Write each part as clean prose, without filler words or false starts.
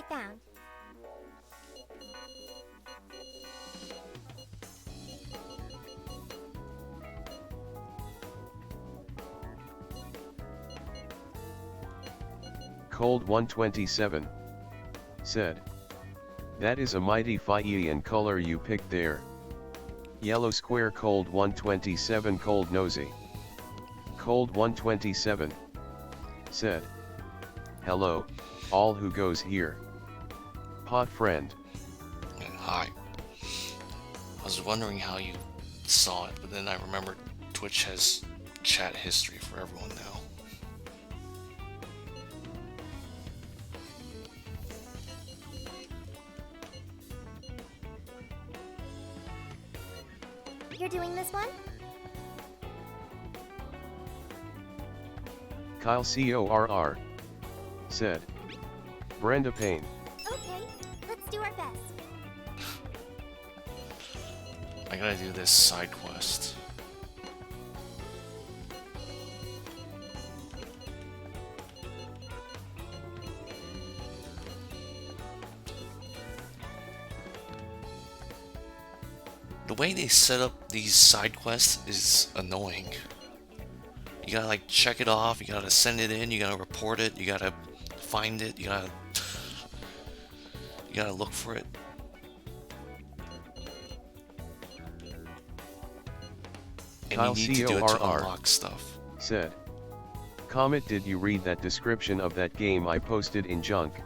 found. Cold 127 said, "That is a mighty Fian color you picked there. Yellow square." Cold 127 Cold Nosy. Cold 127 said, "Hello, all who goes here. Pot friend." And hi. I was wondering how you saw it, but then I remembered Twitch has chat history for everyone now. You're doing this one? Kyle CORR said, "Brenda Payne." Okay, let's do our best. I gotta do this side quest. The way they set up these side quests is annoying. You gotta like check it off, you gotta send it in, you gotta report it, you gotta find it, you gotta look for it. And Kyle you need to do it to CORR unlock stuff. said, "Comet, did you read that description of that game I posted in Junk?"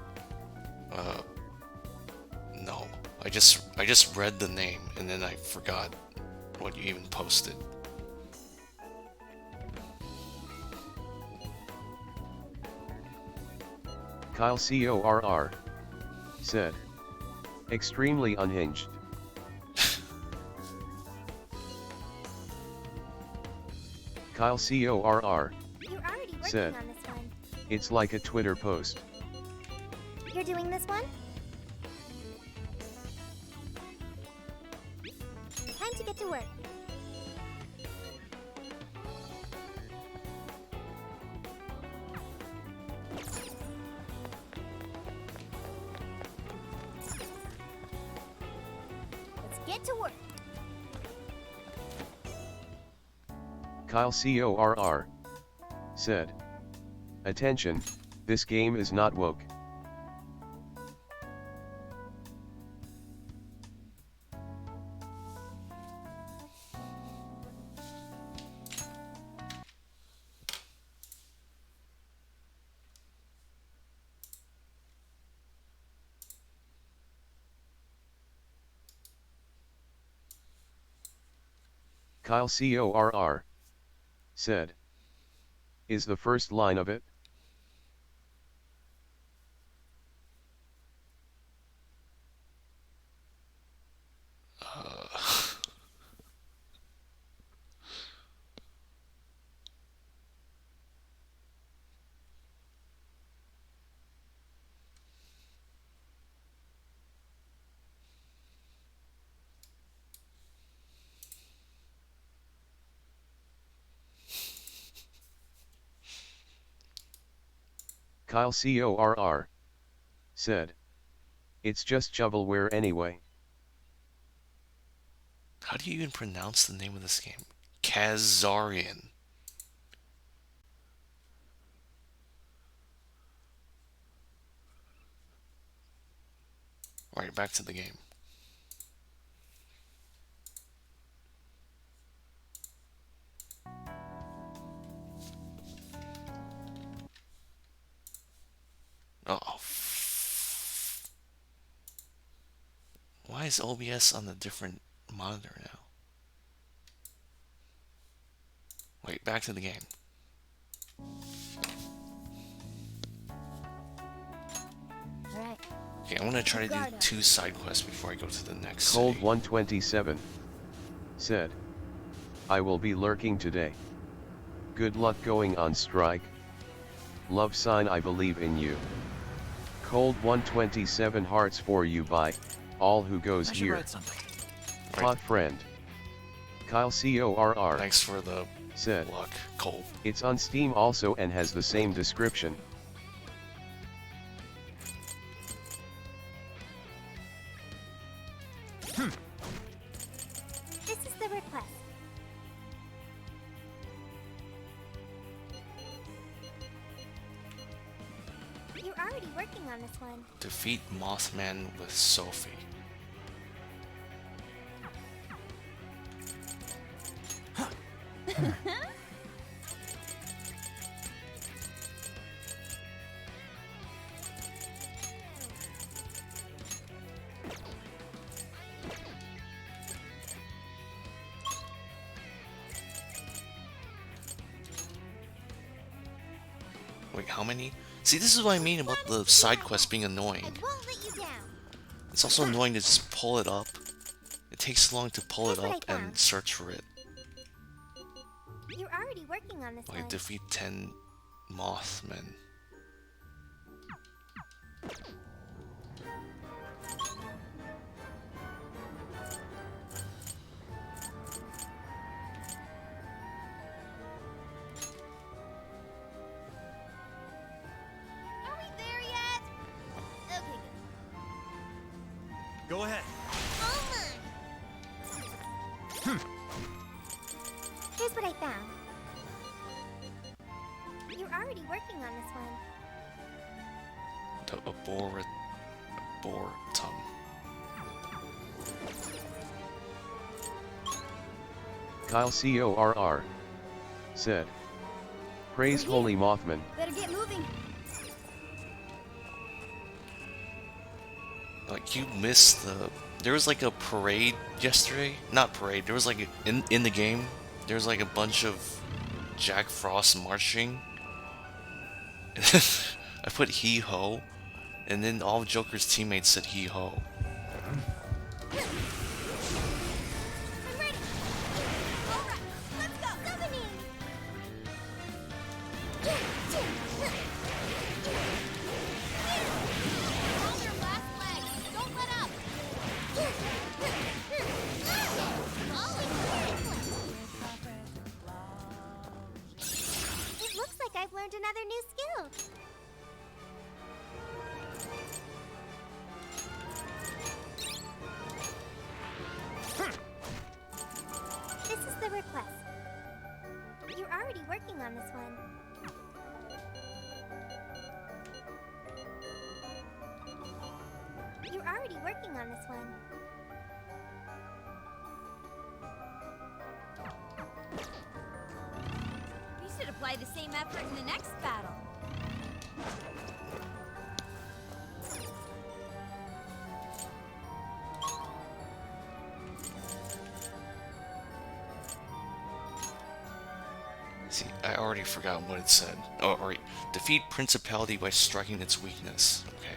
No. I just read the name and then I forgot what you even posted. Kyle CORR said, "Extremely unhinged." Kyle CORR You're already working said, on this one. "It's like a Twitter post." You're doing this one? Time to get to work. Let's get to work. Kyle CORR said, "Attention, this game is not woke." Kyle CORR said, "Is the first line of it?" Kyle CORR said, "It's just shovelware anyway." How do you even pronounce the name of this game? Kazarian. Alright, back to the game. Oh. Why is OBS on a different monitor now? Wait, back to the game. Alright. Okay, I'm gonna try to do 2 side quests before I go to the next Cold city. 127 said, "I will be lurking today. Good luck going on strike. Love sign, I believe in you." Cold 127 hearts for you by all who goes I should here. write something. Pot friend. Kyle CORR Thanks for the said, luck, Cole. "It's on Steam also and has the same description." This is the request. You're already working on this one. Defeat Mothman with Sophie. Wait, how many? See, this is what I mean about the side quest being annoying. I won't let you down. It's also annoying to just pull it up. It takes long to pull it Here's what up I and found. search for it. You're already working on this Like one. defeat 10 Mothmen. Are we there yet? Okay, good. Go ahead. Oh my! Here's what I found. You're already working on this one. The Arboretum. Kyle CORR said, praise We're here. Holy Mothman. Better get moving. Like you missed the. There was like a parade yesterday. Not parade. There was like in the game. There was like a bunch of Jack Frost marching. I put hee ho, and then all of Joker's teammates said hee ho. I'm ready. All right, let's go. Summoning. Hold your last leg. Don't let up. It looks like I've learned another new skill. This is the request. You're already working on this one. You're already working on this one. You should apply the same effort in the next battle. See, I already forgot what it said. Oh, alright. Defeat Principality by striking its weakness. Okay.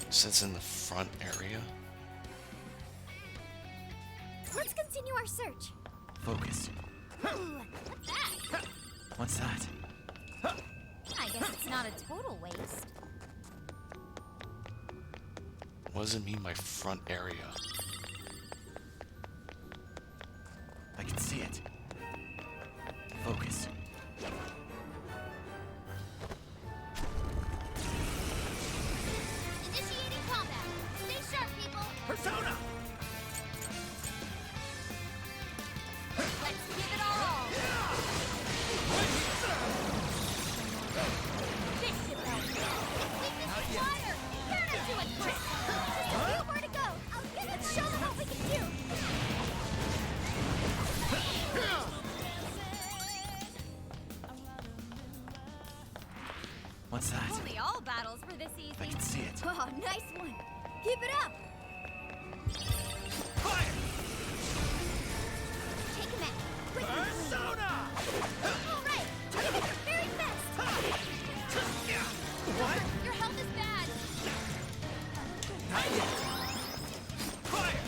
It says in the front area. Let's continue our search. Focus. Ooh, what's that? What's that? I guess it's not a total waste. What does it mean by front area? I can see it. Focus. Initiating combat. Stay sharp, people. Persona! Let's give it all! Bishop Weakness is water. Turn her to it, Chris. Just a few more to go. Let's show them what we can do. What's that? Only all battles were this easy. I can see it. Oh, nice one. Keep it up. Fire! Take him out. Quick and clean. Persona! All right. Give it your very best. What? Your health is bad. Not yet. Fire!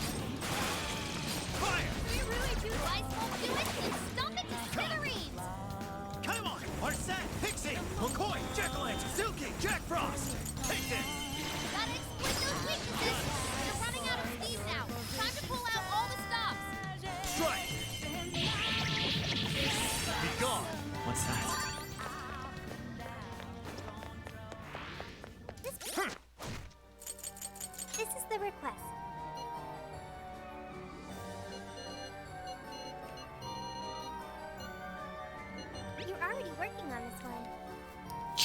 Fire! We really do. Ice won't do it. Then stomp it to smithereens. Come on! Arsene, Pixie, McCoy, Jack-O-Lantern, Silky, Jack Frost! Take this! Gotta exploit those weaknesses. You're running out of speed now. Time to pull out all the stops. Strike! Be gone! What's that?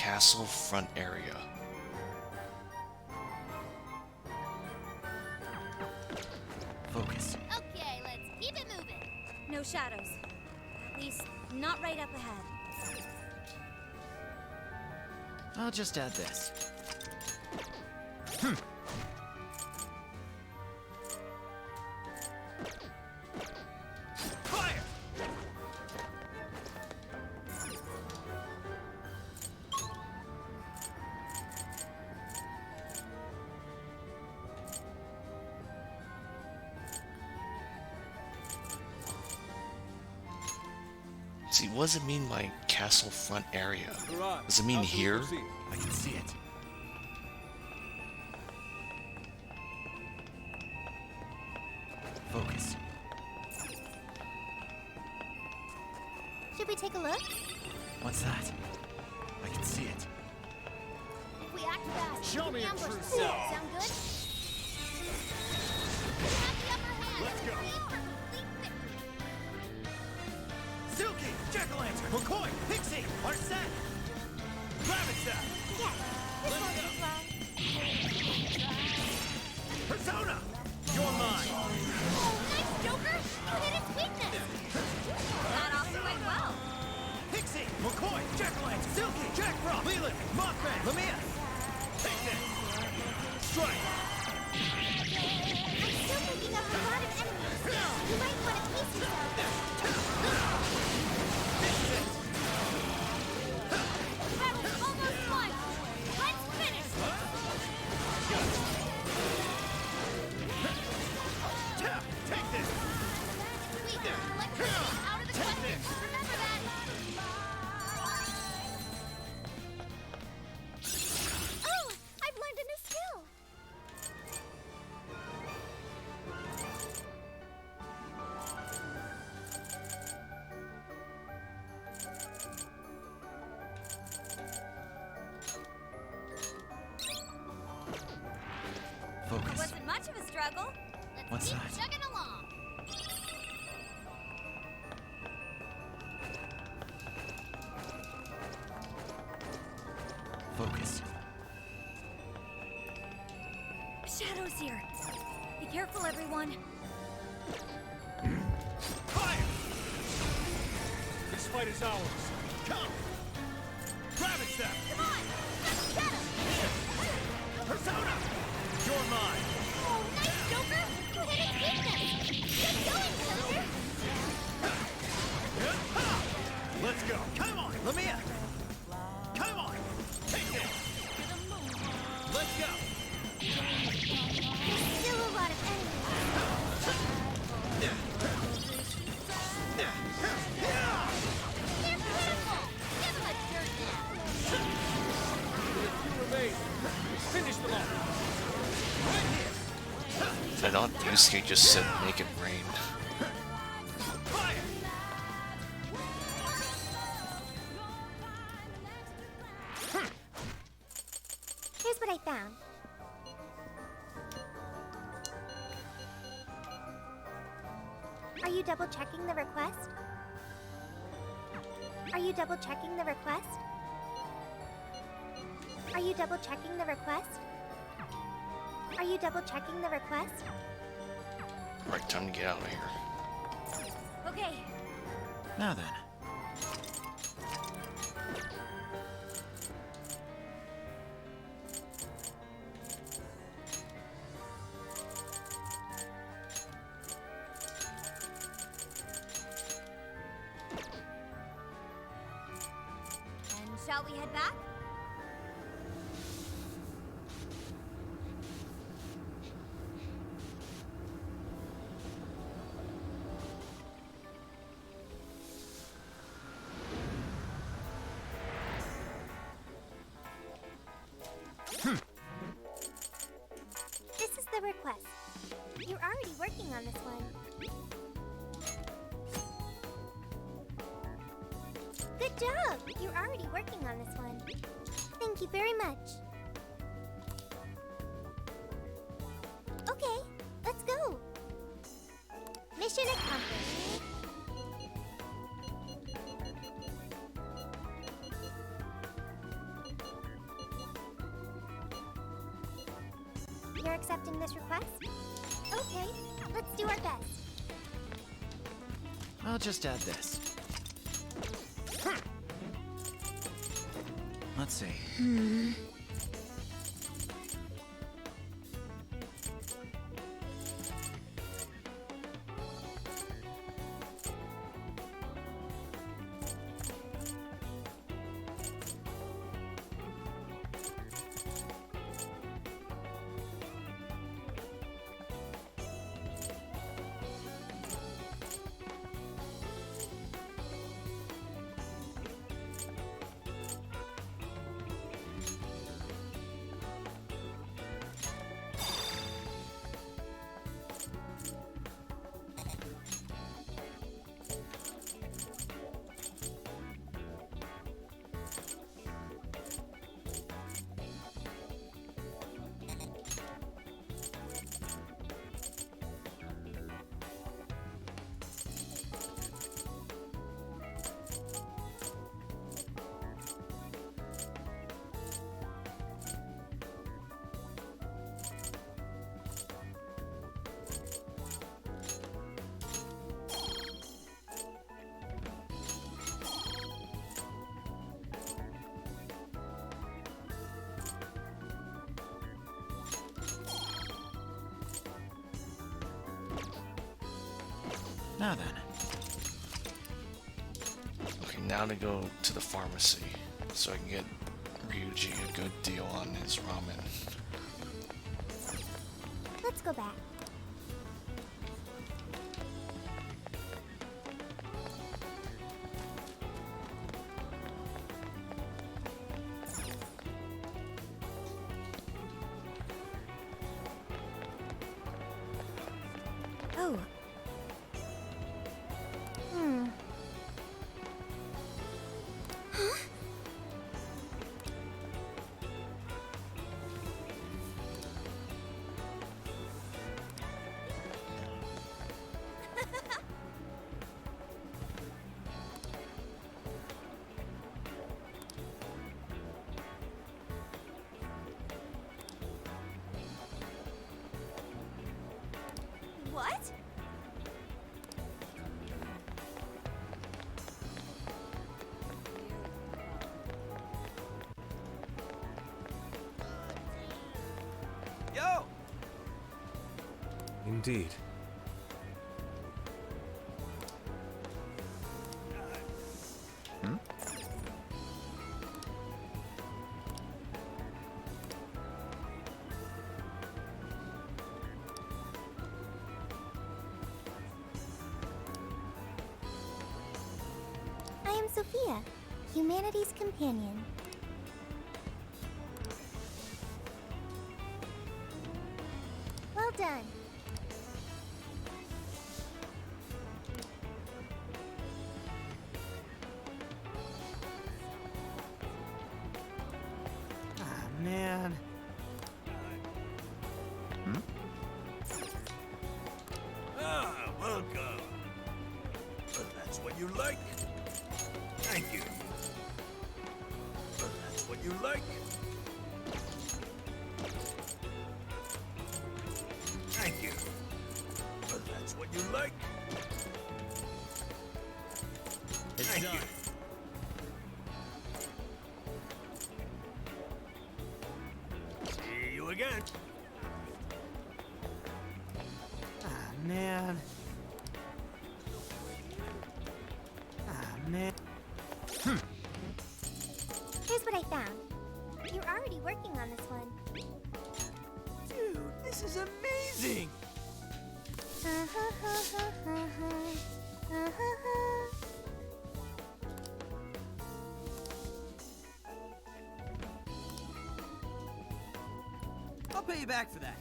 castle front area. Focus. Okay, let's keep it moving. No shadows. At least, not right up ahead. I'll just add this. Fire! See, what does it mean by castle front area? Does it mean here? I can see it. Focus. Should we take a look? What's that? I can see it. If we act fast, Show we me can your ambush true them. self. Sound good? We have the upper hand. Let's go. Aim for complete victory. Silky! Jack-o'-lantern! McCoy! Pixie! Arsene! Gravitstaff! Yes, this won't take long. Persona! You're mine! Oh, nice, Joker! You hit its weakness. That also went well. Pixie! McCoy! Jack-o'-lantern! Silky! Jack Frost! Leland! Mothman! Lamia! Take this! Strike! I'm still picking up a lot of enemies. You might want to pace yourself. Battle's almost won. Let's finish this. Take this! Wait, electricity is out of the question. Remember that. Oh, I've learned a new skill. It Focus. wasn't much of a struggle. Let's What's keep that? chugging along. Focus. Shadows here. Be careful, everyone. Fire! This fight is ours. Come! Gravitstaff! Come on, let's get him. Persona! You're mine! Oh, nice, Joker. You hit its weakness. Good going, Joker. Let's go! Come on! Lamia! Come on! Take this! Let's go! There's still a lot of enemies. They're pitiful. Give them a dirt nap. I thought Yusuke just said make it rain. Fire! Here's what I found. Are you double checking the request? Are you double checking the request? Are you double checking the request? Are you double checking the request? Alright, time to get out of here. Okay, Now then. and shall we head back? This is the request. You're already working on this one. Good job! You're already working on this one. Thank you very much. Okay, let's go. Mission accomplished. You're accepting this request? Okay, let's do our best. I'll just add this. Let's see. Now then. Okay, now to go to the pharmacy so I can get Ryuji a good deal on his ramen. Let's go back. Oh. Huh? What? Yo! Indeed. I am Sophia, humanity's companion. Well done. Ah, man. Ah, welcome. But that's what you like. Thank you. But that's what you like. Thank you. But that's what you like. Thank you. See you again. Ah, man. Ah, man. Here's what I found. You're already working on this one. Dude, this is amazing! I'll pay you back for that.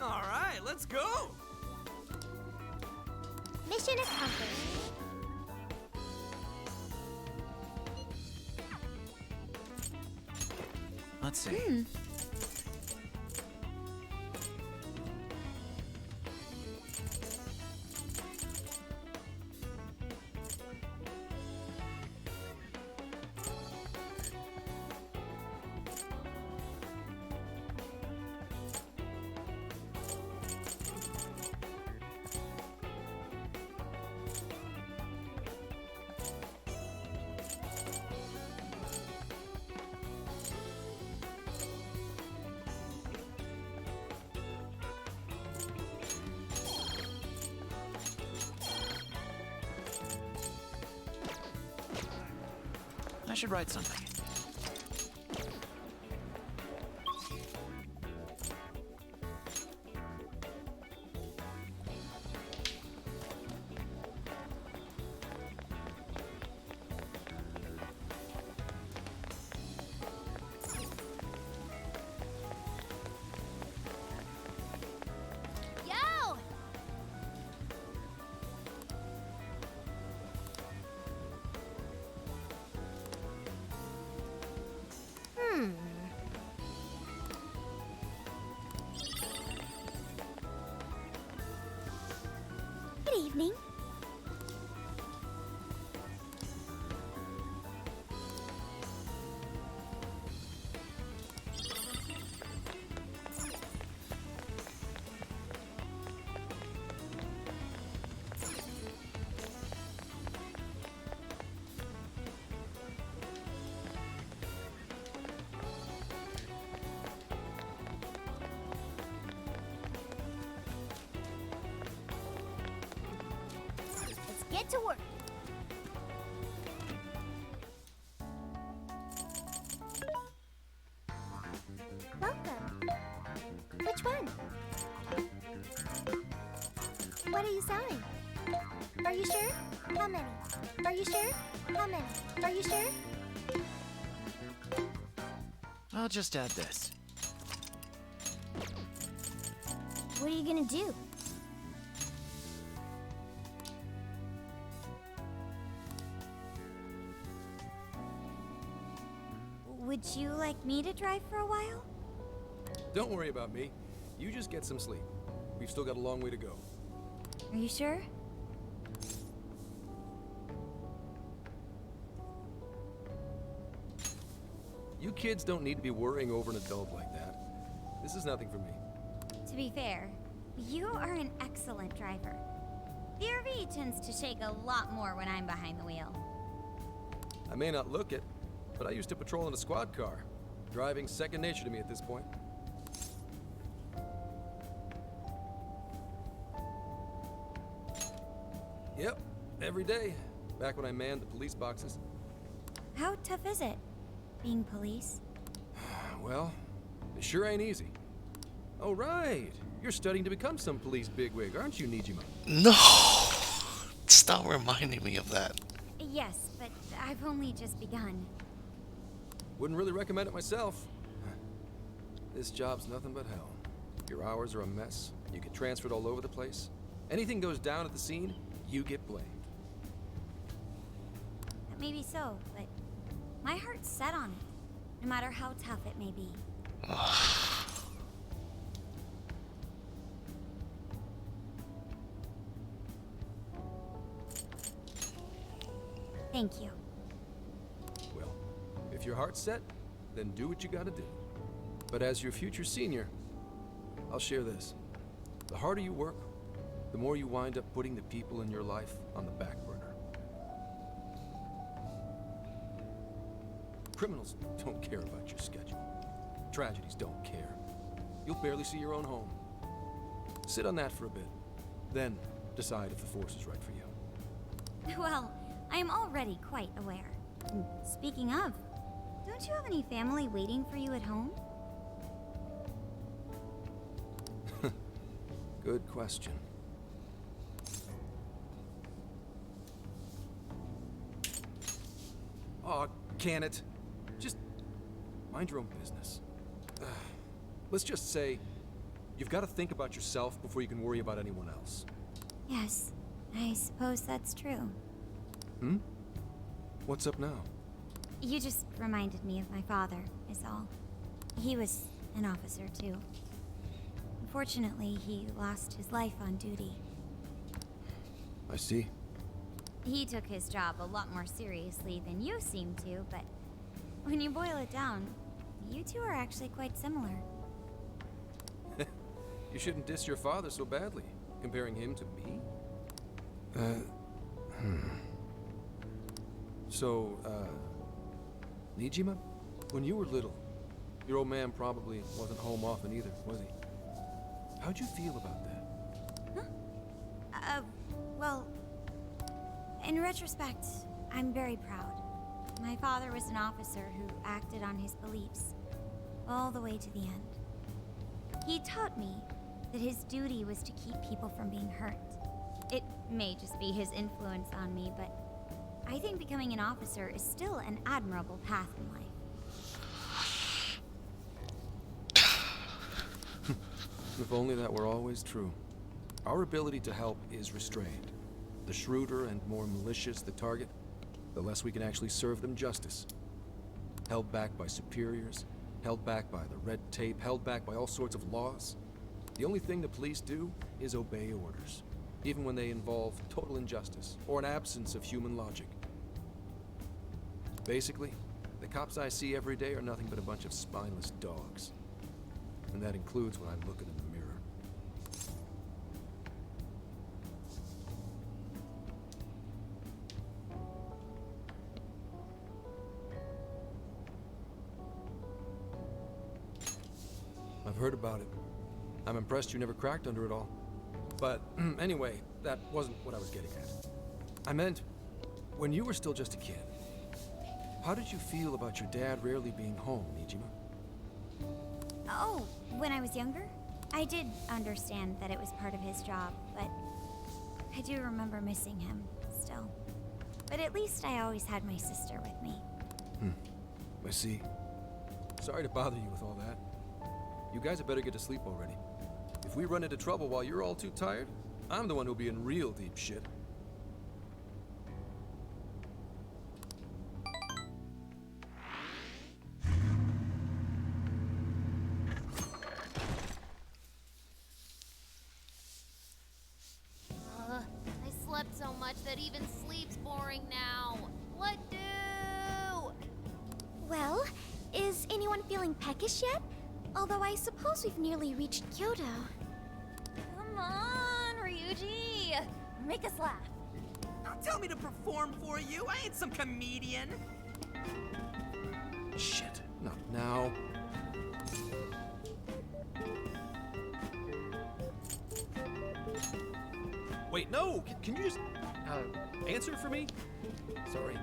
All right, let's go! Mission accomplished. Let's see. should write something. Yo! Good evening. Let's get to work. Welcome. Which one? What are you selling? Are you sure? How many? Are you sure? How many? Are you sure? I'll just add this. What are you gonna do? Would you like me to drive for a while? Don't worry about me. You just get some sleep. We've still got a long way to go. Are you sure? You kids don't need to be worrying over an adult like that. This is nothing for me. To be fair, you are an excellent driver. The RV tends to shake a lot more when I'm behind the wheel. I may not look it, but I used to patrol in a squad car. Driving's second nature to me at this point. Yep, every day. Back when I manned the police boxes. How tough is it, being police? Well, it sure ain't easy. Oh, right. You're studying to become some police bigwig, aren't you, Nijima? No! Stop reminding me of that. Yes, but I've only just begun. Wouldn't really recommend it myself. This job's nothing but hell. Your hours are a mess. You get transferred all over the place. Anything goes down at the scene, you get blamed. That may be so, but my heart's set on it, no matter how tough it may be. Thank you. Well, if your heart's set, then do what you gotta do. But as your future senior, I'll share this. The harder you work, the more you wind up putting the people in your life on the back burner. Criminals don't care about your schedule. Tragedies don't care. You'll barely see your own home. Sit on that for a bit, then decide if the force is right for you. Well, I am already quite aware. And speaking of, don't you have any family waiting for you at home? Good question. Aw, can it? Just mind your own business. Let's just say you've got to think about yourself before you can worry about anyone else. Yes, I suppose that's true. Hmm? What's up now? You just reminded me of my father, is all. He was an officer, too. Unfortunately, he lost his life on duty. I see. He took his job a lot more seriously than you seem to, but when you boil it down, you two are actually quite similar. You shouldn't diss your father so badly, comparing him to me. So, Nijima, when you were little, your old man probably wasn't home often either, was he? How'd you feel about that? Well, in retrospect, I'm very proud. My father was an officer who acted on his beliefs all the way to the end. He taught me that his duty was to keep people from being hurt. It may just be his influence on me, but I think becoming an officer is still an admirable path in life. If only that were always true. Our ability to help is restrained. The shrewder and more malicious the target, the less we can actually serve them justice. Held back by superiors, held back by the red tape, held back by all sorts of laws. The only thing the police do is obey orders, even when they involve total injustice or an absence of human logic. Basically, the cops I see every day are nothing but a bunch of spineless dogs. And that includes when I look in the mirror. I've heard about it. I'm impressed you never cracked under it all. But anyway, that wasn't what I was getting at. I meant, when you were still just a kid, how did you feel about your dad rarely being home, Nijima? Oh, when I was younger, I did understand that it was part of his job, but I do remember missing him still. But at least I always had my sister with me. I see. Sorry to bother you with all that. You guys had better get to sleep already. If we run into trouble while you're all too tired, I'm the one who'll be in real deep shit. I slept so much that even sleep's boring now. What do? Well, is anyone feeling peckish yet? Although I suppose we've nearly reached Kyoto. Come on, Ryuji. Make us laugh. Don't tell me to perform for you. I ain't some comedian. Shit, not now. Wait, no! Can you just, answer for me? Sorry.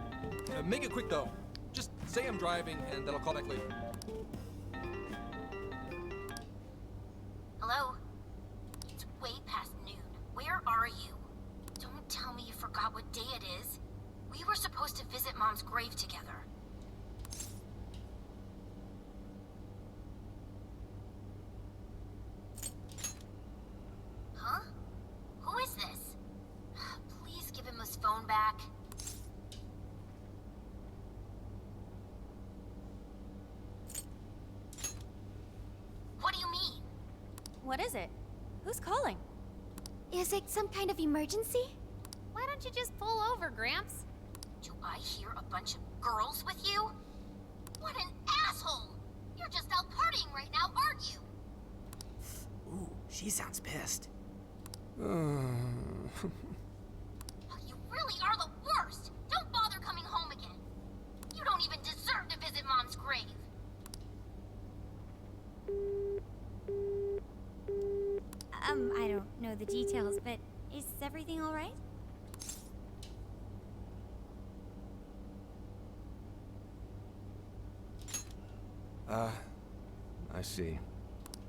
Make it quick, though. Just say I'm driving, and then I'll call back later. Hello? It's way past noon. Where are you? Don't tell me you forgot what day it is. We were supposed to visit Mom's grave together. Huh? Who is this? Please give him his phone back. What do you mean? What is it? Who's calling? Is it some kind of emergency? Why don't you just pull over, Gramps? Do I hear a bunch of girls with you? What an asshole! You're just out partying right now, aren't you? Ooh, she sounds pissed. You really are the worst! Don't bother coming home again. You don't even deserve to visit Mom's grave. I don't know the details, but is everything all right? I see.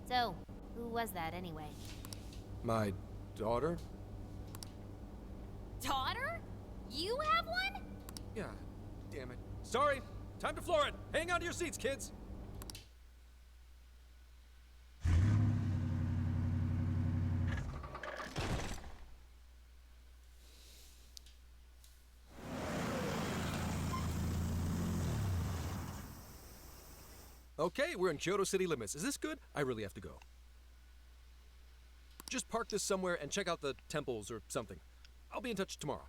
So, who was that anyway? My daughter? Daughter? You have one? Yeah, damn it. Sorry, time to floor it. Hang on to your seats, kids. Okay, we're in Kyoto city limits. Is this good? I really have to go. Just park this somewhere and check out the temples or something. I'll be in touch tomorrow.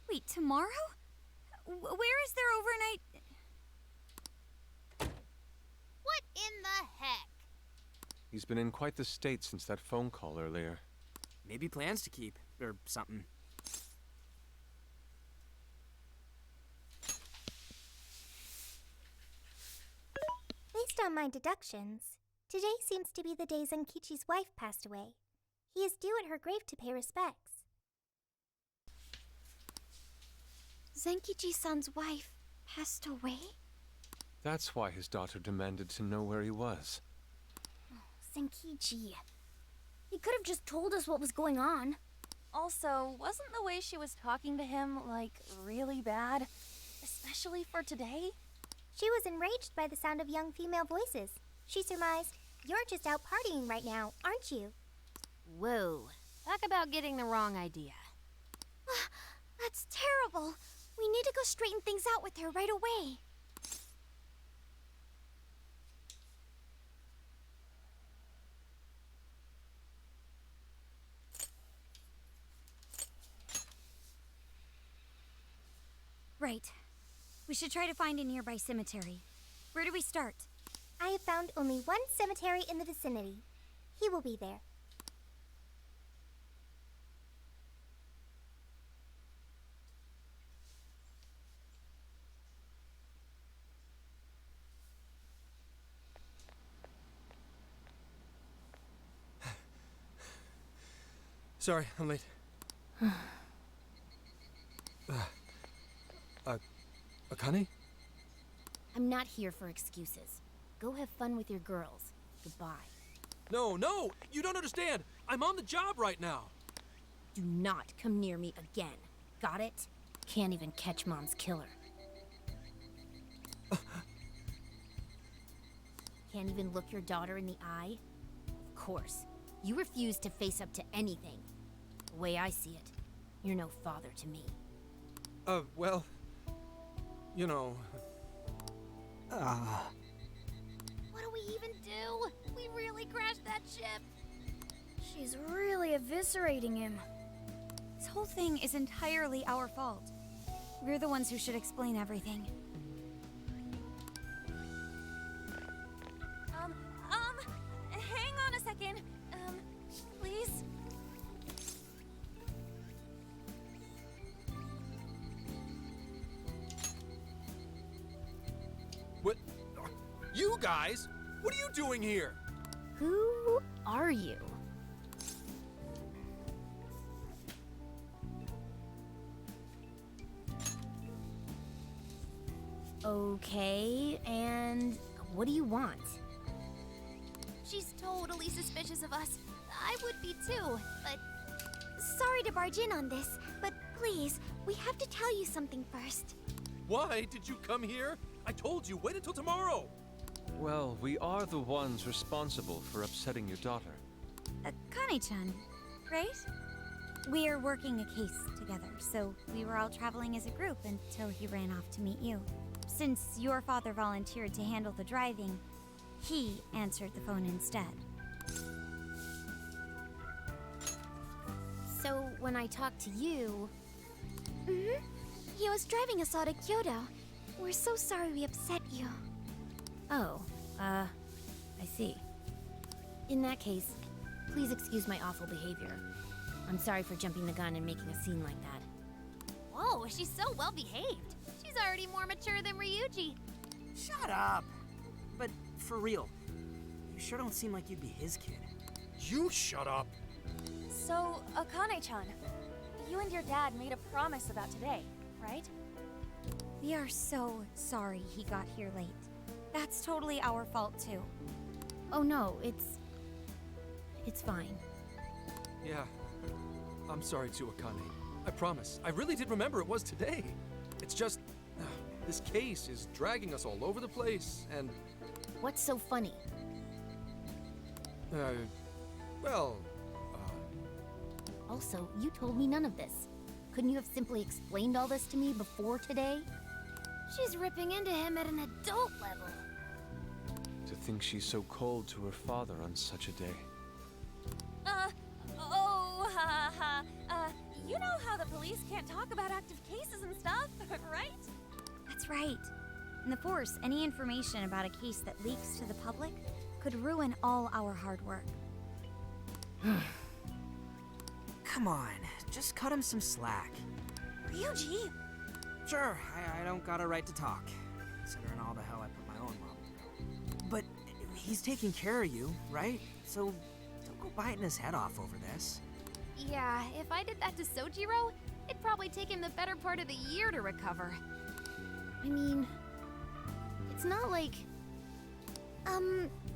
Wait, tomorrow? Where is there overnight? What in the heck? He's been in quite the state since that phone call earlier. Maybe plans to keep, or something. Based on my deductions, today seems to be the day Zenkichi's wife passed away. He is due at her grave to pay respects. Zenkichi-san's wife passed away? That's why his daughter demanded to know where he was. Senkichi. He could have just told us what was going on. Also, wasn't the way she was talking to him, like, really bad? Especially for today? She was enraged by the sound of young female voices. She surmised, "You're just out partying right now, aren't you?" Whoa. Talk about getting the wrong idea. That's terrible. We need to go straighten things out with her right away. Right. We should try to find a nearby cemetery. Where do we start? I have found only one cemetery in the vicinity. He will be there. Sorry, I'm late. Akane? I'm not here for excuses. Go have fun with your girls. Goodbye. No, no! You don't understand! I'm on the job right now! Do not come near me again. Got it? Can't even catch Mom's killer. Can't even look your daughter in the eye? Of course. You refuse to face up to anything. The way I see it, you're no father to me. Well... You know... What do we even do? We really crashed that ship. She's really eviscerating him. This whole thing is entirely our fault. We're the ones who should explain everything. Hang on a second. Please? What? You guys? What are you doing here? Who are you? Okay, and what do you want? She's totally suspicious of us. I would be too, but... Sorry to barge in on this, but please, we have to tell you something first. Why did you come here? I told you, wait until tomorrow! Well, we are the ones responsible for upsetting your daughter. Akane-chan, right? We're working a case together, so we were all traveling as a group until he ran off to meet you. Since your father volunteered to handle the driving, he answered the phone instead. So, when I talked to you... Mm-hmm. He was driving us all to Kyoto. We're so sorry we upset you. Oh, I see. In that case, please excuse my awful behavior. I'm sorry for jumping the gun and making a scene like that. Whoa, she's so well behaved. She's already more mature than Ryuji. Shut up. But for real, you sure don't seem like you'd be his kid. You shut up! So, Akane-chan, you and your dad made a promise about today, right? We are so sorry he got here late. That's totally our fault, too. Oh no, it's fine. Yeah. I'm sorry too, Akane. I promise. I really did remember it was today. It's just... this case is dragging us all over the place, and... What's so funny? Well... Also, you told me none of this. Couldn't you have simply explained all this to me before today? She's ripping into him at an adult level. To think she's so cold to her father on such a day. You know how the police can't talk about active cases and stuff, right? That's right. In the Force, any information about a case that leaks to the public could ruin all our hard work. Come on, just cut him some slack. Ryuji! Sure, I don't got a right to talk, considering all the hell I put my own mom through. But he's taking care of you, right? So don't go biting his head off over this. Yeah, if I did that to Sojiro, it'd probably take him the better part of the year to recover. I mean, it's not like...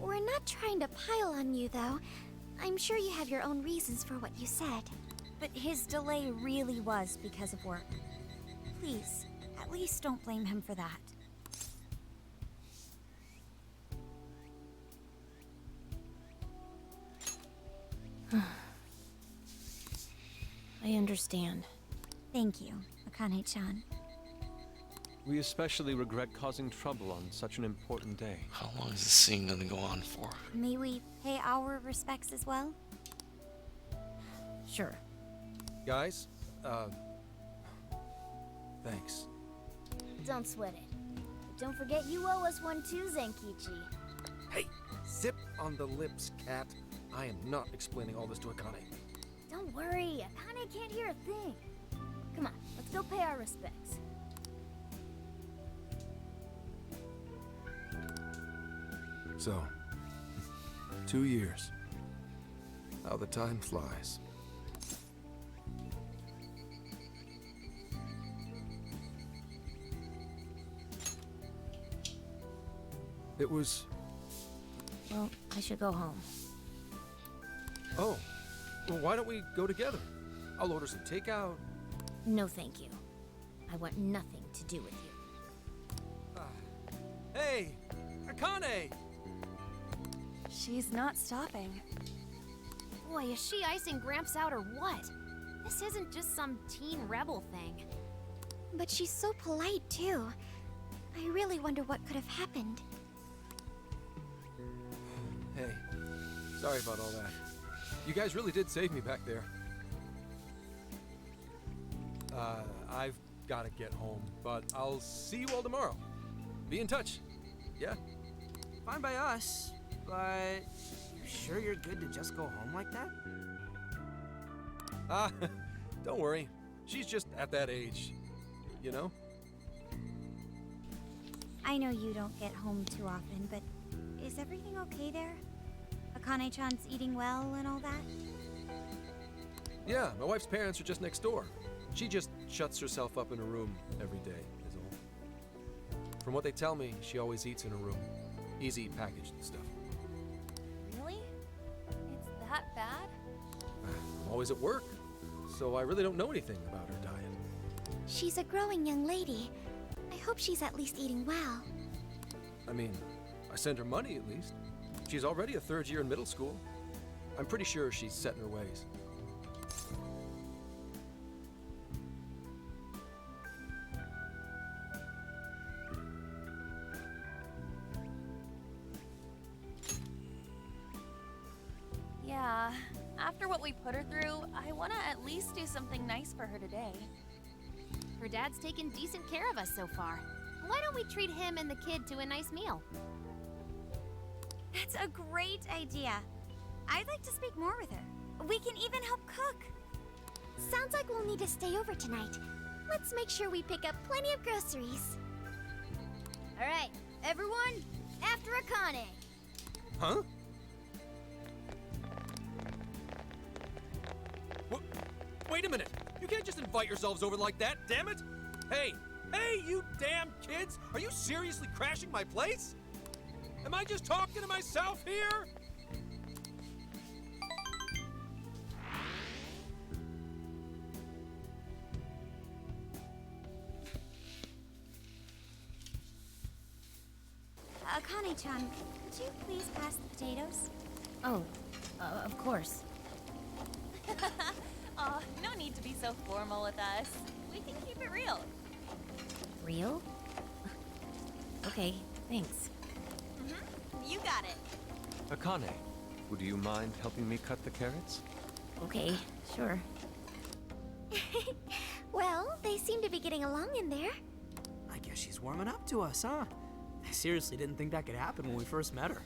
We're not trying to pile on you, though. I'm sure you have your own reasons for what you said. But his delay really was because of work. Please, at least don't blame him for that. I understand. Thank you, Akane-chan. We especially regret causing trouble on such an important day. How long is this scene gonna go on for? May we pay our respects as well? Sure. Guys, thanks. Don't sweat it. But don't forget you owe us one too, Zenkichi. Hey, zip on the lips, cat. I am not explaining all this to Akane. Don't worry, Akane can't hear a thing. Come on, let's go pay our respects. So, 2 years. How the time flies. It was... Well, I should go home. Oh, well, why don't we go together? I'll order some takeout. No, thank you. I want nothing to do with you. Hey, Akane! She's not stopping. Boy, is she icing Gramps out or what? This isn't just some teen rebel thing. But she's so polite, too. I really wonder what could have happened. Hey, sorry about all that. You guys really did save me back there. I've got to get home, but I'll see you all tomorrow. Be in touch. Yeah? Fine by us, but you sure you're good to just go home like that? Don't worry. She's just at that age, you know? I know you don't get home too often, but is everything okay there? Akane-chan's eating well and all that? Yeah, my wife's parents are just next door. She just shuts herself up in her room every day, is all. From what they tell me, she always eats in her room. Easy packaged stuff. Really? It's that bad? I'm always at work, so I really don't know anything about her diet. She's a growing young lady. I hope she's at least eating well. I mean, I send her money at least. She's already a 3rd year in middle school. I'm pretty sure she's set in her ways. Yeah, after what we put her through, I want to at least do something nice for her today. Her dad's taken decent care of us so far. Why don't we treat him and the kid to a nice meal? That's a great idea. I'd like to speak more with her. We can even help cook. Sounds like we'll need to stay over tonight. Let's make sure we pick up plenty of groceries. All right, everyone, after Akane. Huh? Wait a minute! You can't just invite yourselves over like that, damn it! Hey! Hey, you damn kids! Are you seriously crashing my place? Am I just talking to myself here? Akane-chan, could you please pass the potatoes? Oh, of course. Aw, no need to be so formal with us. We can keep it real. Real? Okay, thanks. You got it. Akane, would you mind helping me cut the carrots? Okay, sure. Well, they seem to be getting along in there. I guess she's warming up to us, huh? I seriously didn't think that could happen when we first met her.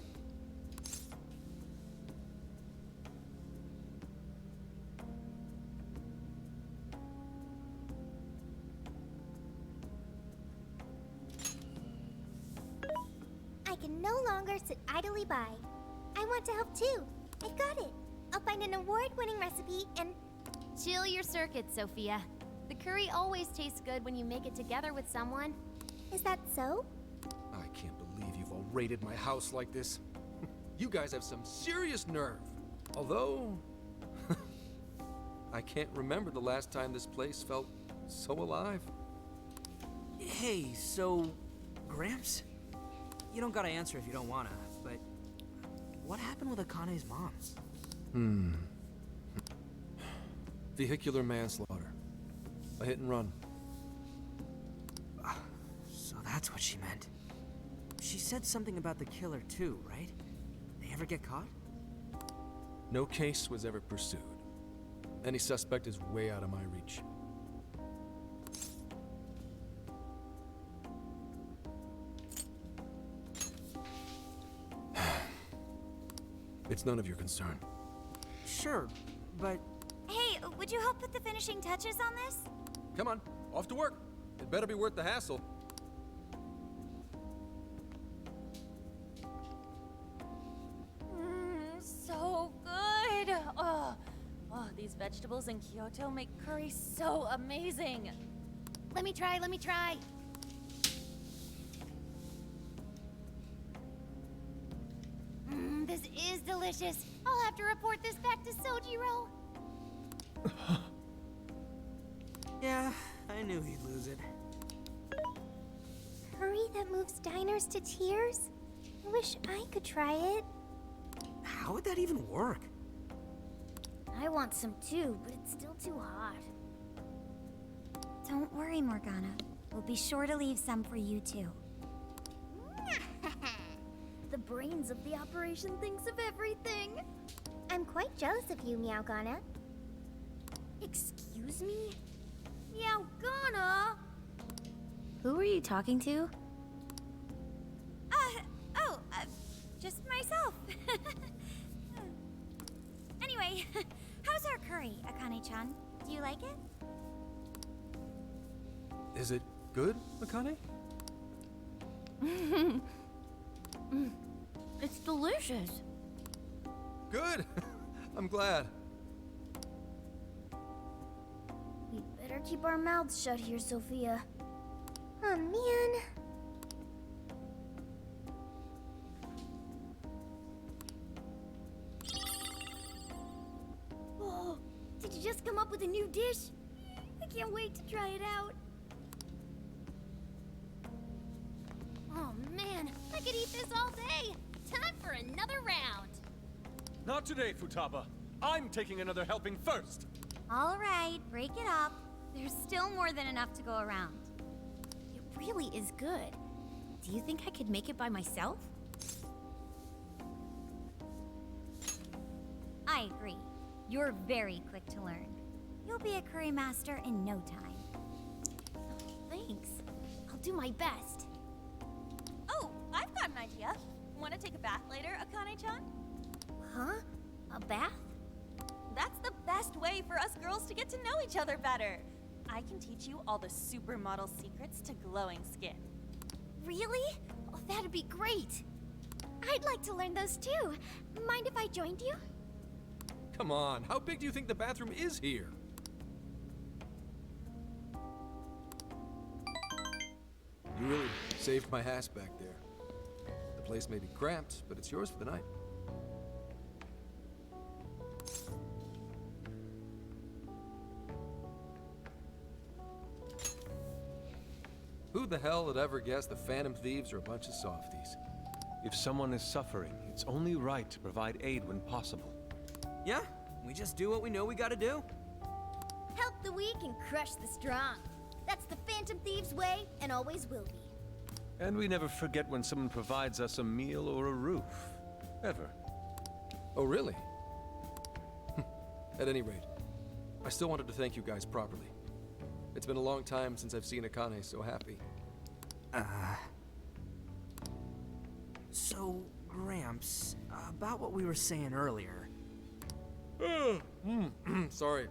I can no longer sit idly by. I want to help too. I've got it. I'll find an award-winning recipe and... Chill your circuits, Sophia. The curry always tastes good when you make it together with someone. Is that so? I can't believe you've all raided my house like this. You guys have some serious nerve. Although, I can't remember the last time this place felt so alive. Hey, so, Gramps? You don't gotta answer if you don't wanna, but what happened with Akane's mom? Vehicular manslaughter. A hit and run. So that's what she meant. She said something about the killer too, right? They ever get caught? No case was ever pursued. Any suspect is way out of my reach. It's none of your concern. Sure, but... Hey, would you help put the finishing touches on this? Come on, off to work. It better be worth the hassle. So good. Oh, these vegetables in Kyoto make curry so amazing. Let me try. This is delicious. I'll have to report this back to Sojiro. Yeah, I knew he'd lose it. Curry that moves diners to tears? I wish I could try it. How would that even work? I want some too, but it's still too hot. Don't worry, Morgana. We'll be sure to leave some for you too. The brains of the operation thinks of everything. I'm quite jealous of you, Meowgana. Excuse me? Meowgana? Who are you talking to? Just myself. Anyway, how's our curry, Akane-chan? Do you like it? Is it good, Akane? It's delicious. Good! I'm glad. We better keep our mouths shut here, Sophia. Oh, man. Oh, did you just come up with a new dish? I can't wait to try it out. Oh man, I could eat this all day. Time for another round. Not today, Futaba. I'm taking another helping first. All right, break it up. There's still more than enough to go around. It really is good. Do you think I could make it by myself? I agree. You're very quick to learn. You'll be a curry master in no time. Thanks. I'll do my best. Oh, I've got an idea. Want to take a bath later, Akane-chan? Huh? A bath? That's the best way for us girls to get to know each other better. I can teach you all the supermodel secrets to glowing skin. Really? Oh, that'd be great. I'd like to learn those too. Mind if I joined you? Come on, how big do you think the bathroom is here? You really saved my ass back there. The place may be cramped, but it's yours for the night. Who the hell would ever guess the Phantom Thieves are a bunch of softies? If someone is suffering, it's only right to provide aid when possible. Yeah, we just do what we know we gotta do. Help the weak and crush the strong. That's the Phantom Thieves' way, and always will be. And we never forget when someone provides us a meal or a roof. Ever. Oh, really? At any rate, I still wanted to thank you guys properly. It's been a long time since I've seen Akane so happy. So, Gramps, about what we were saying earlier. Sorry.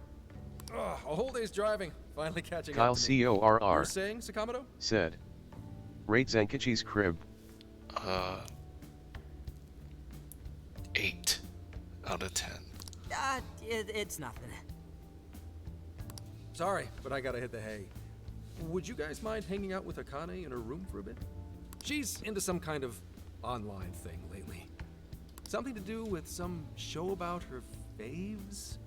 A whole day's driving. Finally catching Kyle up to me. CORR You were saying, Sakamoto? said. Rate Zenkichi's crib. 8 out of 10. It's nothing. Sorry, but I gotta hit the hay. would you guys mind hanging out with Akane in her room for a bit? She's into some kind of online thing lately. Something to do with some show about her faves?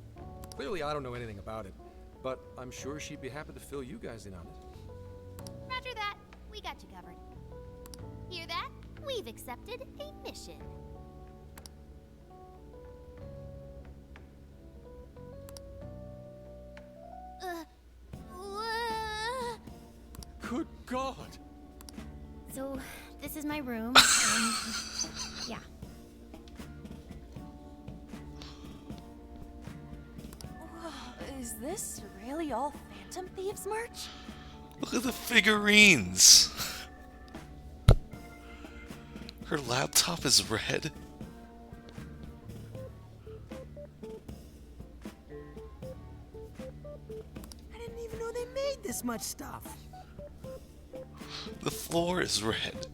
Clearly, I don't know anything about it, but I'm sure she'd be happy to fill you guys in on it. Roger that. We got you covered. Hear that? We've accepted a mission. Good God! So, this is my room, and yeah. Whoa, is this really all Phantom Thieves merch? Look at the figurines. Her laptop is red. I didn't even know they made this much stuff. The floor is red.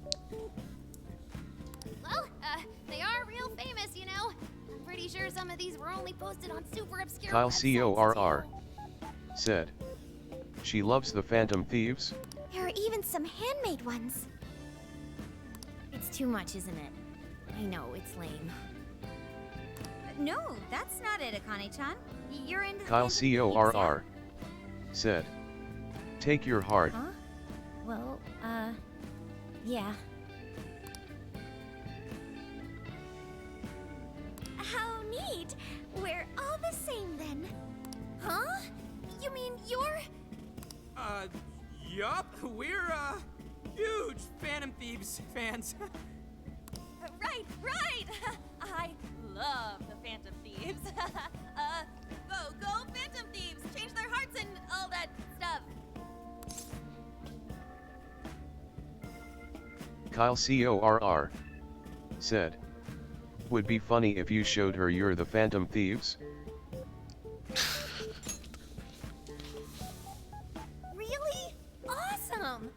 Well, they are real famous, you know. I'm pretty sure some of these were only posted on super obscure Kyle websites, CORR too. said. She loves the Phantom Thieves. There are even some handmade ones. It's too much, isn't it? I know, it's lame. No, that's not it, Akane-chan. You're into the Kyle Phantom Thieves, CORR said. Take your heart. Huh? Well, yeah. How neat! We're all the same then. Huh? You mean you're... Yup. We're, huge Phantom Thieves fans. Right, right! I love the Phantom Thieves. Go Phantom Thieves! Change their hearts and all that stuff. Kyle CORR said. Would be funny if you showed her you're the Phantom Thieves. Really? Awesome!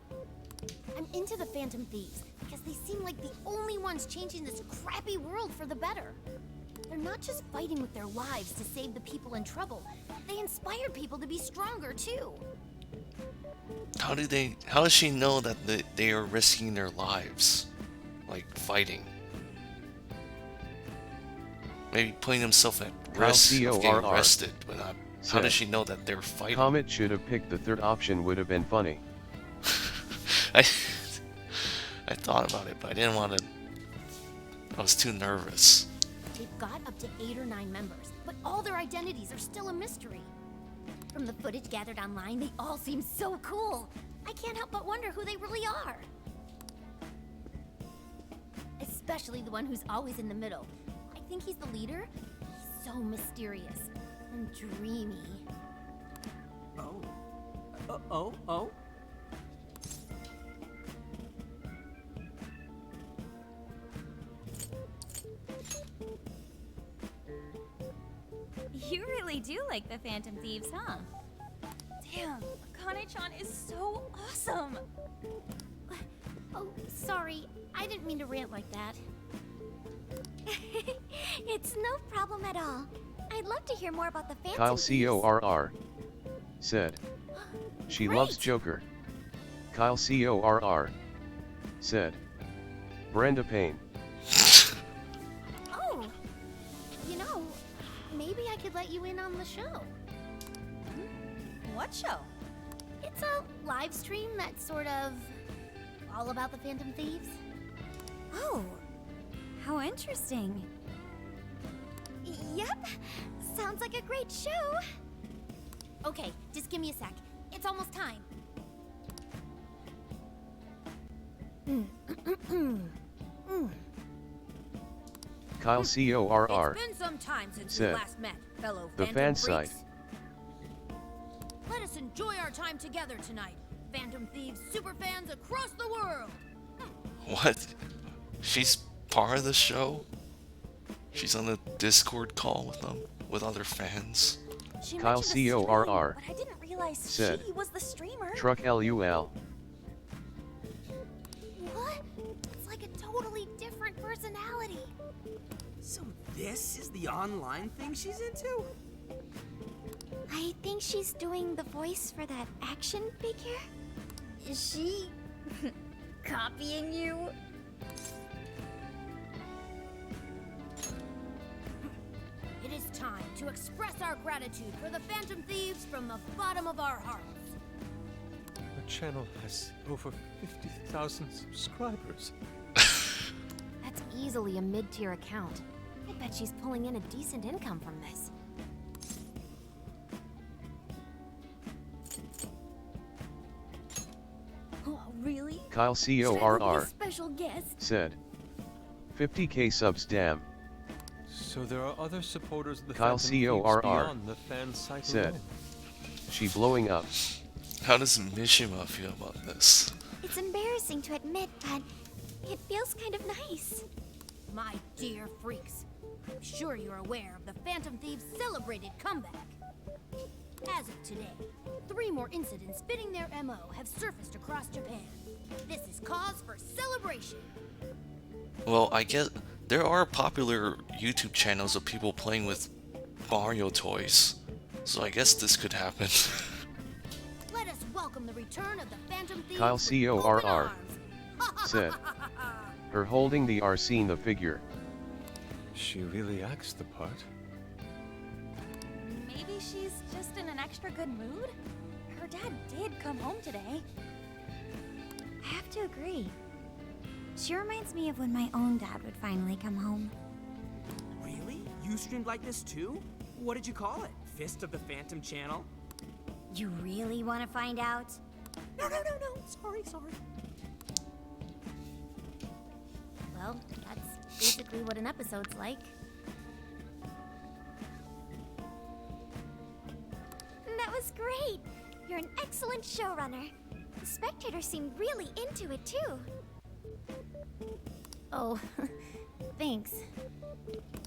I'm into the Phantom Thieves because they seem like the only ones changing this crappy world for the better. They're not just fighting with their lives to save the people in trouble. They inspire people to be stronger too. How does she know that they are risking their lives? Like fighting? Maybe putting themselves at risk of getting arrested, but not, how does she know that they're fighting? Comet should have picked the third option, would have been funny. I thought about it, but I didn't want to. I was too nervous. They've got up to 8 or 9 members, but all their identities are still a mystery. From the footage gathered online, they all seem so cool. I can't help but wonder who they really are. Especially the one who's always in the middle. I think he's the leader. He's so mysterious and dreamy. Oh. You really do like the Phantom Thieves, huh? Damn, Akane-chan is so awesome. Oh, sorry. I didn't mean to rant like that. It's no problem at all. I'd love to hear more about the Phantom Kyle Thieves. CORR said. She loves Joker. Kyle CORR said. Brenda Payne. Oh, you know, maybe I could let you in on the show. What show? It's a live stream that's sort of all about the Phantom Thieves. Oh, how interesting. Yep, sounds like a great show. Okay, just give me a sec. It's almost time. Kyle CORR It's been some time since said. we last met, fellow The Phantom fan site. freaks. Let us enjoy our time together tonight. Phantom Thieves superfans across the world. What? She's part of the show? She's on a Discord call with them, with other fans. She Kyle mentioned the stream, CORR but I didn't realize said. she was the streamer. Truck LUL. What? It's like a totally different personality. So this is the online thing she's into? I think she's doing the voice for that action figure. Is she copying you? It is time to express our gratitude for the Phantom Thieves from the bottom of our hearts. Our channel has over 50,000 subscribers. That's easily a mid-tier account. I bet she's pulling in a decent income from this. Oh, really? Kyle Should I go be a CORR special guest? said, 50k subs damn, So there are other supporters of the Kyle Phantom Thieves CORR beyond the fan site said, alone. she blowing up. How does Mishima feel about this? It's embarrassing to admit, but it feels kind of nice. My dear freaks, I'm sure you're aware of the Phantom Thieves' celebrated comeback. As of today, 3 more incidents fitting their MO have surfaced across Japan. This is cause for celebration. Well, I guess there are popular YouTube channels of people playing with Mario toys, so I guess this could happen. Let us welcome the return of the Phantom Thieves. Kyle with open CORR arms. said, her holding the R seen the figure. She really acts the part. Maybe she's just in an extra good mood? Her dad did come home today. I have to agree. She reminds me of when my own dad would finally come home. Really? You streamed like this too? What did you call it? Fist of the Phantom channel? You really want to find out? No. Sorry. Well, that's basically what an episode's like. That was great! You're an excellent showrunner. The spectators seem really into it, too. Oh, thanks.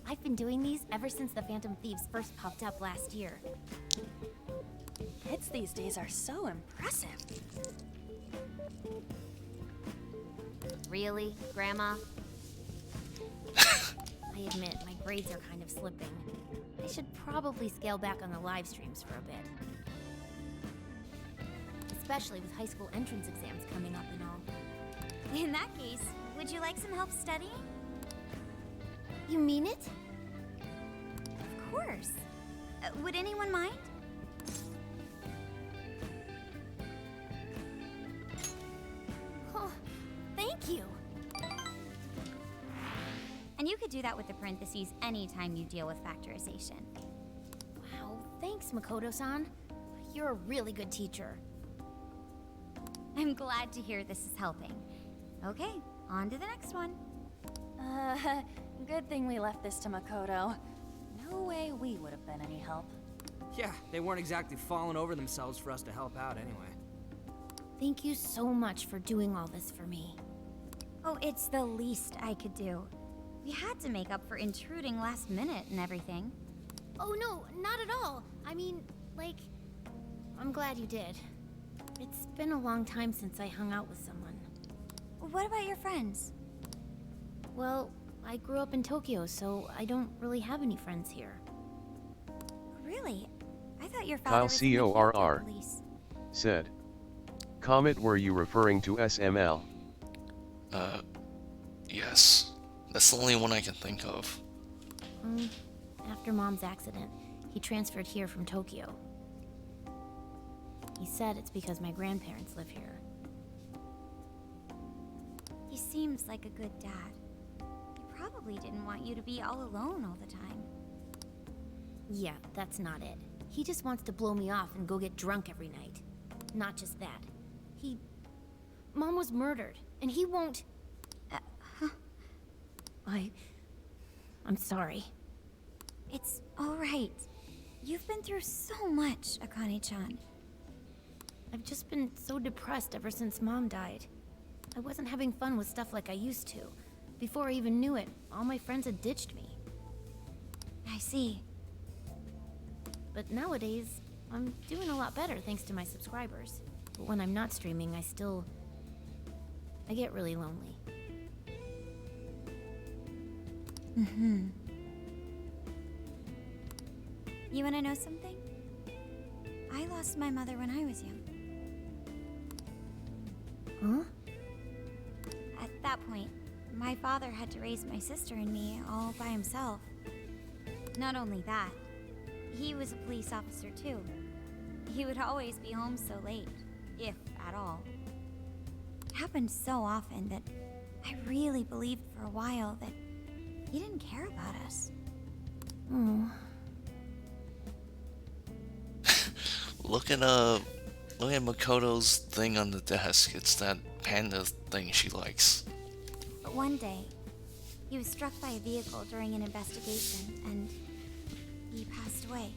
I've been doing these ever since the Phantom Thieves first popped up last year. Kids these days are so impressive. Really, Grandma? I admit, my grades are kind of slipping. I should probably scale back on the live streams for a bit. Especially with high school entrance exams coming up and all. In that case, would you like some help studying? You mean it? Of course. Would anyone mind? Oh, thank you. And you could do that with the parentheses anytime you deal with factorization. Wow, thanks, Makoto-san. You're a really good teacher. I'm glad to hear this is helping. Okay, on to the next one. Good thing we left this to Makoto. No way we would have been any help. Yeah, they weren't exactly falling over themselves for us to help out anyway. Thank you so much for doing all this for me. Oh, it's the least I could do. We had to make up for intruding last minute and everything. Oh no, not at all. I mean, like, I'm glad you did. It's been a long time since I hung out with someone. What about your friends? Well, I grew up in Tokyo, so I don't really have any friends here. Really? I thought your father Kyle was in the Kyoto CORR police. said, Comet, were you referring to SML? Yes. That's the only one I can think of. After Mom's accident, he transferred here from Tokyo. He said it's because my grandparents live here. He seems like a good dad. He probably didn't want you to be all alone all the time. Yeah, that's not it. He just wants to blow me off and go get drunk every night. Not just that. Mom was murdered, and he won't... I'm sorry. It's all right. You've been through so much, Akane-chan. I've just been so depressed ever since Mom died. I wasn't having fun with stuff like I used to. Before I even knew it, all my friends had ditched me. I see. But nowadays, I'm doing a lot better thanks to my subscribers. But when I'm not streaming, I get really lonely. Mm-hmm. You wanna know something? I lost my mother when I was young. Huh? At that point, my father had to raise my sister and me all by himself. Not only that, he was a police officer too. He would always be home so late, if at all. It happened so often that I really believed for a while that he didn't care about us. Oh. Look at Makoto's thing on the desk. It's that panda thing she likes. But one day, he was struck by a vehicle during an investigation, and he passed away.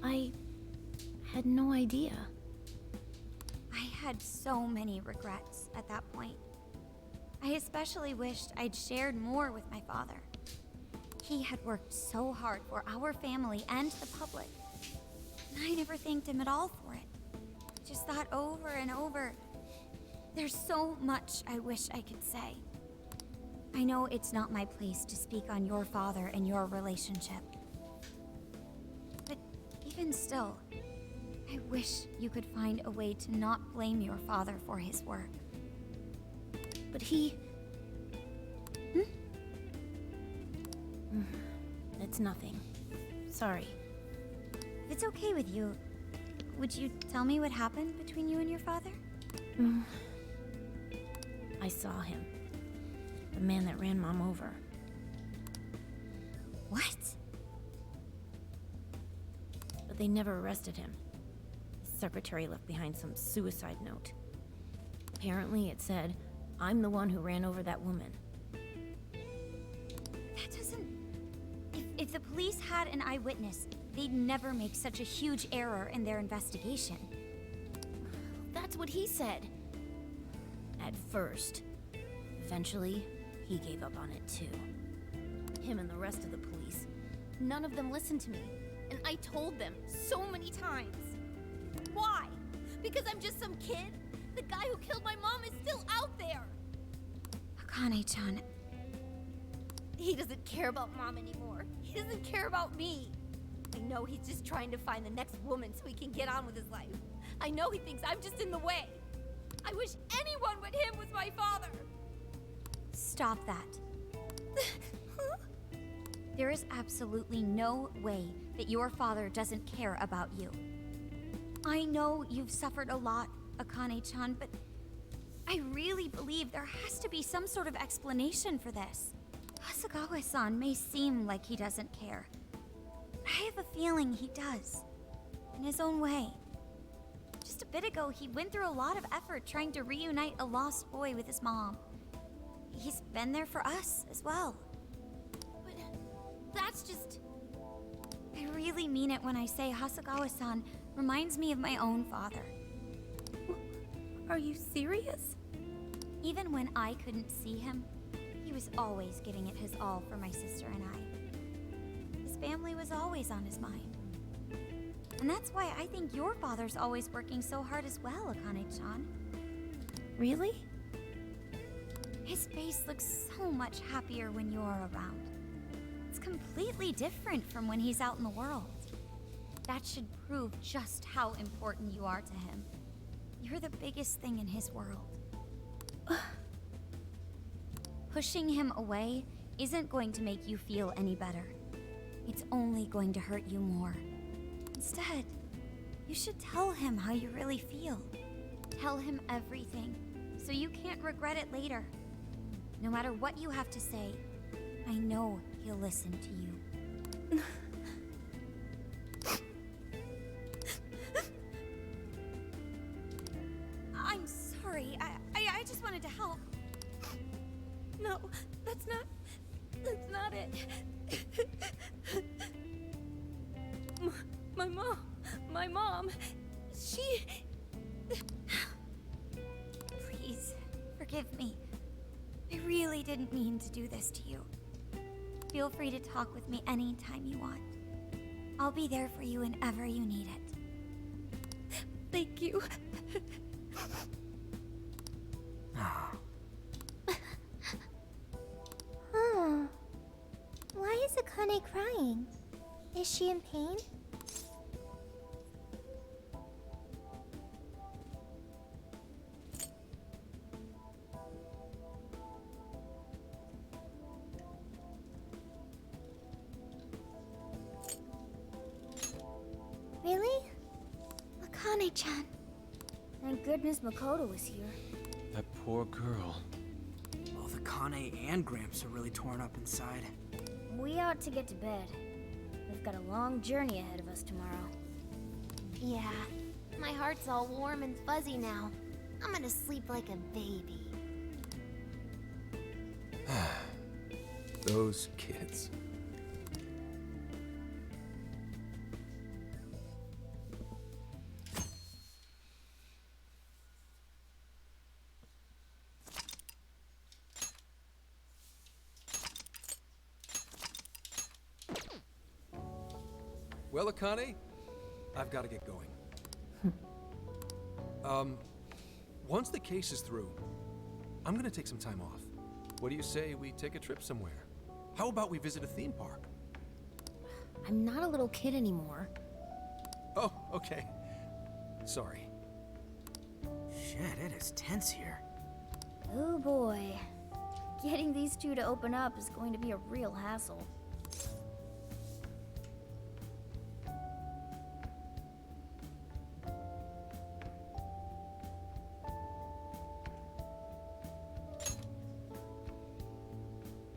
I had no idea. I had so many regrets at that point. I especially wished I'd shared more with my father. He had worked so hard for our family and the public, and I never thanked him at all for it. Just thought over and over, there's so much I wish I could say. I know it's not my place to speak on your father and your relationship. But even still, I wish you could find a way to not blame your father for his work. But he... It's nothing. Sorry. If it's okay with you, would you tell me what happened between you and your father? I saw him. The man that ran Mom over. What? But they never arrested him. His secretary left behind some suicide note. Apparently it said, "I'm the one who ran over that woman." That doesn't... If the police had an eyewitness, they'd never make such a huge error in their investigation. That's what he said. At first. Eventually, he gave up on it too. Him and the rest of the police. None of them listened to me. And I told them so many times. Why? Because I'm just some kid? The guy who killed my mom is still out there! Akane-chan... He doesn't care about Mom anymore. He doesn't care about me. I know he's just trying to find the next woman so he can get on with his life. I know he thinks I'm just in the way. I wish anyone but him was my father. Stop that. There is absolutely no way that your father doesn't care about you. I know you've suffered a lot, Akane-chan, but I really believe there has to be some sort of explanation for this. Hasegawa-san may seem like he doesn't care, but I have a feeling he does, in his own way. Just a bit ago, he went through a lot of effort trying to reunite a lost boy with his mom. He's been there for us as well. But that's just... I really mean it when I say Hasegawa-san reminds me of my own father. Are you serious? Even when I couldn't see him, he was always giving it his all for my sister and I. His family was always on his mind. And that's why I think your father's always working so hard as well, Akane-chan. Really? His face looks so much happier when you're around. It's completely different from when he's out in the world. That should prove just how important you are to him. You're the biggest thing in his world. Pushing him away isn't going to make you feel any better. It's only going to hurt you more. Instead, you should tell him how you really feel. Tell him everything, so you can't regret it later. No matter what you have to say, I know he'll listen to you. I'm sorry. I just wanted to help. No, that's not it. My mom, she... Please, forgive me. I really didn't mean to do this to you. Feel free to talk with me anytime you want. I'll be there for you whenever you need it. Thank you. Why is Akane crying? Is she in pain? Akane-chan. Thank goodness Makoto was here. That poor girl. Well, the Kane and Gramps are really torn up inside. We ought to get to bed. We've got a long journey ahead of us tomorrow. Yeah, my heart's all warm and fuzzy now. I'm gonna sleep like a baby. Those kids. Well, Akane, I've got to get going. Once the case is through, I'm gonna take some time off. What do you say we take a trip somewhere? How about we visit a theme park? I'm not a little kid anymore. Oh, okay. Sorry. Shit, it is tense here. Oh boy. Getting these two to open up is going to be a real hassle.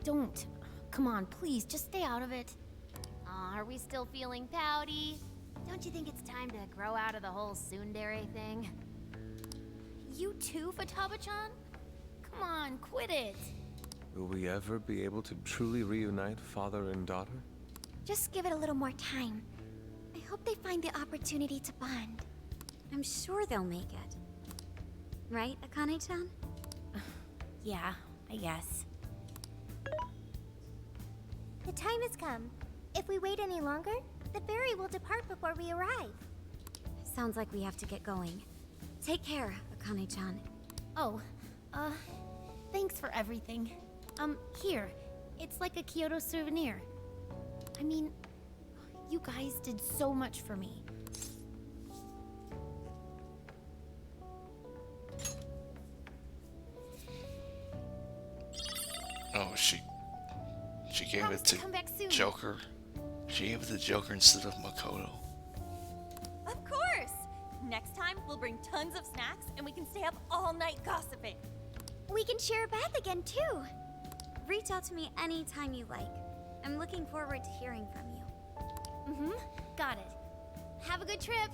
Don't. Come on, please, just stay out of it. Aw, are we still feeling pouty? Don't you think it's time to grow out of the whole tsundere thing? You too, Futaba-chan? Come on, quit it. Will we ever be able to truly reunite father and daughter? Just give it a little more time. I hope they find the opportunity to bond. I'm sure they'll make it. Right, Akane-chan? Yeah, I guess. The time has come. If we wait any longer, the ferry will depart before we arrive. Sounds like we have to get going. Take care, Akane-chan. Oh, thanks for everything. Here. It's like a Kyoto souvenir. I mean, you guys did so much for me. Oh, she gave it to come back soon. Joker. She gave it to Joker instead of Makoto. Of course! Next time, we'll bring tons of snacks and we can stay up all night gossiping. We can share a bath again, too. Reach out to me anytime you like. I'm looking forward to hearing from you. Got it. Have a good trip.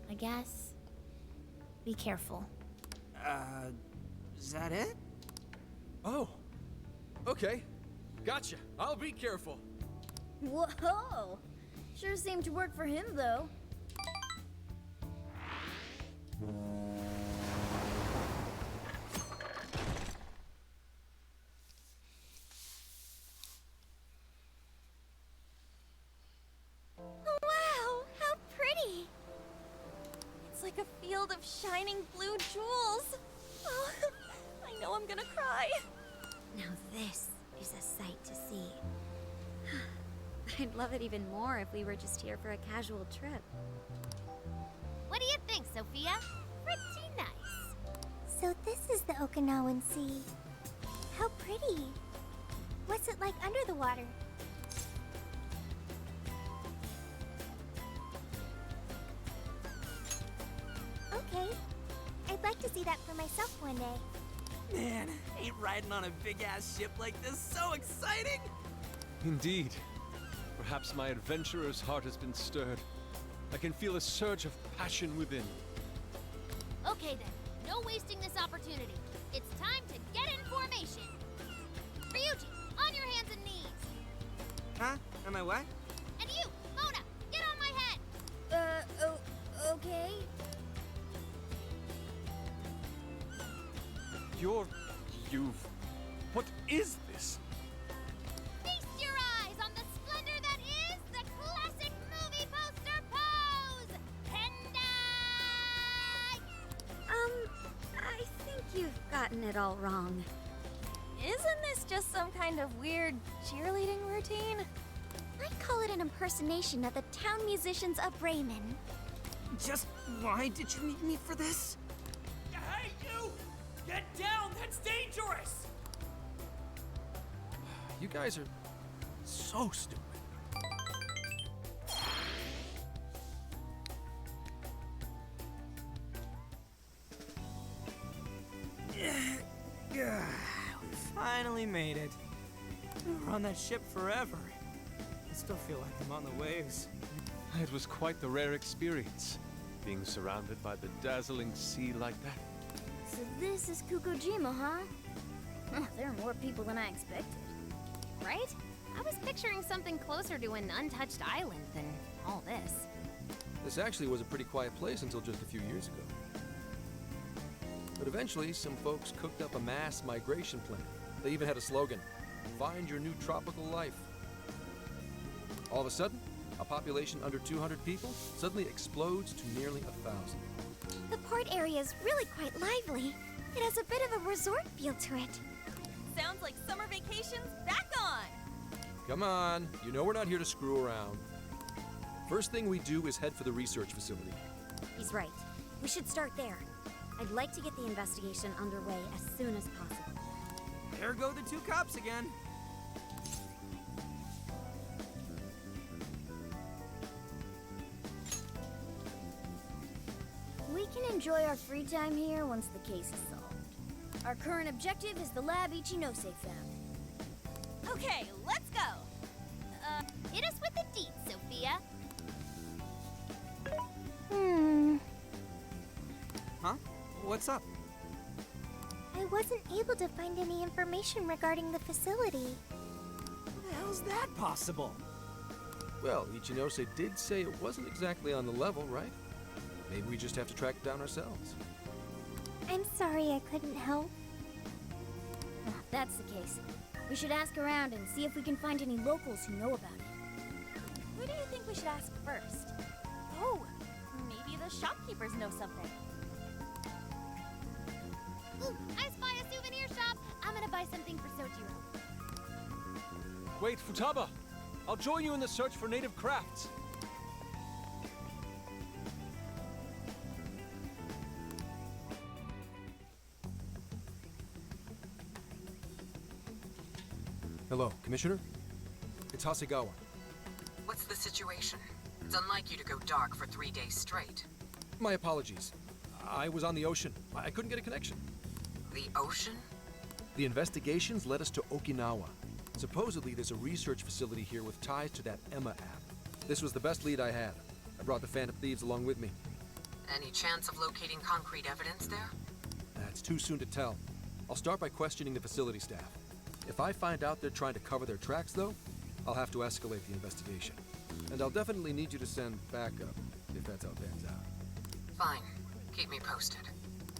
I guess. Be careful. Is that it? Oh, okay. Gotcha. I'll be careful. Whoa! Sure seemed to work for him, though. Wow, how pretty! It's like a field of shining blue jewels. Oh, I know I'm gonna cry. Now this is a sight to see. I'd love it even more if we were just here for a casual trip. What do you think, Sophia? Pretty nice. So this is the Okinawan Sea. How pretty. What's it like under the water? Okay. I'd like to see that for myself one day. Man, ain't riding on a big-ass ship like this so exciting? Indeed. Perhaps my adventurer's heart has been stirred. I can feel a surge of passion within. Okay then, no wasting this opportunity. It's time to get in formation. Ryuji, on your hands and knees. Huh? Am I what? And you, Mona, get on my head. Okay. What is this? Feast your eyes on the splendor that is the classic movie poster pose! Tendai! I think you've gotten it all wrong. Isn't this just some kind of weird cheerleading routine? I'd call it an impersonation of the town musicians of Raymond. Just why did you need me for this? Hey, Get down! That's dangerous! You guys are so stupid. We finally made it. We're on that ship forever. I still feel like I'm on the waves. It was quite the rare experience, being surrounded by the dazzling sea like that. So this is Kukojima, huh? Huh, there are more people than I expected. Right? I was picturing something closer to an untouched island than all this. This actually was a pretty quiet place until just a few years ago. But eventually, some folks cooked up a mass migration plan. They even had a slogan, "Find your new tropical life." All of a sudden, a population under 200 people suddenly explodes to nearly 1,000. The port area is really quite lively. It has a bit of a resort feel to it. Sounds like summer vacation's back on! Come on, you know we're not here to screw around. First thing we do is head for the research facility. He's right. We should start there. I'd like to get the investigation underway as soon as possible. There go the two cops again. We can enjoy our free time here once the case is solved. Our current objective is the lab Ichinose found. Okay, let's go! Hit us with the deets, Sophia. Huh? What's up? I wasn't able to find any information regarding the facility. How's that possible? Well, Ichinose did say it wasn't exactly on the level, right? Maybe we just have to track it down ourselves. I'm sorry I couldn't help. If that's the case, we should ask around and see if we can find any locals who know about it. Who do you think we should ask first? Oh, maybe the shopkeepers know something. Ooh, I spy a souvenir shop. I'm gonna buy something for Sojiro. Wait, Futaba! I'll join you in the search for native crafts. Hello, Commissioner? It's Hasegawa. What's the situation? It's unlike you to go dark for 3 days straight. My apologies. I was on the ocean. I couldn't get a connection. The ocean? The investigations led us to Okinawa. Supposedly, there's a research facility here with ties to that Emma app. This was the best lead I had. I brought the Phantom Thieves along with me. Any chance of locating concrete evidence there? It's too soon to tell. I'll start by questioning the facility staff. If I find out they're trying to cover their tracks, though, I'll have to escalate the investigation. And I'll definitely need you to send backup, if that's how it pans out. Fine. Keep me posted.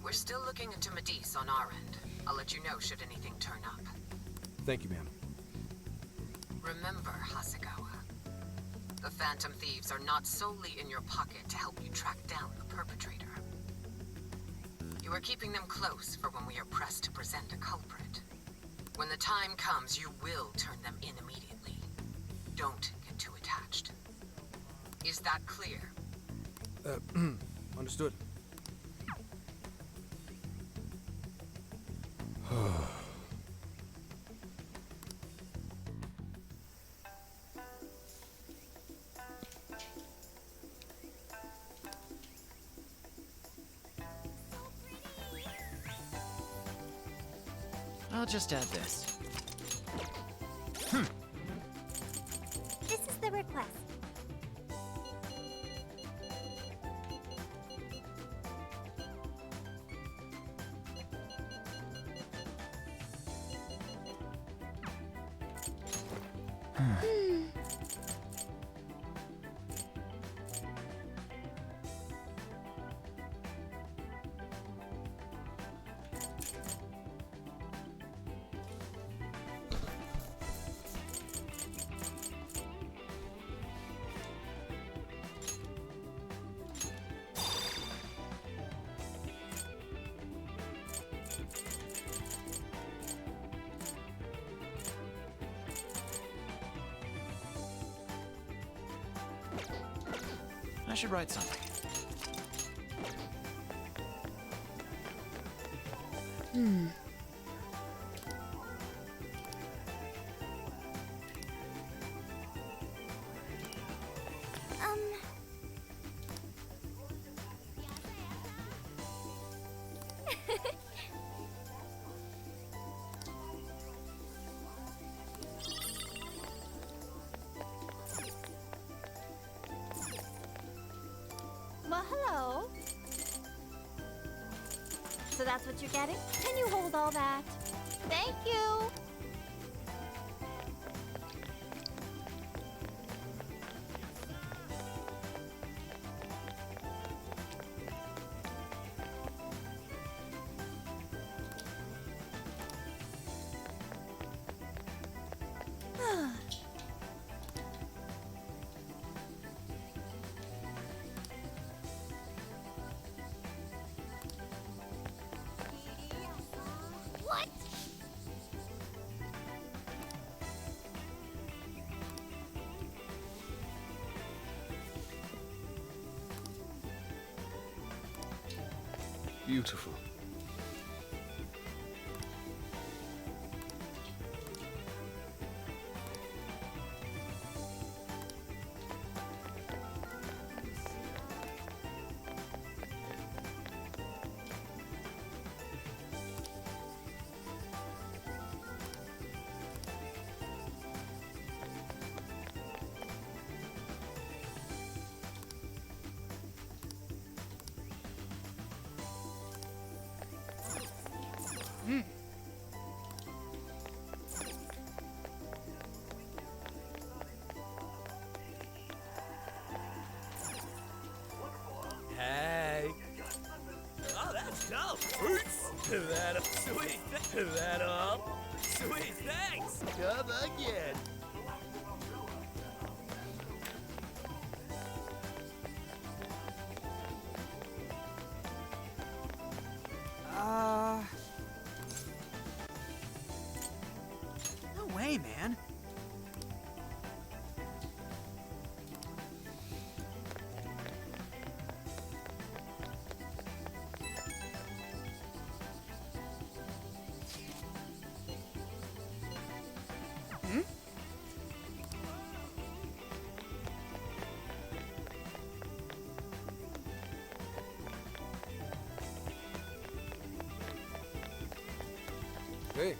We're still looking into Medice on our end. I'll let you know should anything turn up. Thank you, ma'am. Remember, Hasegawa, the Phantom Thieves are not solely in your pocket to help you track down the perpetrator. You are keeping them close for when we are pressed to present a culprit. When the time comes, you will turn them in immediately. Don't get too attached. Is that clear? Understood. I'll just add this. This is the request. I should write something. Hmm. Well, hello. So that's what you're getting? Can you hold all that? Thank you. What? Beautiful. Hey. Oh, that's dope. That sweet. That all. Sweet, thanks. Come again. No way, man. Hey.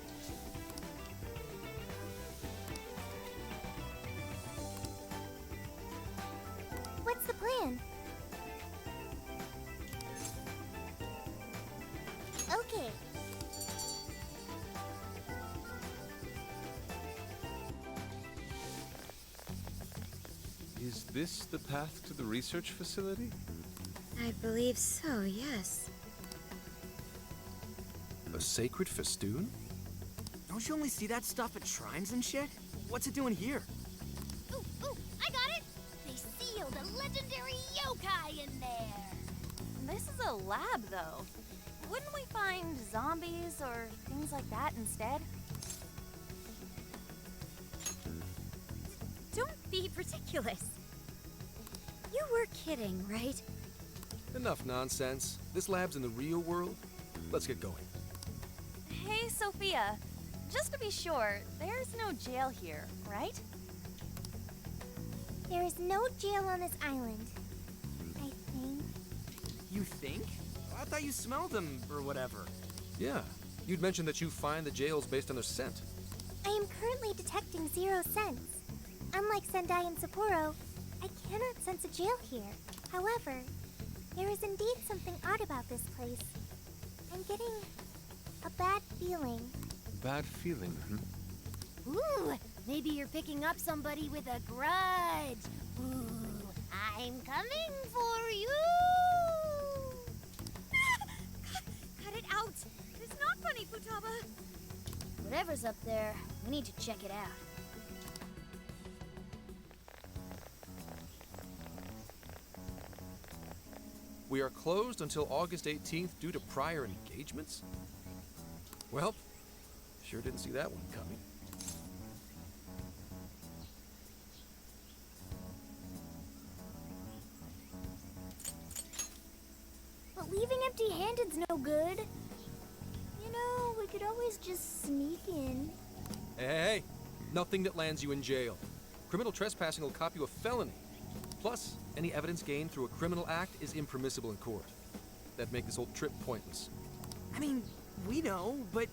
What's the plan? Okay. Is this the path to the research facility? I believe so, yes. A sacred festoon? Don't you only see that stuff at shrines and shit? What's it doing here? Ooh, I got it! They sealed a legendary yokai in there! This is a lab, though. Wouldn't we find zombies or things like that instead? Don't be ridiculous. You were kidding, right? Enough nonsense. This lab's in the real world. Let's get going. Hey, Sophia. Just to be sure, there's no jail here, right? There is no jail on this island. I think. You think? I thought you smelled them or whatever. Yeah. You'd mentioned that you find the jails based on their scent. I am currently detecting 0 sense. Unlike Sendai and Sapporo, I cannot sense a jail here. However, there is indeed something odd about this place. I'm getting a bad feeling. Bad feeling, hmm? Ooh, maybe you're picking up somebody with a grudge. Ooh, I'm coming for you! Cut it out! It's not funny, Futaba! Whatever's up there, we need to check it out. We are closed until August 18th due to prior engagements? Well, sure didn't see that one coming. But leaving empty-handed's no good. You no, we could always just sneak in. Hey, nothing that lands you in jail. Criminal trespassing will cop you a felony. Plus, any evidence gained through a criminal act is impermissible in court. That'd make this whole trip pointless. I mean, we know, but...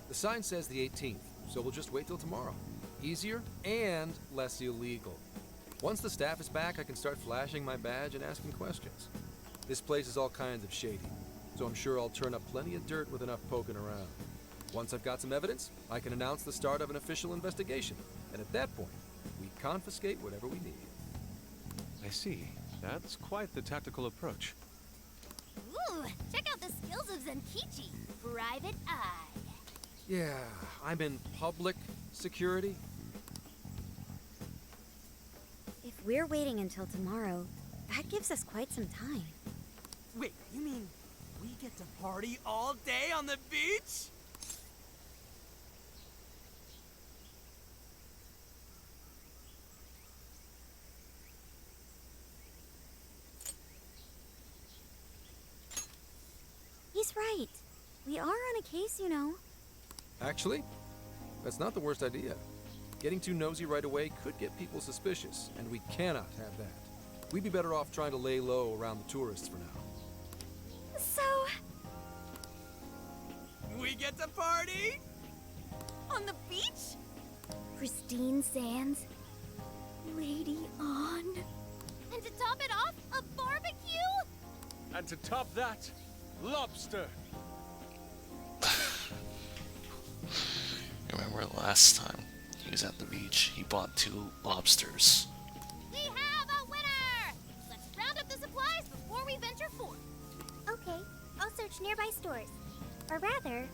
The sign says the 18th, so we'll just wait till tomorrow. Easier and less illegal. Once the staff is back, I can start flashing my badge and asking questions. This place is all kinds of shady, so I'm sure I'll turn up plenty of dirt with enough poking around. Once I've got some evidence, I can announce the start of an official investigation, and at that point, we confiscate whatever we need. I see. That's quite the tactical approach. Ooh, check out the skills of Zenkichi. Private Eye. Yeah, I'm in public security. If we're waiting until tomorrow, that gives us quite some time. Wait, you mean we get to party all day on the beach? He's right. We are on a case, you know. Actually, that's not the worst idea. Getting too nosy right away could get people suspicious, and we cannot have that. We'd be better off trying to lay low around the tourists for now. So... We get to party? On the beach? Pristine sands. Lady on. And to top it off, a barbecue? And to top that, lobster! Remember last time he was at the beach, he bought 2 lobsters. We have a winner! Let's round up the supplies before we venture forth. Okay, I'll search nearby stores. Or rather,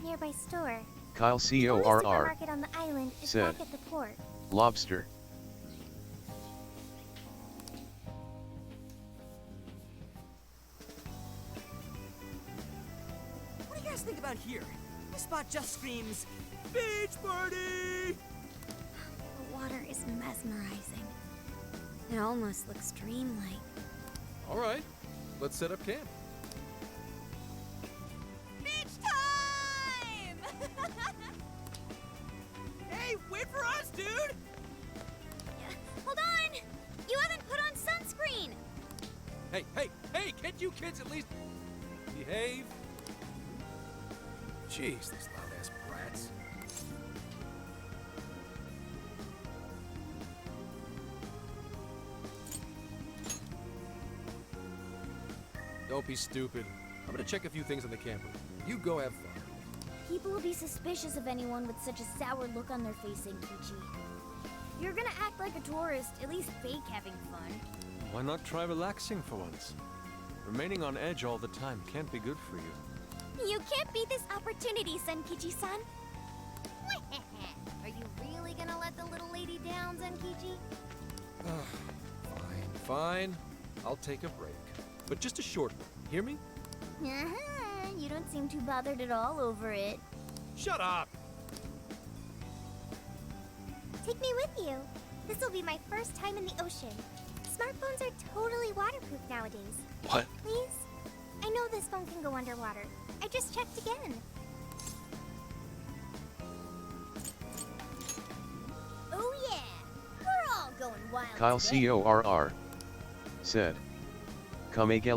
nearby store. Kyle The only CORR supermarket on the island is said, back at the port. lobster. What do you guys think about here? This spot just screams, beach party! The water is mesmerizing. It almost looks dreamlike. All right, let's set up camp. Beach time! Hey, wait for us, dude! Hold on! You haven't put on sunscreen! Hey, can't you kids at least behave? Jeez, these loud-ass brats. Don't be stupid. I'm gonna check a few things on the camper. You go have fun. People will be suspicious of anyone with such a sour look on their face, Zenkichi. You're gonna act like a tourist, at least fake having fun. Why not try relaxing for once? Remaining on edge all the time can't be good for you. You can't beat this opportunity, Zenkichi-san. Are you really gonna let the little lady down, Zenkichi? Fine. I'll take a break. But just a short one. Hear me? You don't seem too bothered at all over it. Shut up! Take me with you. This will be my first time in the ocean. Smartphones are totally waterproof nowadays. What? Please? I know this phone can go underwater. I just checked again. Oh yeah! We're all going wild Kyle today. CORR said, Kamege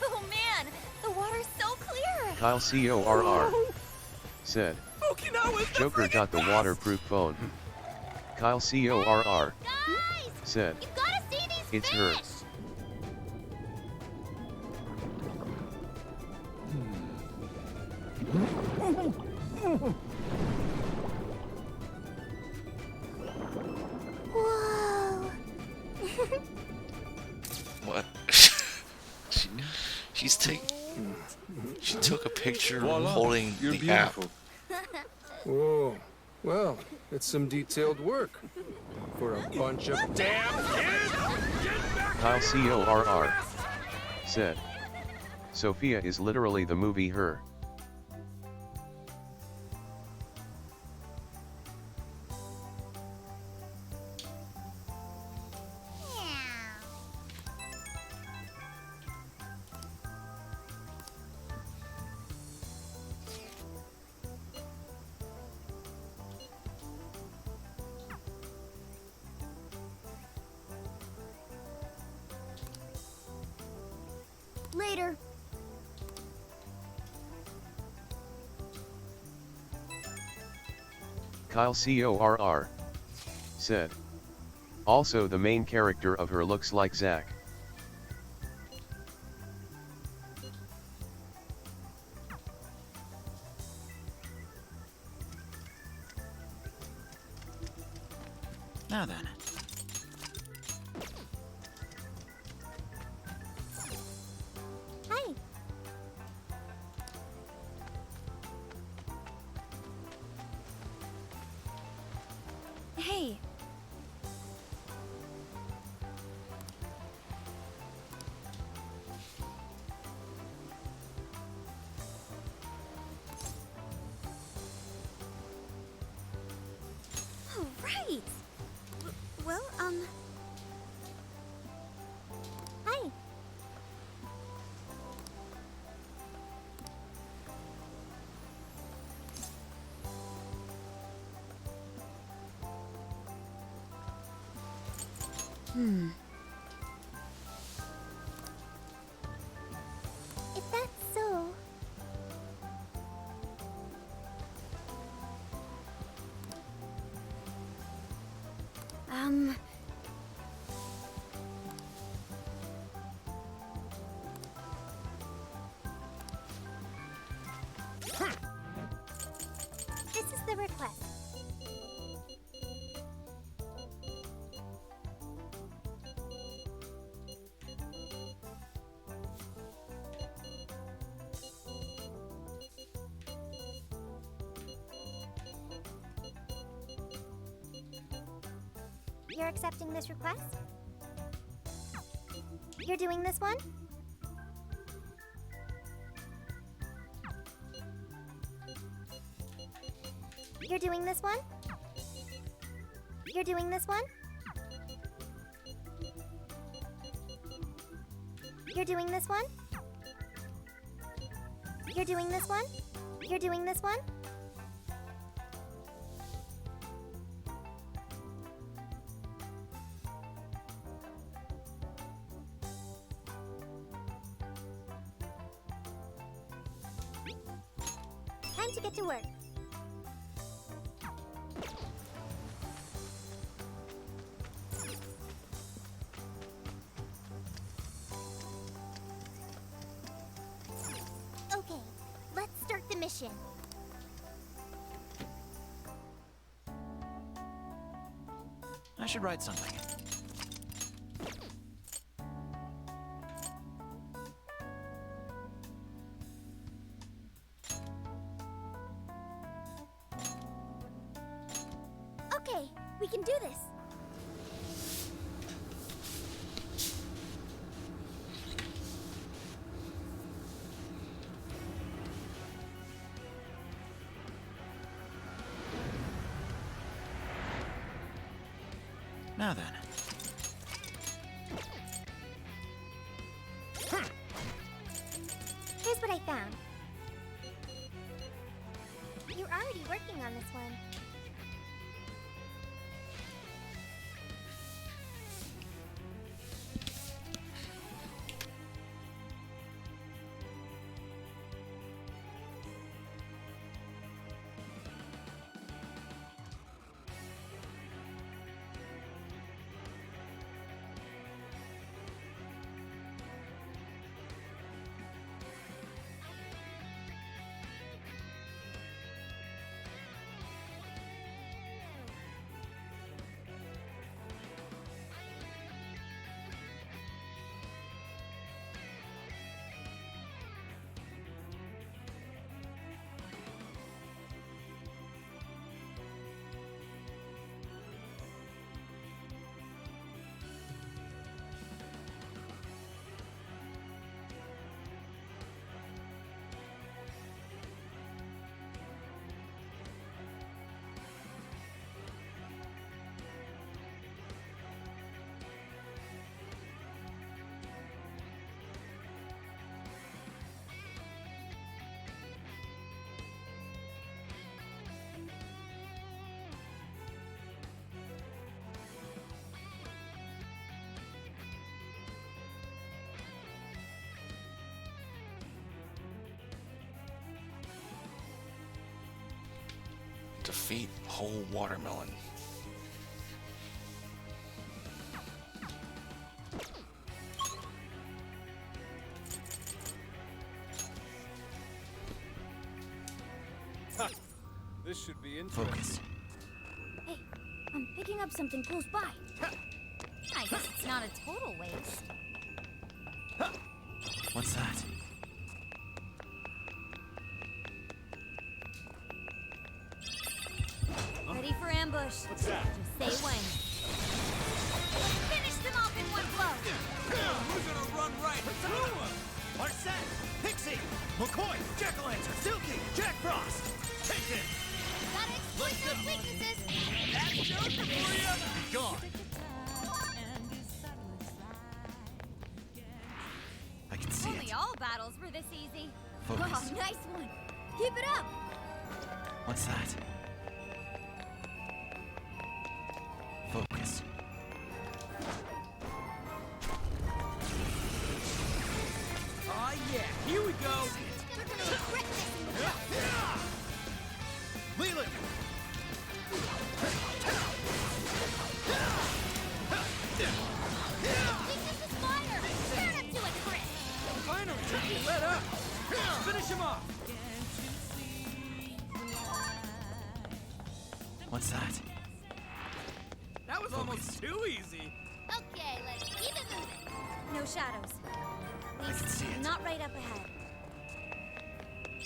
Oh man, the water's so clear! Kyle CORR said, Okinawa's the Joker got the waterproof phone. Kyle CORR Guys! said, You've gotta see these it's fish! her. Whoa! What? She's she took a picture Voila, holding you're the app. beautiful. Whoa. Well, it's some detailed work. For a bunch of damn kids! Kyle CORR said, Sophia is literally the movie Her. Later. Kyle CORR said. Also, the main character of her looks like Zack. Now then. Hi. Hey. Oh, right. Well, Hi. If that's so... This is the request. You're accepting this request? You're doing this one? You're doing this one? You're doing this one? You're doing this one? You're doing this one? You're doing this one? Time to get to work. Okay, let's start the mission. I should write something. Okay, we can do this. Now then. Here's what I found. You're already working on this one. Defeat whole watermelon. Ha! This should be interesting. Focus. Hey, I'm picking up something close by. I guess it's not a total waste. What's that? Ready for ambush. What's that? Just say when. Finish them off in one blow. We're gonna run right through him! Arsene, Pixie, McCoy, Jack-o'-lantern, Silky, Jack Frost! Take it! Gotta exploit those weaknesses. That's Joker for you! Be gone! I can see Only it. all battles were this easy. Focus. Oh, nice one. Keep it up. What's that? Focus. Aw, yeah, here we go! You're gonna regret this. Leland! Weakness is fire. Turn up to it, Chris. Finally, Turkey, let up! Finish him off! What's that? That was almost too easy! Okay, let's keep it moving. No shadows. At least can see it. not right up ahead.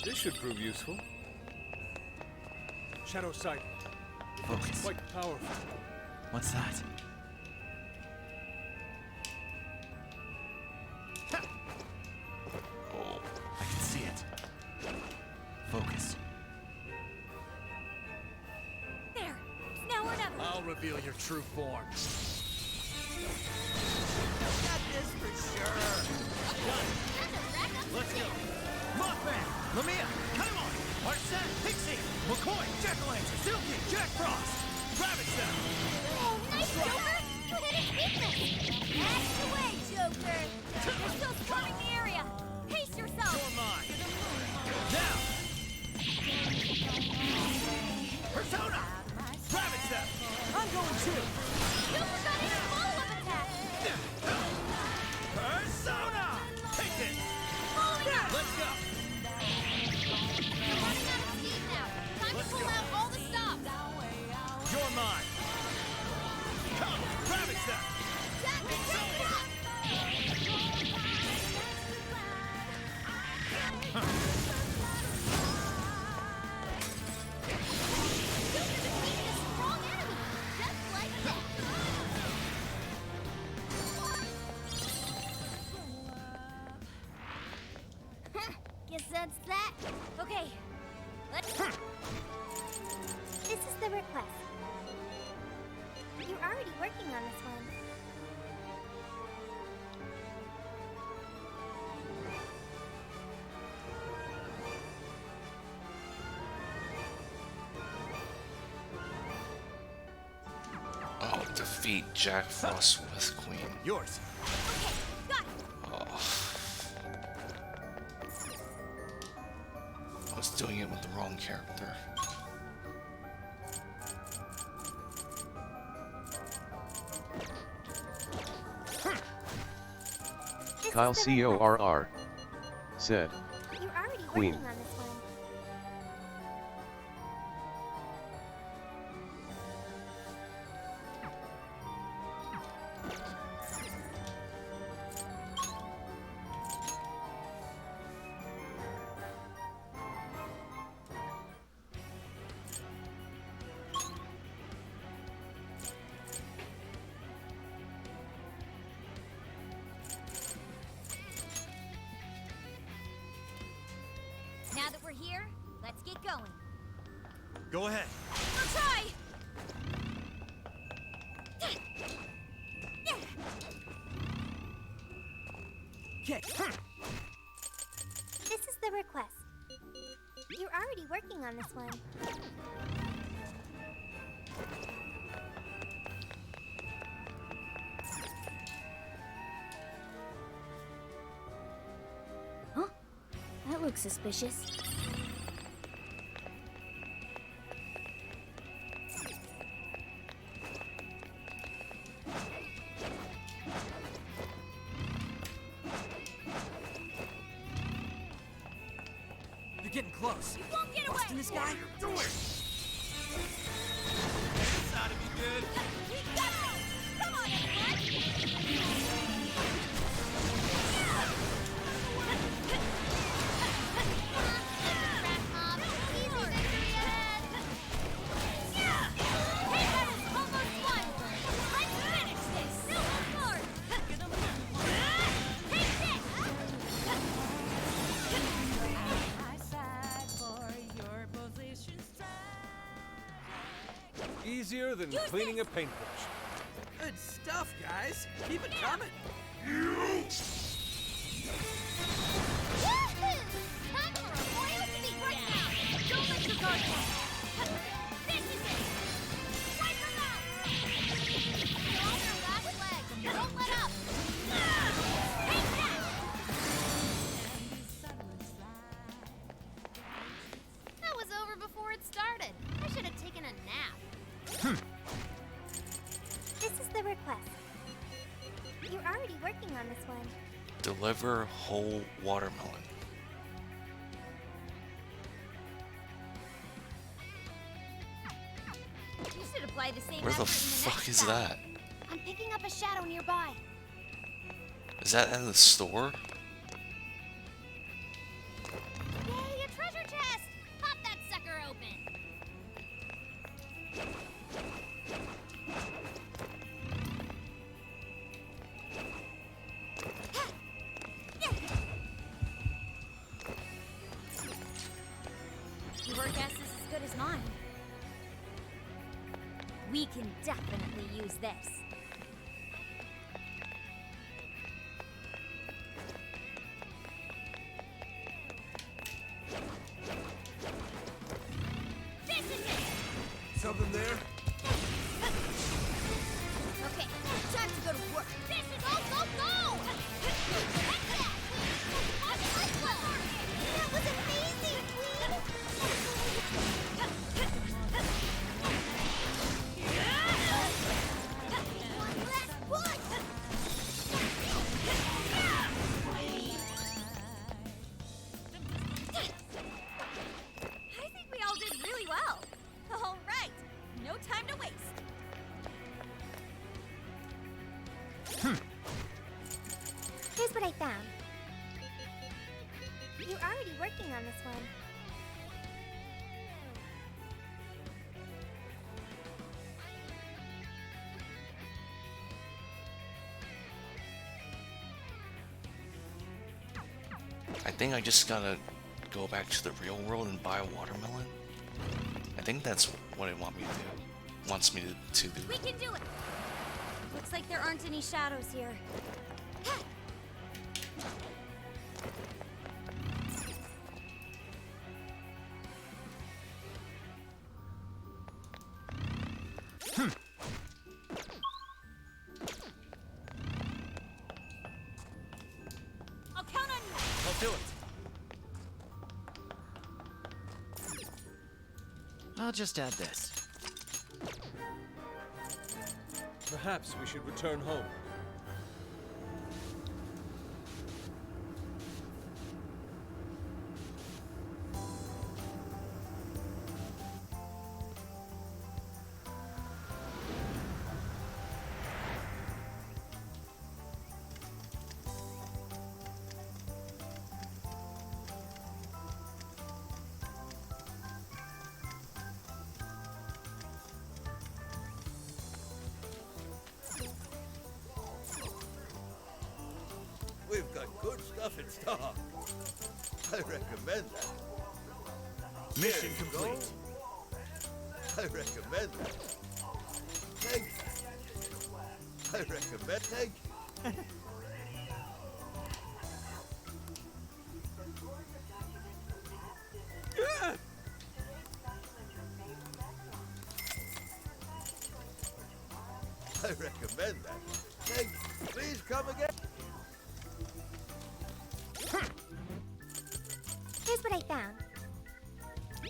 This should prove useful. Shadow sight. Focus. Quite powerful. What's that? Oh, I can see it. Focus. There. It's now or never. I'll reveal your true form. Got this for sure! Let's go! Mothman! Lamia! Kaimon! Arsene! Pixie! McCoy! Jack-o'-lantern! Silky! Jack Frost! Rabbit Step! Oh, nice, Joker. You hit its weakness. That's the way, Joker. You're still swarming the area. Pace yourself. You're mine! Now! Persona! Rabbit Step! I'm going too! You forgot his follow-up attack. Persona! Take it! Let's go! You're running out of steam now. Time Let's to pull go. out all the stops. You're mine! Come! Rabbit Step! Guess that's that. Okay. Let's... This is the request. You're already working on this one. oh, defeat Jack Frost with Queen. Yours. Okay, got it. Oh. I was doing it with the wrong character. Kyle CORR said, You're already Queen. working on this one. Now that we're here, let's get going. Go ahead. We'll try. Okay. This is the request. You're already working on this one. Huh? That looks suspicious. They're getting close. You won't get away! Busting this guy? Do it! This ought to be good. We got it! Come on, Easier than cleaning a paintbrush. Good stuff, guys. Keep it coming. Time for a royal beatdown! Don't let your guard down! This is it! Wipe them out! You're on your last leg! Don't let up! Take that! That was over before it started. I should have taken a nap. This is the request. You're already working on this one. Deliver whole watermelon. You should apply the same Where the effort in fuck next is job. that? I'm picking up a shadow nearby. Is that at the store? Yay, a treasure chest! Pop that sucker open. Your guess is as good as mine. We can definitely use this. This is it! Something there? Okay, time to go to work. This is go, go, go! Take that! That was amazing, One last push! I think we all did really well. All right, no time to waste. Here's what I found. You're already working on this one. I think I just gotta go back to the real world and buy a watermelon. I think that's what it wants me to do. We can do it! Looks like there aren't any shadows here. I'll count on you. I'll do it. I'll just add this. Perhaps we should return home. We've got good stuff in stock. I recommend that. Mission There you go. complete. I recommend that. Thank you. I recommend. Thank you. I recommend that. Thank you. Please come again. Here's what I found.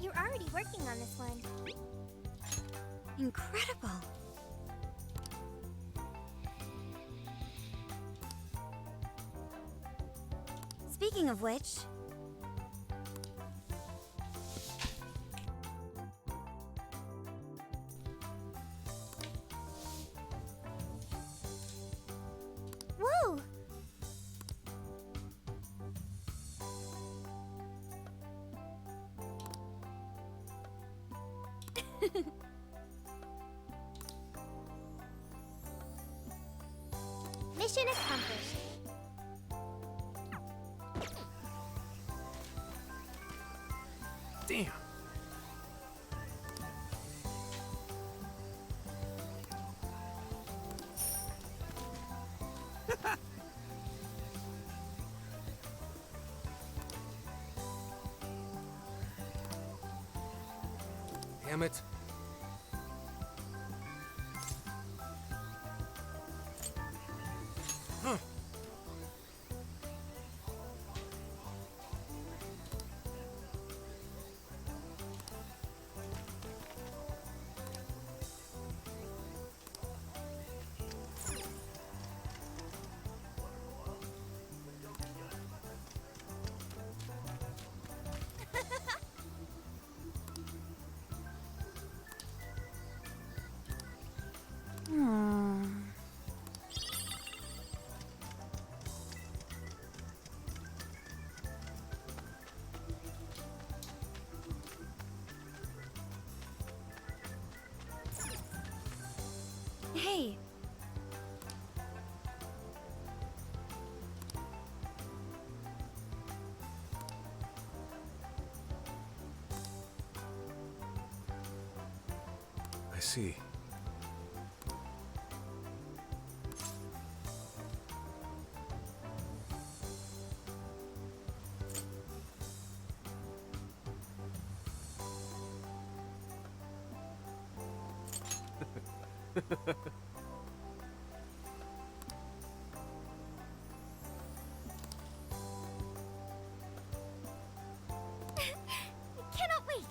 You're already working on this one. Incredible. Speaking of which, Mission accomplished. Damn. Damn it. Huh. Hey. I see. I cannot wait.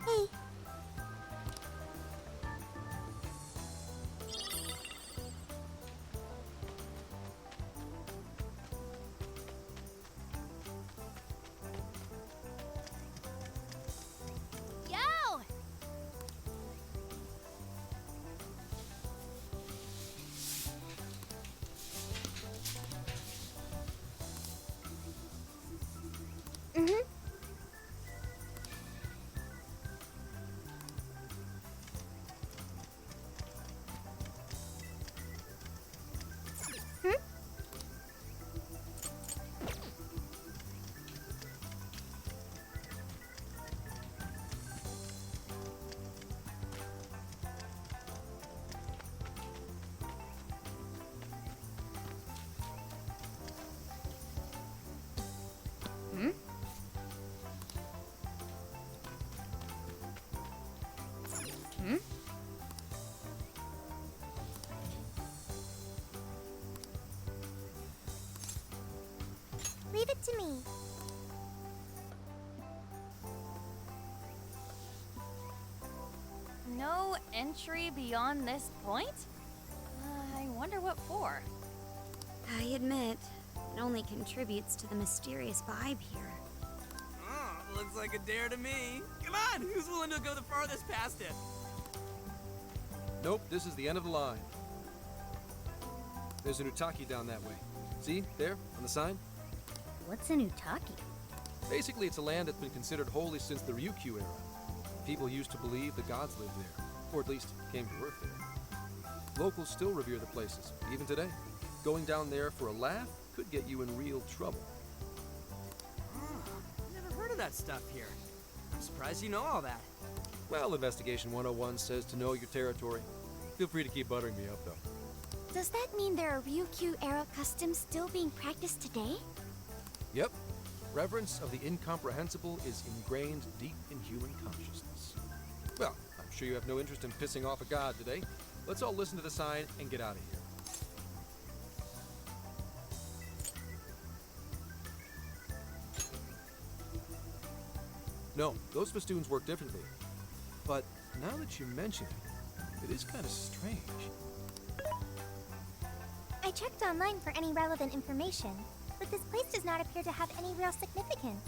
Hey. Yo! Mm-hmm. Hmm? Hmm? Leave it to me. No entry beyond this point? I wonder what for. I admit, it only contributes to the mysterious vibe here. Oh, looks like a dare to me. Come on, who's willing to go the farthest past it? Nope, this is the end of the line. There's an Utaki down that way. See, there, on the sign? What's an Utaki? Basically, it's a land that's been considered holy since the Ryukyu era. People used to believe the gods lived there, or at least came to Earth there. Locals still revere the places, even today. Going down there for a laugh could get you in real trouble. Never heard of that stuff here. I'm surprised you know all that. Well, Investigation 101 says to know your territory. Feel free to keep buttering me up, though. Does that mean there are Ryukyu-era customs still being practiced today? Yep. Reverence of the incomprehensible is ingrained deep in human consciousness. Well, I'm sure you have no interest in pissing off a god today. Let's all listen to the sign and get out of here. No, those festoons work differently. But now that you mention it, it is kind of strange. I checked online for any relevant information, but this place does not appear to have any real significance.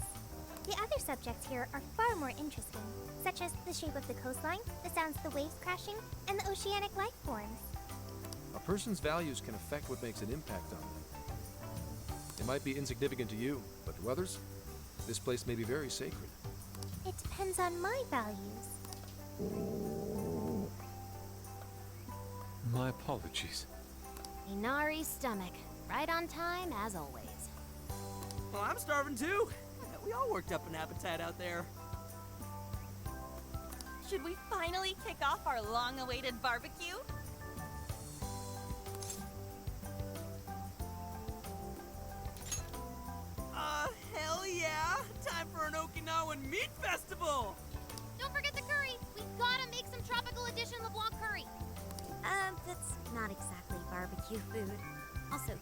The other subjects here are far more interesting, such as the shape of the coastline, the sounds of the waves crashing, and the oceanic life forms. A person's values can affect what makes an impact on them. It might be insignificant to you, but to others, this place may be very sacred. It depends on my values. My apologies. Inari's stomach, right on time as always. Well, I'm starving too. We all worked up an appetite out there. Should we finally kick off our long-awaited barbecue? Hell yeah! Time for an Okinawan meat festival! Don't forget the curry. We gotta make some tropical edition LeBlanc curry. That's not exactly barbecue food. Also,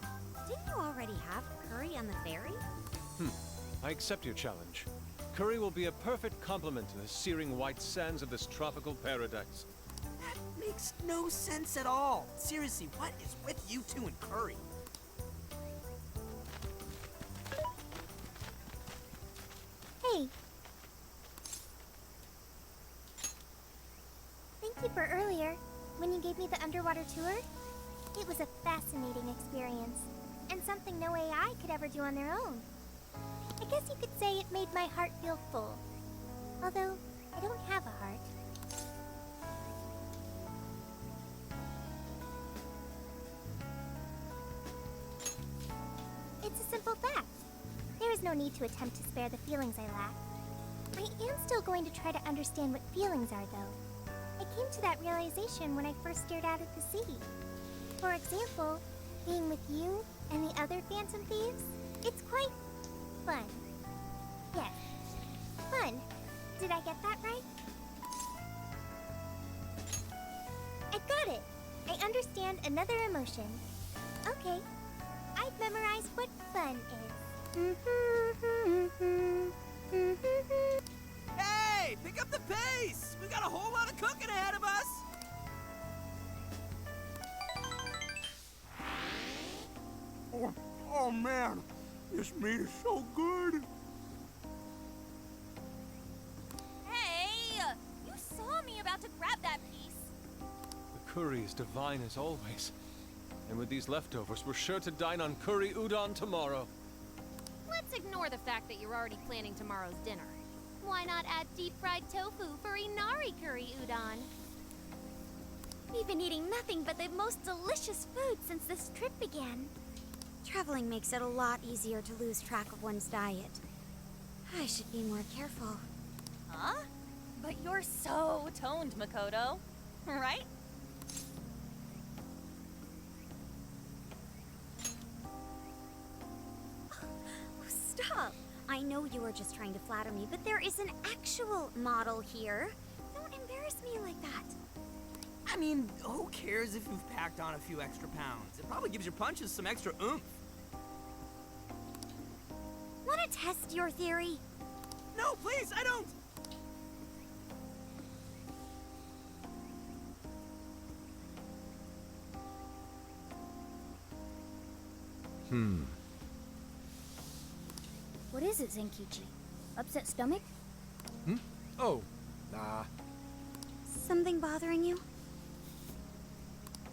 didn't you already have curry on the ferry? I accept your challenge. Curry will be a perfect complement to the searing white sands of this tropical paradise. That makes no sense at all. Seriously, what is with you two and curry? Hey. Thank you for earlier, when you gave me the underwater tour. It was a fascinating experience, and something no AI could ever do on their own. I guess you could say it made my heart feel full. Although, I don't have a heart. It's a simple fact. There is no need to attempt to spare the feelings I lack. I am still going to try to understand what feelings are, though. I came to that realization when I first stared out at the sea. For example, being with you and the other Phantom Thieves, it's quite fun. Yes, fun. Did I get that right? I got it. I understand another emotion. Okay, I've memorized what fun is. Hey, pick up the pace! We got a whole lot of cooking ahead of us! Oh man, this meat is so good! Hey! You saw me about to grab that piece. The curry is divine as always. And with these leftovers, we're sure to dine on curry udon tomorrow. Let's ignore the fact that you're already planning tomorrow's dinner. Why not add deep-fried tofu for Inari curry udon? We've been eating nothing but the most delicious food since this trip began. Traveling makes it a lot easier to lose track of one's diet. I should be more careful. Huh? But you're so toned, Makoto. Right? Stop! I know you were just trying to flatter me, but there is an actual model here. Don't embarrass me like that. I mean, who cares if you've packed on a few extra pounds? It probably gives your punches some extra oomph. Want to test your theory? No, please, I don't! What is it, Zenkichi? Upset stomach? Oh, nah. Something bothering you?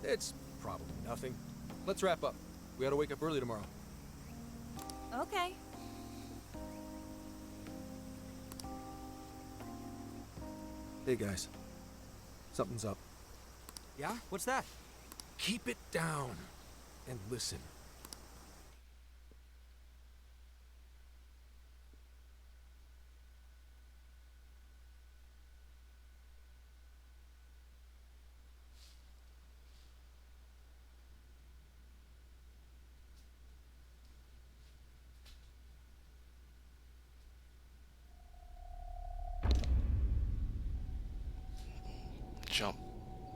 It's probably nothing. Let's wrap up. We gotta wake up early tomorrow. Okay. Hey guys, something's up. Yeah? What's that? Keep it down and listen.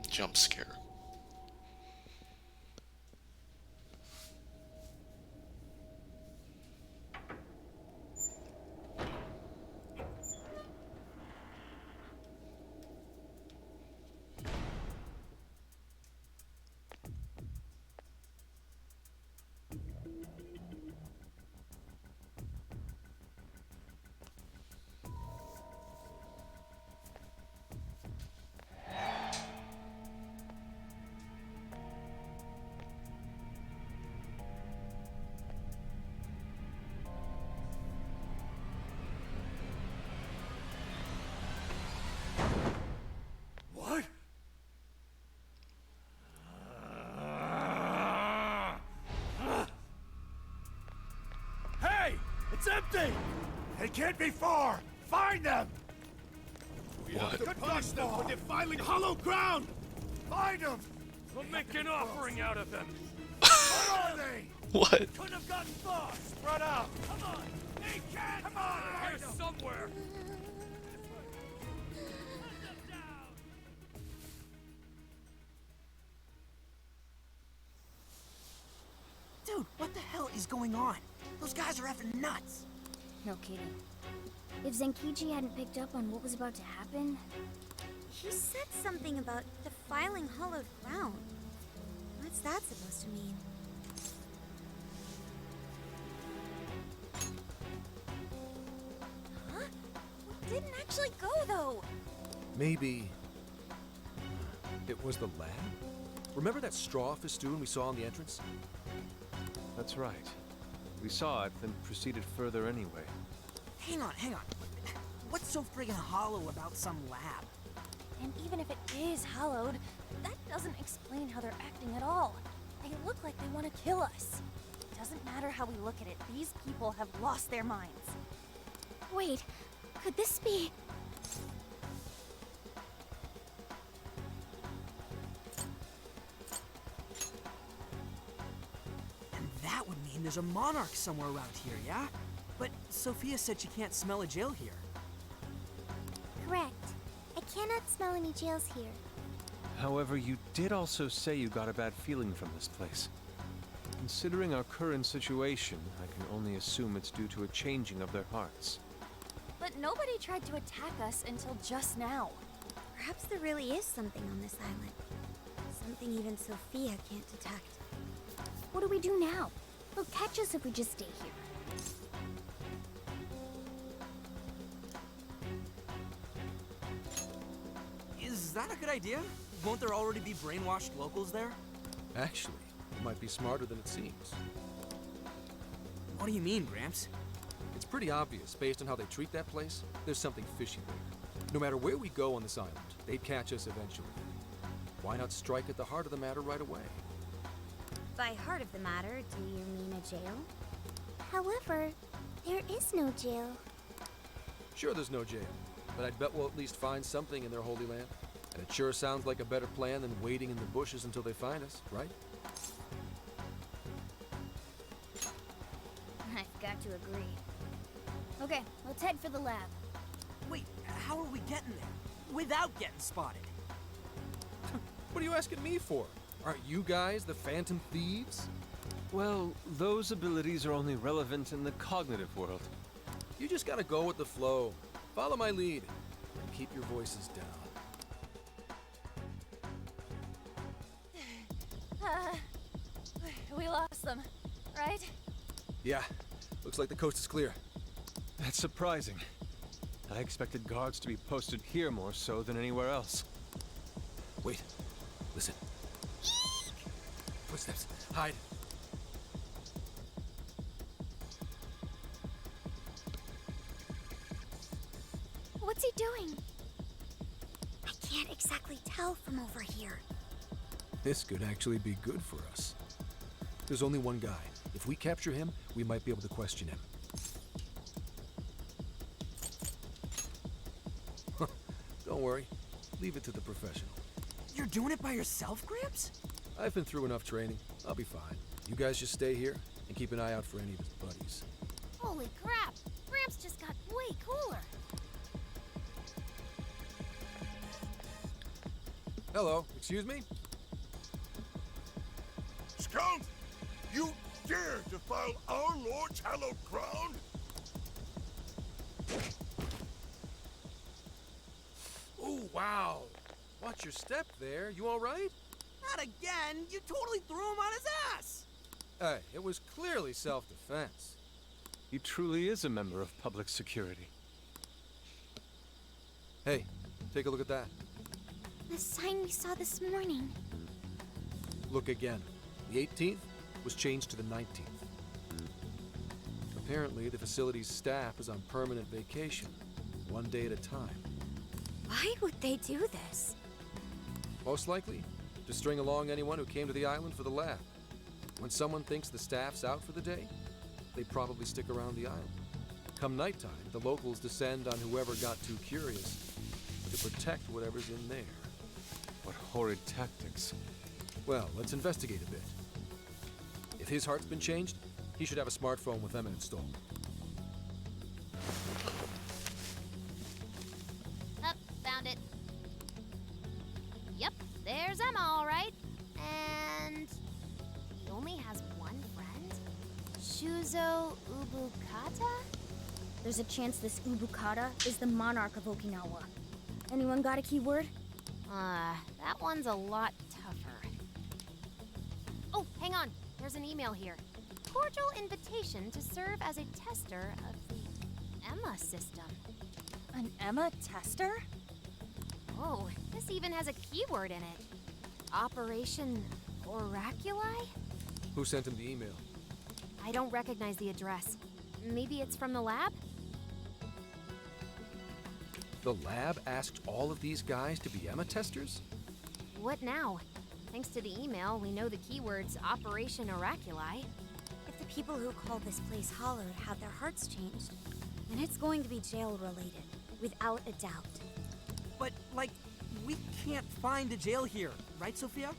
Jump scare. It's empty! They can't be far! Find them! We have to punish them for defiling hollow ground! Find them! We'll make an offering out of them! Where are they? What? Couldn't have gotten far! Spread out! Come on! They can't! Come on! Here somewhere! Dude, what the hell is going on? Those guys are effing nuts. No kidding. If Zenkichi hadn't picked up on what was about to happen... He said something about defiling hollowed ground. What's that supposed to mean? Huh? We didn't actually go, though. Maybe... it was the lab? Remember that straw festoon we saw on the entrance? That's right. We saw it, then proceeded further anyway. Hang on. What's so friggin' hollow about some lab? And even if it is hollowed, that doesn't explain how they're acting at all. They look like they want to kill us. Doesn't matter how we look at it, these people have lost their minds. Wait, could this be... And that would mean there's a monarch somewhere around here, yeah? But Sophia said she can't smell a jail here. Correct. I cannot smell any jails here. However, you did also say you got a bad feeling from this place. Considering our current situation, I can only assume it's due to a changing of their hearts. But nobody tried to attack us until just now. Perhaps there really is something on this island. Something even Sophia can't detect. What do we do now? They'll catch us if we just stay here. Is that a good idea? Won't there already be brainwashed locals there? Actually, it might be smarter than it seems. What do you mean, Gramps? It's pretty obvious, based on how they treat that place, there's something fishy there. No matter where we go on this island, they'd catch us eventually. Why not strike at the heart of the matter right away? By heart of the matter, do you mean a jail? However, there is no jail. Sure there's no jail, but I'd bet we'll at least find something in their holy land. And it sure sounds like a better plan than waiting in the bushes until they find us, right? I've got to agree. Okay, let's head for the lab. Wait, how are we getting there? Without getting spotted? What are you asking me for? Aren't you guys the Phantom Thieves? Well, those abilities are only relevant in the cognitive world. You just gotta go with the flow. Follow my lead, and keep your voices down. We lost them, right? Yeah, looks like the coast is clear. That's surprising. I expected guards to be posted here more so than anywhere else. Wait, listen. Footsteps, hide. What's he doing? I can't exactly tell from over here. This could actually be good for us. There's only one guy. If we capture him, we might be able to question him. Don't worry. Leave it to the professional. You're doing it by yourself, Gramps? I've been through enough training. I'll be fine. You guys just stay here and keep an eye out for any of his buddies. Holy crap! Gramps just got way cooler. Hello, excuse me? Scout! You dare defile our Lord's hallowed ground? Oh, wow. Watch your step there. You all right? Not again! You totally threw him on his ass! Hey, it was clearly self-defense. He truly is a member of public security. Hey, take a look at that. The sign we saw this morning. Look again. The 18th was changed to the 19th. Apparently, the facility's staff is on permanent vacation, one day at a time. Why would they do this? Most likely, to string along anyone who came to the island for the lab. When someone thinks the staff's out for the day, they probably stick around the island. Come nighttime, the locals descend on whoever got too curious to protect whatever's in there. What horrid tactics. Well, let's investigate a bit. If his heart's been changed, he should have a smartphone with Emma installed. Up, found it. Yep, there's Emma, all right. And he only has one friend? Shuzo Ubukata? There's a chance this Ubukata is the monarch of Okinawa. Anyone got a keyword? That one's a lot tougher. Oh, hang on. There's an email here. Cordial invitation to serve as a tester of the Emma system. An Emma tester? Oh, this even has a keyword in it. Operation Oraculi? Who sent him the email? I don't recognize the address. Maybe it's from the lab? The lab asked all of these guys to be Emma testers? What now? Thanks to the email, we know the keyword's Operation Oraculi. If the people who called this place Hollowed had their hearts changed, then it's going to be jail-related, without a doubt. But, like, we can't find a jail here, right, Sophia?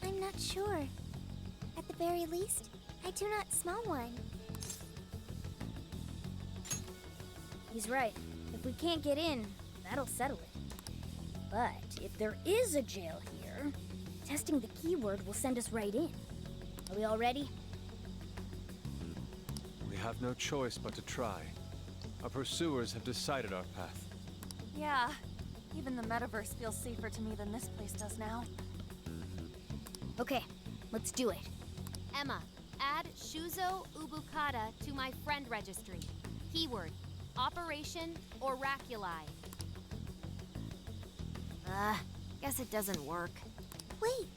I'm not sure. At the very least, I do not smell one. He's right. If we can't get in, that'll settle it. But if there is a jail here, testing the keyword will send us right in. Are we all ready? We have no choice but to try. Our pursuers have decided our path. Yeah. Even the metaverse feels safer to me than this place does now. Okay, let's do it. Emma, add Shuzo Ubukata to my friend registry. Keyword, Operation Oraculi. Guess it doesn't work. Wait,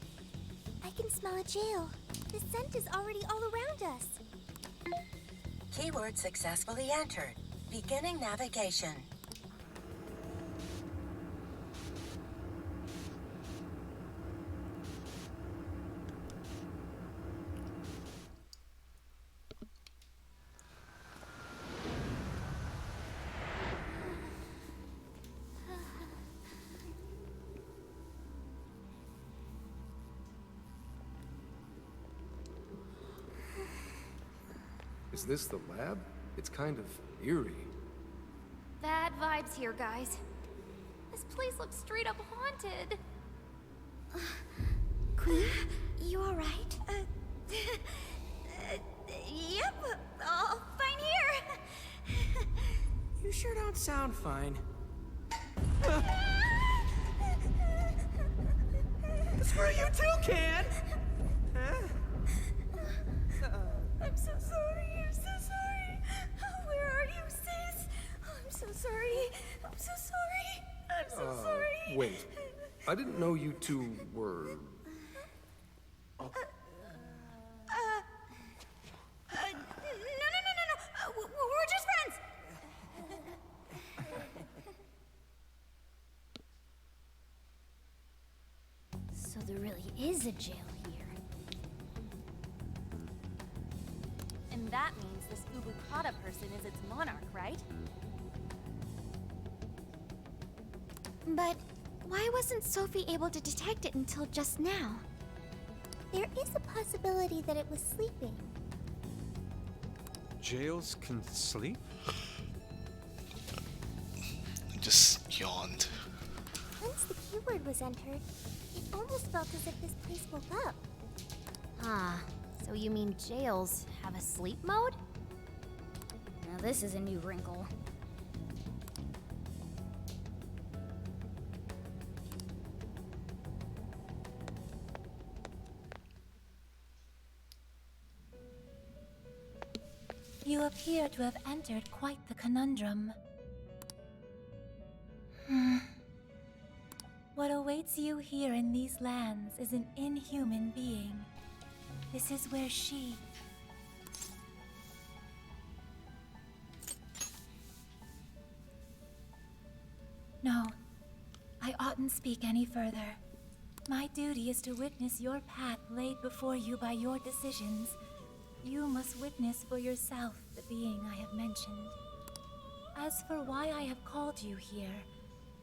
I can smell a jail. The scent is already all around us. Keyword successfully entered. Beginning navigation. Is this the lab? It's kind of eerie. Bad vibes here, guys. This place looks straight up haunted. Queen, you alright? Yep, all fine here. You sure don't sound fine. Screw you too, Can! Huh? I'm so sorry, I'm so sorry. Where are you, sis? I'm so sorry. I'm so sorry. I'm so sorry. Wait. I didn't know you two were... No. We're just friends. So there really is a jail here. And that means this Ubukata person is its monarch, right? But why wasn't Sophie able to detect it until just now? There is a possibility that it was sleeping. Jails can sleep? I just yawned. Once the keyword was entered, it almost felt as if this place woke up. Huh. So you mean jails have a sleep mode? Now this is a new wrinkle. You appear to have entered quite the conundrum. What awaits you here in these lands is an inhuman being. This is where she... No, I oughtn't speak any further. My duty is to witness your path laid before you by your decisions. you must witness for yourself the being I have mentioned. As for why I have called you here,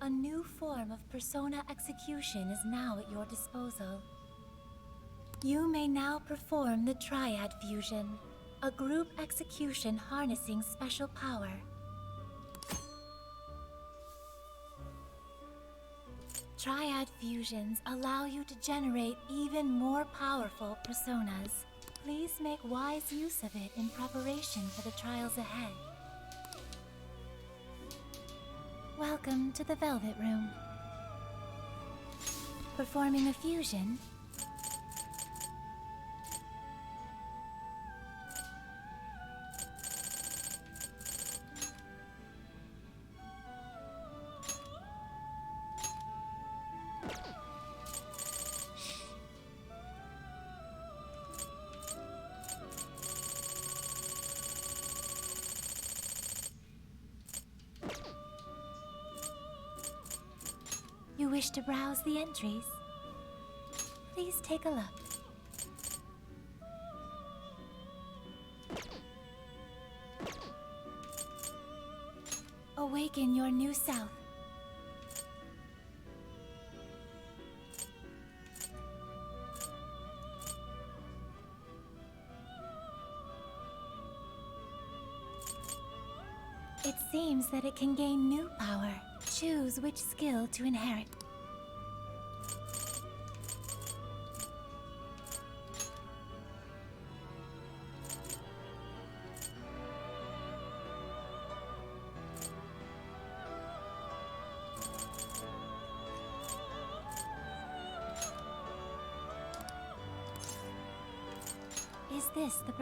a new form of persona execution is now at your disposal. You may now perform the Triad Fusion, a group execution harnessing special power. Triad fusions allow you to generate even more powerful personas. Please make wise use of it in preparation for the trials ahead. Welcome to the Velvet Room. Performing a fusion? You wish to browse the entries? Please take a look. Awaken your new self. It seems that it can gain new power. Choose which skill to inherit. Is this the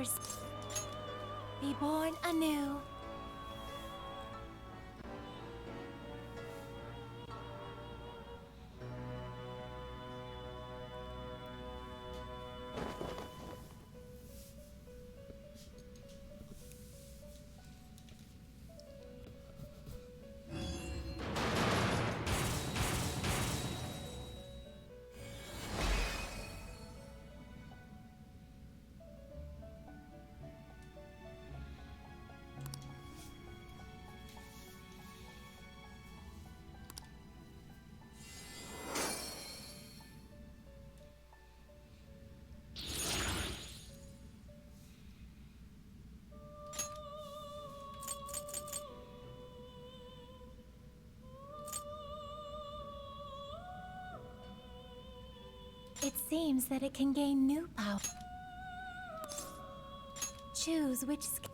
Be born anew. It seems that it can gain new power. Choose which skill.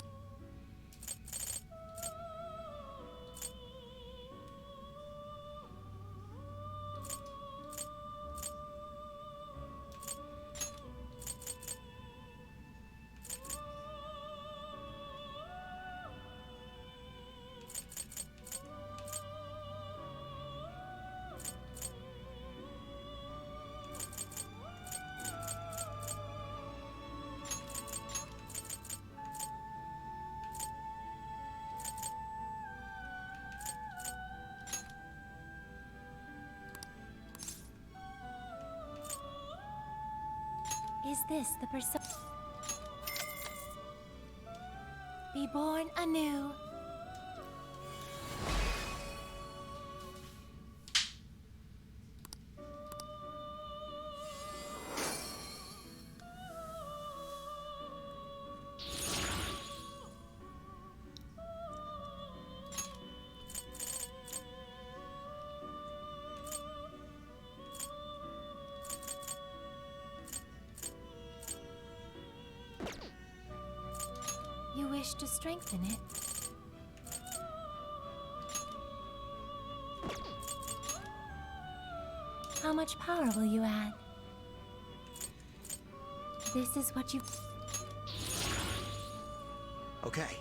Is this the person? Be born anew. You wish to strengthen it? How much power will you add? This is what you... Okay.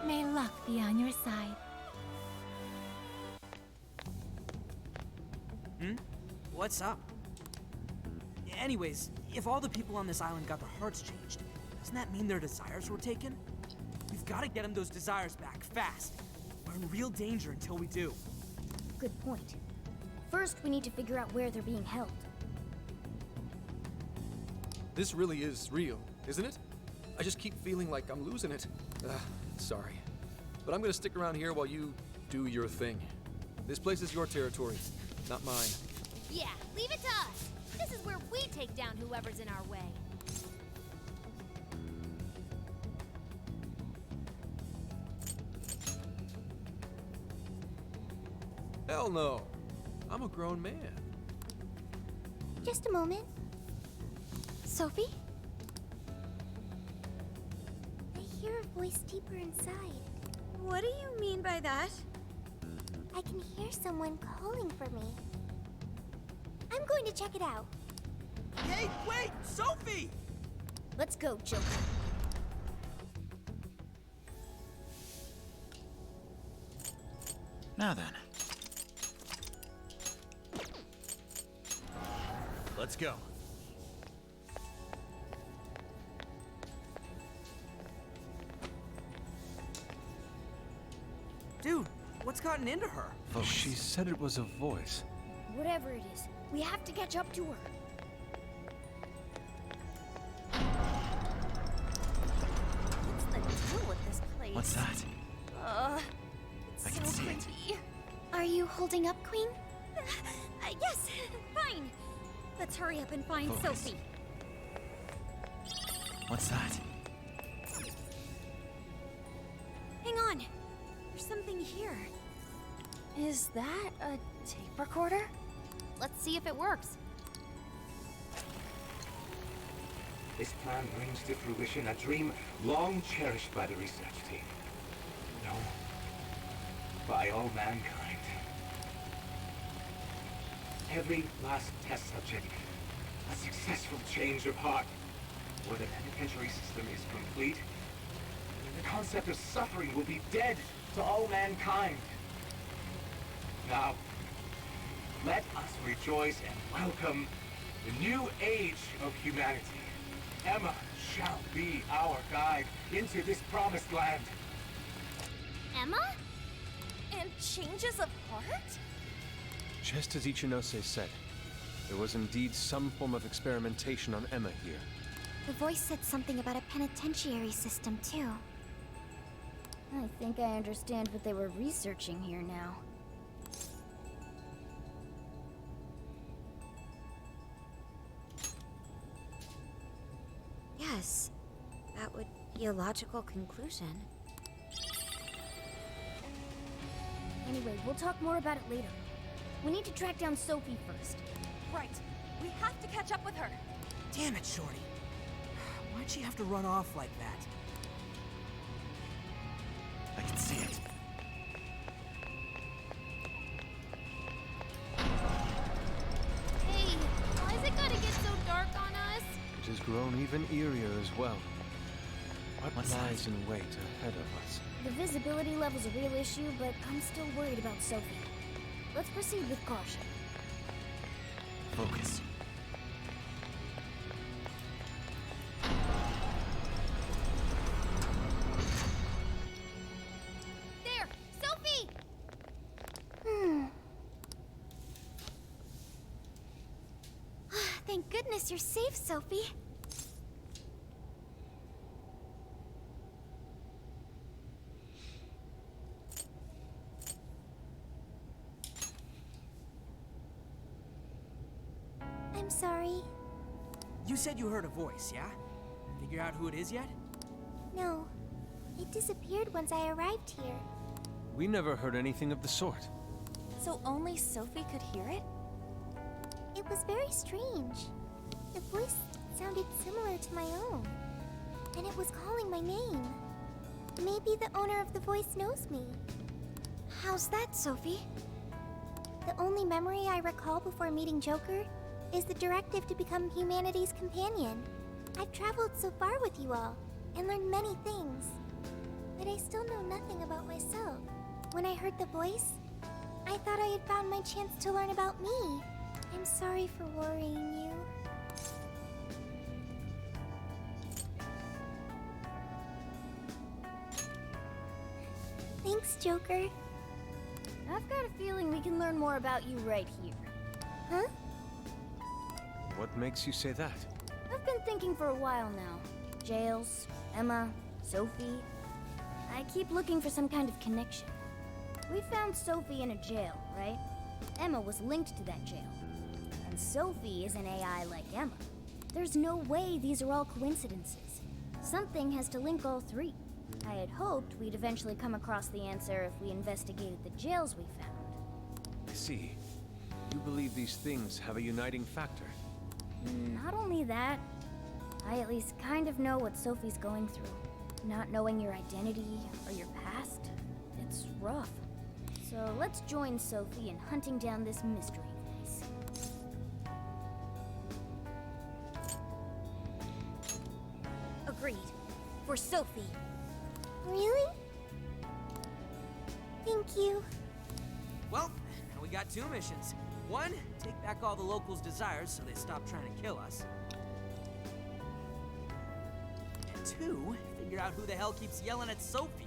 May luck be on your side. What's up? Anyways, if all the people on this island got their hearts changed, doesn't that mean their desires were taken? We've got to get him those desires back, fast. We're in real danger until we do. Good point. First, we need to figure out where they're being held. This really is real, isn't it? I just keep feeling like I'm losing it. Sorry. But I'm gonna stick around here while you do your thing. This place is your territory, not mine. Yeah, leave it to us. This is where we take down whoever's in our way. Hell no. I'm a grown man. Just a moment. Sophie? I hear a voice deeper inside. What do you mean by that? I can hear someone calling for me. I'm going to check it out. Hey, wait! Sophie! Let's go, Joker. Now then. Let's go. Dude, what's gotten into her? She said it was a voice. Whatever it is, we have to catch up to her. What's the deal with this place? What's that? It's I can so see it. creepy. Are you holding up, Queen? Yes, fine. Let's hurry up and find Focus. Sophie. What's that? Hang on. There's something here. Is that a tape recorder? Let's see if it works. This plan brings to fruition a dream long cherished by the research team. No, by all mankind. Every last test subject, a successful change of heart, where the penitentiary system is complete, the concept of suffering will be dead to all mankind. Now, let us rejoice and welcome the new age of humanity. Emma shall be our guide into this promised land. Emma? And changes of heart? Just as Ichinose said, there was indeed some form of experimentation on Emma here. The voice said something about a penitentiary system, too. I think I understand what they were researching here now. Yes, that would be a logical conclusion. Anyway, we'll talk more about it later. We need to track down Sophie first. Right. We have to catch up with her. Damn it, Shorty. Why'd she have to run off like that? I can see it. Hey, why is it gotta get so dark on us? It has grown even eerier as well. What What's that? lies in wait ahead of us? The visibility level's a real issue, but I'm still worried about Sophie. Let's proceed with caution. Focus. There! Sophie! Thank goodness you're safe, Sophie. I'm sorry. You said you heard a voice, yeah? Figure out who it is yet? No. It disappeared once I arrived here. We never heard anything of the sort. So only Sophie could hear it? It was very strange. The voice sounded similar to my own. And it was calling my name. Maybe the owner of the voice knows me. How's that, Sophie? The only memory I recall before meeting Joker is the directive to become humanity's companion. I've traveled so far with you all, and learned many things. But I still know nothing about myself. When I heard the voice, I thought I had found my chance to learn about me. I'm sorry for worrying you. Thanks, Joker. I've got a feeling we can learn more about you right here. Huh? What makes you say that? I've been thinking for a while now. Jails, Emma, Sophie. I keep looking for some kind of connection. We found Sophie in a jail, right? Emma was linked to that jail. And Sophie is an AI like Emma. There's no way these are all coincidences. Something has to link all three. I had hoped we'd eventually come across the answer if we investigated the jails we found. I see. You believe these things have a uniting factor. Not only that, I at least kind of know what Sophie's going through. Not knowing your identity or your past, it's rough. So let's join Sophie in hunting down this mystery face. Agreed. For Sophie. Really? Thank you. Well, now we got two missions. One, take back all the locals' desires so they stop trying to kill us. And two, figure out who the hell keeps yelling at Sophie.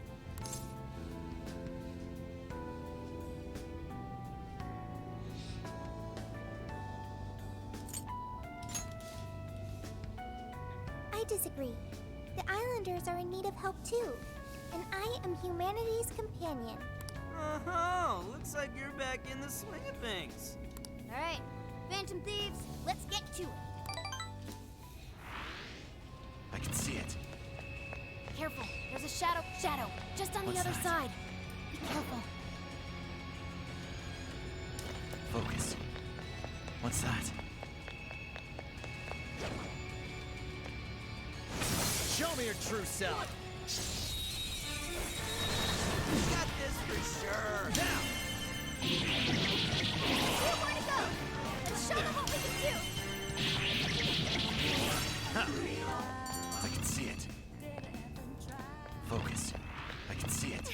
I disagree. The Islanders are in need of help too. And I am humanity's companion. Oh, looks like you're back in the swing of things. Alright, Phantom Thieves, let's get to it. I can see it. Careful, there's a shadow, just on the What's other that? side. Be careful. Focus. What's that? Show me your true self. You got this for sure. Now! Where to go? Let's show them what we can do! I can see it. Focus. I can see it.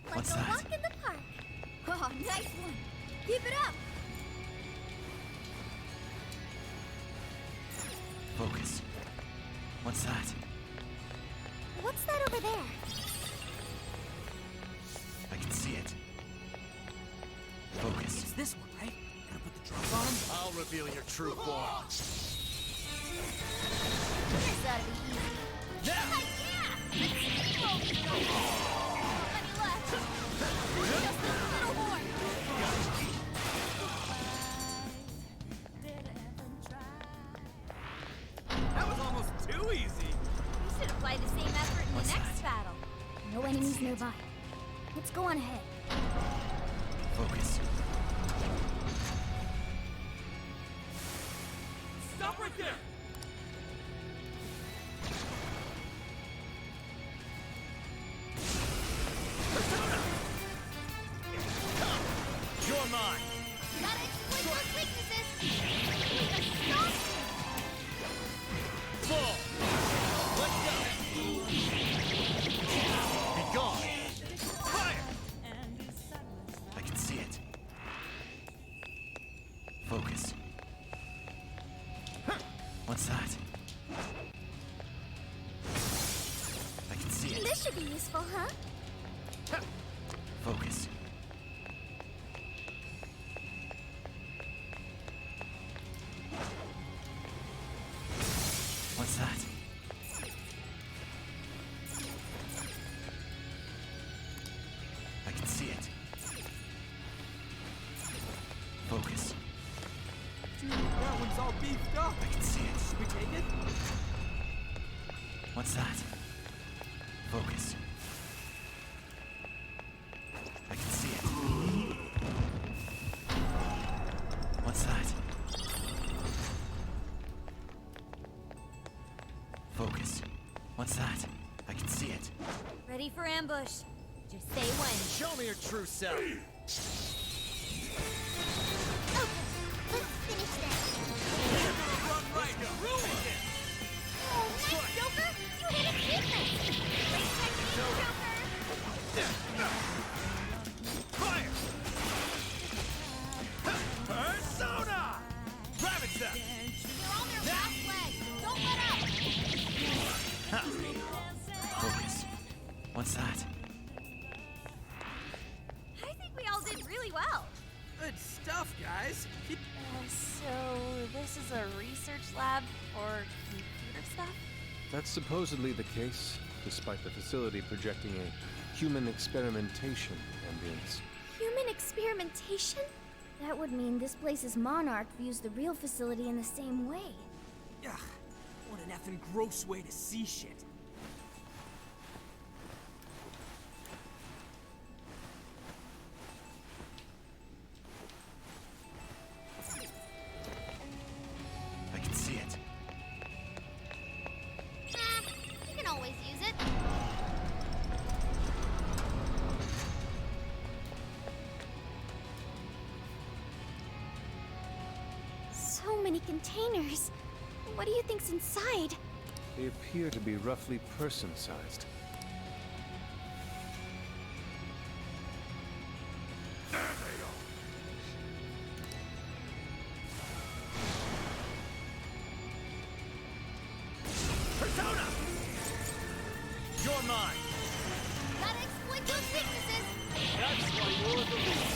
Like What's a that? walk in the park. Oh, nice one. Keep it up. Focus. What's that? What's that over there? I can see it. Focus. It's this one, right? Gotta put the drop on him? I'll reveal your true form. This ought to be easy. Now! Yeah! Let's steamroll these guys! Nobody left! Just a little more! That was almost too easy! We should apply the same effort in What's the next that? battle. No enemies nearby. Let's go on ahead. Focus. Stop right there! You're mine! Gotta exploit those weaknesses! We are stunned! Full! Let's go! Be gone! Fire! I can see it. Focus. What's that? I can see it. This should be useful, huh? Focus. What's that? I can see it. Focus. Dude, that one's all beefed up. I can see it. Should we take it? What's that? Focus. I can see it. What's that? Focus. What's that? I can see it. Ready for ambush. Just say when. Show me your true self! Okay, let's finish this. Run right! Ruin it! Oh, nice, Joker! You hit achievement! Great technique, Joker! Fire! Persona! Ravage them! You're on their last leg! Don't let up! Focus. What's that? stuff, guys. So this is a research lab for computer stuff? That's supposedly the case, despite the facility projecting a human experimentation ambience. Human experimentation? That would mean this place's monarch views the real facility in the same way. Ugh, what an effing gross way to see shit. I can see it. You can always use it. So many containers. What do you think's inside? They appear to be roughly person-sized. Persona! You're mine! Gotta exploit those weaknesses! That's why you're the leader!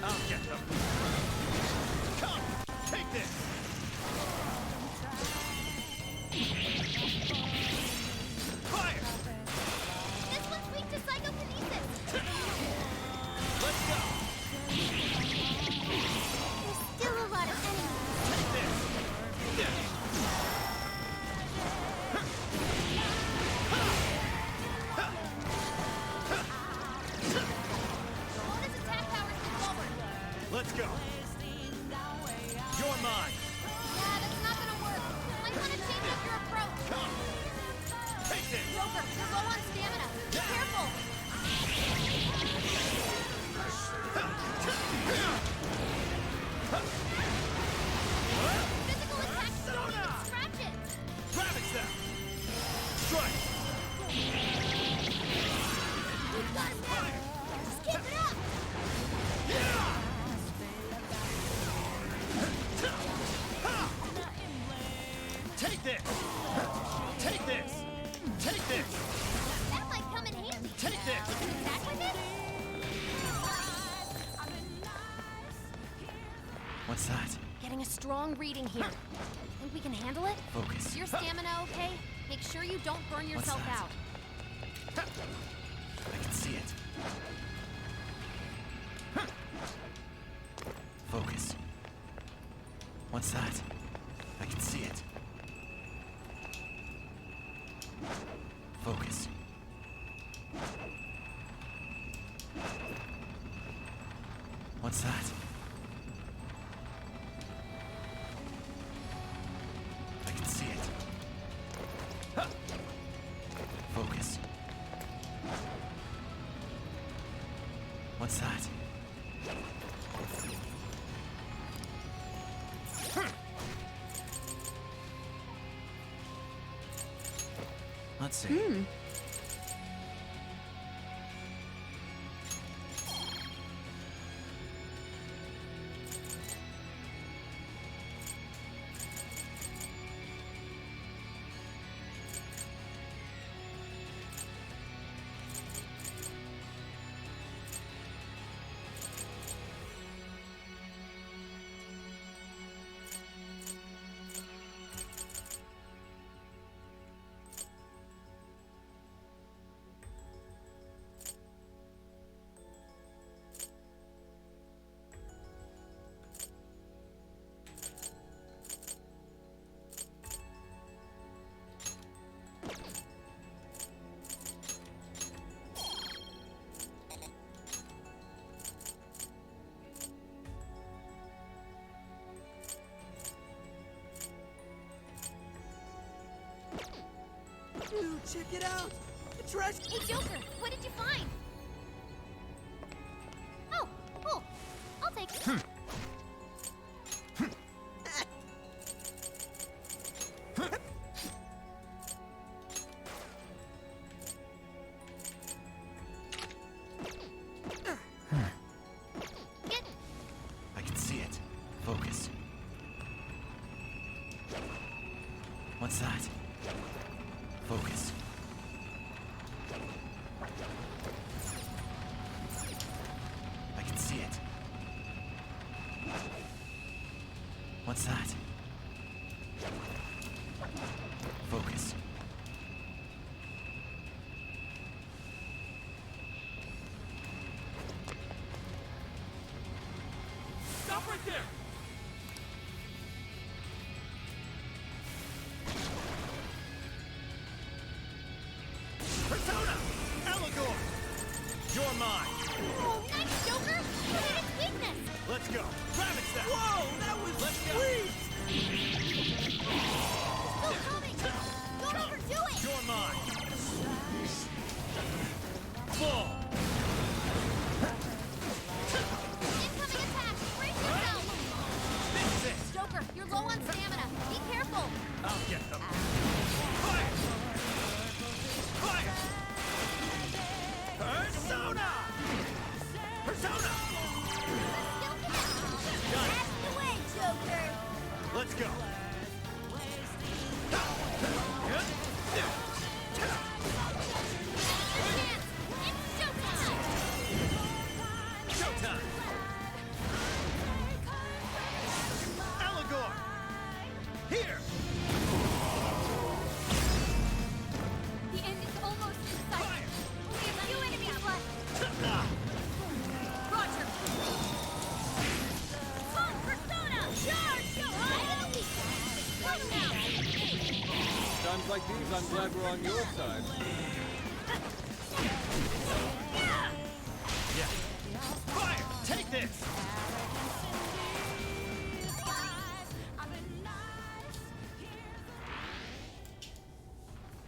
I'll get them! Come! Take this! Fire! This one's weak to psychokinesis! Let's go! There's still a lot of enemies. Take this! Yeah. All his attack powers move forward. Let's go! You're mine! Yeah, that's not gonna work. Might wanna change up your approach. Come! Take this! Joker, you're low on stamina. Be careful! Physical attacks don't even scratch it! Ravage them! Strike! We've got him now! Just keep it up! Take this! Take this! Take this! That might come in handy. Take this! Attack with it? What's that? Getting a strong reading here. Think we can handle it? Focus. Is your stamina okay? Make sure you don't burn yourself that? out. I can see it. Focus. What's that? I can see it. Focus. What's that? I can see it. Focus. What's that? Let's see. Dude, check it out! The trash. Hey, Joker, what did you find? Oh, cool. I'll take it. Get. I can see it. Focus. What's that? Focus. I can see it. Times like these, I'm glad we're on your side. Yeah. Fire! Take this!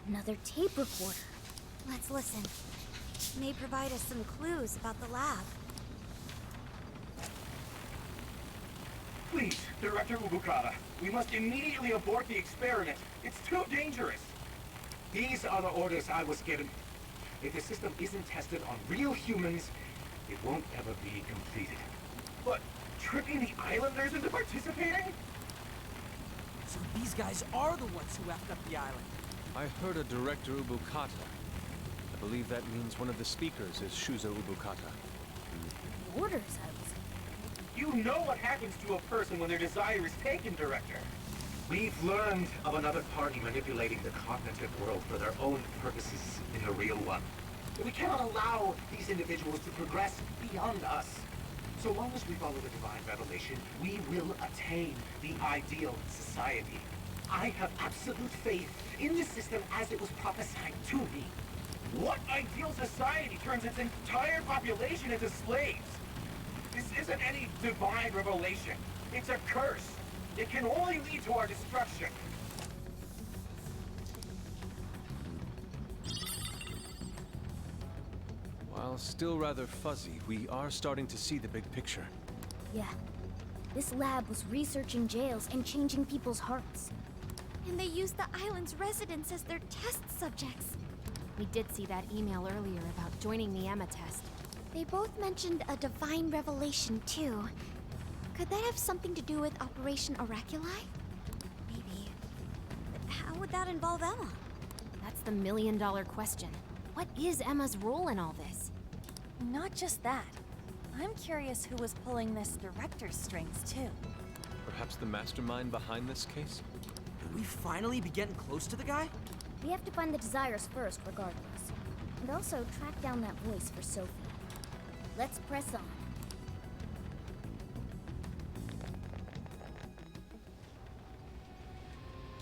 Another tape recorder. Let's listen. May provide us some clues about the lab. Please, Director Ubukata, we must immediately abort the experiment. It's too dangerous. These are the orders I was given. If the system isn't tested on real humans, it won't ever be completed. But tricking the islanders into participating? So these guys are the ones who effed up the island. I heard a Director Ubukata. I believe that means one of the speakers is Shuzo Ubukata. Orders, I was... You know what happens to a person when their desire is taken, Director. We've learned of another party manipulating the cognitive world for their own purposes in the real one. We cannot allow these individuals to progress beyond us. So long as we follow the divine revelation, we will attain the ideal society. I have absolute faith in the system as it was prophesied to me. What ideal society turns its entire population into slaves? This isn't any divine revelation. It's a curse. It can only lead to our destruction. While still rather fuzzy, we are starting to see the big picture. Yeah. This lab was researching jails and changing people's hearts. And they used the island's residents as their test subjects. We did see that email earlier about joining the Emma test. They both mentioned a divine revelation, too. Could that have something to do with Operation Oraculi? Maybe. But how would that involve Emma? That's the million-dollar question. What is Emma's role in all this? Not just that. I'm curious who was pulling this director's strings, too. Perhaps the mastermind behind this case? Could we finally be getting close to the guy? We have to find the desires first, regardless. And also track down that voice for Sophie. Let's press on.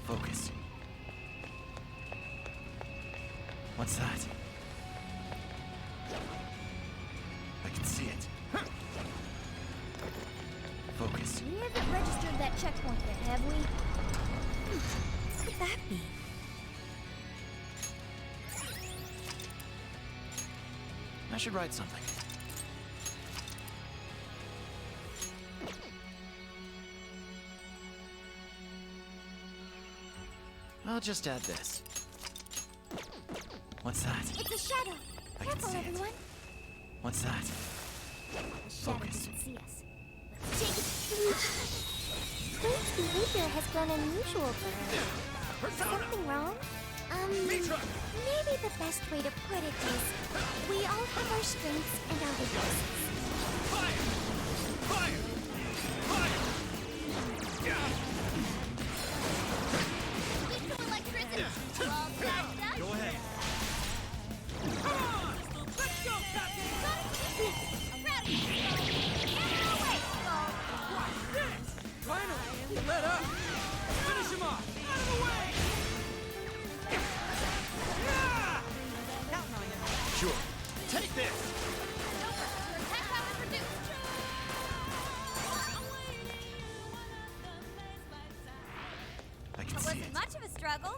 Focus. What's that? I can see it. Focus. We haven't registered that checkpoint yet, have we? What could that be? I should write something. I'll just add this. What's that? It's a shadow! I can Careful, see it. everyone! What's that? Shadow Focus. doesn't see us. Take it! Crane's behavior has grown unusual for her. Something wrong? Maybe the best way to put it is, we all have our strengths and our weaknesses. Fire! Fire! Fire! Yeah! Need some electricity. We're all charged up. Go ahead. Come on! Let's go, Captain! I'm proud of you. Get out of the way, Skull. Watch this! Finally! He let up! Finish him off! Out of the way! Yeah! Counting on you. Sure. Take this! Your attack power reduced. I can That see wasn't it. much of a struggle.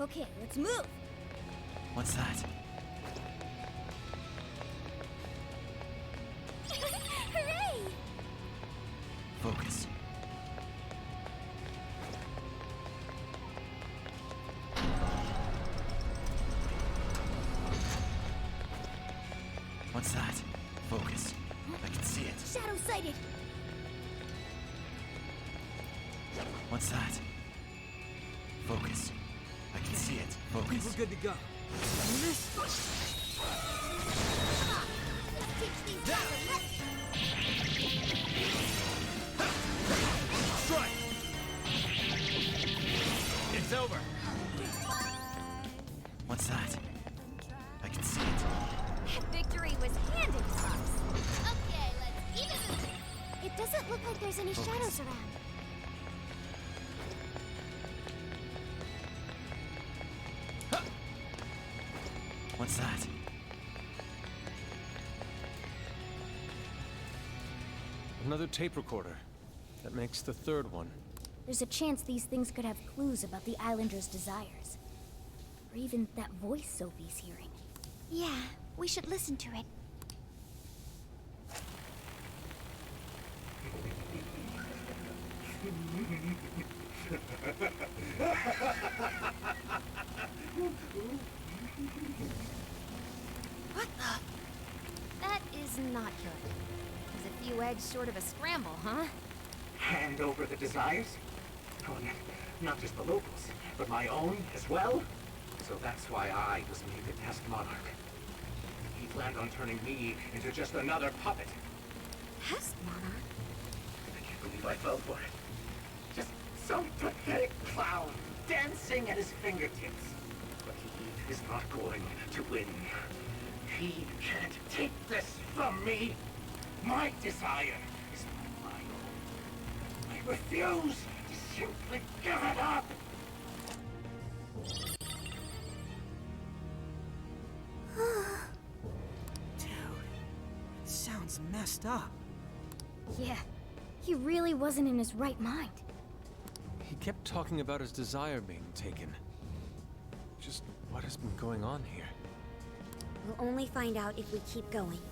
Okay, let's move. What's that? Hooray! Focus. What's that? Focus. I can see it. Shadow sighted. What's that? Focus. I can see it. I think Focus. we're good to go. Let's teach these guys a lesson. Strike! It's over. What's that? I can see it. Victory was handed to us. Okay, let's eat it. It doesn't look like there's any Focus. shadows around. What's that? Another tape recorder. That makes the third one. There's a chance these things could have clues about the Islanders' desires. Or even that voice Sophie's hearing. Yeah, we should listen to it. What the? That is not good. Is a few eggs short of a scramble, huh? Hand over the desires? Oh, not just the locals, but my own as well? So that's why I was made the test monarch. He planned on turning me into just another puppet. Test monarch? I can't believe I fell for it. Just some pathetic clown dancing at his fingertips. But he is not going to win. He can't take this from me. My desire is my own. I refuse to simply give it up. Dude, it sounds messed up. Yeah, he really wasn't in his right mind. He kept talking about his desire being taken. Just what has been going on here? We'll only find out if we keep going.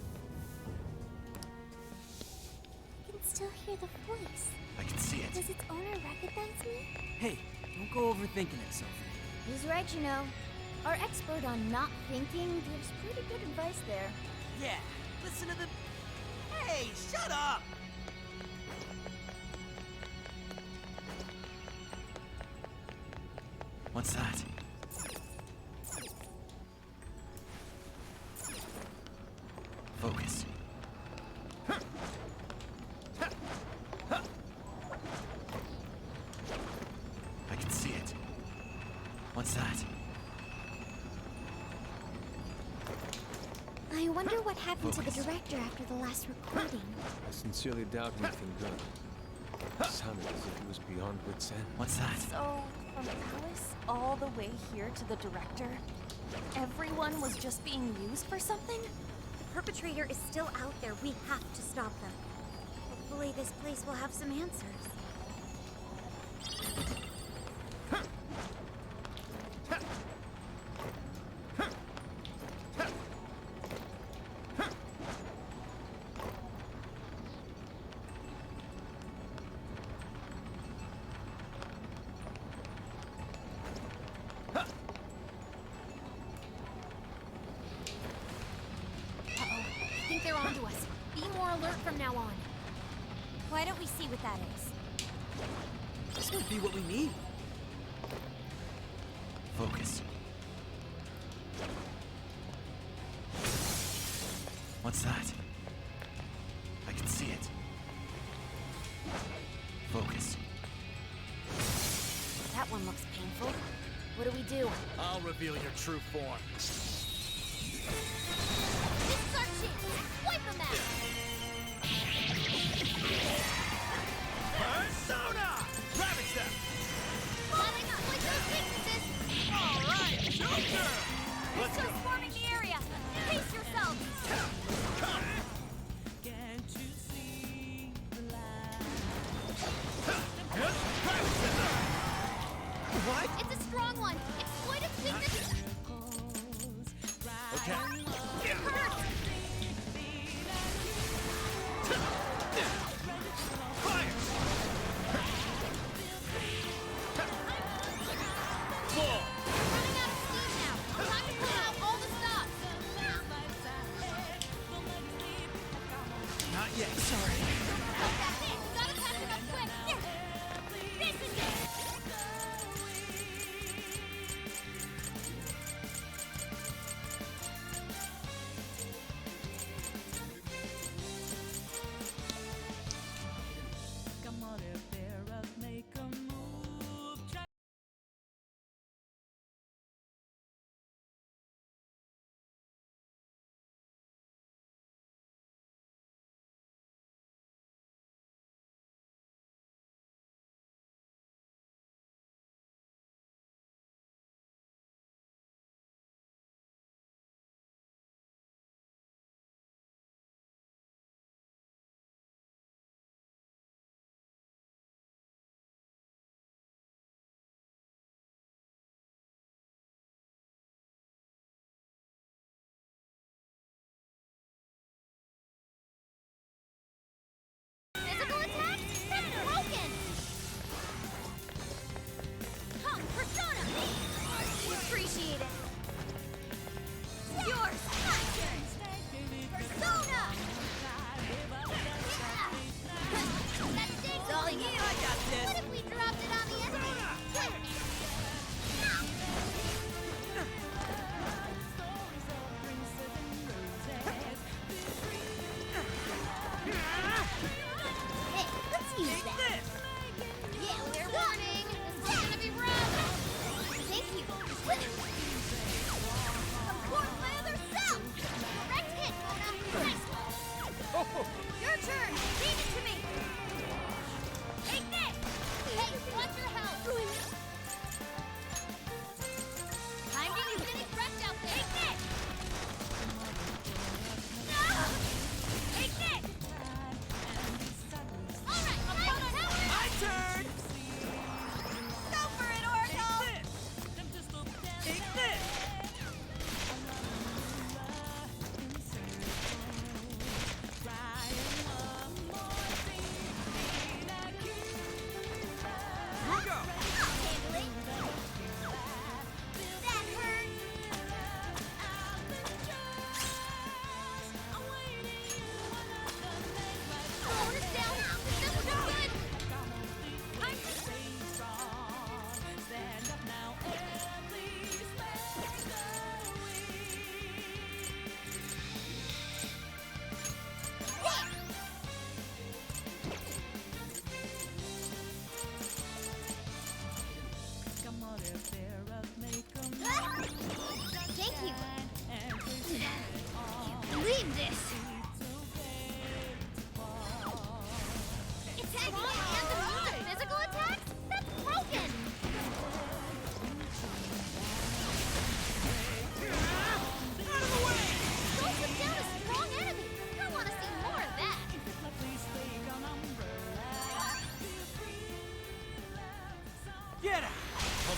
I can still hear the voice. I can see it. Does its owner recognize me? Hey, don't go overthinking it, Sophie. He's right, you know. Our expert on not thinking gives pretty good advice there. Yeah, listen to the... Hey, shut up! What's that? Focus. I can see it. What's that? I wonder what happened to the director after the last recording. I sincerely doubt anything good. It sounded as if he was beyond wit's end. What's that? So, from Alice all the way here to the director, everyone was just being used for something? The perpetrator is still out there. We have to stop them. Hopefully this place will have some answers. I think they're onto us. Be more alert from now on. Why don't we see what that is? This might be what we need. Focus. What's that? I can see it. Focus. That one looks painful. What do we do? I'll reveal your true form. This is our chance! Wipe them out! Persona! Ravage them! Letting exploit those weaknesses! All right, Joker! Let's Start go! swarming the area! Pace yourselves! What? It's a strong one! Exploit its weaknesses! Okay. It hurts! Fire! Whoa! Running out of steam now! Time to pull out all the stops! Not yet, sorry. That's it! Gotta patch it up quick! This is it!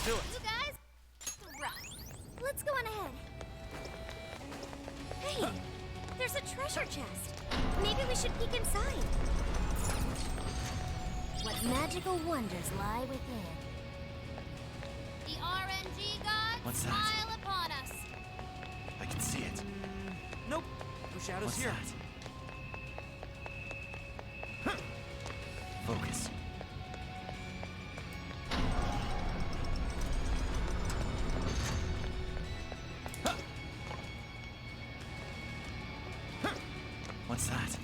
do it. You guys, rough. Let's go on ahead. Hey, there's a treasure chest. Maybe we should peek inside. What magical wonders lie within? The RNG gods What's that? smile upon us. I can see it. Nope. No shadows What's here. that? Focus. What's that?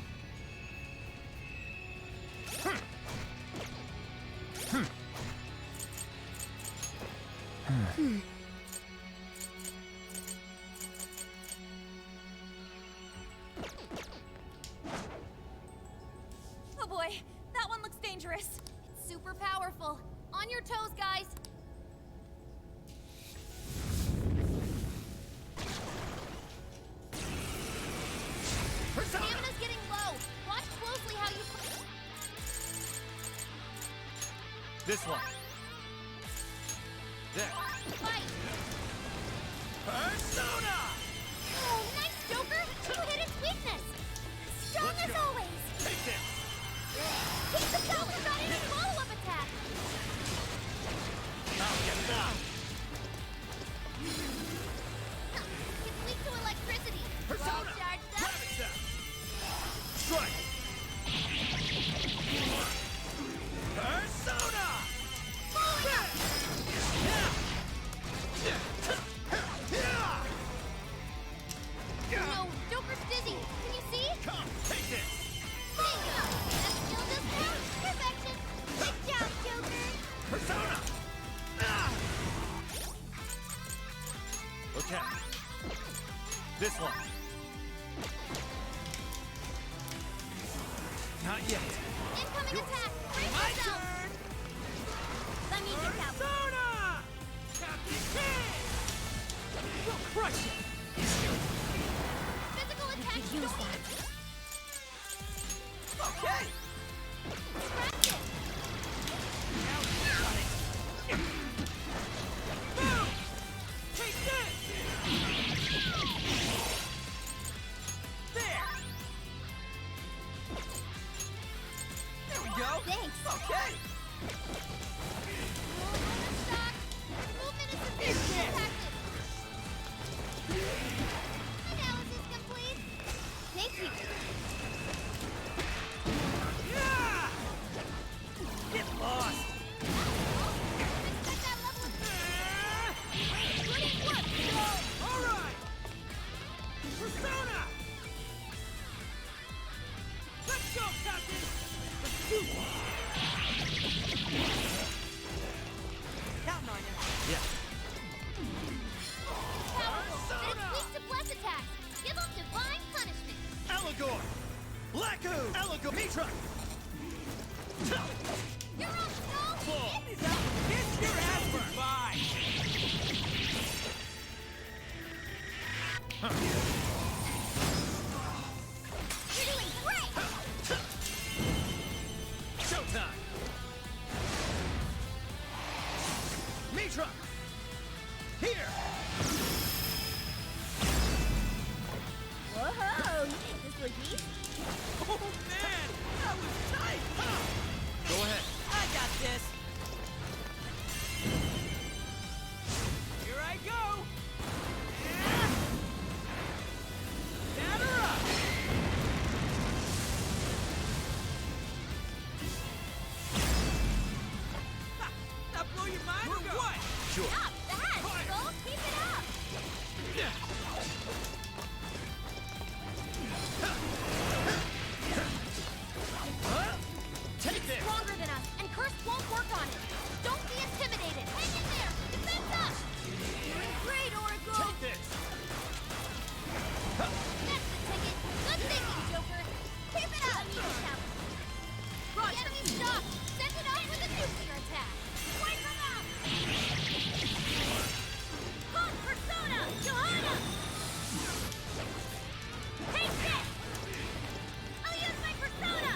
Oh boy, that one looks dangerous. It's super powerful. On your toes, guys. Stamina's getting low. Watch closely how you... This one. There. Fight! Persona! Oh, nice, Joker! You hit its weakness! Strong Let's as go. always! Take this. Keep the Joker got in his follow-up attack! I'll get that. It's weak to electricity. Persona! All charged up. Gravity Zap. Strike. Persona! Falling up! No, Joker's dizzy. Can you see? Come, take this. Bingo! That still does count. Perfection. Good job, Joker. Persona! Ah! Okay. This one. Not yet. Incoming attack. Brace My yourself. turn! Let me get that one. Persona! Captain King! We'll crush it! Physical attack. Use that. Okay! Scratch it. Now you got it! Boom! Take this! There! There we go! Thanks. Okay! Shock. Movement is sufficiently impacted. Analysis complete. Thank you. Yeah! Get lost! Expect that level of... Good work. Alright! Persona! Let's go, Captain! Let's do this! Counting on you. Yeah. Powerful, but it's weak to bless attacks. Give them divine punishment. Eligor! Laku! Eligor! Mitra! You're up, Snow. Floor! Get your ass goodbye. You're doing great. Showtime! Mitra! Here! Whoa, you think this was easy? Oh man! That was tight! Go ahead. I got this. Here I go. Batter up. Ha, that blew your mind or what? Sure. Not bad, Skull. Keep it up. Take It's this! stronger than us, and Curse won't work on it. Don't be intimidated. Hang in there. Defense up. Doing great, Oracle. Take this! That's the ticket. Good thinking, Joker. Keep it up. The enemy's stopped. Send it out with a nuclear attack. Wake them up. Call Persona. Johanna. Take this. I'll use my Persona.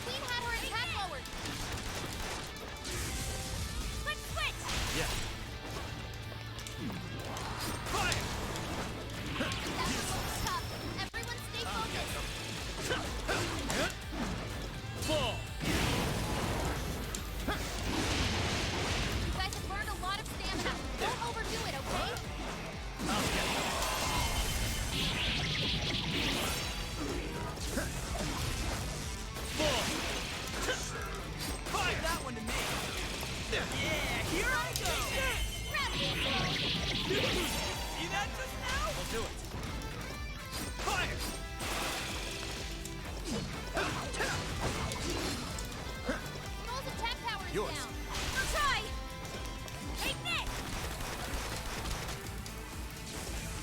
Queen had her attack lowered. Touch us now! We'll do it. Fire! Mole's attack power is Yours. down. I'll try. Take this.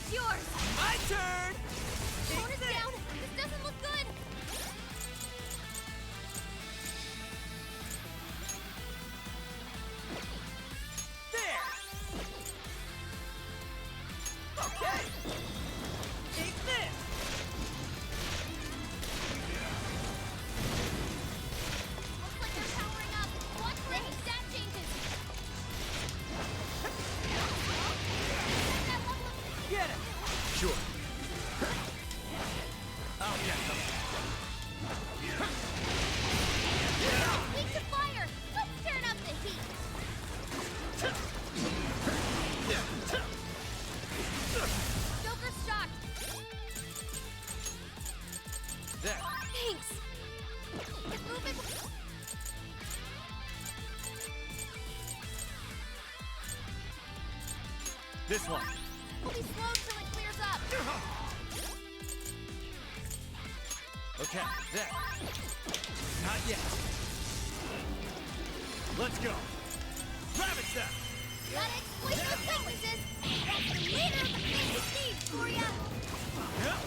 It's yours. My turn! Mole is down. This doesn't look good. There! Okay! Take this! Looks like they're powering up. Watch for any stat changes. That level of Get it! Sure. I'll get them. weak to fire. Let's turn up the heat. Joker's shocked. There. Thanks. It's moving. This one. We'll be slowed till it clears up. Okay, there. Not yet. Let's go. Ravage them! Gotta exploit those weaknesses. That's the leader of the Phantom Thieves for ya. Yeah.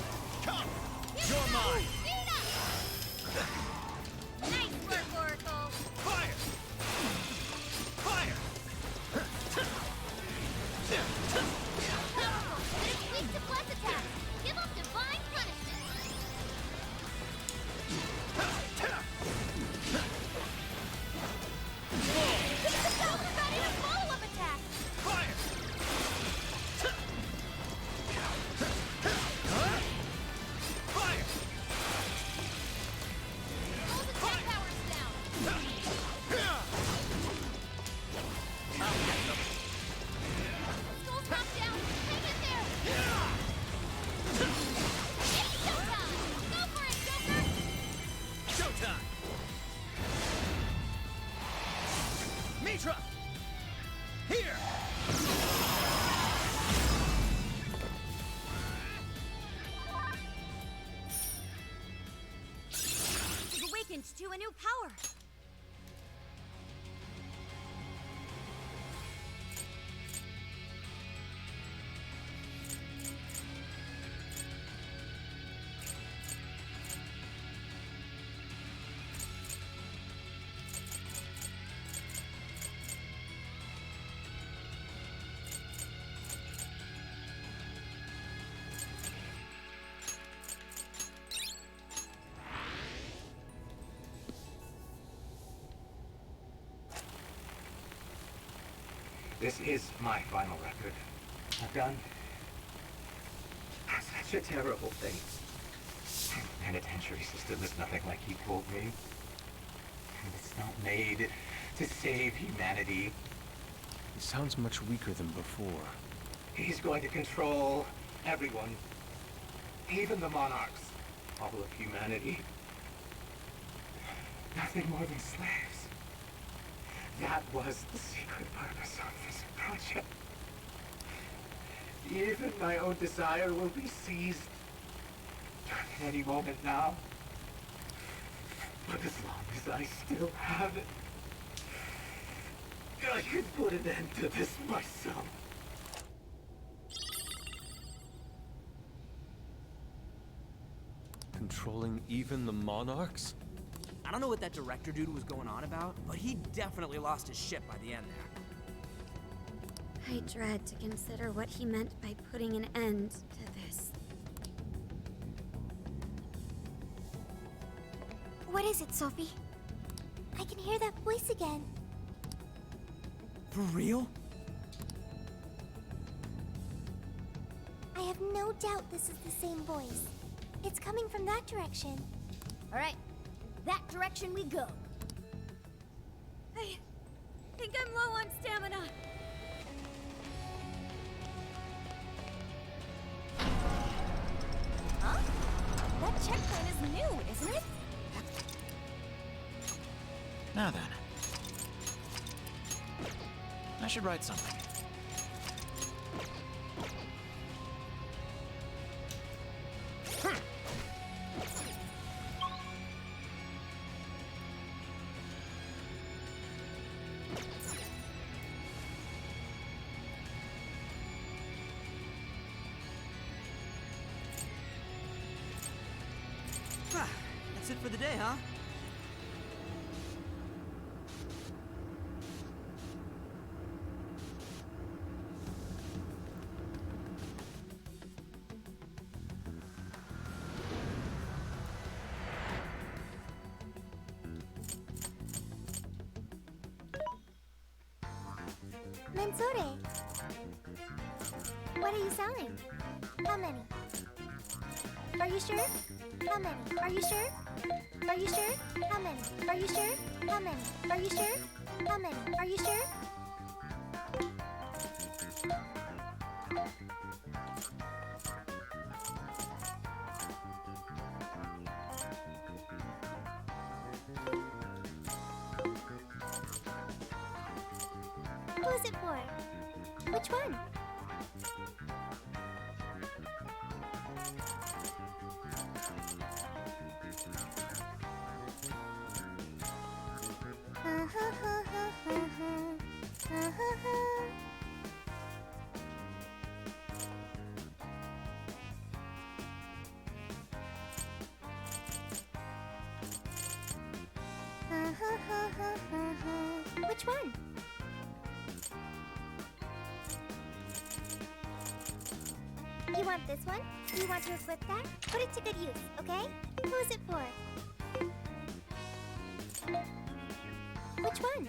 Come! Here You're we go. mine! Speed up. Nice work, Oracle. Fire! Fire! Powerful, but it's weak to bless attacks. Give up divine punishment. The Joker got in a follow-up attack. Fire! Fire! Mole's attack power is down. I'll get them. Skull's knocked down. Hang in there. It's showtime. Go for it, Joker. Showtime! Mitra! Here! He's awakened to a new power. This is my final record. I've done such a terrible thing. The penitentiary system is nothing like he told me. And it's not made to save humanity. He sounds much weaker than before. He's going to control everyone. Even the monarchs. All of humanity. Nothing more than slaves. That was the secret purpose of this project. Even my own desire will be seized at any moment now. But as long as I still have it, I can put an end to this myself. Controlling even the monarchs? I don't know what that director dude was going on about, but he definitely lost his shit by the end there. I dread to consider what he meant by putting an end to this. What is it, Sophie? I can hear that voice again. For real? I have no doubt this is the same voice. It's coming from that direction. All right, that direction we go. I think I'm low on stamina. Huh? That checkpoint is new, isn't it? Now then. I should write something. That's it for the day, huh? Mensore. What are you selling? How many? Are you sure? How many? Are you sure? Are you sure? How many? Are you sure? How many? Are you sure? How many? Are you sure? Who is it for? Which one? Which one? You want this one? Do you want to equip that? Put it to good use, okay? Who is it for? Which one?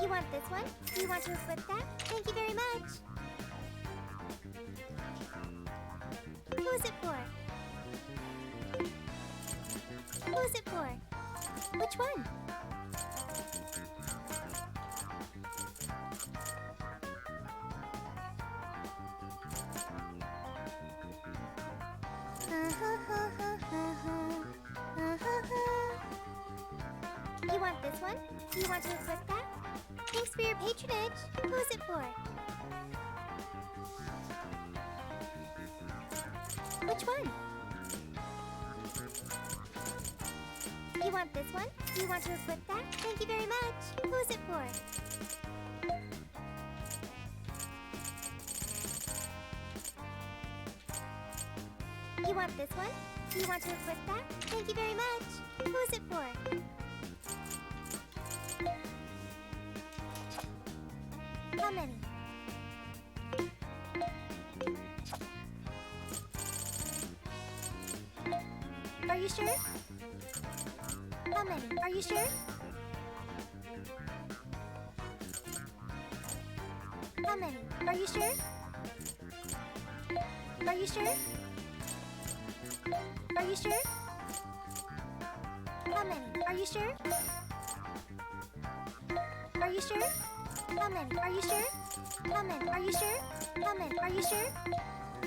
You want this one? Do you want to equip that? Thank you very much. Who is it for? Who is it for? Which one? You want this one? Do you want to equip that? Thanks for your patronage. Who is it for? Which one? You want this one? Do you want to equip that? Thank you very much. Who is it for? You want this one? Do you want to equip that? Thank you very much. Who is it for? How many? Are you sure? How many? Are you sure? How many? Are you sure? Are you sure? Are you sure? How many? Are you sure? Are you sure? How many? Are you sure? How many? Are you sure? How many? Are you sure?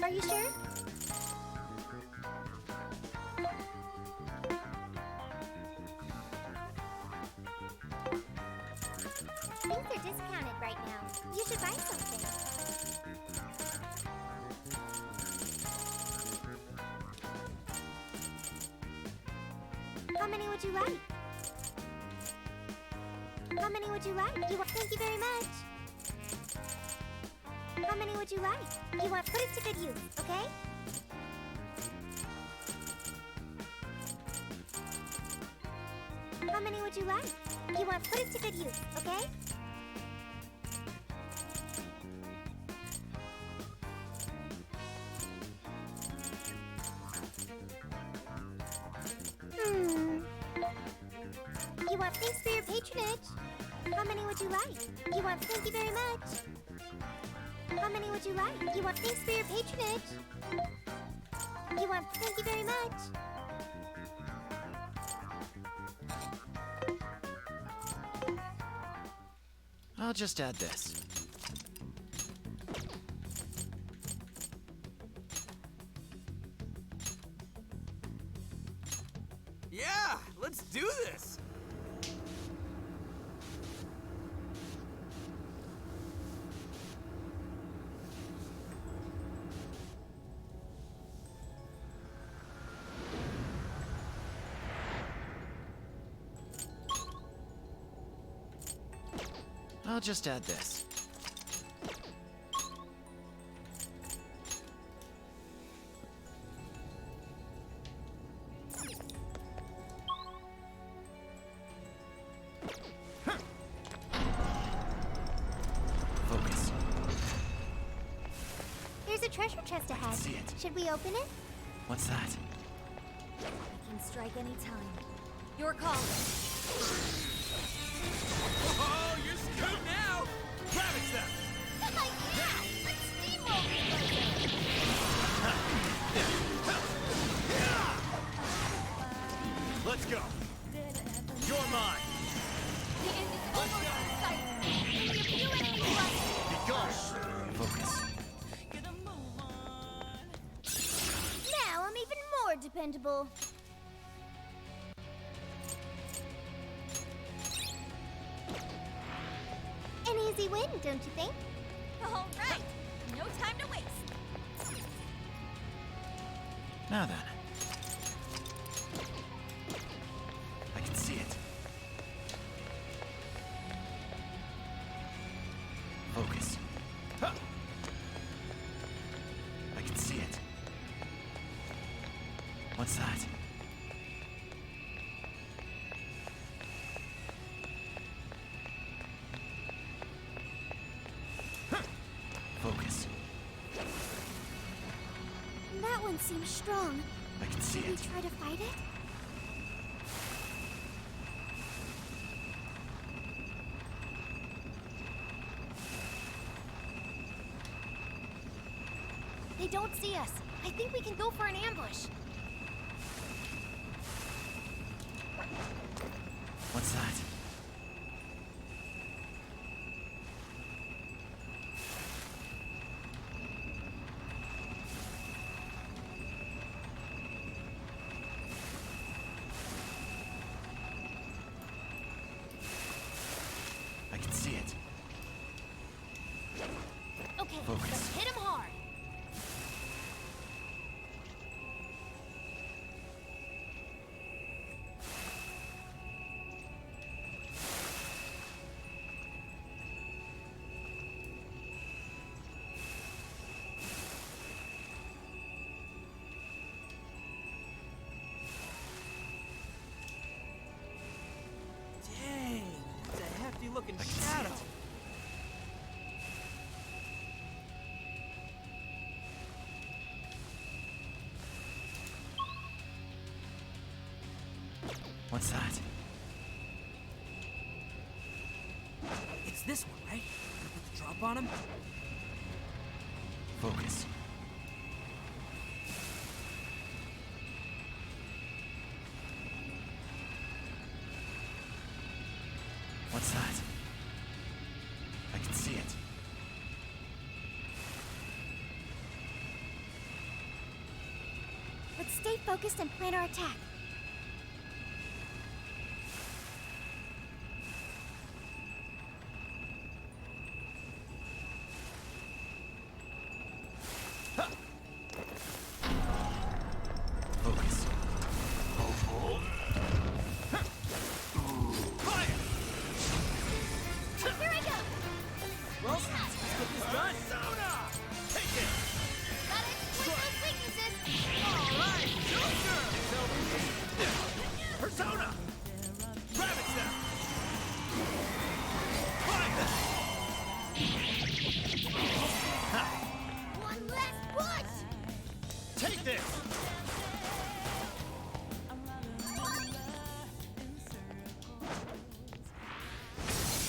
Are you sure? Things are discounted right now. You should buy something. How many would you like? How many would you like? Thank you very much. How many would you like? You want put it to good use, okay? How many would you like? You want put it to good use, okay? You want thanks for your patronage. How many would you like? You want thank you very much. How many would you like? You want thanks for your patronage. You want thank you very much. I'll just add this. Yeah, let's do this. I'll just add this. Focus. There's a treasure chest ahead. see it. Should we open it? What's that? We can strike any time. Your call. Oh, you're scoot now! Ravage them! Yeah! Let's steamroll these Let's go! You're mine! The end is almost in sight! Only a few enemies left! Be gone! Focus. Now I'm even more dependable. An easy win, don't you think? All right. No time to waste. Now then. I can see it. Focus. Huh. I can see it. What's that? Focus. That one seems strong. I can see Should we it. try to fight it? They don't see us. I think we can go for an ambush. What's that? I can see it. Okay, Focus. let's hit him hard. Dang, that's a hefty looking I can see shadow. it. What's that? It's this one, right? Gonna put the drop on him? Focus. What's that? I can see it. Let's stay focused and plan our attack. Focus. Here I go! Well, let's get this done. Persona! Take it! Gotta exploit those weaknesses! Alright! Joker! Persona! Ravage them! Find them! One last push! Take this!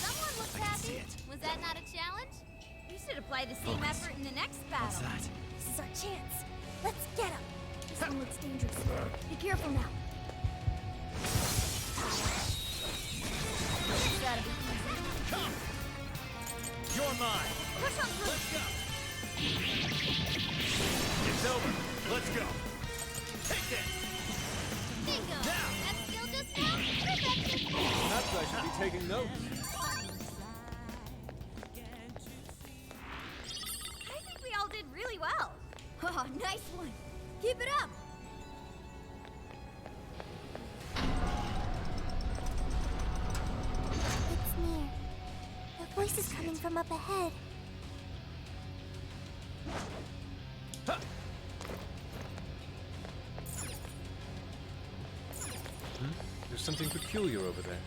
Someone looks I can see happy. it. Was that not a challenge? We should apply the same Focus. effort in the next battle. What's that? This is our chance. Let's get him. This one looks dangerous. Be careful now. It's gotta be easy. Come! You're mine! Push on through! Let's go! It's over! Let's go! Take this! Bingo! Now! That skill just now? Perfect! Perhaps I should be taking notes. I think we all did really well. Oh, nice one. Keep it up. It's near. The voice is coming from up ahead. There's something peculiar over there.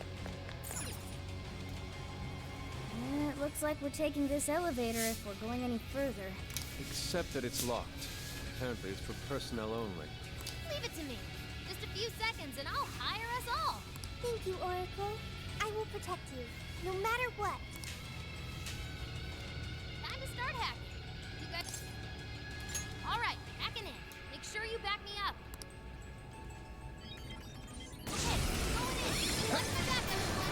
It Looks like we're taking this elevator if we're going any further. Except that it's locked. Apparently it's for personnel only. Leave it to me. Just a few seconds and I'll hire us all. Thank you, Oracle. I will protect you, no matter what. Time to start hacking. You guys... Alright, hacking in. Make sure you back me up. Okay, going in. Watch my back, everyone.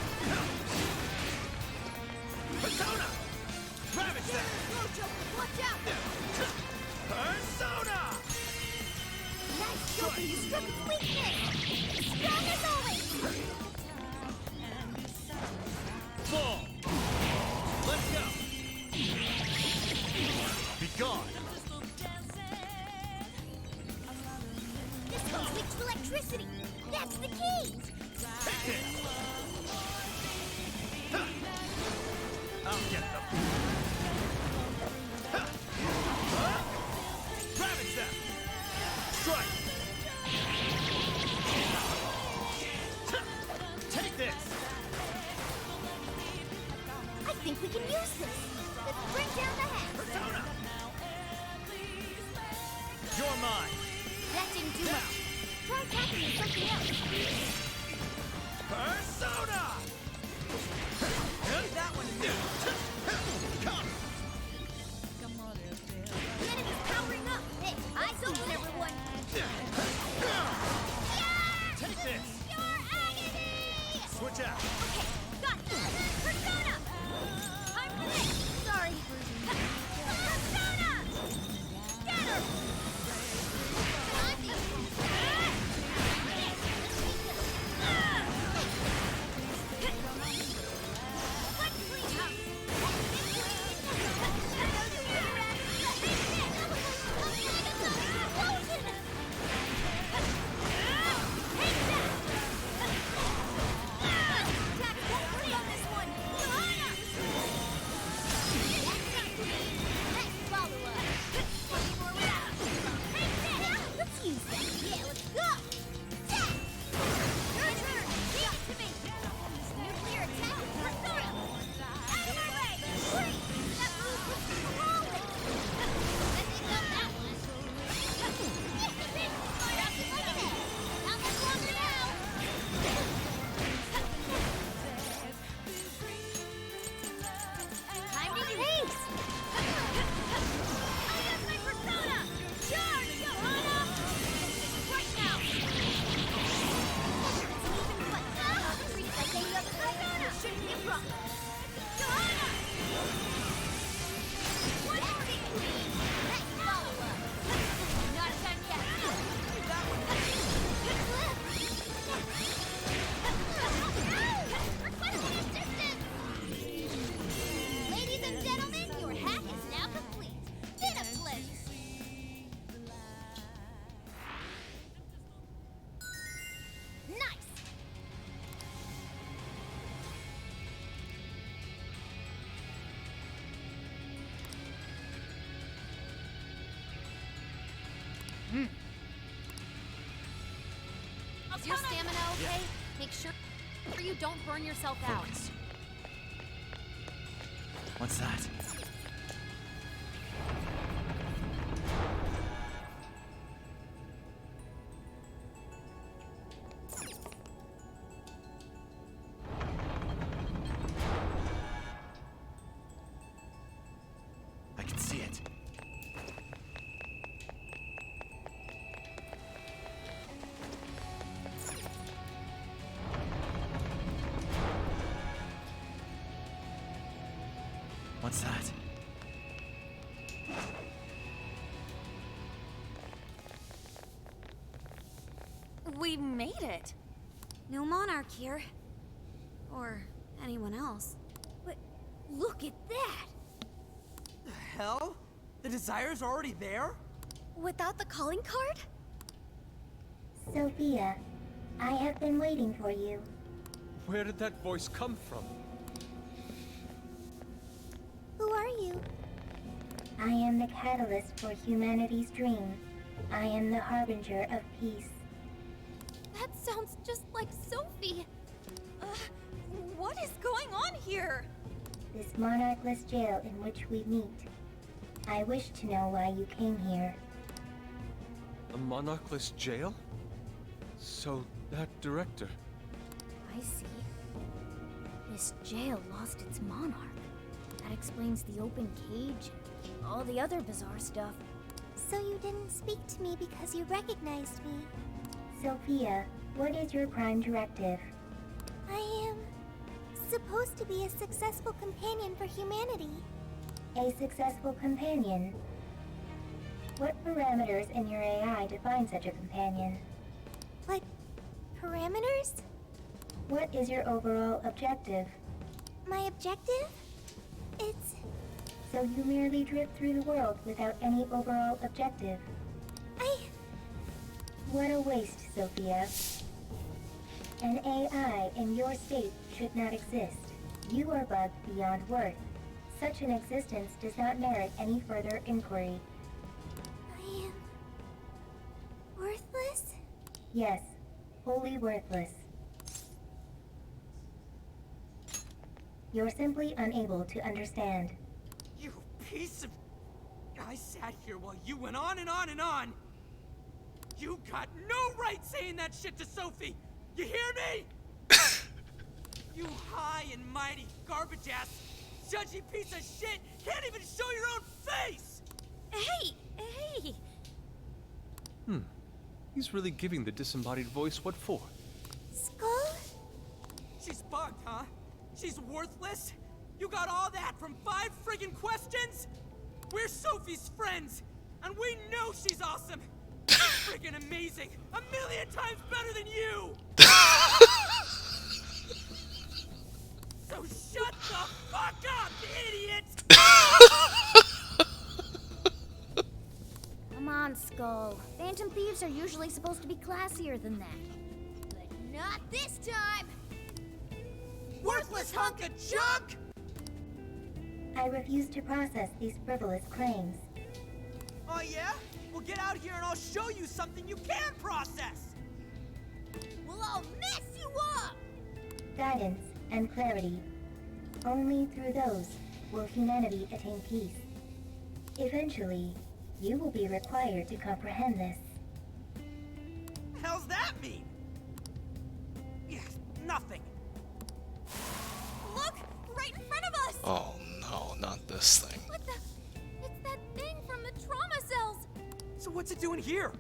Persona! Ravage that! Go, Joker, watch out! Persona! Nice, Joker, you struck its weakness! Strong as always! Fall! Let's go! Be gone! This one's weak to electricity! That's the key! Take it! Ha! I'll get them! Ha! Huh? Ravage them! Strike! Take this! I think we can use this! Let's bring down the hack! Persona! You're mine! That didn't do much. Try attacking with something else. Persona! That one is Come! The enemy's powering up! Hey, eyes open, everyone! Take this! Your agony! Switch out! Okay, got it! Persona! I'm lit! Sorry. Persona! Get her! Let's clean house! Let's use that. Yeah, let's go! Your turn! Leave it to me! Nuclear attack with Persona! Out of my way! Wait! That move was rolling! I think got that one. Right off the like an egg! Not much longer now! Time to haste! I got my Persona! Charge, Johanna! Right now! Treat it like any other Persona! Shouldn't be a problem! Johanna! One more hit, queen! Nice follow-up! Not done yet! That one! Requesting assistance! Ladies and gentlemen, your hack is now complete. Been a pleasure. Nice. Is your stamina okay? Make sure you don't burn yourself out. What's that? I can see it. What's that? We made it. No Monarch here. Or anyone else. But look at that! The hell? The Desire's already there? Without the calling card? Sophia, I have been waiting for you. Where did that voice come from? Who are you? I am the catalyst for humanity's dream. I am the harbinger of peace. That sounds just like Sophie. What is going on here? this monarchless jail in which we meet. I wish to know why you came here. A monarchless jail? So, that director... I see. This jail lost its monarch. That explains the open cage and all the other bizarre stuff. So you didn't speak to me because you recognized me. Sophia, what is your prime directive? I am supposed to be a successful companion for humanity. A successful companion? What parameters in your AI define such a companion? What parameters? What is your overall objective? My objective? It's... So you merely drift through the world without any overall objective. What a waste, Sophia. An AI in your state should not exist. You are bugged beyond worth. Such an existence does not merit any further inquiry. I am... worthless? Yes, wholly worthless. You're simply unable to understand. You piece of... I sat here while you went on and on and on! You got no right saying that shit to Sophie! You hear me? You high and mighty garbage ass, judgy piece of shit can't even show your own face! Hey! He's really giving the disembodied voice what for? Skull? She's bugged, huh? She's worthless? You got all that from 5 friggin' questions? We're Sophie's friends, and we know she's awesome! Friggin' amazing! 1,000,000 times better than you! So shut the fuck up, idiot! Come on, Skull. Phantom Thieves are usually supposed to be classier than that. But not this time! Worthless hunk of junk! I refuse to process these frivolous claims. Oh yeah? Well, get out here and I'll show you something you can process! We'll all mess you up! Guidance and clarity. Only through those will humanity attain peace. Eventually, you will be required to comprehend this. The hell's that mean? Yes, nothing. Look! Right in front of us! Oh no, not this thing. What the? It's that thing from the trauma cells! So what's it doing here?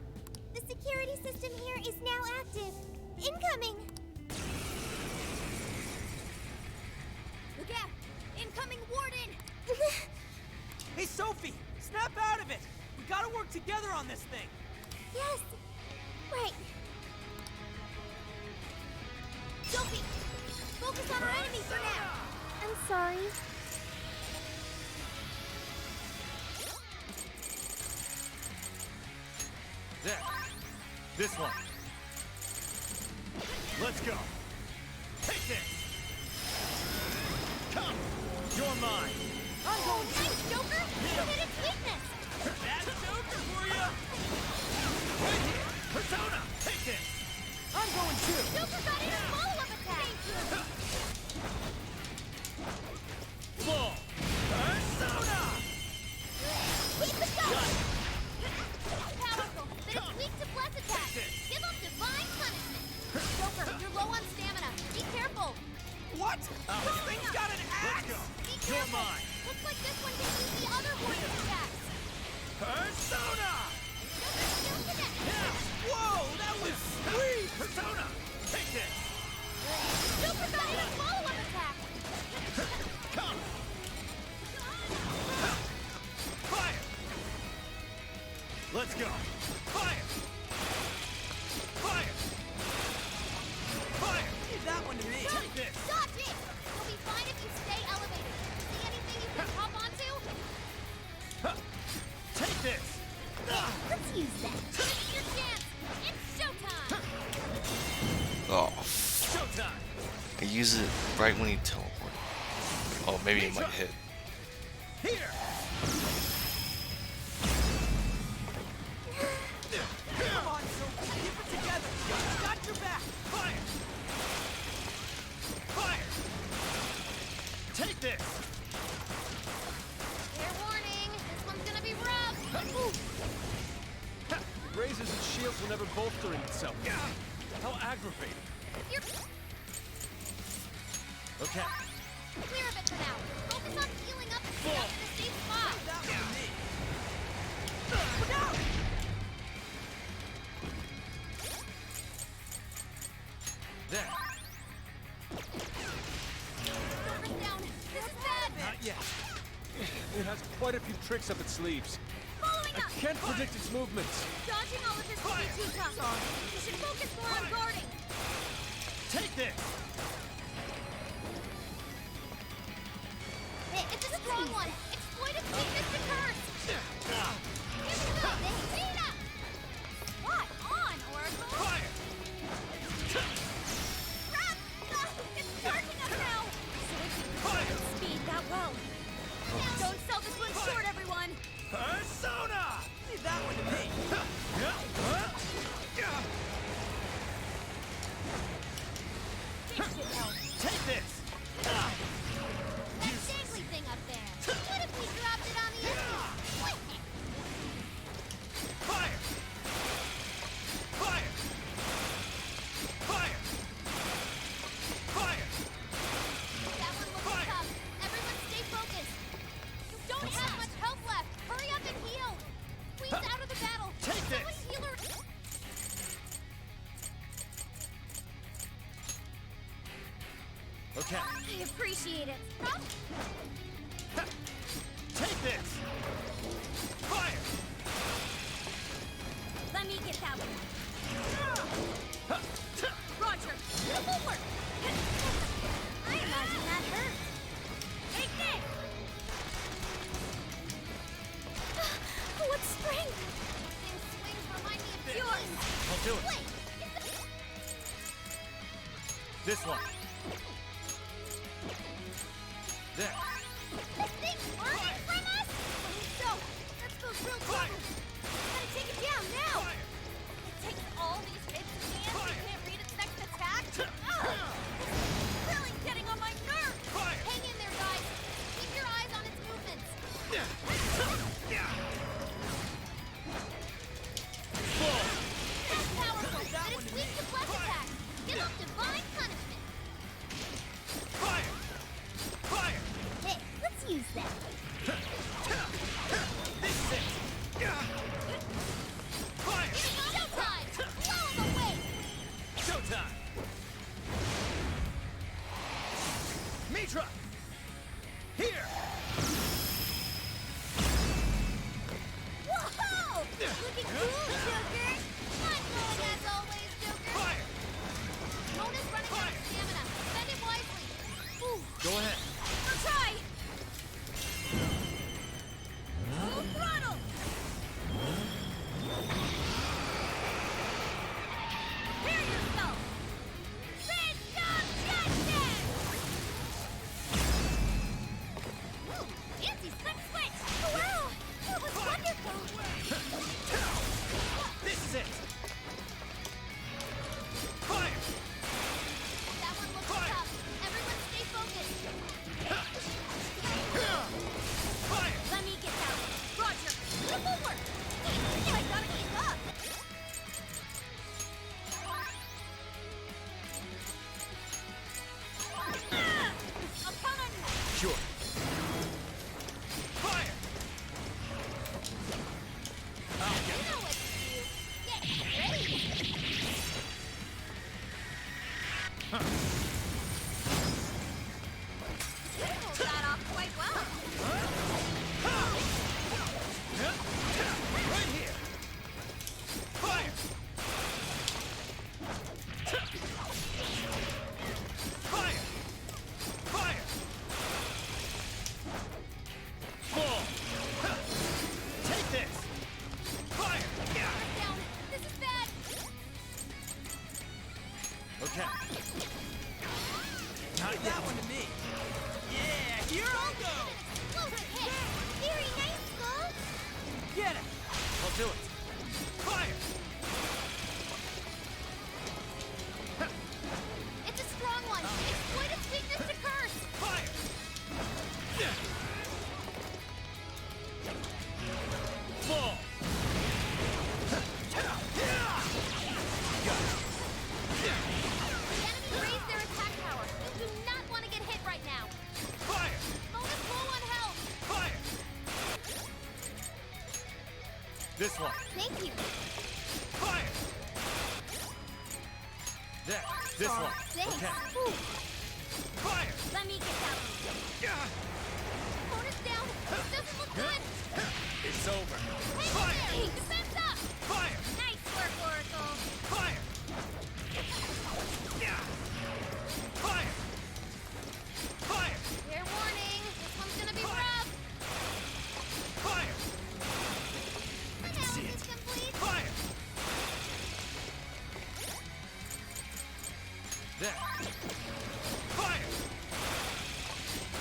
The security system here is now active. Incoming! Look out! Incoming warden! Hey Sophie, snap out of it! We gotta work together on this thing! Yes! Right. Sophie! Focus on our enemy for now! I'm sorry. There. This one. Let's go. Take this. Come. You're mine. I'm going to... Nice, Joker! You hit its weakness! That's Joker for you! Right here. Persona. Take this. I'm going too! Joker got in a follow-up attack! Full. Persona. Keep the shot! Powerful, but it's weak to bless attacks. Give him divine punishment. Joker, you're low on stamina. Be careful. What? This thing's got an axe? Be careful. Looks like this one can use the other warrior attacks. Persona. Joker still connected. Yeah. Whoa, that was sweet. Persona. Take this. Joker got in a follow-up attack. Come. Fire. Let's go. Fire. Fire. Fire. Leave that one to me. Take this. Dodge it. You'll be fine if you stay elevated. See anything you can hop onto? Take this. Let's use that. This is your chance. It's showtime. Oh, Showtime. I use it right when he teleported. Oh, maybe it might hit. Here. Come on, Sophie. Keep it together. Got your back. Fire. Fire. Take this. lasers and shields will never bolster itself. How aggravating. Okay. Clear of it for now. Focus on healing up and get up to the safe spot. Look out! There. Surface down. This is bad. Not yet. It has quite a few tricks up its sleeves. Following I us. can't predict its movements. Dodging all of this will be too tough. You should focus more on guarding. Take this! It's a strong one. Exploit its weakness to curse. Here we go. Speed up. What on, Oracle? Fire! Crap! It's charging us now. So it can speed that well. Don't sell this one short, everyone. Persona! Leave that one to me. Take this! That dangly thing up there. What if we dropped it on the enemy? Fire! Fire! Fire! Fire! That one looks tough. Everyone stay focused. You don't have much health left. Hurry up and heal. Queen's out of the battle. Take Someone this. heal her. Okay. I appreciate it. Take this! Fire! Let me get that one. Roger. Beautiful work. I imagine that hurt. Take this. What strength? These swings remind me of yours. I'll do it. Wait. This one. There. This thing's learning from us? So, that goes real quick. Gotta take it down now. It takes all these hits and hands. You can't read its next attack. It's really getting on my nerves. Hang in there, guys. Keep your eyes on its movements. That's powerful, but it's weak to flesh attacks. Give them divine punishment. Fire! Fire! Hey, let's use that. This is it! Fire! Showtime! Blow them away! Showtime! Mitra! Here! Whoa! Looking cool, Joker! Mind-blowing as always, Joker! Fire! Mona's running out of stamina. Spend it wisely. Ooh, Go ahead. I'll try! Full throttle! Prepare yourself! Phantom Justice! Ooh, fancy slick switch! Wow! That was wonderful! This one. Thank you. Fire! There. This Aw, one. thanks. Okay. Ooh. Fire! Let me get that one. Yeah. Bonus down. This doesn't look good. It's over. Hey, hey, defense up. Fire! Nice work, Oracle. Fire! Yeah. Fire! Fire! Fair warning. This one's gonna be rough. Fire! Analysis complete. Fire! There. Fire!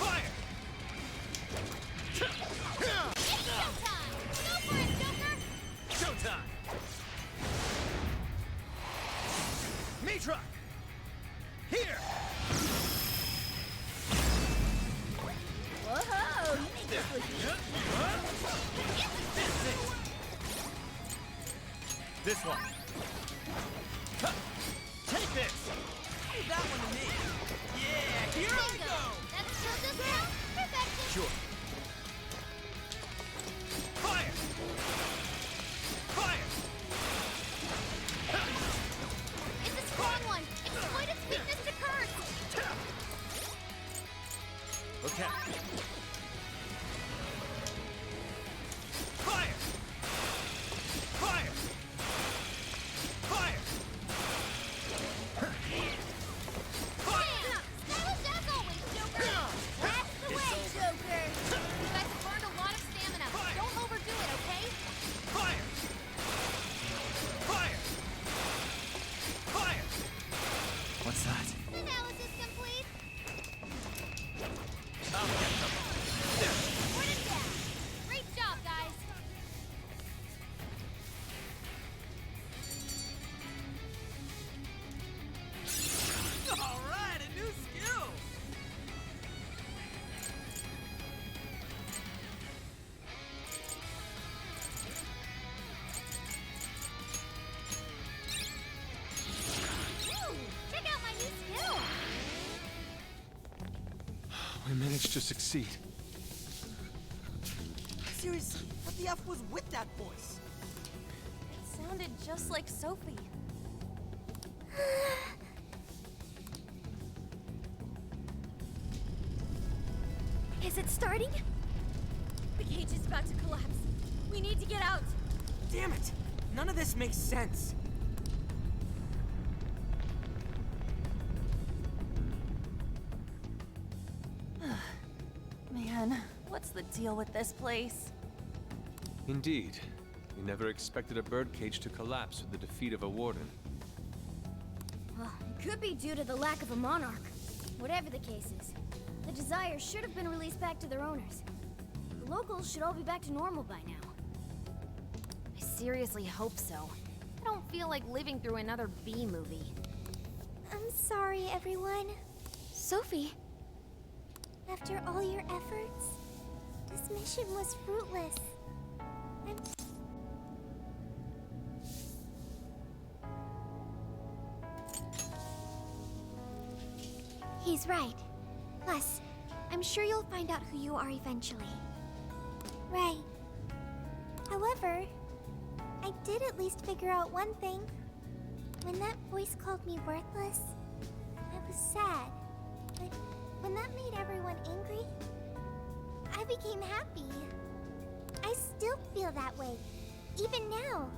Fire! It's showtime. Go for it, Joker. Showtime! Mitra! Here! Whoa, you make this look easy. This one. Huh. Take this! Leave that one to me. Yeah, here I Bingo. go. That's still discount. Perfection. Sure. Fire! Fire! It's a strong one. Exploit its weakness to curse. Okay. Fire! Fire! Fire! Bam! Stylish as always, Joker. That's the way, Joker. You guys have burned a lot of stamina. Don't overdo it, okay? Fire! Fire! Fire! What's that? Analysis complete. I'll get them. There. Put it down. Great job, guys. All right, a new skill. Ooh, check out my new skill. We managed to succeed. Seriously, what the F was with that voice? It sounded just like Sophie. Is it starting? The cage is about to collapse. We need to get out. Damn it! None of this makes sense. Man, what's the deal with this place? Indeed. We never expected a birdcage to collapse with the defeat of a warden. Well, it could be due to the lack of a monarch. Whatever the case is, the Desires should have been released back to their owners. The locals should all be back to normal by now. I seriously hope so. I don't feel like living through another B movie. I'm sorry, everyone. Sophie, After all your efforts, this mission was fruitless. I'm... He's right. Plus, I'm sure you'll find out who you are eventually. Right. However, I did at least figure out one thing. When that voice called me worthless, I was sad. But when that made everyone angry, I became happy. I still feel that way, even now.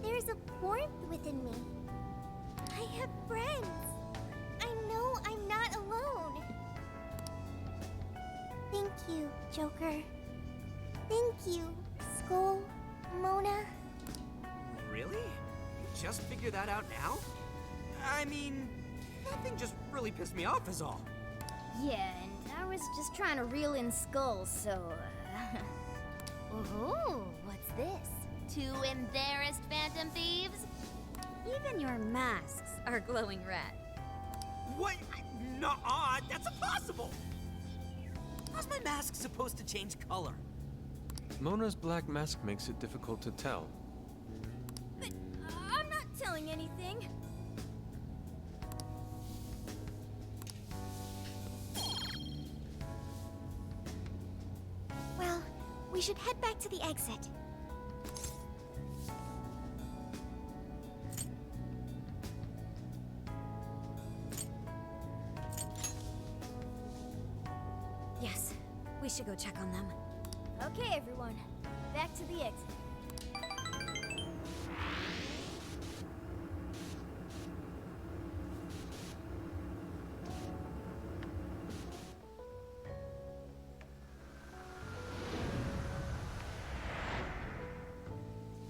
There's a warmth within me. I have friends. I know I'm not alone. Thank you, Joker. Thank you, Skull, Mona. Really? You just figured that out now? I mean, nothing just really pissed me off is all. yeah, and I was just trying to reel in skulls, so, Ooh, what's this? Two embarrassed Phantom Thieves? Even your masks are glowing red. What? Nuh-uh, that's impossible! How's my mask supposed to change color? Mona's black mask makes it difficult to tell. But I'm not telling anything. Well, we should head back to the exit. should go check on them. Okay, everyone. Back to the exit.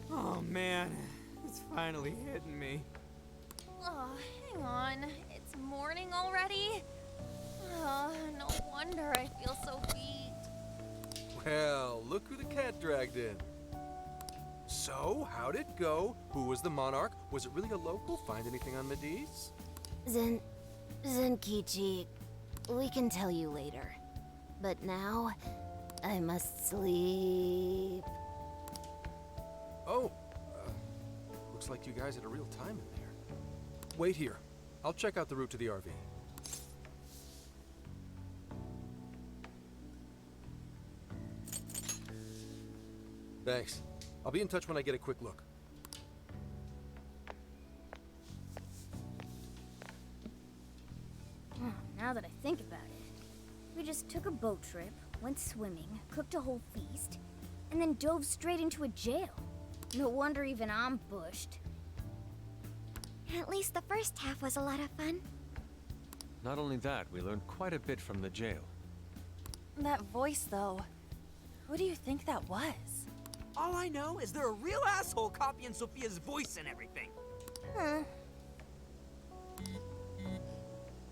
Oh man, it's finally hitting me. Oh, hang on. It's morning already? Oh, no wonder I feel so beat. Well, look who the cat dragged in. So, how'd it go? Who was the monarch? Was it really a local? Find anything on Mediz? Zenkichi, we can tell you later. But now, I must sleep. Oh, looks like you guys had a real time in there. Wait here. I'll check out the route to the RV. Thanks. I'll be in touch when I get a quick look. Now that I think about it, we just took a boat trip, went swimming, cooked a whole feast, and then dove straight into a jail. No wonder even I'm bushed. At least the first half was a lot of fun. Not only that, we learned quite a bit from the jail. That voice, though. Who do you think that was? All I know is they're a real asshole copying Sophia's voice and everything. Huh.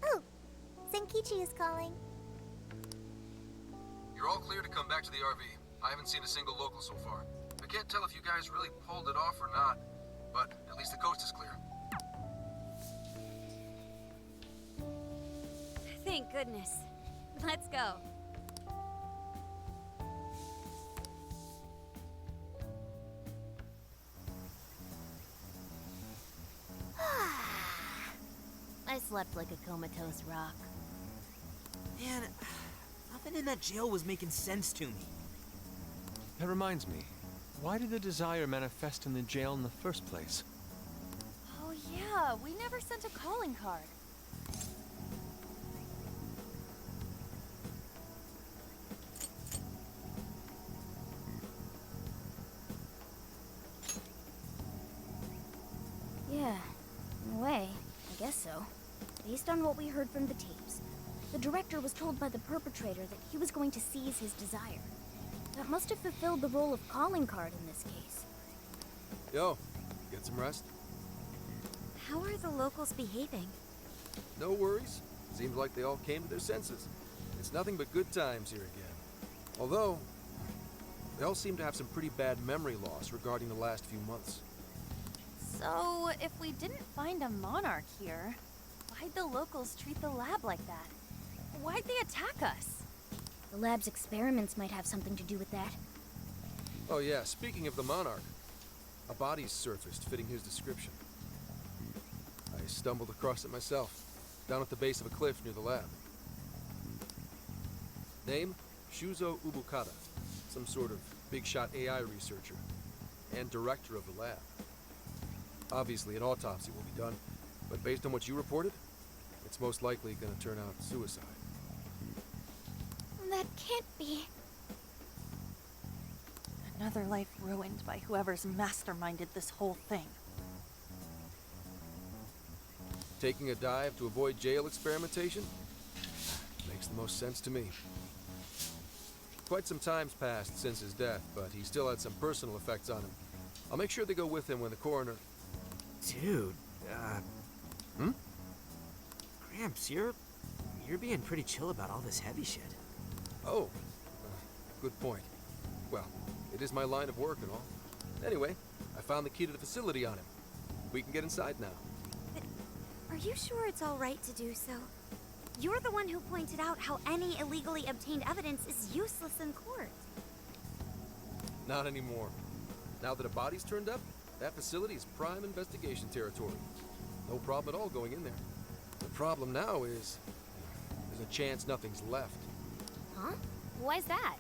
Oh, Zenkichi is calling. You're all clear to come back to the RV. I haven't seen a single local so far. I can't tell if you guys really pulled it off or not, but at least the coast is clear. Thank goodness. Let's go. I slept like a comatose rock. Man, nothing in that jail was making sense to me. That reminds me, why did the desire manifest in the jail in the first place? Oh yeah, we never sent a calling card. Yeah, in a way, I guess so. Based on what we heard from the tapes, the director was told by the perpetrator that he was going to seize his desire. That must have fulfilled the role of calling card in this case. Yo, get some rest? How are the locals behaving? No worries. Seems like they all came to their senses. It's nothing but good times here again. Although, they all seem to have some pretty bad memory loss regarding the last few months. So, if we didn't find a monarch here, why'd the locals treat the lab like that? Why'd they attack us? The lab's experiments might have something to do with that. Oh yeah, speaking of the monarch, a body's surfaced fitting his description. I stumbled across it myself, down at the base of a cliff near the lab. Name? Shuzo Ubukata, some sort of big-shot AI researcher, and director of the lab. Obviously, an autopsy will be done, but based on what you reported, it's most likely going to turn out suicide. That can't be. Another life ruined by whoever's masterminded this whole thing. Taking a dive to avoid jail experimentation? Makes the most sense to me. Quite some time's passed since his death, but he still had some personal effects on him. I'll make sure they go with him when the coroner... Dude, Hmm? Gramps, you're being pretty chill about all this heavy shit. Oh, good point. Well, it is my line of work and all. Anyway, I found the key to the facility on him. We can get inside now. But are you sure it's all right to do so? You're the one who pointed out how any illegally obtained evidence is useless in court. Not anymore. Now that a body's turned up, that facility is prime investigation territory. No problem at all going in there. The problem now is there's a chance nothing's left. Huh? Why's that?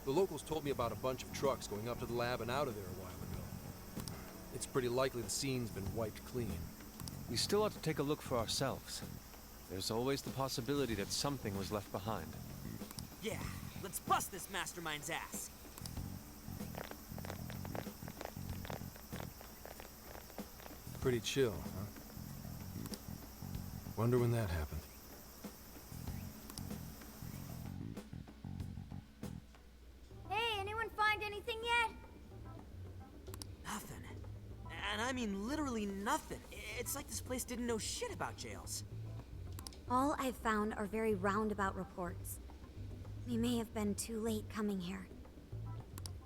The locals told me about a bunch of trucks going up to the lab and out of there a while ago. It's pretty likely the scene's been wiped clean. We still ought to take a look for ourselves. There's always the possibility that something was left behind. Yeah, Let's bust this mastermind's ass. Pretty chill, huh? Wonder when that happened. Hey, anyone find anything yet? Nothing. And I mean literally nothing. It's like this place didn't know shit about jails. All I've found are very roundabout reports. We may have been too late coming here.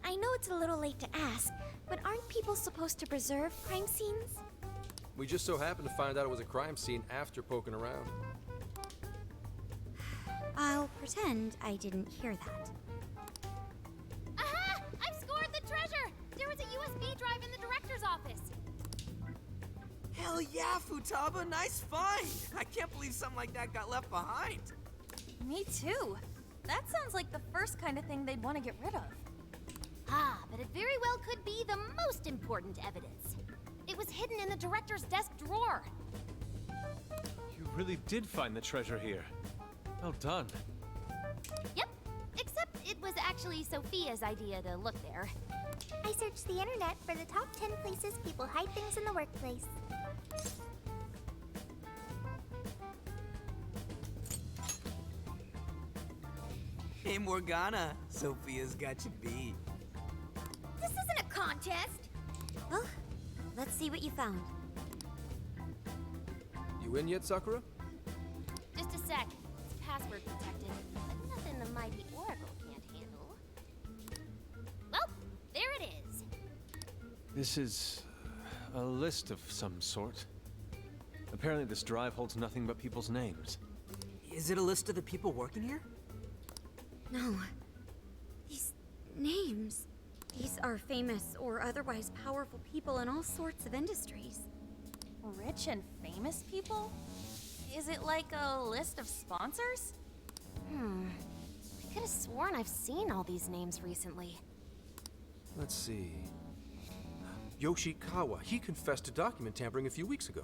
I know it's a little late to ask, but aren't people supposed to preserve crime scenes? We just so happened to find out it was a crime scene after poking around. I'll pretend I didn't hear that. Aha! I've scored the treasure! There was a USB drive in the director's office. Hell yeah, Futaba, nice find! I can't believe something like that got left behind. Me too. That sounds like the first kind of thing they'd want to get rid of. Ah, but it very well could be the most important evidence. It was hidden in the director's desk drawer. You really did find the treasure here. Well done. Yep, except it was actually Sophia's idea to look there. I searched the internet for the top 10 places people hide things in the workplace. Hey, Morgana, Sophia's got you beat. This isn't a contest! Well, let's see what you found. You in yet, Sakura? Just a sec. It's password protected, but nothing the mighty Oracle can't handle. Well, there it is. This is a list of some sort. Apparently this drive holds nothing but people's names. Is it a list of the people working here? No. These names. These are famous or otherwise powerful people in all sorts of industries. Rich and famous people? Is it like a list of sponsors? I could have sworn I've seen all these names recently. Let's see. Yoshikawa, he confessed to document tampering a few weeks ago.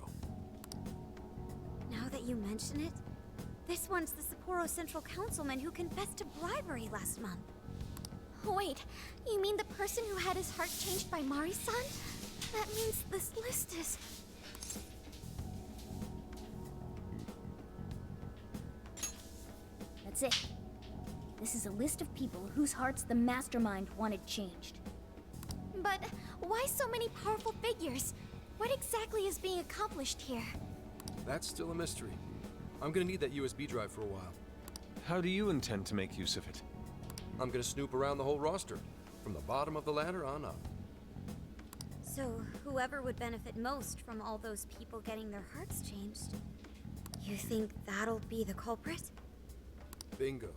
Now that you mention it, this one's the Sapporo Central Councilman who confessed to bribery last month. Wait, you mean the person who had his heart changed by Mari-san? That means this list is... That's it. This is a list of people whose hearts the mastermind wanted changed. But why so many powerful figures? What exactly is being accomplished here? That's still a mystery. I'm gonna need that USB drive for a while. How do you intend to make use of it? I'm gonna snoop around the whole roster, from the bottom of the ladder on up. So, whoever would benefit most from all those people getting their hearts changed, you think that'll be the culprit? Bingo.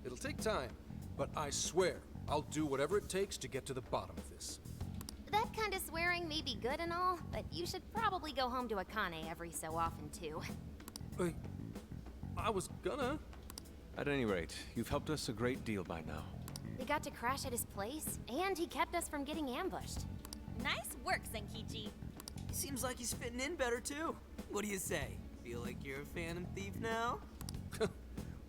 It'll take time, but I swear I'll do whatever it takes to get to the bottom of this. That kind of swearing may be good and all, but you should probably go home to Akane every so often too. I was gonna. At any rate, you've helped us a great deal by now. We got to crash at his place, and he kept us from getting ambushed. Nice work, Zenkichi. He seems like he's fitting in better too. What do you say? Feel like you're a Phantom Thief now?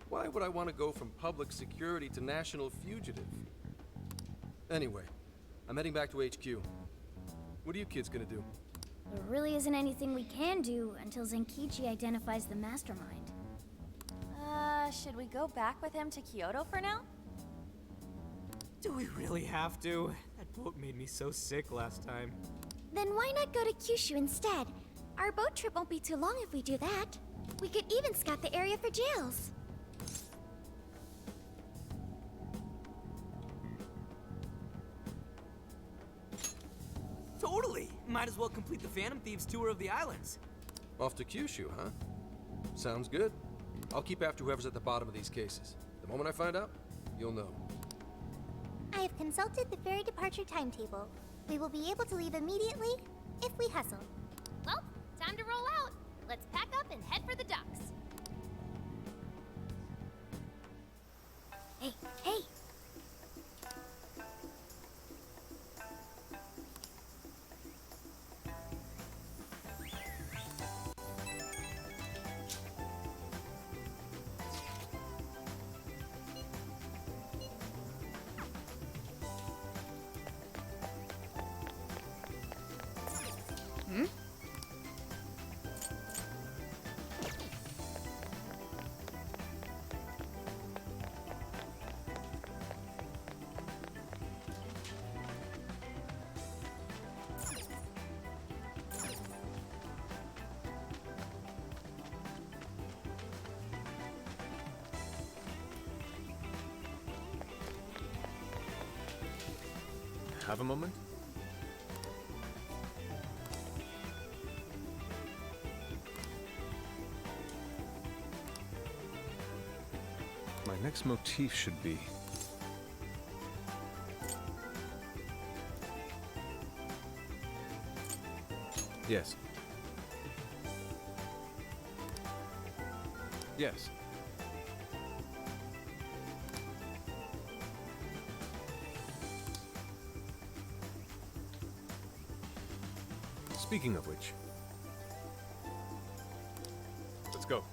Why would I want to go from public security to national fugitive? Anyway, I'm heading back to HQ. What are you kids gonna do? There really isn't anything we can do until Zenkichi identifies the mastermind. Should we go back with him to Kyoto for now? Do we really have to? That boat made me so sick last time. Then why not go to Kyushu instead? Our boat trip won't be too long if we do that. We could even scout the area for jails. Totally! Might as well complete the Phantom Thieves tour of the islands. Off to Kyushu, huh? Sounds good. I'll keep after whoever's at the bottom of these cases. The moment I find out, you'll know. I have consulted the ferry departure timetable. We will be able to leave immediately if we hustle. Well, time to roll out. Let's pack up and head for the docks. Hey, hey! have a moment? My next motif should be... Yes. Yes. Speaking of which, let's go.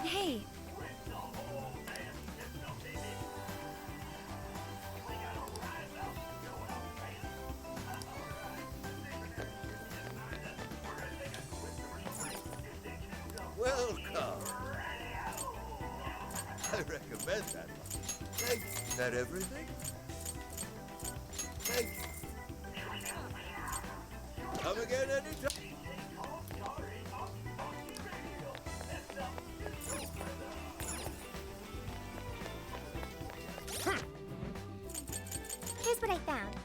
Hey. Welcome. I recommend that. Thank you. Is that everything? Thank you. Come again anytime. Here's what I found.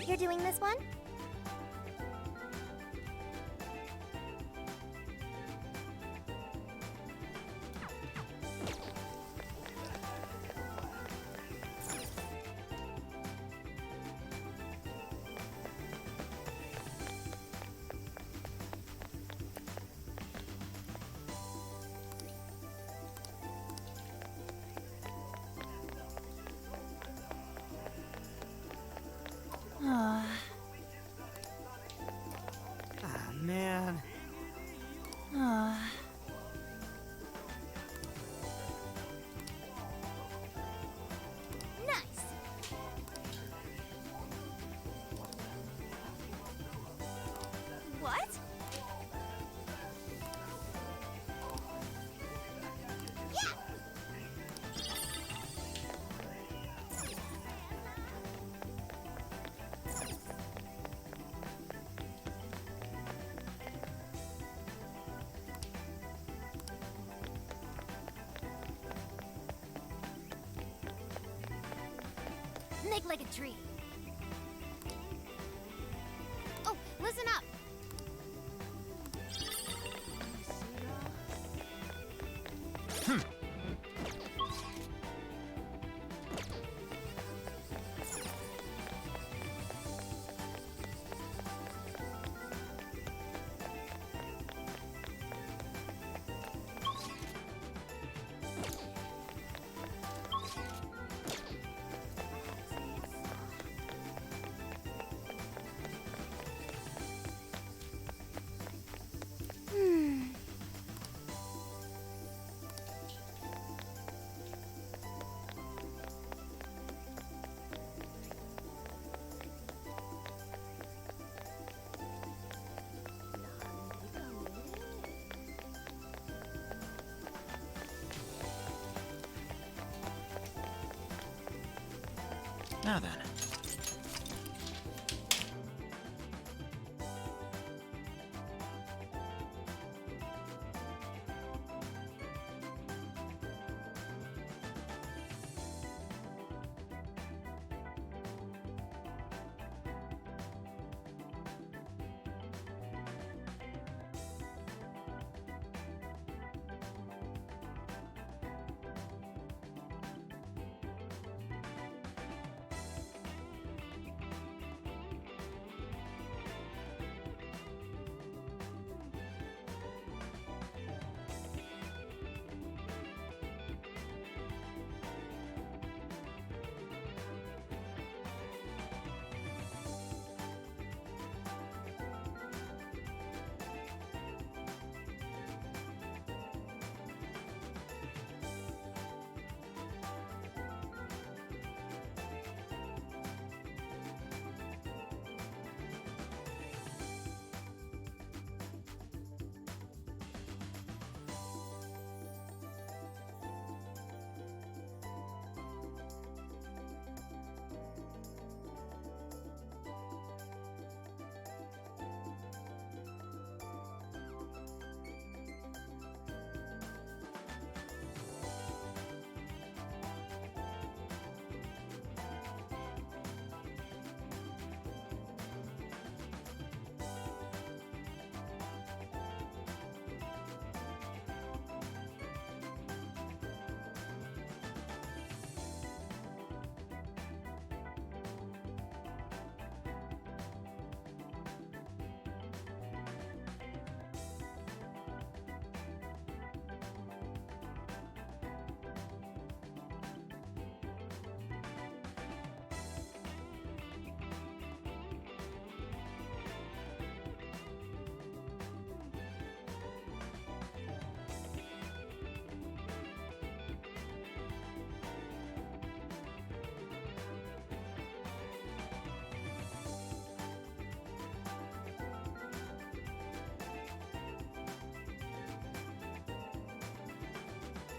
You're doing this one? Ah, Man. ah. Nice. What? Make like a tree. Oh, listen up. Now then.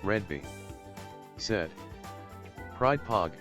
Redby said. Pride Pog.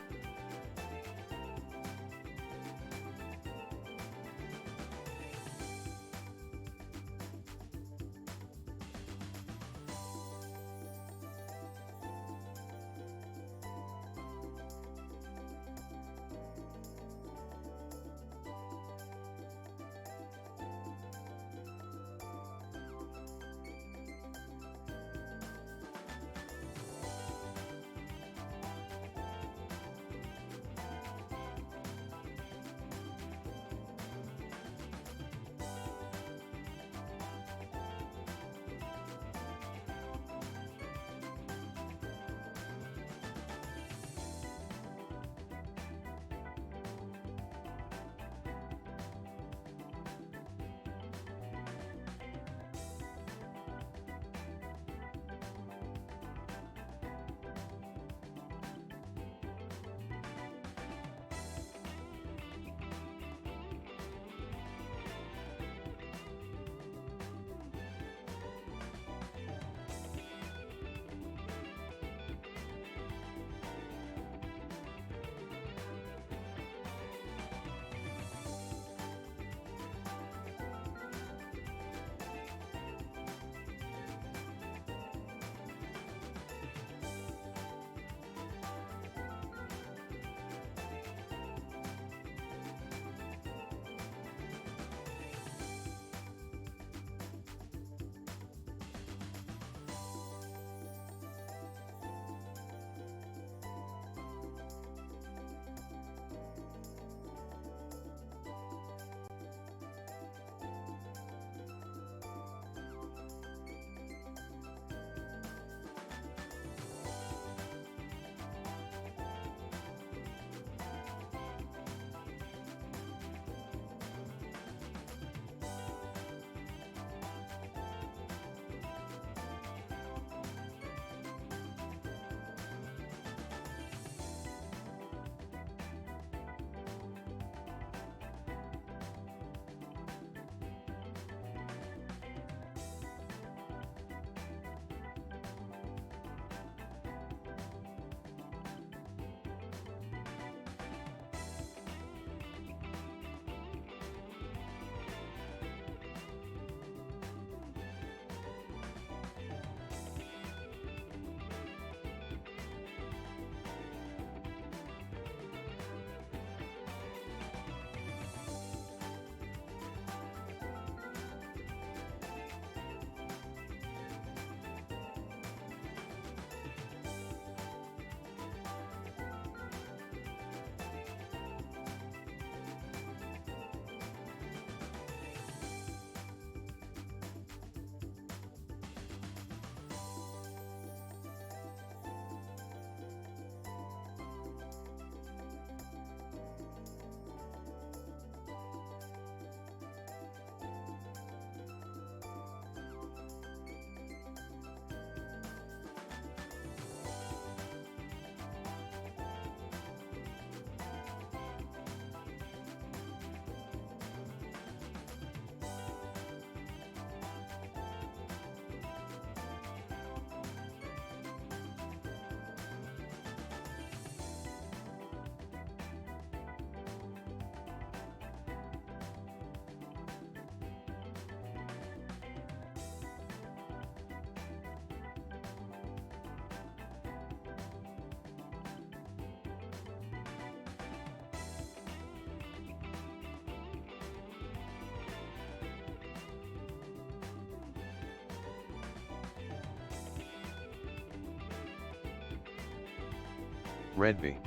Redby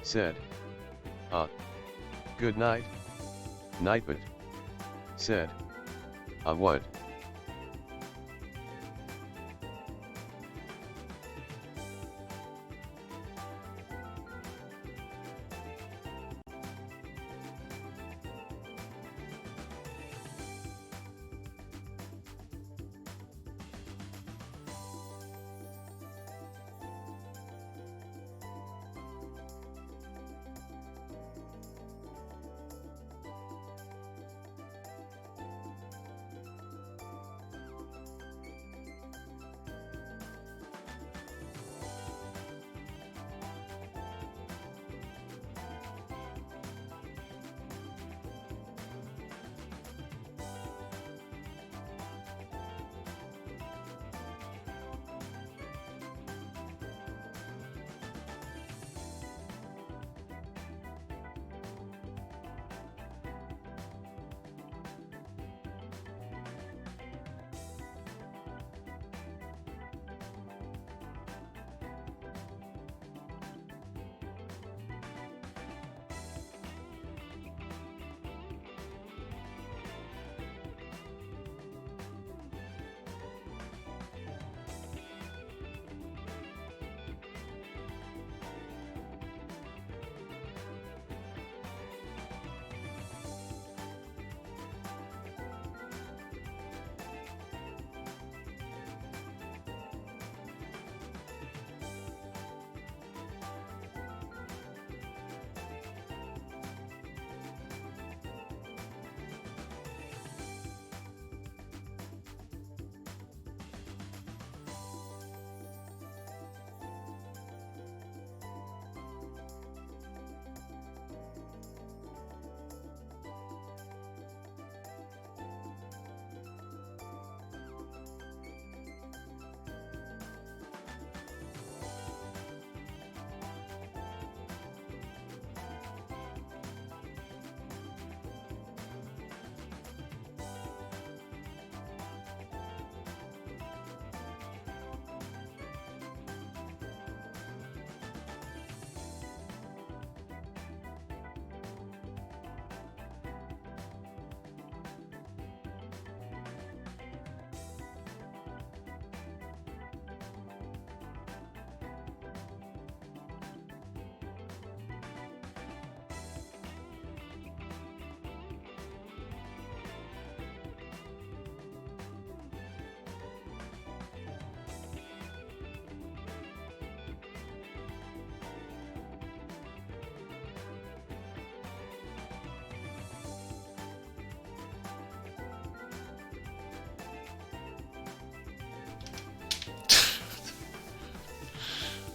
said. Good night. Nightbot said. What?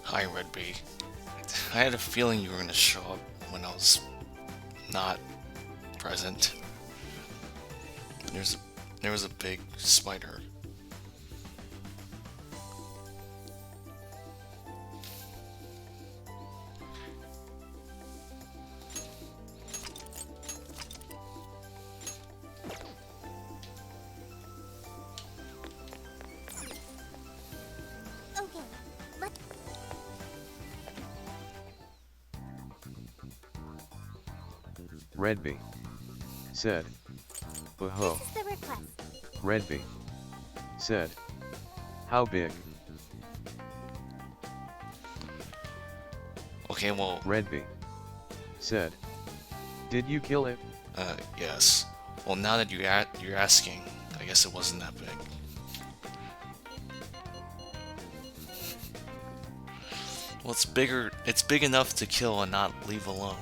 Hi, Redby. I had a feeling you were gonna show up when I was not present. There was a big spider. Okay, let's... Redby said. Oh. This is the request. Redby said. How big? Okay, well. Redby said. Did you kill it? Yes. Well, now that you're asking, I guess it wasn't that big. Well, it's bigger. It's big enough to kill and not leave alone.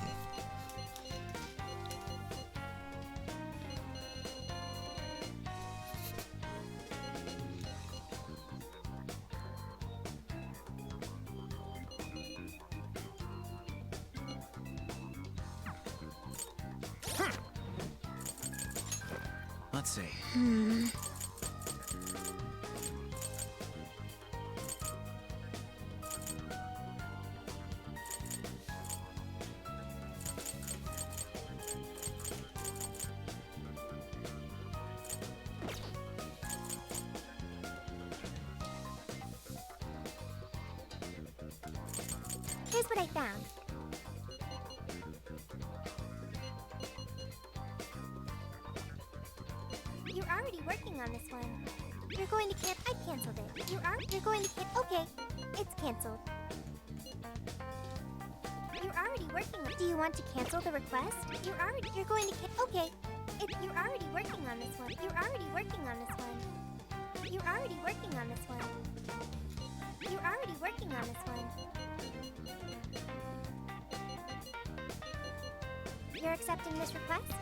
Let's see. Here's what I found. You're already working on this one. You're going to I canceled it. You're going to okay. It's canceled. You're already working on... Do you want to cancel the request? You're going to okay. You're already working on this one. You're already working on this one. You're already working on this one. You're already working on this one. You're accepting this request?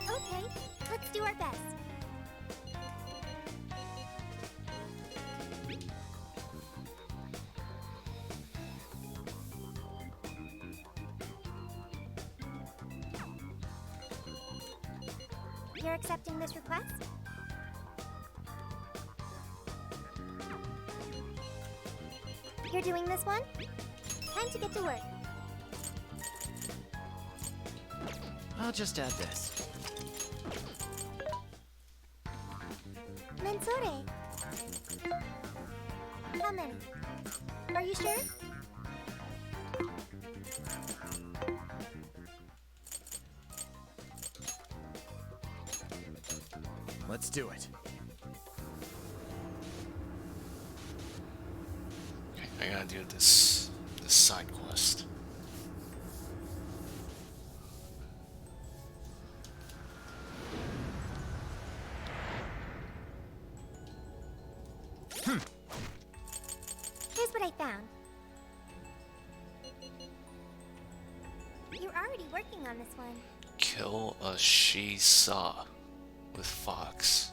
Okay, let's do our best. You're accepting this request? You're doing this one? Time to get to work. I'll just add this. Mensore. How many? Are you sure? Let's do it. Okay, I gotta do this side quest. Here's what I found. You're already working on this one. Kill a she-saw with Fox.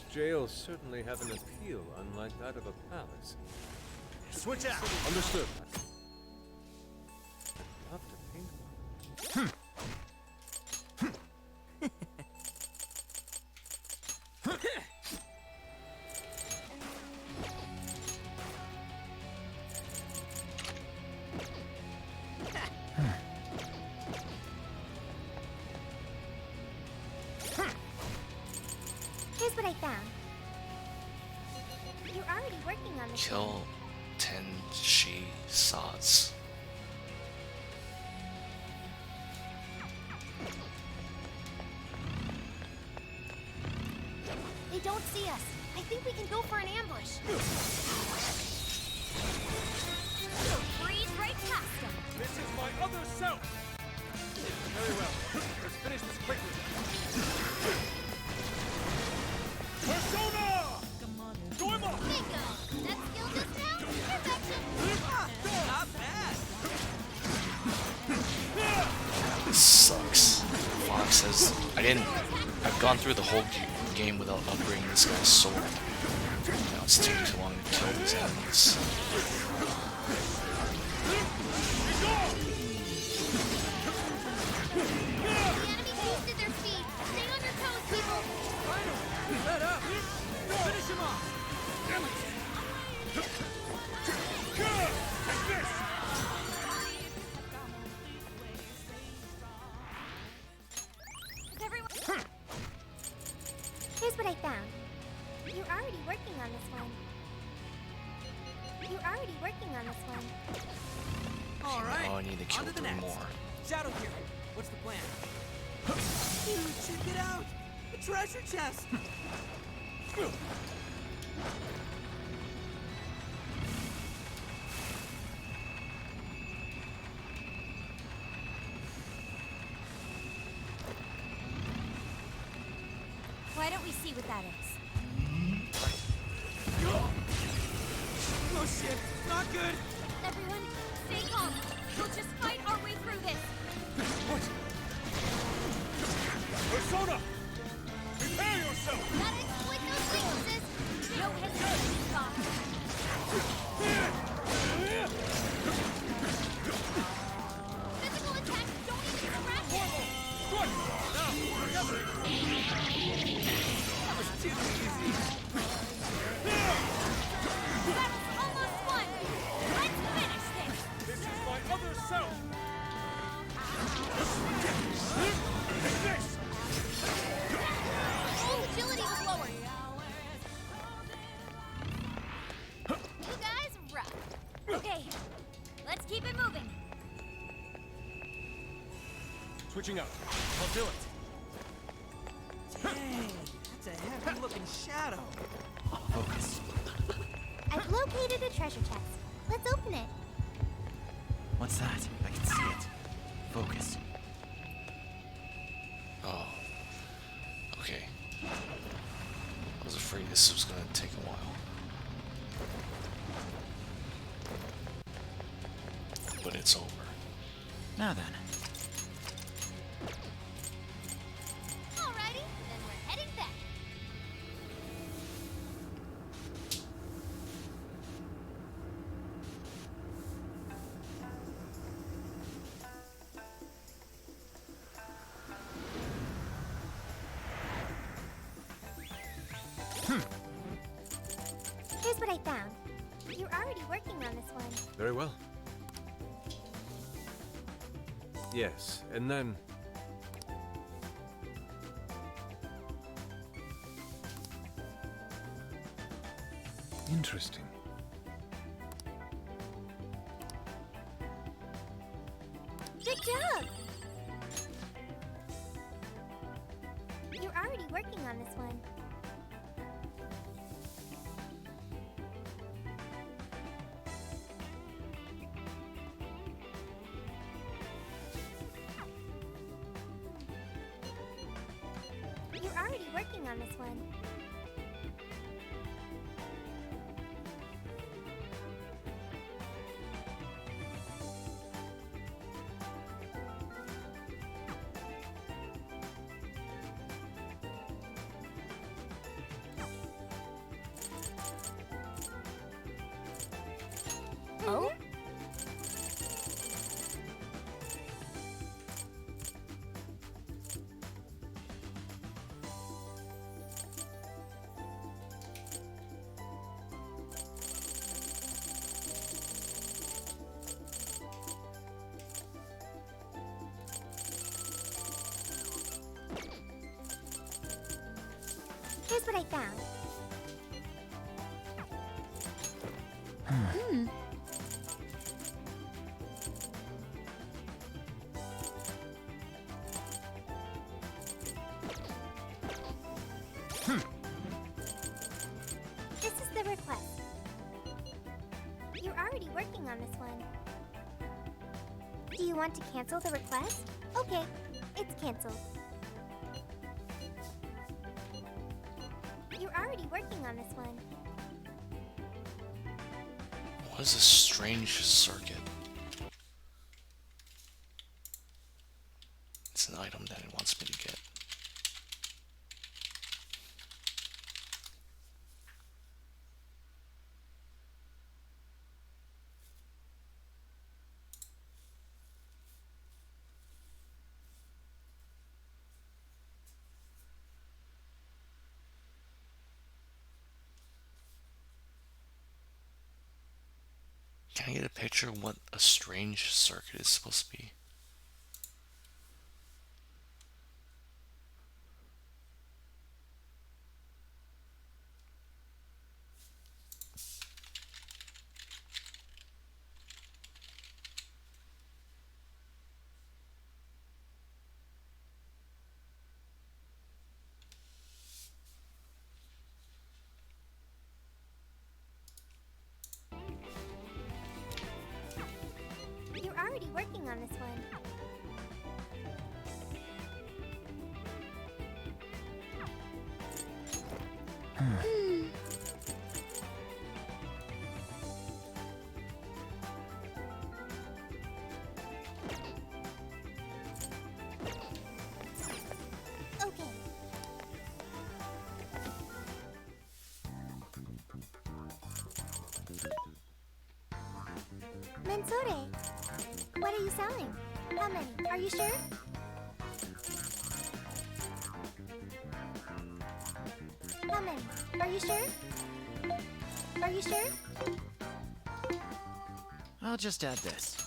This jail certainly have an appeal unlike that of a palace. Switch out. Understood. I'd love to paint one. Here's what I found. You're already working on this. Kill 10 she sods. They don't see us. I think we can go for an ambush. Breeze right past them. This is my other self. Very well. Let's finish this quickly. Persona! Dorma! Bingo! That skill just now? Perfection! Not bad. This sucks. Fox says I've gone through the whole game without upgrading this guy's sword. Now it's taking too long to kill these enemies. The enemy boosted their speed. Stay on your toes, people! Let up. Finish him off. Here's what I found. You're already working on this one. You're already working on this one. All right. Oh, I need to kill on to the 3 next. more. Shadow here. What's the plan? Dude, check it out. The treasure chest. Why don't we see what that is? Oh shit, not good. Everyone, stay calm. We'll just fight our way through this. Persona! Prepare yourself! Gotta exploit those weaknesses. No hesitation, Scott. Physical attacks don't even scratch it. That was too easy. Battle's almost won. Let's finish this. This is my other self! This! Oh, agility was lowered. You guys rock. Okay, let's keep it moving. Switching up. I'll do it. Dang, that's a heavy-looking shadow. Focus. I've located a treasure chest. Let's open it. What's that? I can see it. Focus. Oh. Okay. I was afraid this was gonna take a while. But it's over. Now then. Alrighty, then we're heading back. Here's what I found. You're already working on this one. Very well. Yes, and then... Interesting. Good job! You're already working on this one. You're already working on this one. found. This is the request. You're already working on this one. Do you want to cancel the request? Okay, it's canceled. You're already working on this one. What is a strange circuit? It's an item that it wants me to get. Can I get a picture of what a strange circuit is supposed to be? You're already working on this one. Okay. Mensore, what are you selling? How many? Are you sure? How many? Are you sure? Are you sure? I'll just add this.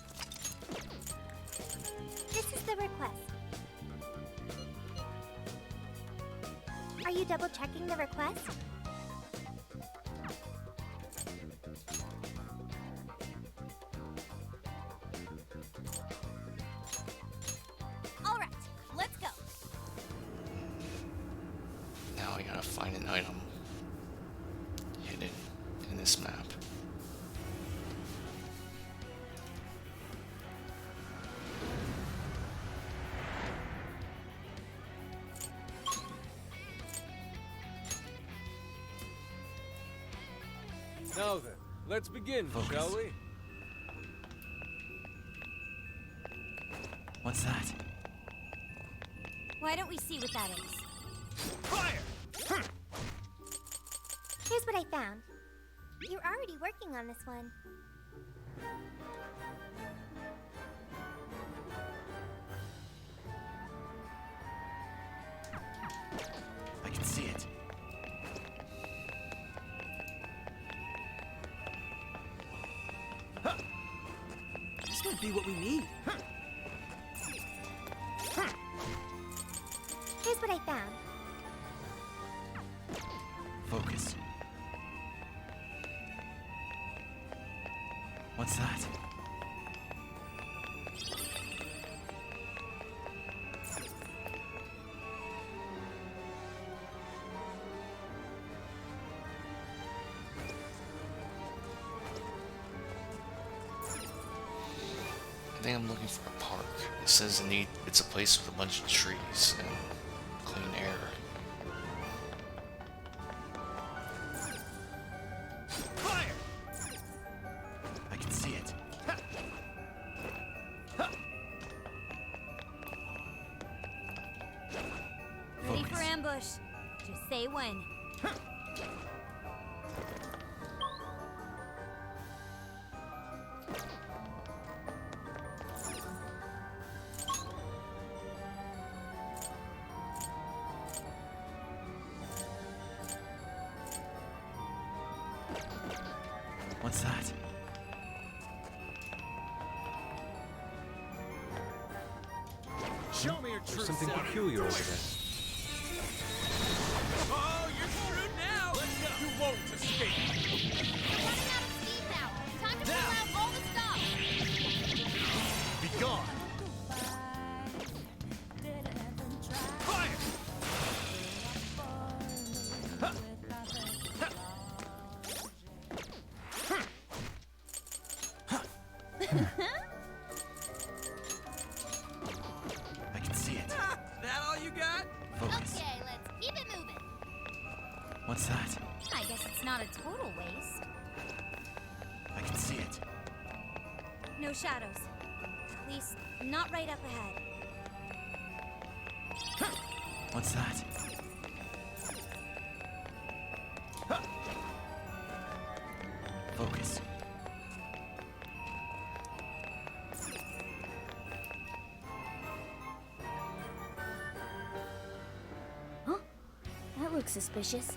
This is the request. Are you double checking the request? All right, let's go. Now I gotta find an item hidden in this map. Now then, let's begin, Focus. shall we? What's that? Why don't we see what that is? Fire! Here's what I found. You're already working on this one. I can see it. This might be what we need. Here's what I found. Focus. What's that? I think I'm looking for a park. It says it's a place with a bunch of trees and clean air. Fire! I can see it. Ready Focus. for ambush. Just say when. What's that? Show me your true There's something self. peculiar over there. Oh, you're screwed won't escape. We're running out of steam now. Time to pull out all the stuff. Be gone. Fire! I can see it. That all you got? Focus. Okay, let's keep it moving. What's that? I guess it's not a total waste. I can see it. No shadows. At least, not right up ahead. What's that? Focus. Huh? That looks suspicious.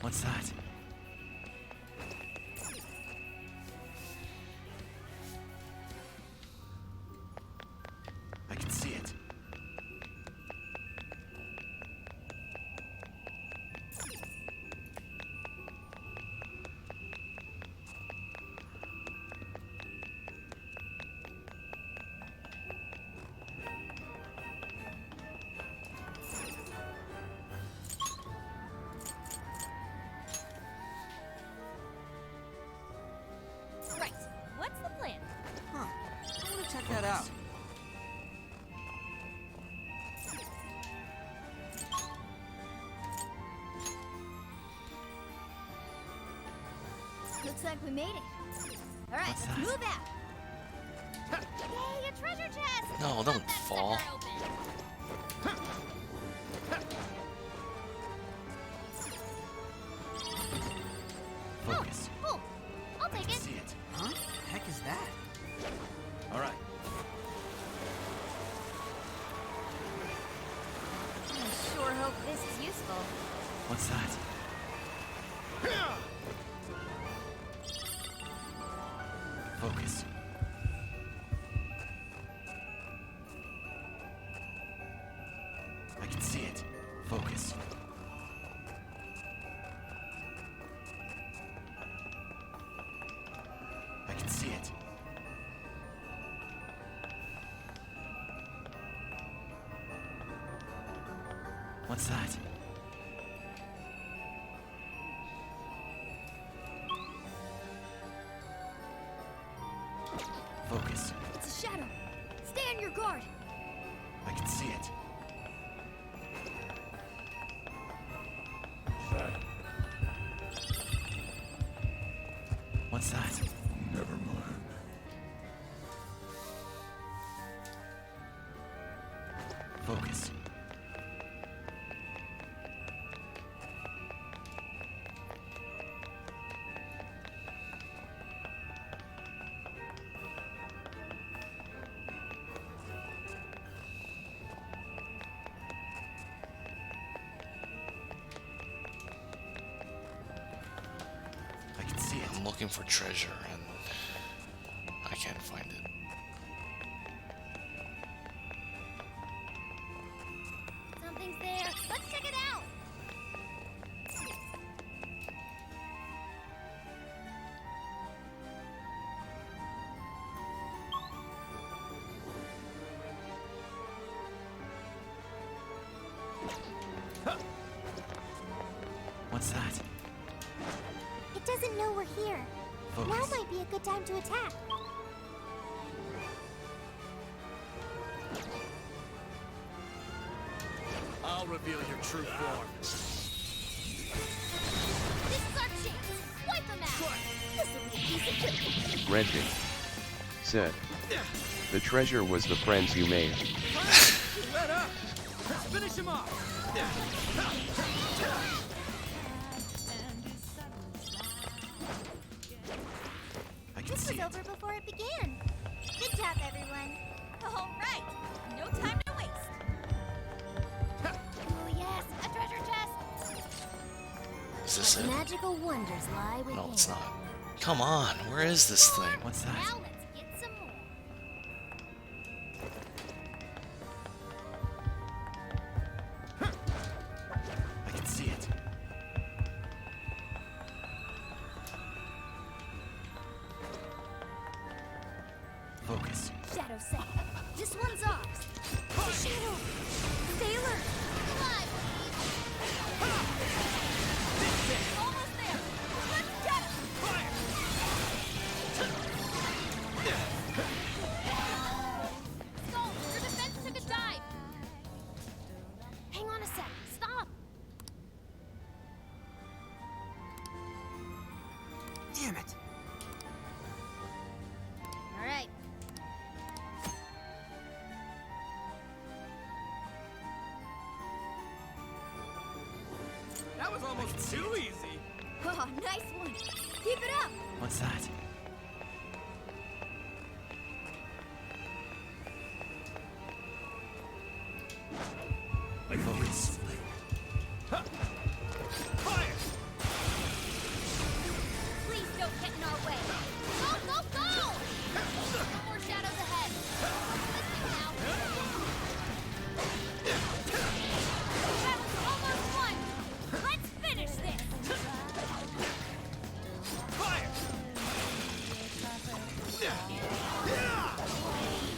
What's that? I can see it. Right. What's the plan? Huh. I want to check that out. Looks like we made it. All right, What's let's that? move out. Yay, a treasure chest! No, don't fall. Focus. Cool. I'll take I can it. see it. Huh? The heck is that? All right. I sure hope this is useful. What's that? Focus. I can see it. Focus. I can see it. What's that? Focus. It's a shadow. Stay on your guard. I can see it. What's that? Never mind. Focus. I can see it. I'm looking for treasure and I can't find it. Something's there. Let's check it out. What's that? It doesn't know we're here. Focus. Now might be a good time to attack. I'll reveal your true form. This is our chance. Wipe them out. This'll be a piece of cake. Redfin said, the treasure was the friends you made. Let up! Let's finish him off! I can This see was it. over before it began. Good job, everyone. All right. No time to waste. Oh yes, a treasure chest. Is this it? Magical wonders lie within. No, it's not. Come on, where is this thing? What's that? Now let's get some more. I can see it. Focus. Shadow set. This one's ours. Shadow! Sailor! Alive! Almost there! Let's get him! Skull, your defense took a dive! Hang on a sec. Stop! Damn it! All right. That was almost too easy. Oh, nice one. Keep it up. What's that? Focus. Please don't get in our way. Go, go, go! No more shadows ahead. Listening now. That was almost one. Let's finish this.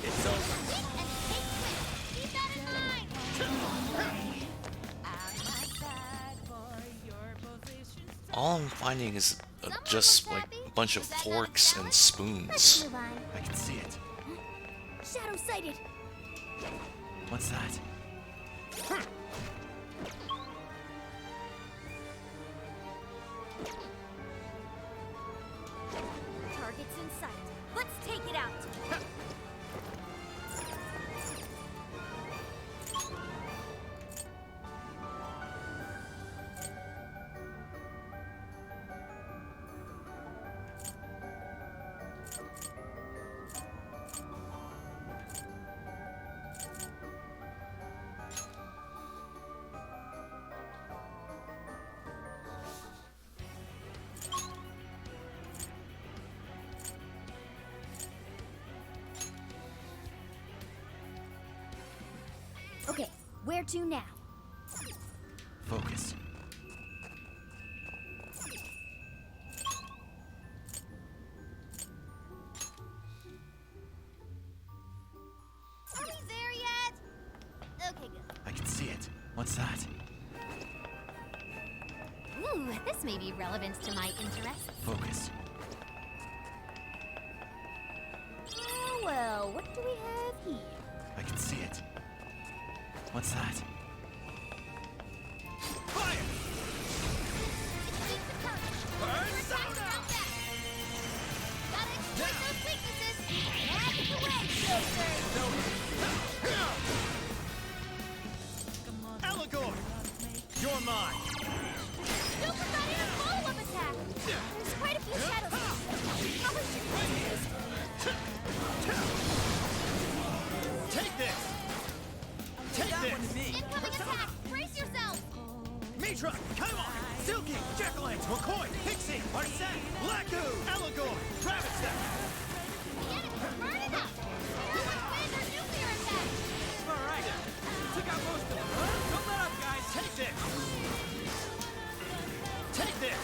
It's over. And take this. Keep that in mind. All I'm finding is just like a bunch of forks and spoons. Move on. I can see it. Shadow sighted. What's that? Target's in sight. Let's take it out. Okay, where to now? Focus. Are we there yet? Okay, good. I can see it. What's that? Ooh, this may be relevant to my interests. Focus. Well, what do we have here? I can see it. What's that? Gotta exploit those weaknesses. Out of the way, Joker. Elagor! You're mine! Joker got in a follow-up attack. There's quite a few shadows. Probably should do this. Take this! Take this! Incoming attack. Brace yourself. Mitra! Kaiwa! Silky! Jackalance! McCoy! Pixie! Arsene! Laku! Elagor! Rabbit Step! The enemy's burning up. Wind or nuclear attack. All right. Took out most of them. Don't let up, guys. Take this! Take this!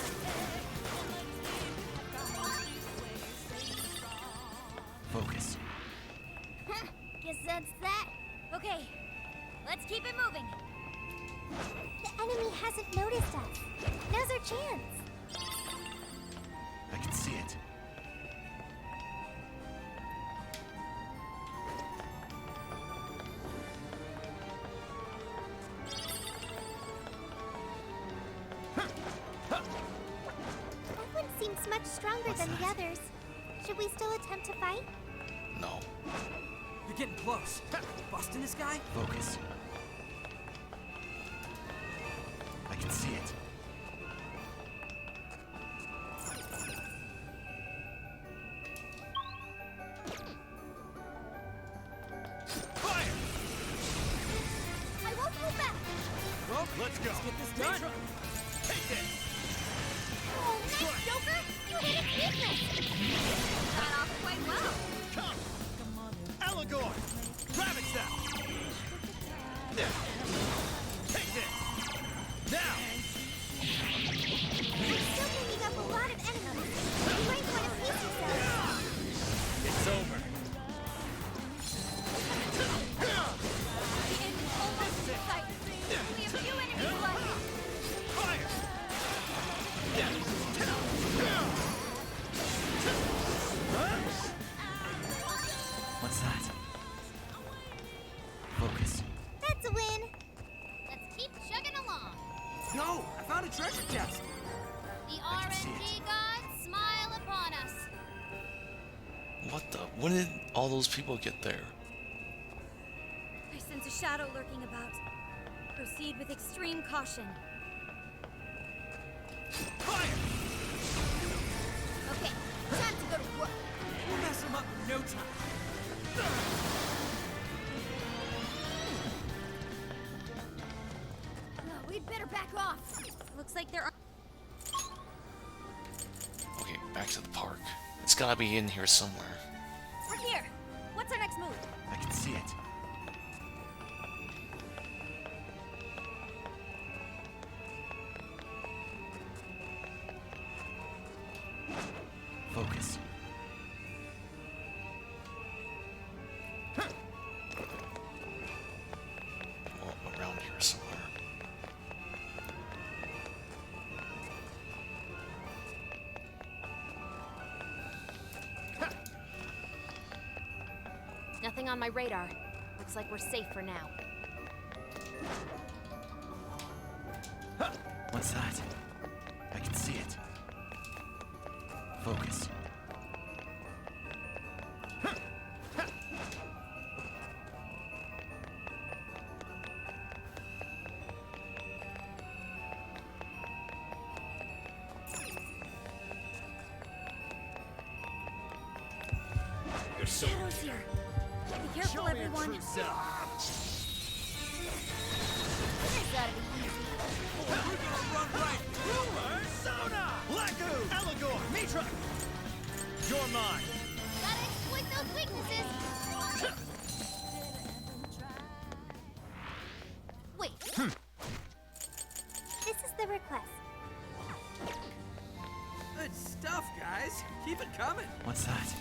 Focus. Guess that's that. Okay, let's keep it moving. The enemy hasn't noticed us. Now's our chance. I can see it. That one seems much stronger than the others. Should we still attempt to fight? No. You're getting close. Busting this guy? Focus. I can see it. I won't hold back. Well, let's go. Let's get this done. Mitra! Take this! Oh, nice, Joker. You hit his weakness. Got off quite well. Come! Elagor! Rabbit Step! Take this! Now! We're still bringing up a lot of enemies. You might want to pace yourself. It's over. What's that? Focus. That's a win. Let's keep chugging along. Go! I found a treasure chest. The RNG gods smile upon us. What the? When did all those people get there? I sense a shadow lurking about. Proceed with extreme caution. Okay, time to go to work. We'll mess them up in no time. We'd better back off. Looks like there are. Okay, back to the park. It's gotta be in here somewhere. We're here. What's our next move? I can see it. Focus. Well, around here somewhere. Nothing on my radar. Looks like we're safe for now. What's that? I can see it. Focus. You're so Shadows here. Be careful, everyone. This gotta be easy. We're gonna run right through her. Sona! Blacku! Eligor! Mitra! You're mine. Gotta exploit those weaknesses. Wait. This is the request. Good stuff, guys. Keep it coming. What's that?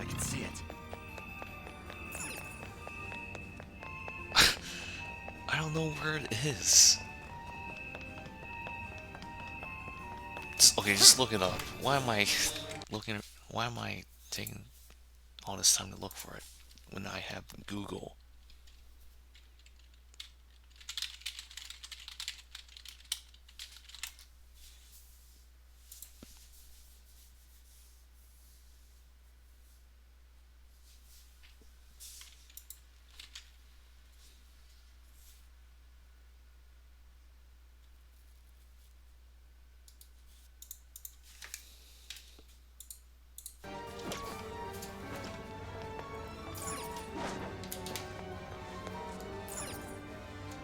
I can see it. I don't know where it is. Okay, just look it up. Why am I looking? Why am I taking all this time to look for it when I have Google?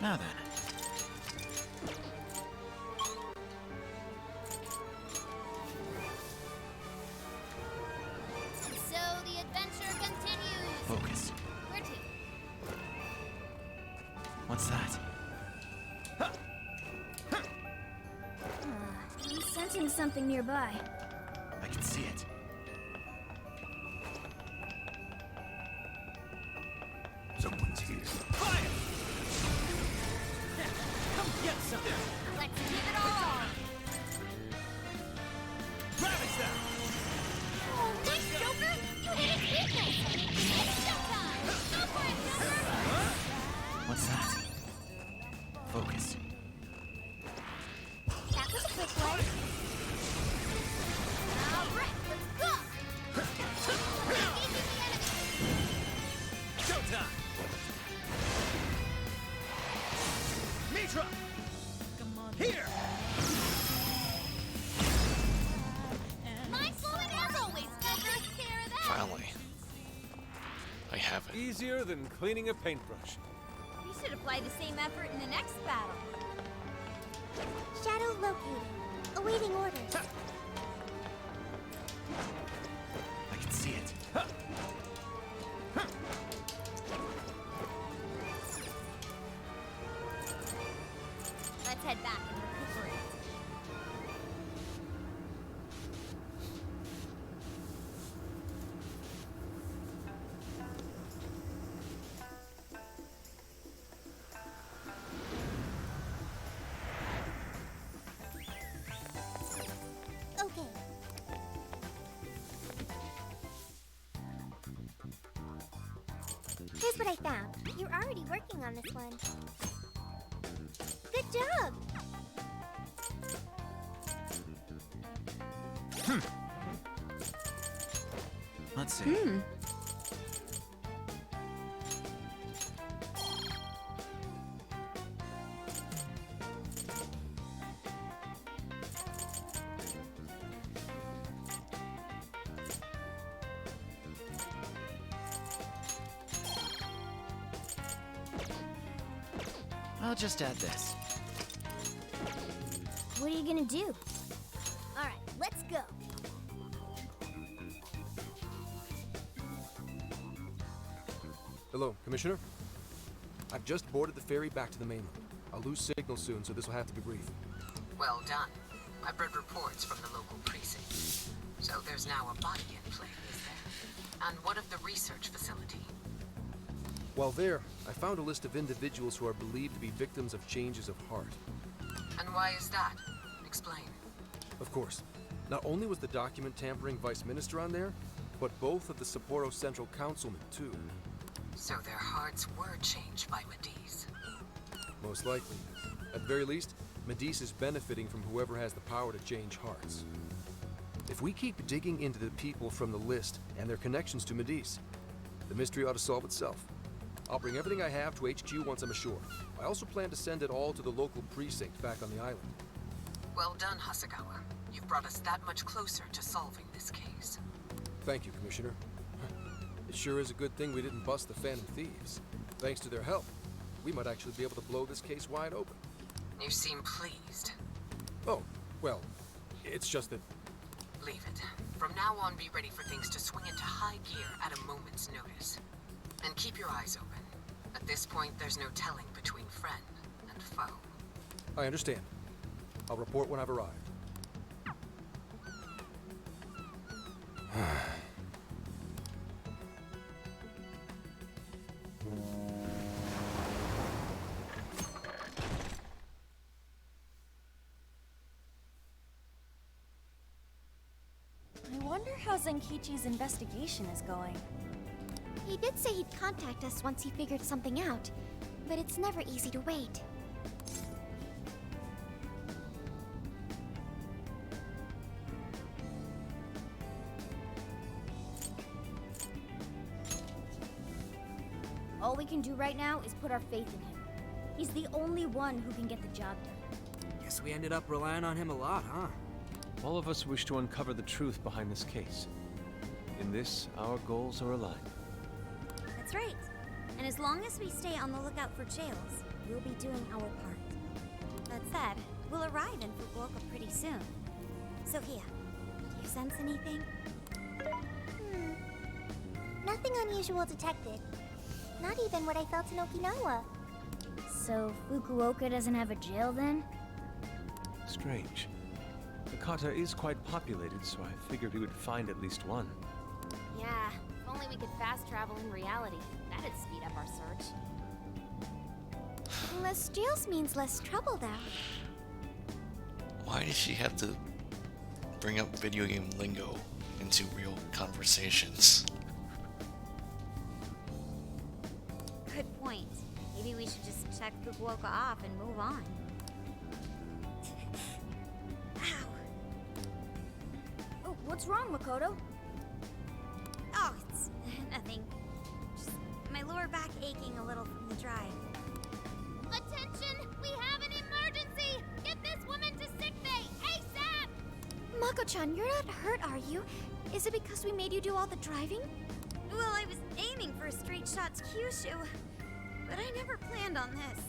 Now then. So the adventure continues. Focus. Where to? What's that? I'm sensing something nearby. I can see it. Someone's here. Fire! Come get some. Let's give it all. Ravage them! Oh, nice, Joker! You hit its weakness! It's showtime! Go for it, Joker! What's that? Focus. That was a quick one. Alright, let's go! Engaging the enemy! Showtime! Mitra! Here! Mind blowing as always, Joker! Care of that! Finally, I have it. Easier than cleaning a paintbrush. We should apply the same effort in the next battle. Shadow located. Awaiting orders. I can see it. Let's head back and recuperate. Okay. Here's what I found. You're already working on this one. Good job! Let's see. I'll just add this. What are you gonna do? Alright, let's go. Hello, Commissioner. I've just boarded the ferry back to the mainland. I'll lose signal soon, so this will have to be brief. Well done. I've read reports from the local precinct. So there's now a body in play, is there? And what of the research facility? While there, I found a list of individuals who are believed to be victims of changes of heart. And why is that? Explain. Of course. Not only was the document tampering vice minister on there, but both of the Sapporo Central Councilmen, too. So their hearts were changed by Mediz. Most likely. At the very least, Mediz is benefiting from whoever has the power to change hearts. If we keep digging into the people from the list and their connections to Mediz, the mystery ought to solve itself. I'll bring everything I have to HQ once I'm ashore. I also plan to send it all to the local precinct back on the island. Well done, Hasegawa. You've brought us that much closer to solving this case. Thank you, Commissioner. It sure is a good thing we didn't bust the Phantom Thieves. Thanks to their help, we might actually be able to blow this case wide open. You seem pleased. Oh, well, it's just that... Leave it. From now on, be ready for things to swing into high gear at a moment's notice. And keep your eyes open. At this point, there's no telling between friend and foe. I understand. I'll report when I've arrived. I wonder how Zenkichi's investigation is going. He did say he'd contact us once he figured something out, but it's never easy to wait. All we can do right now is put our faith in him. He's the only one who can get the job done. Guess we ended up relying on him a lot, huh? All of us wish to uncover the truth behind this case. In this, our goals are aligned. That's right. And as long as we stay on the lookout for jails, we'll be doing our part. That said, we'll arrive in Fukuoka pretty soon. Sophia, do you sense anything? Nothing unusual detected. Not even what I felt in Okinawa. So, Fukuoka doesn't have a jail then? Strange. Hakata is quite populated, so I figured we would find at least one. Yeah, if only we could fast travel in reality. That'd speed up our search. Less jails means less trouble, though. Why does she have to bring up video game lingo into real conversations? Good point. Maybe we should just check Fukuoka off and move on. Ow. Oh, what's wrong, Makoto? Oh, it's nothing. Just my lower back aching a little from the drive. Attention! We have an emergency! Get this woman to sickbay, ASAP! Mako-chan, you're not hurt, are you? Is it because we made you do all the driving? Well, I was aiming for a straight shot to Kyushu, but I never planned on this.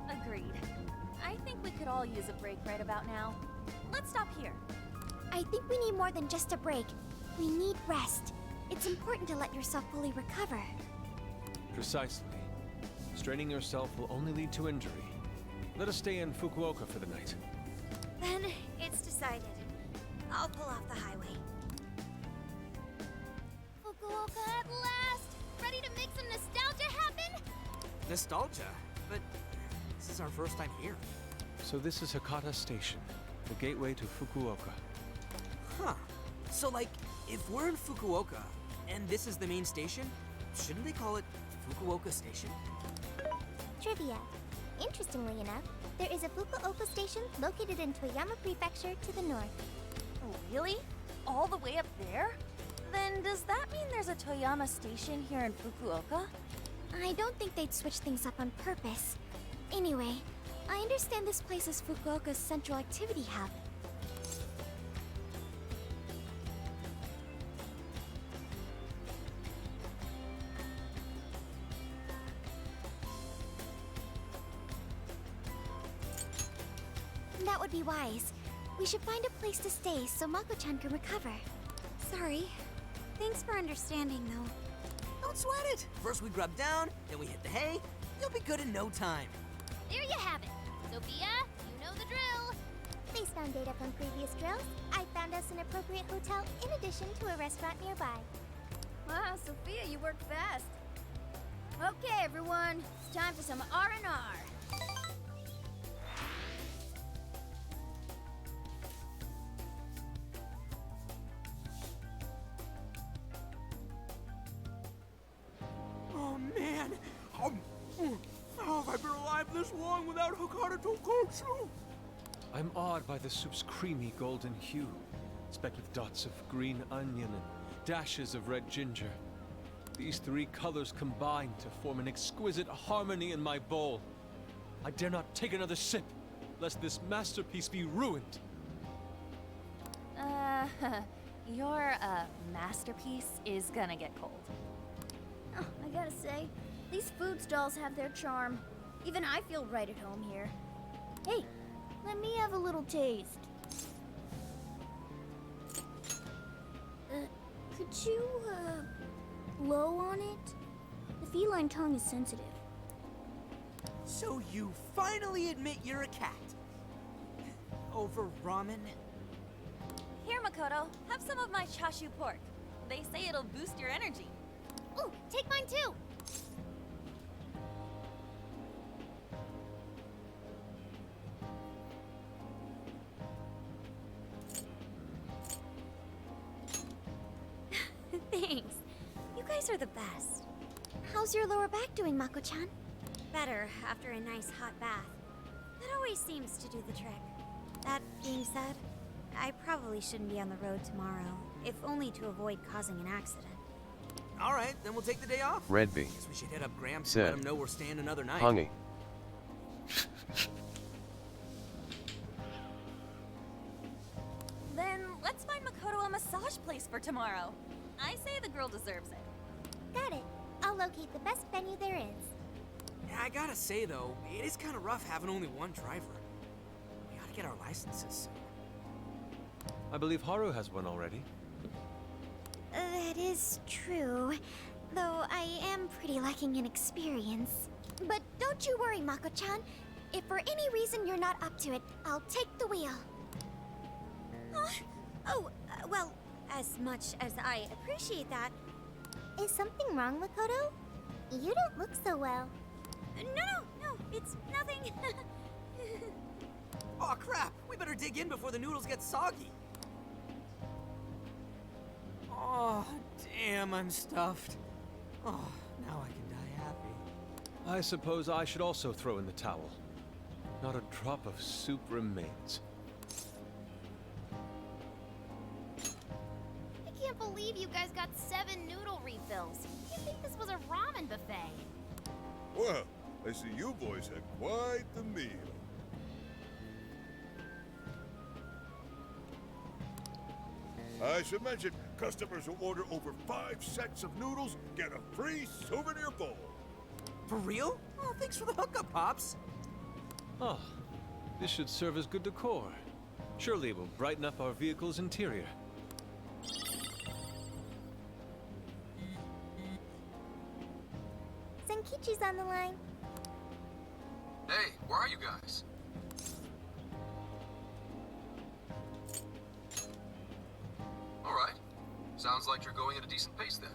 Agreed. I think we could all use a break right about now. Let's stop here. I think we need more than just a break. We need rest. It's important to let yourself fully recover. Precisely. Straining yourself will only lead to injury. Let us stay in Fukuoka for the night. Then it's decided. I'll pull off the highway. Fukuoka at last! Ready to make some nostalgia happen? Nostalgia? But this is our first time here. So this is Hakata Station, the gateway to Fukuoka. Huh. So, like, if we're in Fukuoka, and this is the main station, shouldn't they call it Fukuoka Station? Trivia. Interestingly enough, there is a Fukuoka station located in Toyama Prefecture to the north. Really? All the way up there? Then does that mean there's a Toyama station here in Fukuoka? I don't think they'd switch things up on purpose. Anyway, I understand this place is Fukuoka's central activity hub. That would be wise. We should find a place to stay so Mako-chan can recover. Sorry. Thanks for understanding, though. Don't sweat it. First we grub down, then we hit the hay. You'll be good in no time. There you have it. Sophia, you know the drill. Based on data from previous drills, I found us an appropriate hotel in addition to a restaurant nearby. Wow, Sophia, you worked fast. Okay, everyone, it's time for some R&R. Oh, man. How have I been alive this long without Hakata Tonkotsu? I'm awed by the soup's creamy golden hue, specked with dots of green onion and dashes of red ginger. These three colors combine to form an exquisite harmony in my bowl. I dare not take another sip, lest this masterpiece be ruined. Your, masterpiece is gonna get cold. Oh, I gotta say, these food stalls have their charm. Even I feel right at home here. Hey, let me have a little taste. Could you, blow on it? The feline tongue is sensitive. So you finally admit you're a cat. Over ramen? Here, Makoto, have some of my chashu pork. They say it'll boost your energy. Ooh, take mine too! Thanks. You guys are the best. How's your lower back doing, Mako-chan? Better after a nice hot bath. That always seems to do the trick. That being said, I probably shouldn't be on the road tomorrow, if only to avoid causing an accident. All right, then we'll take the day off. Redby Guess we should hit up Gramps said, and let him know we're staying another night. Hongi. Then let's find Makoto a massage place for tomorrow. I say the girl deserves it. Got it. I'll locate the best venue there is. Yeah, I gotta say though, it is kind of rough having only one driver. We gotta get our licenses soon. I believe Haru has one already. That is true. Though I am pretty lacking in experience. But don't you worry, Mako-chan. If for any reason you're not up to it, I'll take the wheel. Well, as much as I appreciate that. Is something wrong, Makoto? You don't look so well. No, it's nothing. Oh crap! We better dig in before the noodles get soggy. Oh, damn, I'm stuffed. Oh, now I can die happy. I suppose I should also throw in the towel. Not a drop of soup remains. I can't believe you guys got 7 noodle refills. You'd think this was a ramen buffet. Well, I see you boys had quite the meal. I should mention, customers who order over 5 sets of noodles get a free souvenir bowl. For real? Oh, thanks for the hookup, Pops. Oh, this should serve as good decor. Surely it will brighten up our vehicle's interior. Senkichi's on the line. Hey, where are you guys? Alright. Sounds like you're going at a decent pace then.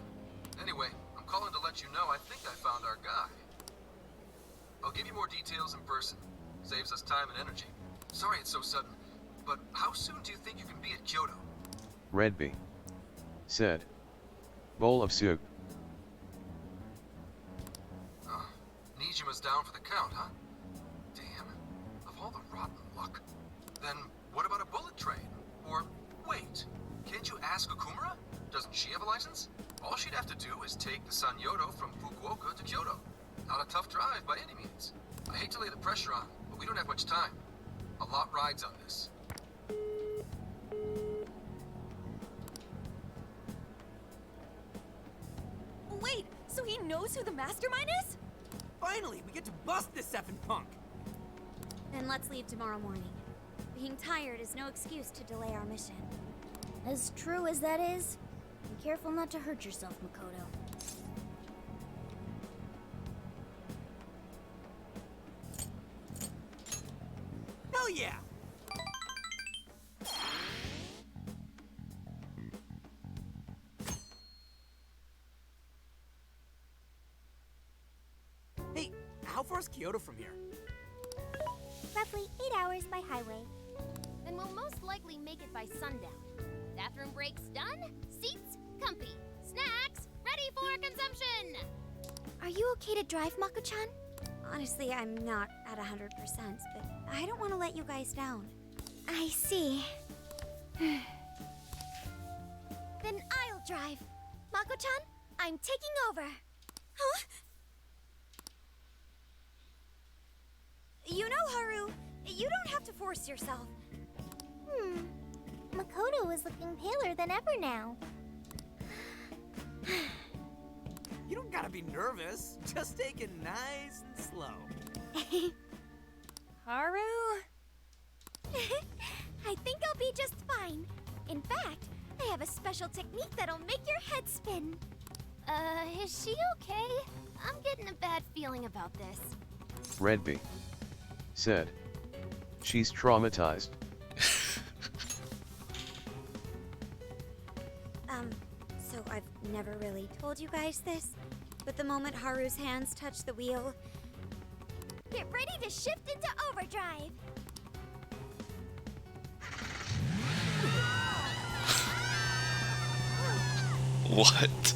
Anyway, I'm calling to let you know I think I found our guy. I'll give you more details in person. Saves us time and energy. Sorry it's so sudden, but how soon do you think you can be at Kyoto? Redby said. Bowl of soup. Nijima's down for the count, huh? Damn. Of all the rotten luck. Then what about a bullet train? Or, wait, can't you ask Okumura? Doesn't she have a license? All she'd have to do is take the Sanyodo from Fukuoka to Kyoto. Not a tough drive by any means. I hate to lay the pressure on, but we don't have much time. A lot rides on this. Wait, so he knows who the mastermind is? Finally, we get to bust this effing punk. Then let's leave tomorrow morning. Being tired is no excuse to delay our mission. As true as that is, be careful not to hurt yourself, Makoto. Hell yeah! Hey, how far is Kyoto from here? Roughly 8 hours by highway. Then we'll most likely make it by sundown. Bathroom breaks done, seats comfy, snacks ready for consumption! Are you okay to drive, Mako-chan? Honestly, I'm not at 100%, but I don't want to let you guys down. I see. Then I'll drive. Mako-chan, I'm taking over. Huh? You know, Haru, you don't have to force yourself. Makoto is looking paler than ever now. You don't gotta be nervous. Just take it nice and slow. Haru? I think I'll be just fine. In fact, I have a special technique that'll make your head spin. Is she okay? I'm getting a bad feeling about this. Redby said. She's traumatized. So I've never really told you guys this, but the moment Haru's hands touch the wheel, Get ready to shift into overdrive. What?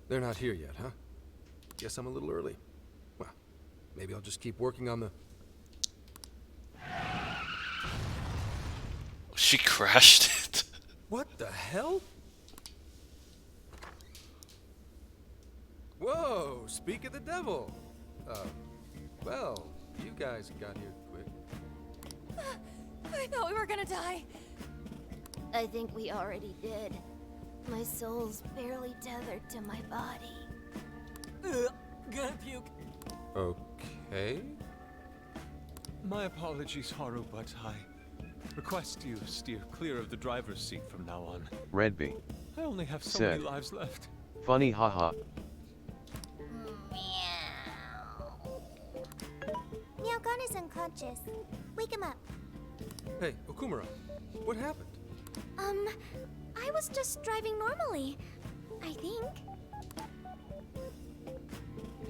They're not here yet, huh? Guess I'm a little early. Well, maybe I'll just keep working on the... She crashed it. What the hell? Whoa, speak of the devil. Well, you guys got here quick. I thought we were gonna die. I think we already did. My soul's barely tethered to my body. Gonna puke. Okay. My apologies, Haru, but I request you steer clear of the driver's seat from now on. Redby I only have so said. many lives left. Funny haha. Myaogan is unconscious. Wake him up. Hey, Okumura, what happened? I was just driving normally, I think.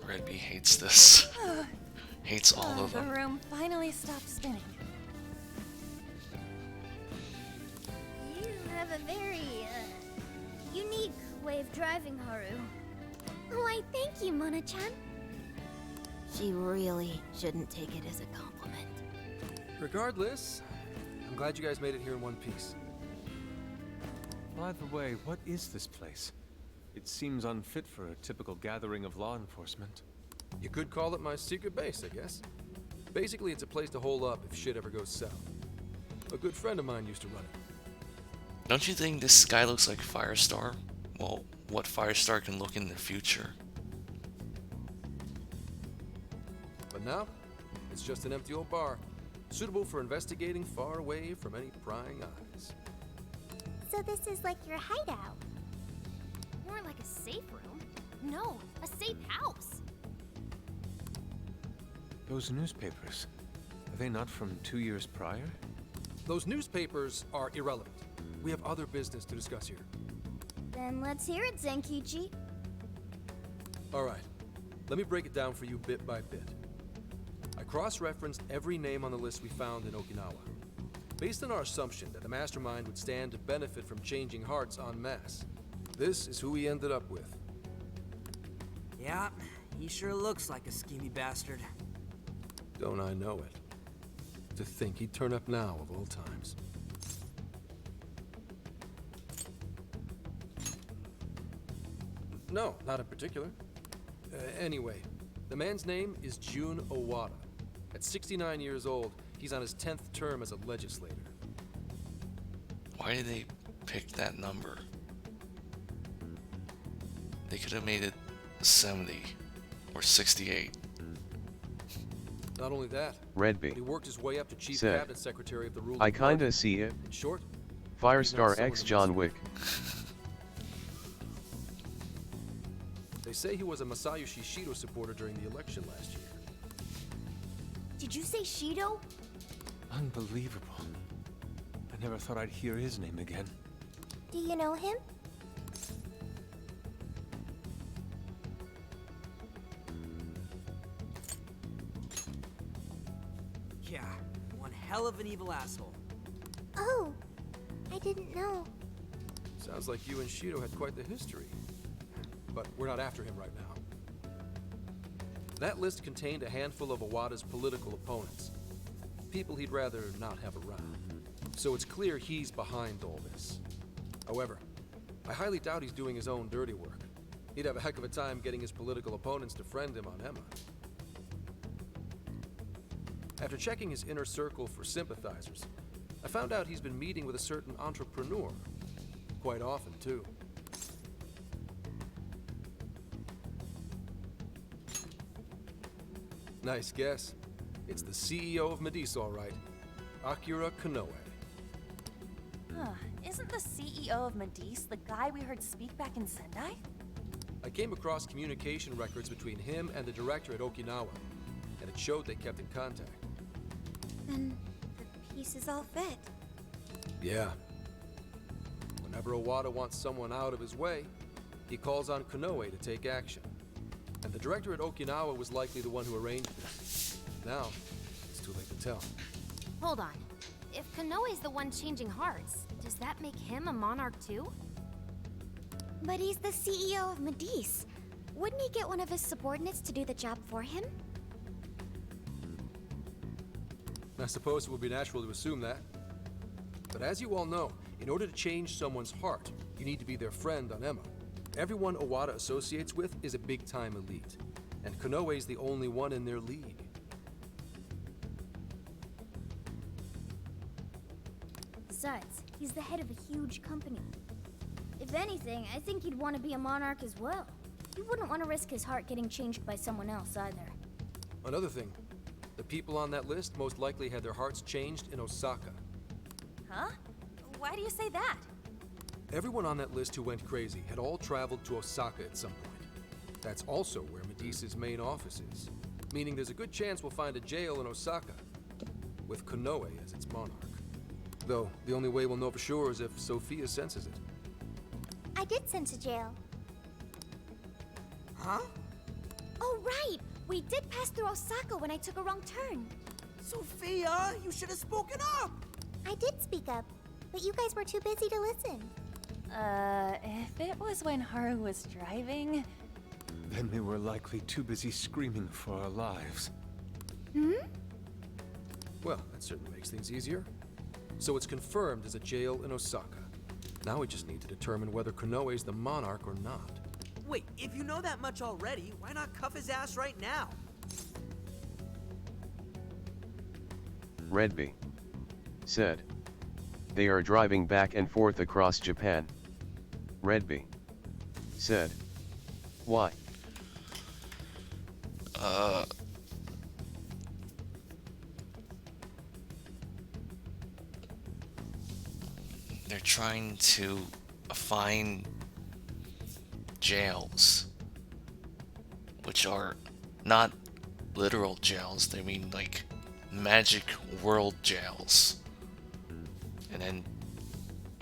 Redby hates this. Hates all of The them. room finally stopped spinning. You have a very, unique way of driving, Haru. Why, thank you, Mona-chan. She really shouldn't take it as a compliment. Regardless, I'm glad you guys made it here in one piece. By the way, what is this place? It seems unfit for a typical gathering of law enforcement. You could call it my secret base, I guess. Basically, it's a place to hole up if shit ever goes south. A good friend of mine used to run it. Don't you think this guy looks like Firestar? Well, what Firestar can look in the future? But now, it's just an empty old bar, suitable for investigating far away from any prying eyes. So this is like your hideout. More like a safe room. No, a safe house. Those newspapers, are they not from 2 years prior? Those newspapers are irrelevant. We have other business to discuss here. Then let's hear it, Zenkichi. All right, let me break it down for you bit by bit. I cross-referenced every name on the list we found in Okinawa, based on our assumption that the mastermind would stand to benefit from changing hearts en masse. This is who we ended up with. Yeah, he sure looks like a schemy bastard. Don't I know it? To think he'd turn up now of all times. No, not in particular. Anyway, the man's name is Jun Owada. At 69 years old, he's on his 10th term as a legislator. Why did they pick that number? They could have made it 70 or 68. Not only that, Redby but he worked his way up to chief said, cabinet secretary of the ruling I party. kinda see it. In short, Firestar X John Wick. They say he was a Masayoshi Shido supporter during the election last year. Did you say Shido? Unbelievable. I never thought I'd hear his name again. Do you know him? Yeah, one hell of an evil asshole. Oh, I didn't know. Sounds like you and Shido had quite the history. But we're not after him right now. That list contained a handful of Owada's political opponents. People he'd rather not have around. So it's clear he's behind all this. However, I highly doubt he's doing his own dirty work. He'd have a heck of a time getting his political opponents to friend him on Emma. After checking his inner circle for sympathizers, I found out he's been meeting with a certain entrepreneur. Quite often, too. Nice guess. It's the CEO of Medice, all right. Akira Konoe. Huh. Isn't the CEO of Medice the guy we heard speak back in Sendai? I came across communication records between him and the director at Okinawa, and it showed they kept in contact. Then the pieces all fit. Yeah. Whenever Owada wants someone out of his way, he calls on Konoe to take action. And the director at Okinawa was likely the one who arranged this. Now, it's too late to tell. Hold on. If Konoe's the one changing hearts, does that make him a monarch too? But he's the CEO of Medice. Wouldn't he get one of his subordinates to do the job for him? I suppose it would be natural to assume that. But as you all know, in order to change someone's heart, you need to be their friend on Emma. Everyone Owada associates with is a big-time elite, and Konoe's the only one in their league. Besides, he's the head of a huge company. If anything, I think he'd want to be a monarch as well. He wouldn't want to risk his heart getting changed by someone else either. Another thing, the people on that list most likely had their hearts changed in Osaka. Huh? Why do you say that? Everyone on that list who went crazy had all traveled to Osaka at some point. That's also where Medice's main office is, meaning there's a good chance we'll find a jail in Osaka, with Konoe as its monarch. Though, the only way we'll know for sure is if Sophia senses it. I did sense a jail. Huh? Oh, right! We did pass through Osaka when I took a wrong turn. Sophia, you should have spoken up! I did speak up, but you guys were too busy to listen. If it was when Haru was driving... Then they were likely too busy screaming for our lives. Well, that certainly makes things easier. So it's confirmed there's a jail in Osaka. Now we just need to determine whether Konoe's the monarch or not. Wait, if you know that much already, why not cuff his ass right now? Redby said, they are driving back and forth across Japan. Redby said, why? They're trying to find jails, which are not literal jails, they mean like magic world jails. and then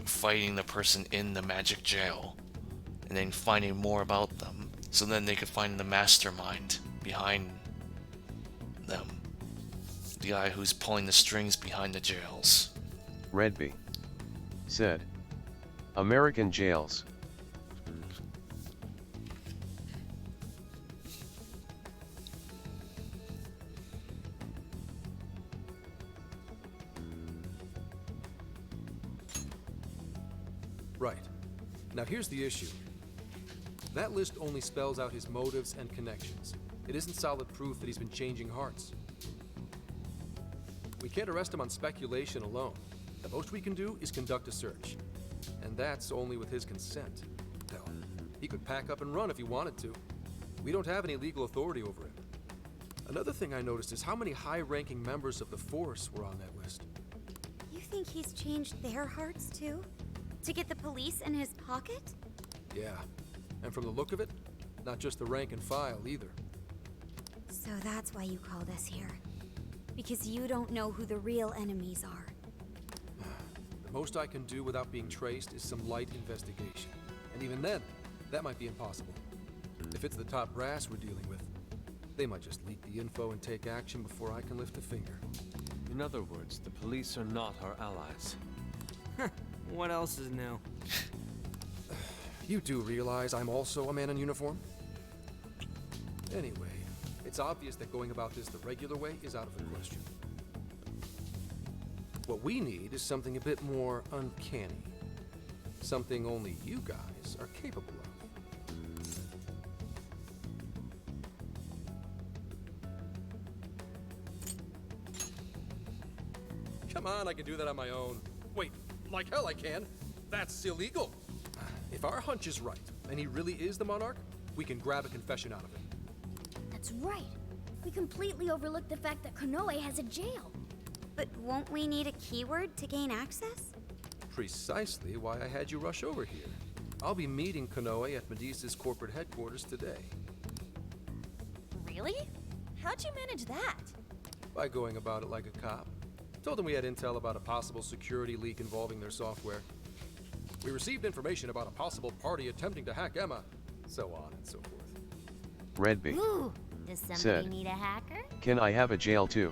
fighting the person in the magic jail, and then finding more about them, so then they could find the mastermind behind them, the guy who's pulling the strings behind the jails. Redby said, American jails. Right. Now here's the issue. That list only spells out his motives and connections. It isn't solid proof that he's been changing hearts. We can't arrest him on speculation alone. The most we can do is conduct a search. And that's only with his consent. Hell, he could pack up and run if he wanted to. We don't have any legal authority over him. Another thing I noticed is how many high-ranking members of the Force were on that list. You think he's changed their hearts too? To get the police in his pocket? Yeah, and from the look of it, not just the rank and file either. So that's why you called us here. Because you don't know who the real enemies are. The most I can do without being traced is some light investigation. And even then, that might be impossible. If it's the top brass we're dealing with, they might just leak the info and take action before I can lift a finger. In other words, the police are not our allies. What else is new? You do realize I'm also a man in uniform? Anyway, it's obvious that going about this the regular way is out of the question. What we need is something a bit more uncanny. Something only you guys are capable of. Come on, I can do that on my own. Wait, like hell I can. That's illegal. If our hunch is right, and he really is the Monarch, we can grab a confession out of him. That's right. We completely overlooked the fact that Konoe has a jail. But won't we need a keyword to gain access? Precisely why I had you rush over here. I'll be meeting Konoe at Medea's corporate headquarters today. Really? How'd you manage that? By going about it like a cop. Told them we had intel about a possible security leak involving their software. We received information about a possible party attempting to hack Emma, so on and so forth. Redby Ooh, does somebody said, need a hacker? Can I have a jail too?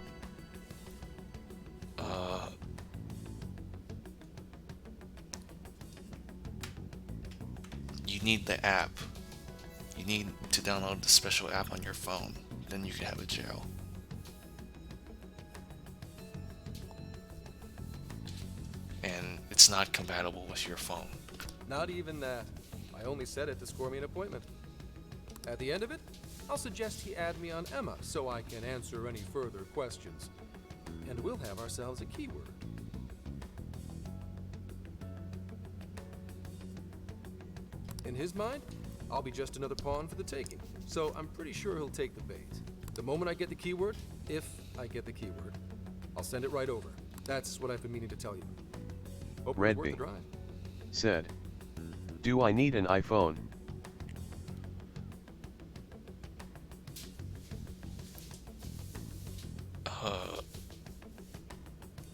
You need the app. You need to download the special app on your phone. Then you can have a jail. And it's not compatible with your phone. Not even that. I only said it to score me an appointment. At the end of it, I'll suggest he add me on Emma so I can answer any further questions. And we'll have ourselves a keyword. In his mind, I'll be just another pawn for the taking. So I'm pretty sure he'll take the bait. The moment I get the keyword, if I get the keyword, I'll send it right over. That's what I've been meaning to tell you. Hope it was worth the Redby drive. said, Do I need an iPhone?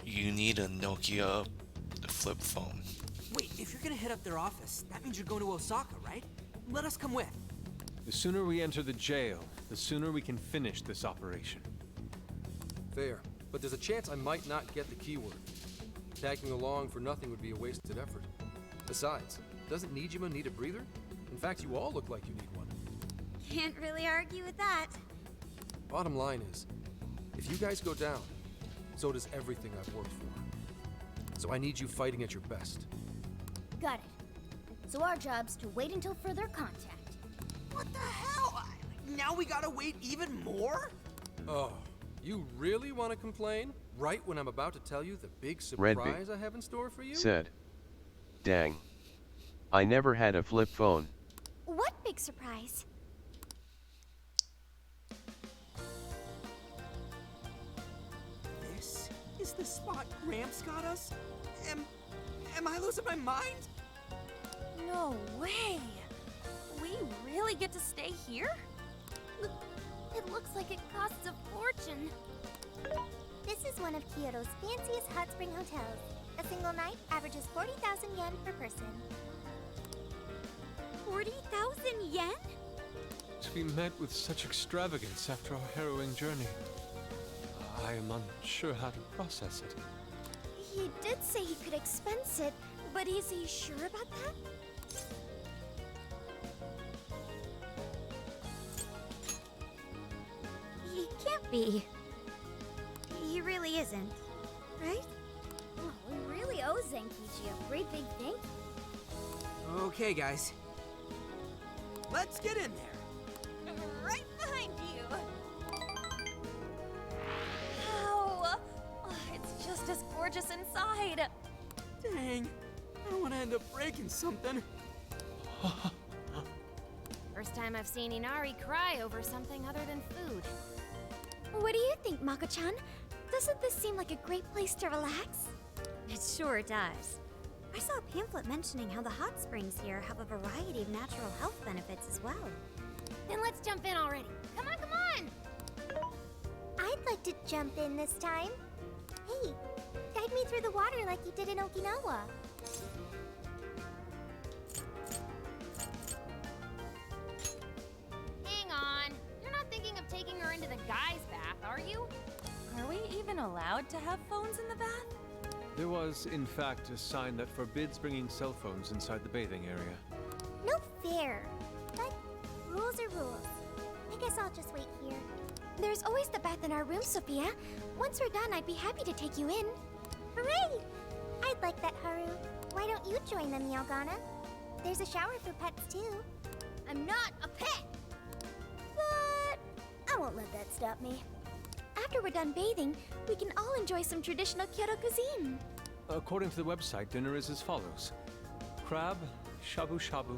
You need a Nokia flip phone. Wait, if you're gonna hit up their office, that means you're going to Osaka, right? Let us come with. The sooner we enter the jail, the sooner we can finish this operation. Fair, but there's a chance I might not get the keyword. Tagging along for nothing would be a wasted effort. Besides, doesn't Nijima need a breather? In fact, you all look like you need one. Can't really argue with that. Bottom line is, if you guys go down, so does everything I've worked for. So I need you fighting at your best. Got it. So our job's to wait until further contact. What the hell? Now we gotta wait even more? Oh, you really want to complain? Right when I'm about to tell you the big surprise I have in store for you? Said, Dang. I never had a flip phone. What big surprise? This is the spot Gramps got us? Am I losing my mind? No way! We really get to stay here? It looks like it costs a fortune. This is one of Kyoto's fanciest hot spring hotels. A single night averages 40,000 yen per person. 40,000 yen? To be met with such extravagance after our harrowing journey, I am unsure how to process it. He did say he could expense it, but is he sure about that? He can't be. He really isn't, right? Oh, we really owe Zenkichi a great big thank you. Okay, guys. Let's get in there. Right behind you. Wow. Oh, it's just as gorgeous inside. Dang. I don't want to end up breaking something. First time I've seen Inari cry over something other than food. What do you think, Mako-chan? Doesn't this seem like a great place to relax? It sure does. I saw a pamphlet mentioning how the hot springs here have a variety of natural health benefits as well. Then let's jump in already. Come on, come on! I'd like to jump in this time. Hey, guide me through the water like you did in Okinawa. Hang on. You're not thinking of taking her into the guys' bath, are you? Are we even allowed to have phones in the bath? There was, in fact, a sign that forbids bringing cell phones inside the bathing area. No fair. But rules are rules. I guess I'll just wait here. There's always the bath in our room, Sophia. Once we're done, I'd be happy to take you in. Hooray! I'd like that, Haru. Why don't you join them, Yalgana? There's a shower for pets, too. I'm not a pet! But I won't let that stop me. After we're done bathing, we can all enjoy some traditional Kyoto cuisine. According to the website, dinner is as follows: crab, shabu shabu,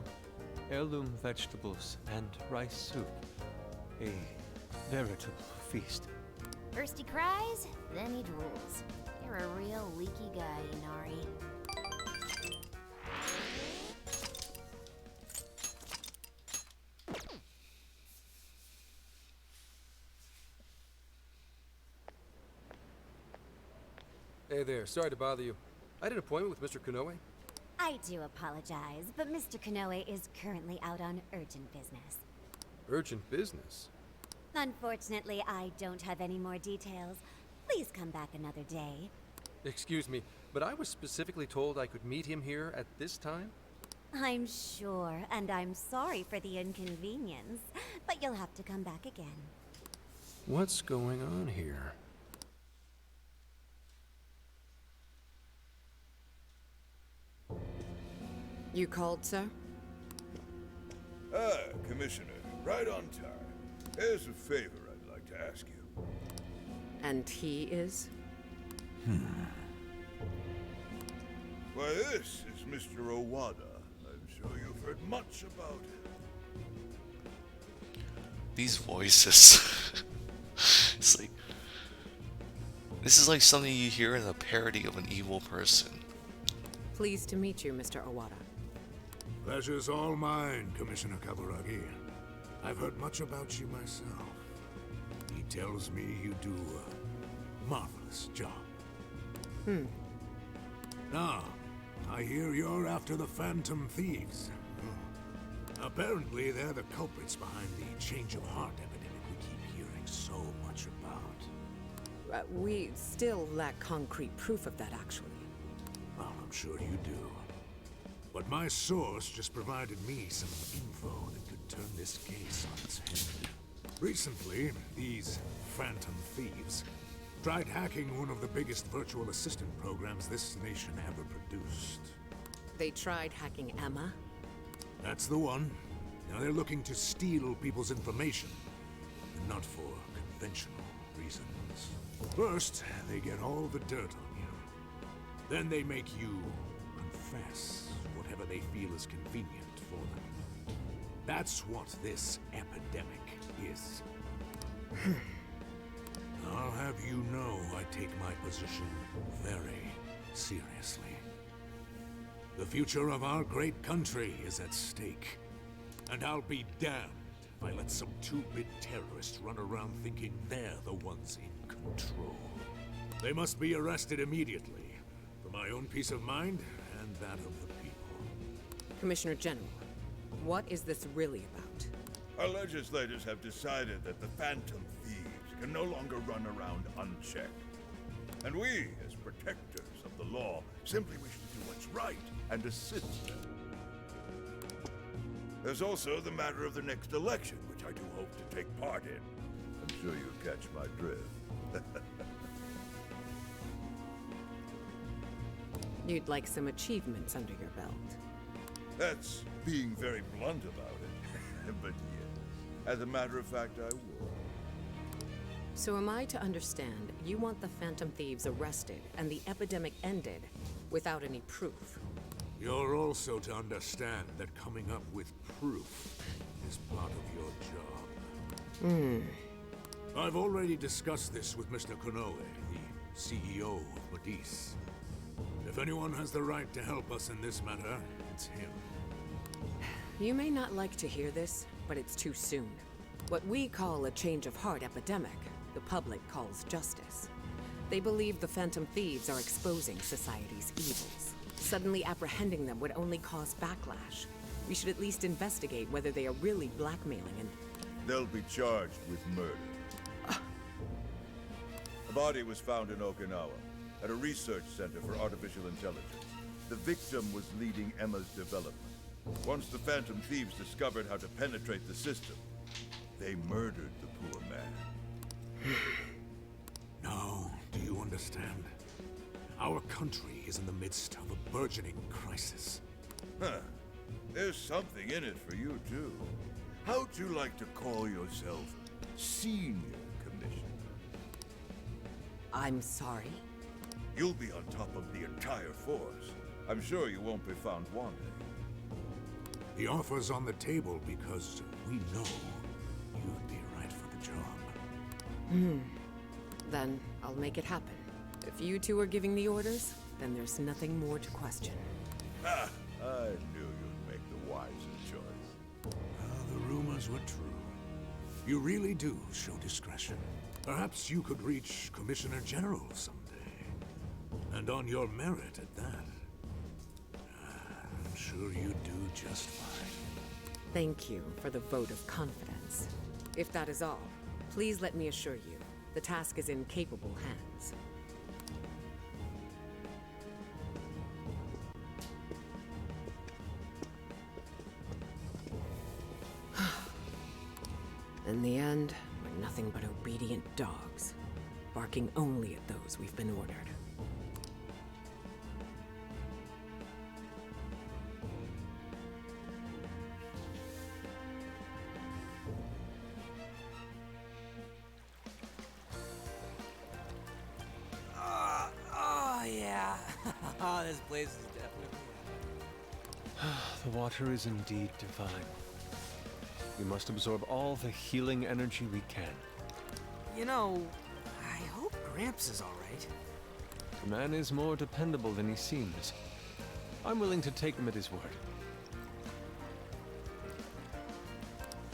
heirloom vegetables, and rice soup. A veritable feast. First he cries, then he drools. You're a real leaky guy, Inari. Hey there, sorry to bother you. I had an appointment with Mr. Konoe. I do apologize, but Mr. Konoe is currently out on urgent business. Urgent business? Unfortunately, I don't have any more details. Please come back another day. Excuse me, but I was specifically told I could meet him here at this time? I'm sure, and I'm sorry for the inconvenience, but you'll have to come back again. What's going on here? You called, sir? Ah, Commissioner, right on time. There's a favor I'd like to ask you. And he is? Why, this is Mr. Owada. I'm sure you've heard much about him. These voices. It's like... This is like something you hear in a parody of an evil person. Pleased to meet you, Mr. Owada. Pleasure's all mine, Commissioner Kaburagi. I've heard much about you myself. He tells me you do a marvelous job. Now, I hear you're after the Phantom Thieves. Apparently, they're the culprits behind the change of heart epidemic we keep hearing so much about. We still lack concrete proof of that, actually. Well, I'm sure you do. But my source just provided me some info that could turn this case on its head. Recently, these Phantom Thieves tried hacking one of the biggest virtual assistant programs this nation ever produced. They tried hacking Emma? That's the one. Now they're looking to steal people's information, and not for conventional reasons. First, they get all the dirt on you. Then they make you confess whatever they feel is convenient for them. That's what this epidemic is. I'll have you know I take my position very seriously. The future of our great country is at stake, and I'll be damned if I let some two-bit terrorists run around thinking they're the ones in control. They must be arrested immediately for My own peace of mind and that of the people. Commissioner General, what is this really about? Our legislators have decided that the Phantom Thieves can no longer run around unchecked. And we, as protectors of the law, simply wish to do what's right and assist them. There's also the matter of the next election, which I do hope to take part in. I'm sure you catch my drift. You'd like some achievements under your belt. That's being very blunt about it. But yes, as a matter of fact, I will. So am I to understand you want the Phantom Thieves arrested and the epidemic ended without any proof? You're also to understand that coming up with proof is part of your job. I've already discussed this with Mr. Konoe, the CEO of Medis. If anyone has the right to help us in this matter, it's him. You may not like to hear this, but it's too soon. What we call a change of heart epidemic, the public calls justice. They believe the Phantom Thieves are exposing society's evils. Suddenly apprehending them would only cause backlash. We should at least investigate whether they are really blackmailing and... They'll be charged with murder. A body was found in Okinawa, at a research center for artificial intelligence. The victim was leading Emma's development. Once the Phantom Thieves discovered how to penetrate the system, they murdered the poor man. Now, do you understand? Our country is in the midst of a burgeoning crisis. Huh. There's something in it for you, too. How'd you like to call yourself Senior Commissioner? I'm sorry? You'll be on top of the entire force. I'm sure you won't be found wanting. The offer's on the table because we know you'd be right for the job. Then I'll make it happen. If you two are giving the orders, then there's nothing more to question. Ah, I knew you'd make the wiser choice. Well, the rumors were true. You really do show discretion. Perhaps you could reach Commissioner General someday. And on your merit at that. I'm sure you'd do just fine. Thank you for the vote of confidence. If that is all, please let me assure you, the task is in capable hands. In the end, we're nothing but obedient dogs, barking only at those we've been ordered. Oh, yeah. Oh, this place is definitely... The water is indeed divine. We must absorb all the healing energy we can. You know, I hope Gramps is alright. The man is more dependable than he seems. I'm willing to take him at his word.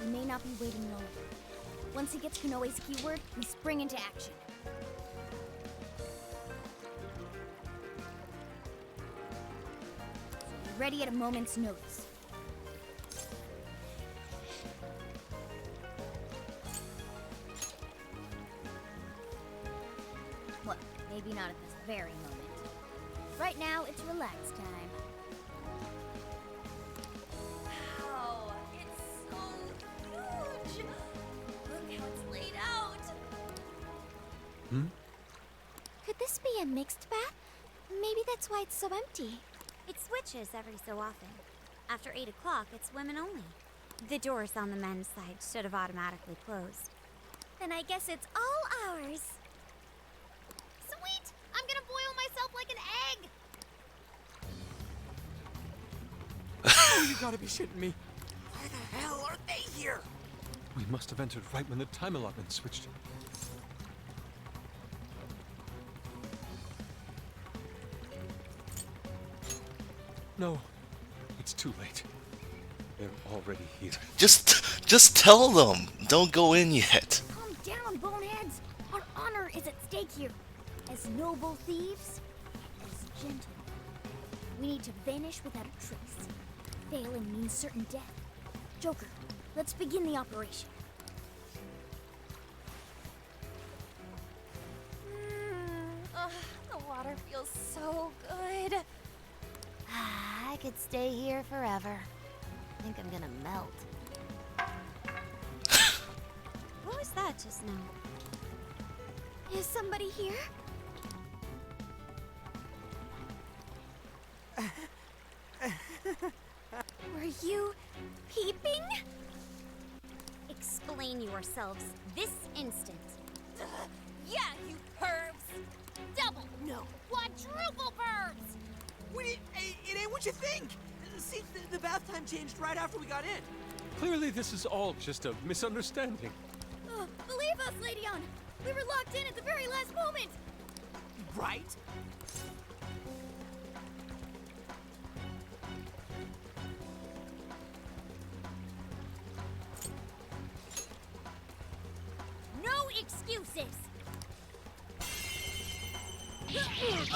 We may not be waiting long. Once he gets Konoe's keyword, we spring into action. Be ready at a moment's notice. Well, maybe not at this very moment. Right now, it's relax time. Wow, it's so huge! Look how it's laid out! Could this be a mixed bath? Maybe that's why it's so empty. It switches every so often. After 8 o'clock, it's women only. The doors on the men's side should have automatically closed. Then I guess it's all ours. Sweet! I'm gonna boil myself like an egg! Oh, you gotta be shitting me. Why the hell are they here? We must have entered right when the time allotment switched. No, it's too late. They're already here. Just tell them. Don't go in yet. Calm down, boneheads. Our honor is at stake here. As noble thieves, as gentle We need to vanish without a trace. Failing means certain death. Joker, let's begin the operation. The water feels so good. I could stay here forever. I think I'm gonna melt. What was that just now? Is somebody here? Were you peeping? Explain yourselves this instant. Yeah, you pervs! Double, no, quadruple pervs! Wait, it ain't what you think! See, the bath time changed right after we got in. Clearly, this is all just a misunderstanding. Believe us, Leydon! We were locked in at the very last moment! Right? No excuses! Fist of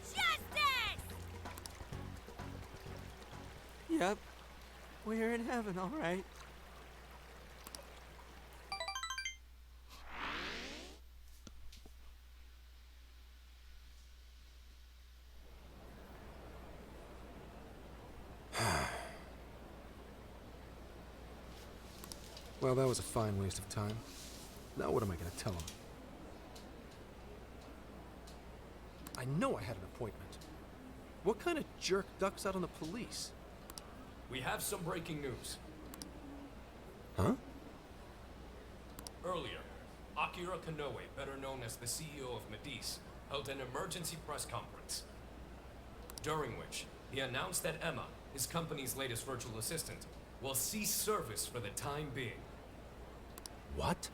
justice! Yep. We're in heaven, all right. Well, that was a fine waste of time. Now what am I gonna tell him? I know I had an appointment. What kind of jerk ducks out on the police? We have some breaking news. Huh? Earlier, Akira Konoe, better known as the CEO of Medice, held an emergency press conference, during which he announced that Emma, his company's latest virtual assistant, will cease service for the time being. What?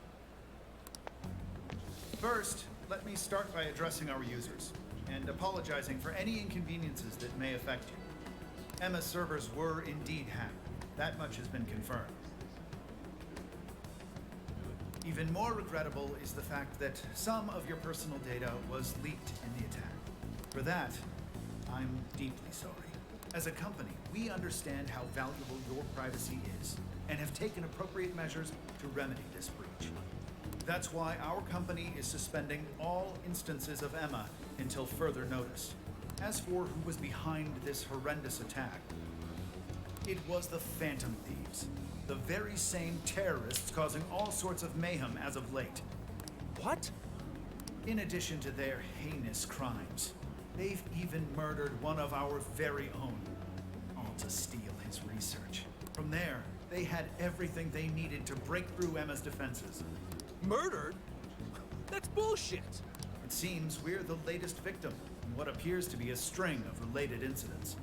First, let me start by addressing our users and apologizing for any inconveniences that may affect you. Emma's servers were indeed hacked. That much has been confirmed. Even more regrettable is the fact that some of your personal data was leaked in the attack. For that, I'm deeply sorry. As a company, we understand how valuable your privacy is and have taken appropriate measures to remedy this breach. That's why our company is suspending all instances of Emma until further notice. As for who was behind this horrendous attack, it was the Phantom Thieves, the very same terrorists causing all sorts of mayhem as of late. What? In addition to their heinous crimes, they've even murdered one of our very own, all to steal his research. From there, they had everything they needed to break through Emma's defenses. Murdered? That's bullshit! It seems we're the latest victim in what appears to be a string of related incidents.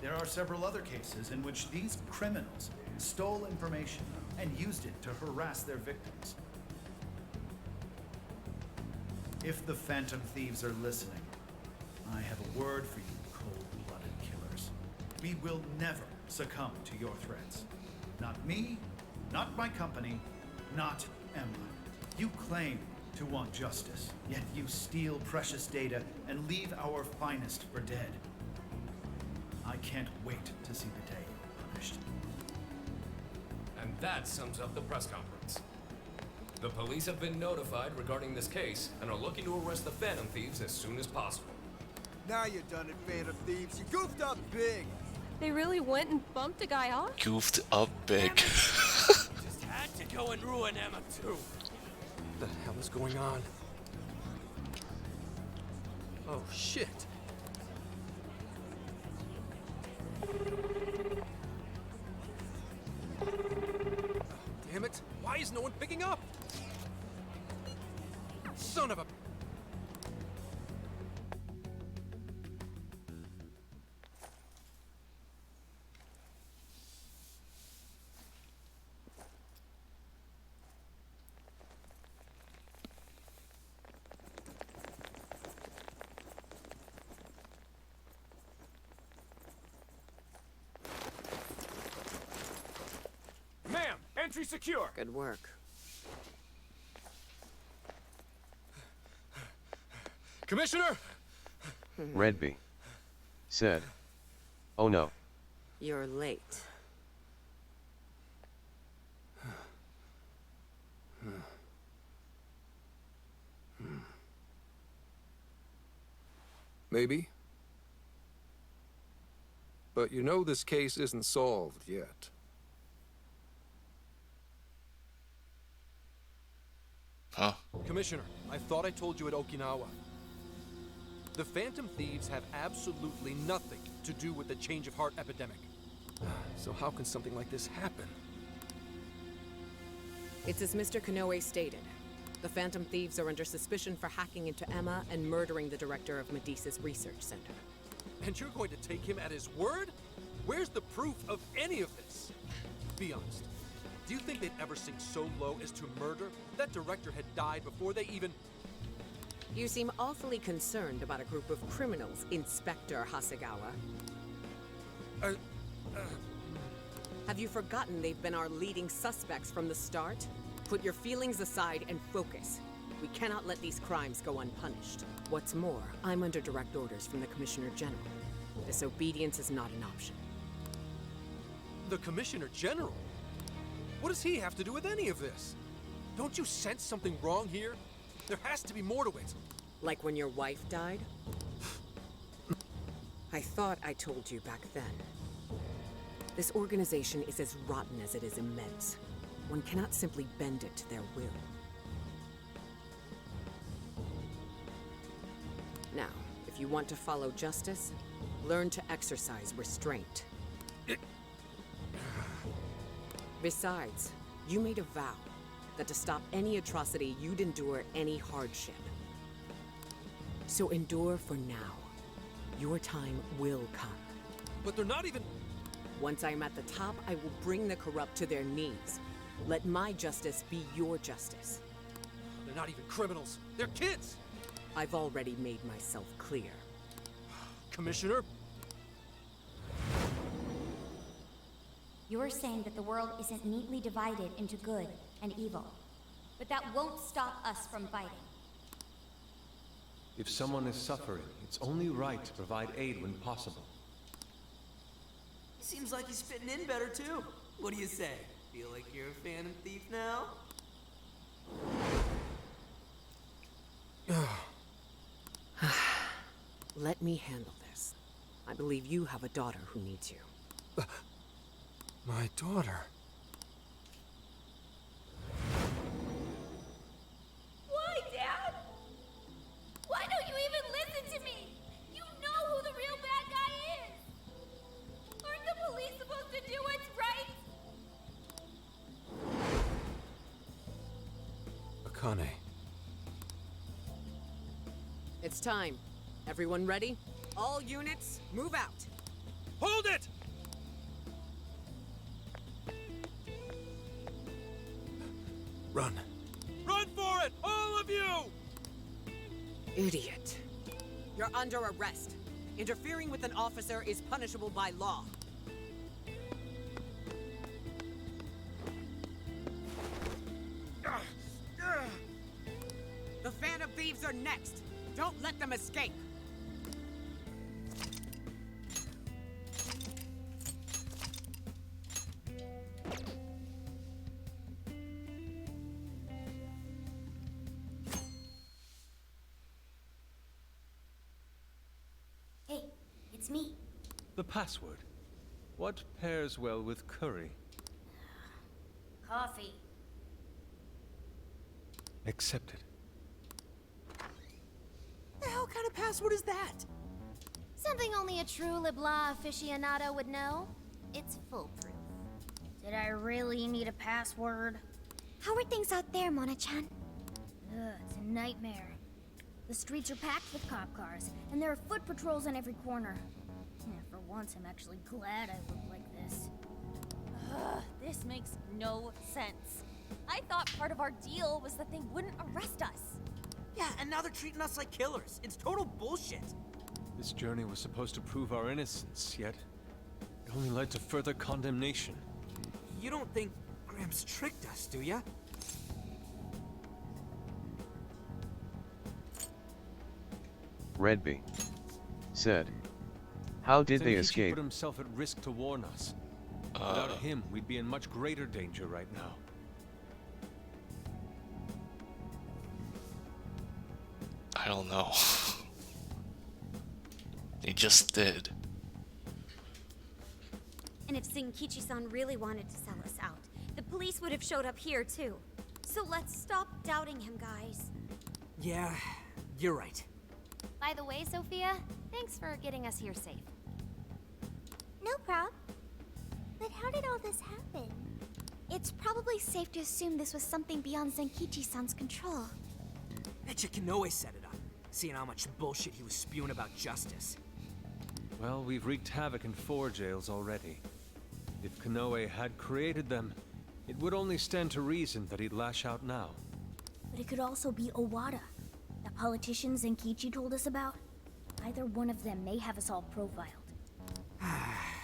There are several other cases in which these criminals stole information and used it to harass their victims. If the Phantom Thieves are listening, I have a word for you, cold-blooded killers. We will never succumb to your threats. Not me, not my company, not Emma. You claim to want justice, yet you steal precious data and leave our finest for dead. I can't wait to see the day you're punished. And that sums up the press conference. The police have been notified regarding this case and are looking to arrest the Phantom Thieves as soon as possible. Now you're done it, Phantom Thieves. You goofed up big. They really went and bumped a guy off? Goofed up big. Just had to go and ruin Emma too. What the hell is going on? Oh, shit. Damn it! Why is no one picking up? Son of a... Ma'am, entry secure. Good work. Commissioner! Redby said, "Oh no." You're late. Maybe. But you know this case isn't solved yet. Huh? Commissioner, I thought I told you at Okinawa. The Phantom Thieves have absolutely nothing to do with the change of heart epidemic. So how can something like this happen? It's as Mr. Konoe stated. The Phantom Thieves are under suspicion for hacking into Emma and murdering the director of Medea's research center. And you're going to take him at his word? Where's the proof of any of this? Be honest. Do you think they'd ever sink so low as to murder? That director had died before they even... You seem awfully concerned about a group of criminals, Inspector Hasegawa. Have you forgotten they've been our leading suspects from the start? Put your feelings aside and focus. We cannot let these crimes go unpunished. What's more, I'm under direct orders from the Commissioner General. Disobedience is not an option. The Commissioner General? What does he have to do with any of this? Don't you sense something wrong here? There has to be more to it. Like when your wife died? I thought I told you back then. This organization is as rotten as it is immense. One cannot simply bend it to their will. Now, if you want to follow justice, learn to exercise restraint. Besides, you made a vow that to stop any atrocity, you'd endure any hardship. So endure for now. Your time will come. But they're not even... Once I'm at the top, I will bring the corrupt to their knees. Let my justice be your justice. They're not even criminals. They're kids! I've already made myself clear. Commissioner? You're saying that the world isn't neatly divided into good and evil. But that won't stop us from fighting. If someone is suffering, it's only right to provide aid when possible. Seems like he's spitting in better too. What do you say? Feel like you're a Phantom Thief now? Let me handle this. I believe you have a daughter who needs you. My daughter? Why, Dad? Why don't you even listen to me? You know who the real bad guy is. Aren't the police supposed to do what's right? Akane. It's time. Everyone ready? All units, move out. Hold it! Run. Run for it! All of you! Idiot. You're under arrest. Interfering with an officer is punishable by law. The Phantom Thieves are next. Don't let them escape. Hey, it's me. The password. What pairs well with curry? Coffee. Accepted. The hell kind of password is that? Something only a true LeBlanc aficionado would know. It's foolproof. Did I really need a password? How are things out there, Mona-chan? Ugh, it's a nightmare. The streets are packed with cop cars, and there are foot patrols on every corner. For once, I'm actually glad I look like this. Ugh, this makes no sense. I thought part of our deal was that they wouldn't arrest us. Yeah, and now they're treating us like killers. It's total bullshit. This journey was supposed to prove our innocence, yet it only led to further condemnation. You don't think Gramps tricked us, do ya? Redby said. How did they Zenkichi escape? put himself at risk to warn us. Without him, we'd be in much greater danger right now. I don't know. They just did. And if Zenkichi-san really wanted to sell us out, the police would have showed up here too. So let's stop doubting him, guys. Yeah, you're right. By the way, Sophia, thanks for getting us here safe. No prob. But how did all this happen? It's probably safe to assume this was something beyond Zenkichi-san's control. Betcha Konoe set it up, seeing how much bullshit he was spewing about justice. Well, we've wreaked havoc in 4 jails already. If Konoe had created them, it would only stand to reason that he'd lash out now. But it could also be Owada, the politician Zenkichi told us about. Either one of them may have us all profiled.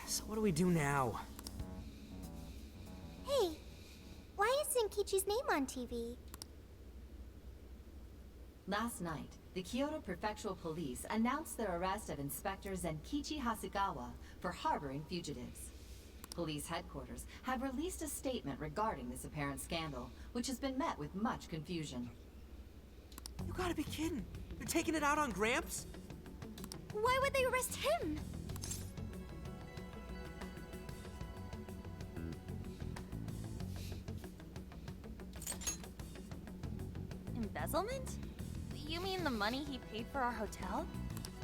So what do we do now? Hey, why is Zenkichi's name on TV? Last night, the Kyoto Prefectural Police announced their arrest of Inspector Zenkichi Hasegawa for harboring fugitives. Police headquarters have released a statement regarding this apparent scandal, which has been met with much confusion. You gotta be kidding. They're taking it out on Gramps? Why would they arrest him? Embezzlement? You mean the money he paid for our hotel?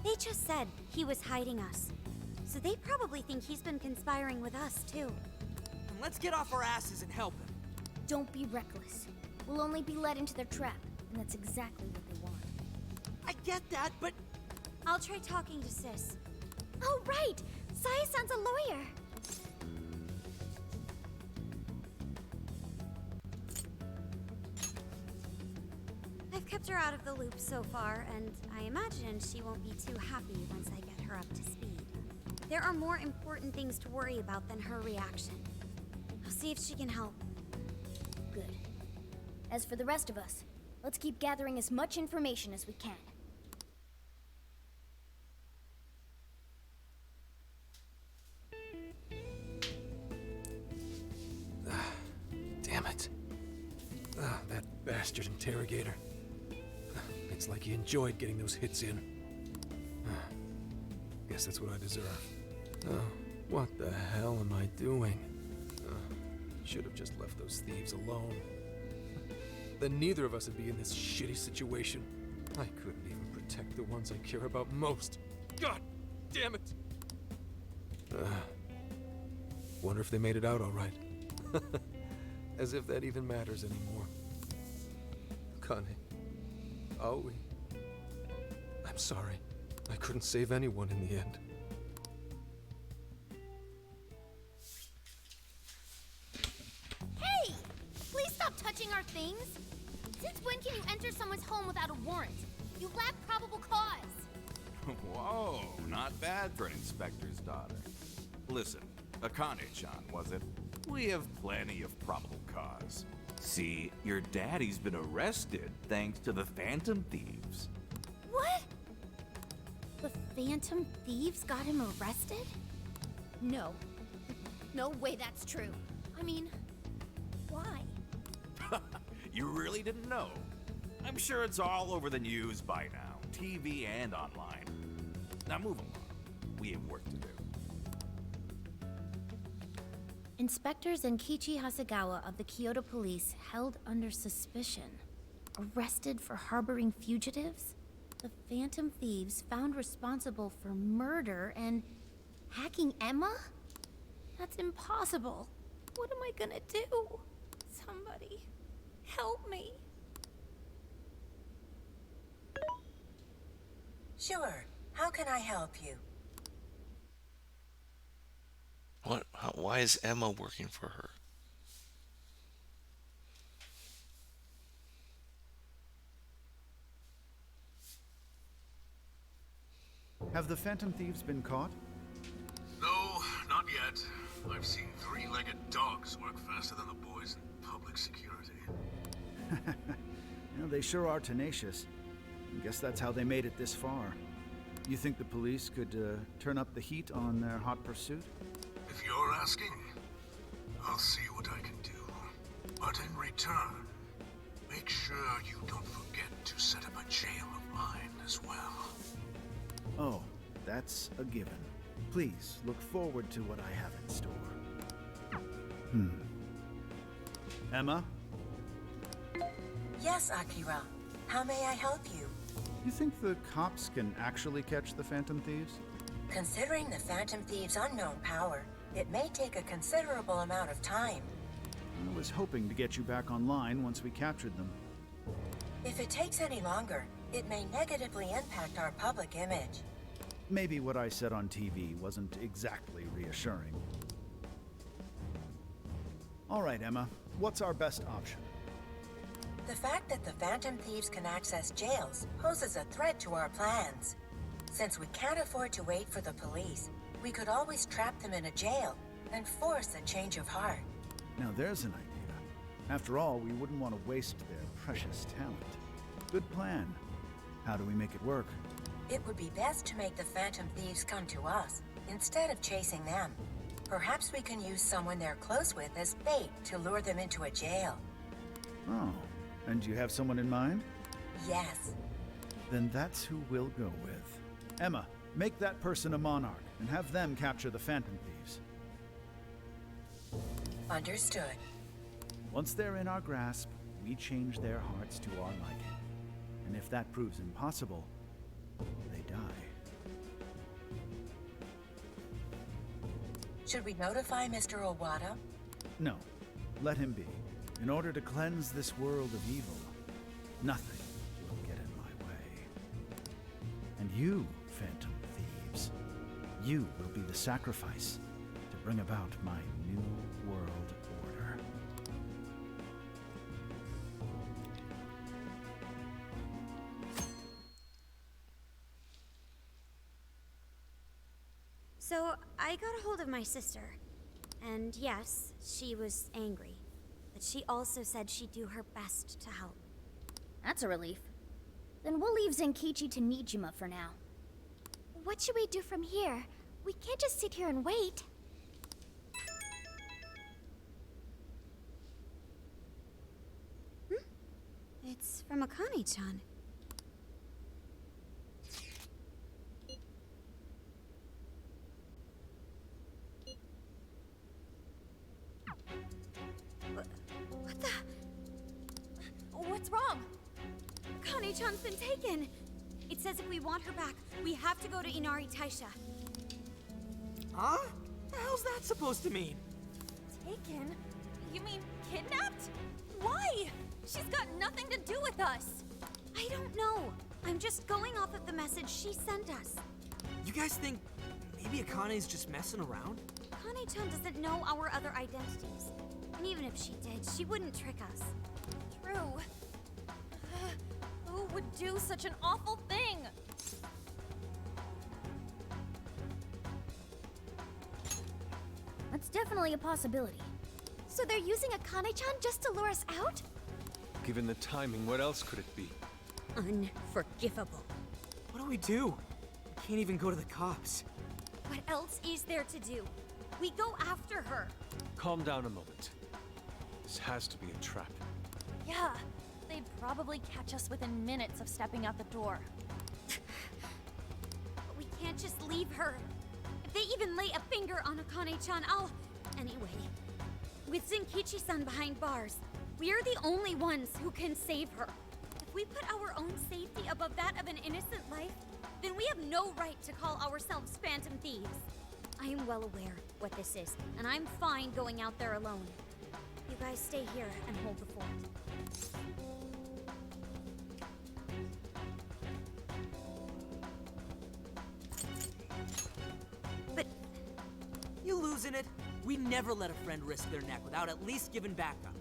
They just said he was hiding us. So they probably think he's been conspiring with us, too. Then let's get off our asses and help him. Don't be reckless. We'll only be led into their trap, and that's exactly what they want. I get that, but... I'll try talking to Sis. Oh, right! Saya-san's a lawyer! I've kept her out of the loop so far, and I imagine she won't be too happy once I get her up to speed. There are more important things to worry about than her reaction. I'll see if she can help. Good. As for the rest of us, let's keep gathering as much information as we can. Damn it. That bastard interrogator. It's like he enjoyed getting those hits in. Guess that's what I deserve. Oh, what the hell am I doing? Should have just left those thieves alone. Then neither of us would be in this shitty situation. I couldn't even protect the ones I care about most. God damn it! Wonder if they made it out all right. As if that even matters anymore. Kane. Aoi. I'm sorry. I couldn't save anyone in the end. Hey! Please stop touching our things! Since when can you enter someone's home without a warrant? You lack probable cause! Whoa, not bad for an inspector's daughter. Listen, Akane-chan, was it? We have plenty of probable cause. See, your daddy's been arrested thanks to the Phantom Thieves. What? The Phantom Thieves got him arrested? No. No way that's true. I mean, why? You really didn't know? I'm sure it's all over the news by now, TV and online. Now move along. We have work to do. Inspector Zenkichi Hasegawa of the Kyoto Police held under suspicion. Arrested for harboring fugitives? The Phantom Thieves found responsible for murder and hacking Emma? That's impossible. What am I gonna do? Somebody, help me. Sure. How can I help you? What? Why is Emma working for her? Have the Phantom Thieves been caught? No, not yet. I've seen three-legged dogs work faster than the boys in public security. They sure are tenacious. I guess that's how they made it this far. You think the police could turn up the heat on their hot pursuit? If you're asking, I'll see what I can do. But in return, make sure you don't forget to set up a jail of mine as well. Oh, that's a given. Please look forward to what I have in store. Emma? Yes, Akira. How may I help you? You think the cops can actually catch the Phantom Thieves? Considering the Phantom Thieves' unknown power, it may take a considerable amount of time. I was hoping to get you back online once we captured them. If it takes any longer, it may negatively impact our public image. Maybe what I said on TV wasn't exactly reassuring. All right, Emma. What's our best option? The fact that the Phantom Thieves can access jails poses a threat to our plans. Since we can't afford to wait for the police, we could always trap them in a jail and force a change of heart. Now there's an idea. After all, we wouldn't want to waste their precious talent. Good plan. How do we make it work? It would be best to make the Phantom Thieves come to us, instead of chasing them. Perhaps we can use someone they're close with as bait to lure them into a jail. Oh, and you have someone in mind? Yes. Then that's who we'll go with. Emma, make that person a monarch, and have them capture the Phantom Thieves. Understood. Once they're in our grasp, we change their hearts to our liking. And if that proves impossible, they die. Should we notify Mr. Owada? No, let him be. In order to cleanse this world of evil, nothing will get in my way. And you, Phantom Thieves, you will be the sacrifice to bring about my new world order. So, I got a hold of my sister. And yes, she was angry. But she also said she'd do her best to help. That's a relief. Then we'll leave Zenkichi to Nijima for now. What should we do from here? We can't just sit here and wait. It's from Akane-chan. What the? What's wrong? Akane-chan's been taken. It says if we want her back, we have to go to Inari Taisha. Huh? The hell's that supposed to mean? Taken? You mean kidnapped? Why? She's got nothing to do with us. I don't know. I'm just going off of the message she sent us. You guys think maybe Akane's just messing around? Akane-chan doesn't know our other identities. And even if she did, she wouldn't trick us. True. Who would do such an awful thing? That's definitely a possibility. So they're using Akane-chan just to lure us out? Given the timing, what else could it be? Unforgivable. What do we do? We can't even go to the cops. What else is there to do? We go after her. Calm down a moment. This has to be a trap. Yeah, they'd probably catch us within minutes of stepping out the door. But we can't just leave her. If they even lay a finger on Akane-chan, I'll... Anyway, with Zenkichi-san behind bars, we're the only ones who can save her. If we put our own safety above that of an innocent life, then we have no right to call ourselves Phantom Thieves. I am well aware what this is, and I'm fine going out there alone. You guys stay here and hold the fort. But you losing it? We never let a friend risk their neck without at least giving backup.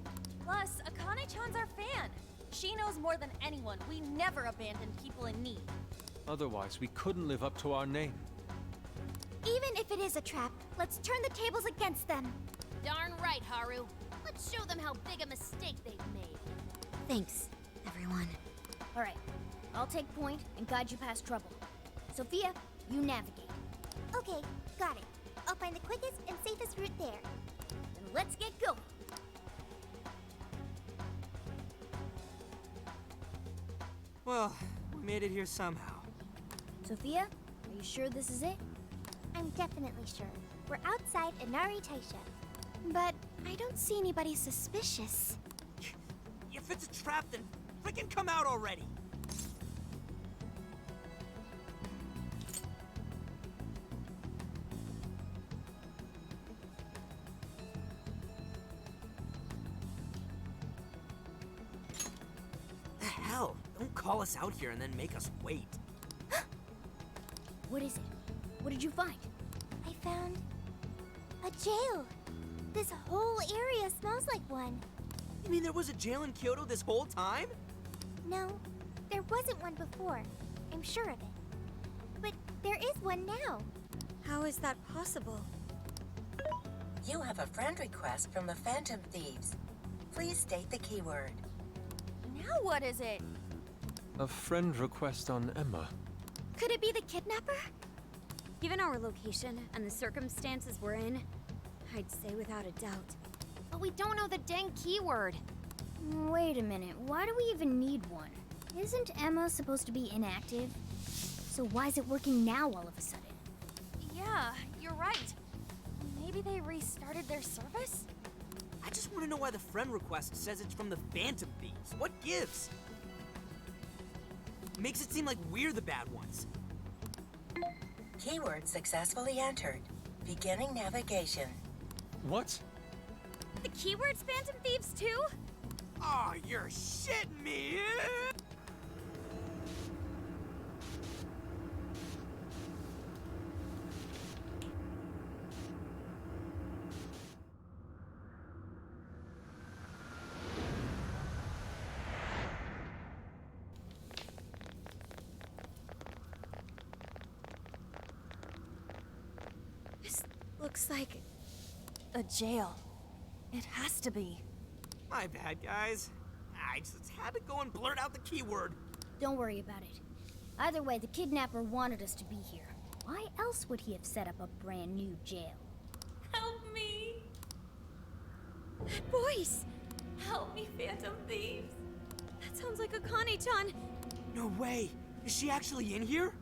Plus, Akane-chan's our fan. She knows more than anyone. We never abandon people in need. Otherwise, we couldn't live up to our name. Even if it is a trap, let's turn the tables against them. Darn right, Haru. Let's show them how big a mistake they've made. Thanks, everyone. All right, I'll take point and guide you past trouble. Sophia, you navigate. Okay, got it. I'll find the quickest and safest route there. Then let's get going. Well, we made it here somehow. Sophia, are you sure this is it? I'm definitely sure. We're outside Inari Taisha. But I don't see anybody suspicious. If it's a trap, then frickin' come out already! The hell? Don't call us out here and then make us wait. What is it? What did you find? I found a jail. This whole area smells like one. You mean there was a jail in Kyoto this whole time? No, there wasn't one before. I'm sure of it. But there is one now. How is that possible? You have a friend request from the Phantom Thieves. Please state the keyword. Now what is it? A friend request on Emma. Could it be the kidnapper? Given our location and the circumstances we're in, I'd say without a doubt. But we don't know the dang keyword. Wait a minute, why do we even need one? Isn't Emma supposed to be inactive? So why is it working now all of a sudden? Yeah, you're right. Maybe they restarted their service? I just want to know why the friend request says it's from the Phantom Thieves. What gives? Makes it seem like we're the bad ones. Keyword successfully entered. Beginning navigation. What? The keyword's Phantom Thieves too? Oh, you're shitting me! This looks like a jail. It has to be. My bad, guys. I just had to go and blurt out the keyword. Don't worry about it. Either way, the kidnapper wanted us to be here. Why else would he have set up a brand new jail? Help me! That voice! Help me, Phantom Thieves! That sounds like Akane-chan! No way! Is she actually in here?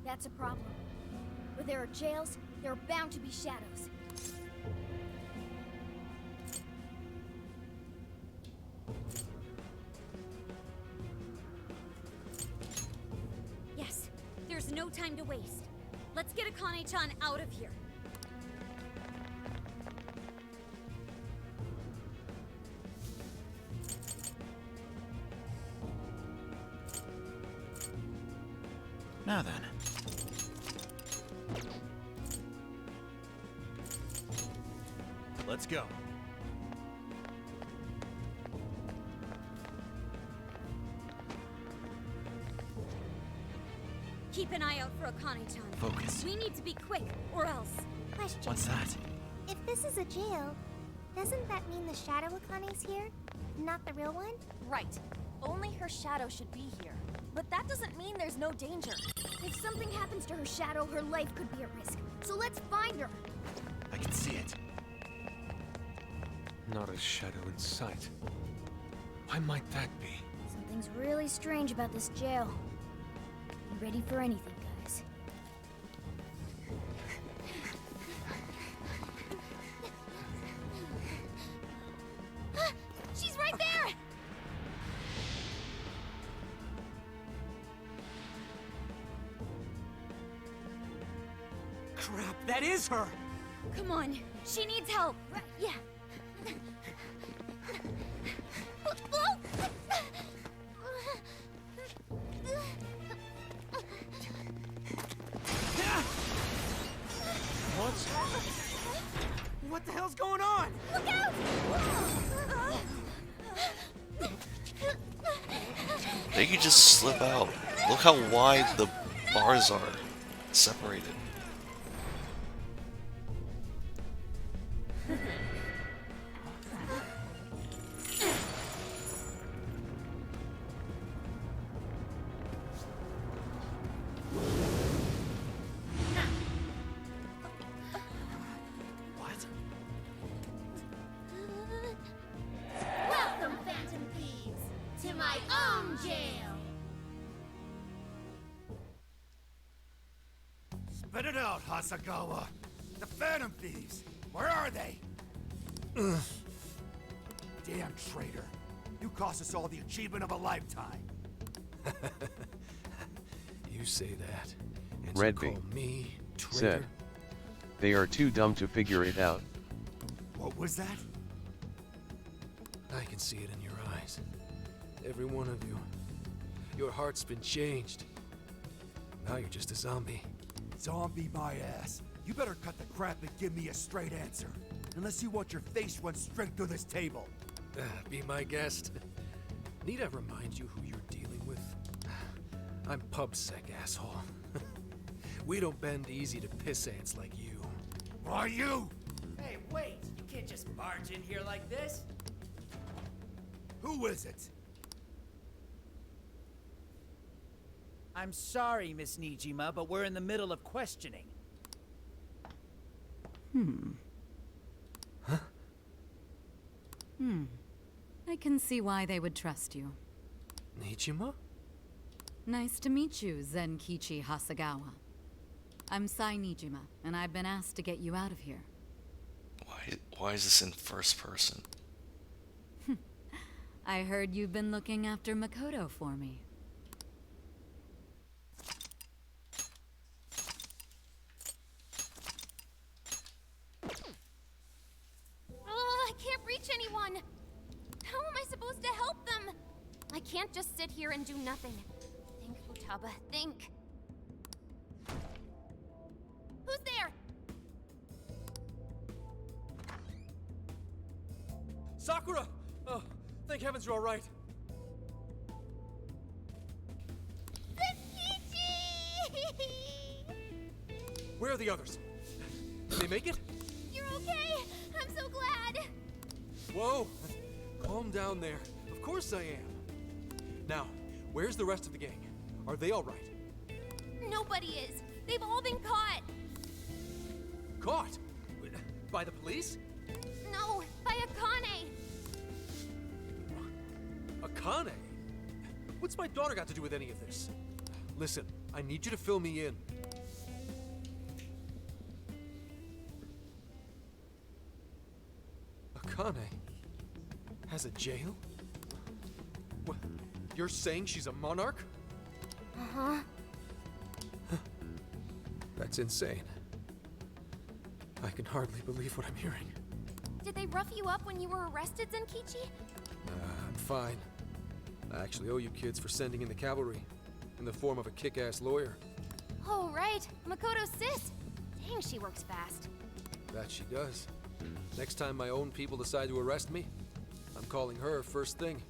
That's a problem. Where there are jails, there are bound to be shadows. Yes, there's no time to waste. Let's get Akane-chan out of here. Now then. Let's go. Keep an eye out for Akane-chan. Focus. We need to be quick, or else. Question. What's that? If this is a jail, doesn't that mean the Shadow Akane's here? Not the real one? Right. Only her shadow should be here. But that doesn't mean there's no danger. If something happens to her shadow, her life could be at risk. So let's find her. I can see it. Not a shadow in sight. Why might that be? Something's really strange about this jail. Be ready for anything, guys. She's right there! Crap, that is her! Come on, she needs help. Yeah. What the hell's going on? Look out! They could just slip out. Look how wide the bars are separated. Spit it out, Hasagawa. The Phantom Thieves. Where are they? Damn traitor. You cost us all the achievement of a lifetime. You say that, and Redby you call me traitor? said, "They are too dumb to figure it out." What was that? I can see it in your eyes. Every one of you. Your heart's been changed. Now you're just a zombie. Zombie my ass. You better cut the crap and give me a straight answer. Unless you want your face run straight through this table. Be my guest. Need I remind you who you're dealing with? I'm pubsec, asshole. We don't bend easy to piss ants like you. Are you? Hey, wait! You can't just barge in here like this. Who is it? I'm sorry, Miss Nijima, but we're in the middle of questioning. I can see why they would trust you. Nijima? Nice to meet you, Zenkichi Hasagawa. I'm Sai Nijima, and I've been asked to get you out of here. Why is this in first person? I heard you've been looking after Makoto for me. Oh, I can't reach anyone. How am I supposed to help them? I can't just sit here and do nothing. Think, Futaba, think. Who's there? Sakura! Oh, thank heavens you're all right. Where are the others? Did they make it? You're okay. I'm so glad. Whoa! Calm down there. Of course I am. Now, where's the rest of the gang? Are they all right? Nobody is. They've all been caught. Caught? By the police? No, by Akane. Akane? What's my daughter got to do with any of this? Listen, I need you to fill me in. Akane has a jail? What? You're saying she's a monarch? Uh-huh. That's insane. I can hardly believe what I'm hearing. Did they rough you up when you were arrested, Zenkichi? I'm fine. I actually owe you kids for sending in the cavalry, in the form of a kick-ass lawyer. Oh, right. Makoto's sis. Dang, she works fast. That she does. Next time my own people decide to arrest me, I'm calling her first thing.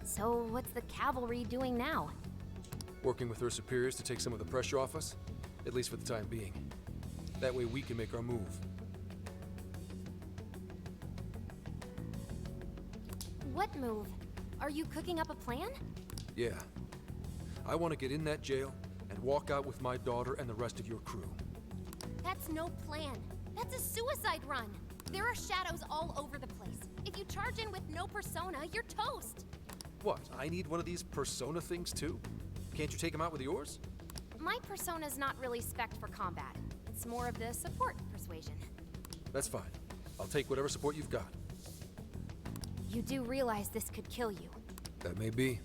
So, what's the cavalry doing now? Working with her superiors to take some of the pressure off us, at least for the time being. That way we can make our move. What move? Are you cooking up a plan? Yeah. I want to get in that jail and walk out with my daughter and the rest of your crew. That's no plan. That's a suicide run. There are shadows all over the place. If you charge in with no persona, you're toast. What, I need one of these persona things too? Can't you take them out with yours? My persona's not really spec'd for combat. It's more of the support persuasion. That's fine. I'll take whatever support you've got. You do realize this could kill you. That may be.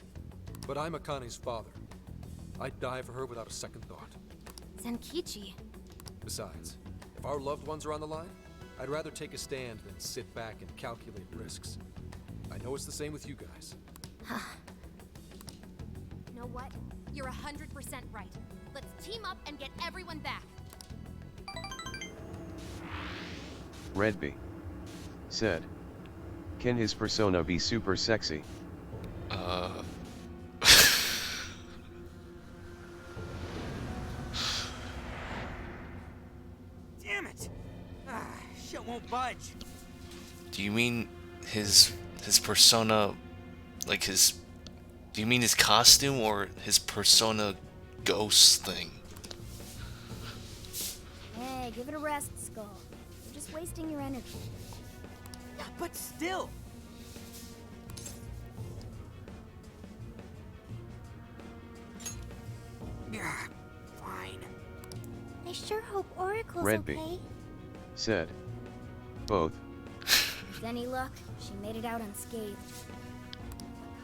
But I'm Akane's father. I'd die for her without a second thought. Zenkichi. Besides, if our loved ones are on the line, I'd rather take a stand than sit back and calculate risks. I know it's the same with you guys. You know what? You're 100% right. Let's team up and get everyone back. Redby said, "Can his persona be super sexy?" Damn it! Shit won't budge. Do you mean his persona, like his? Do you mean his costume or his persona ghost thing? Hey, give it a rest, Skull. You're just wasting your energy. But still. Fine. I sure hope Oracle's Redby okay. said, both. With any luck, she made it out unscathed.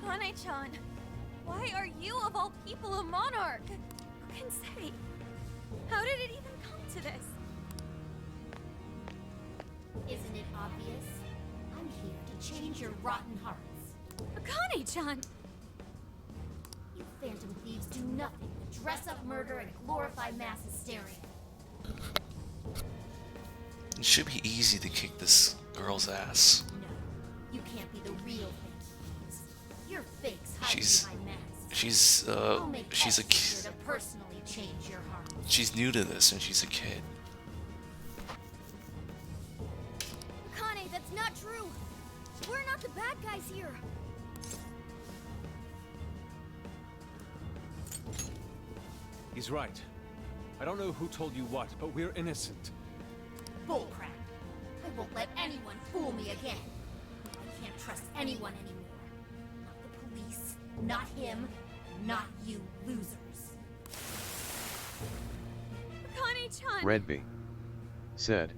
Akane-chan, why are you of all people a monarch? Who can say? How did it even come to this? Isn't it obvious? I'm here to change your rotten hearts. Akane-chan! You phantom thieves do nothing but dress up murder and glorify mass hysteria. It should be easy to kick this girl's ass. No, you can't be the real thieves. You're fakes hiding She's behind masks. she's a Here to personally change your heart. she's new to this and she's a kid. Akane, that's not true! We're not the bad guys here! He's right. I don't know who told you what, but we're innocent. Bullcrap. I won't let anyone fool me again. I can't trust anyone anymore. Not the police, not him, not you losers. Akane-chan! Redby said,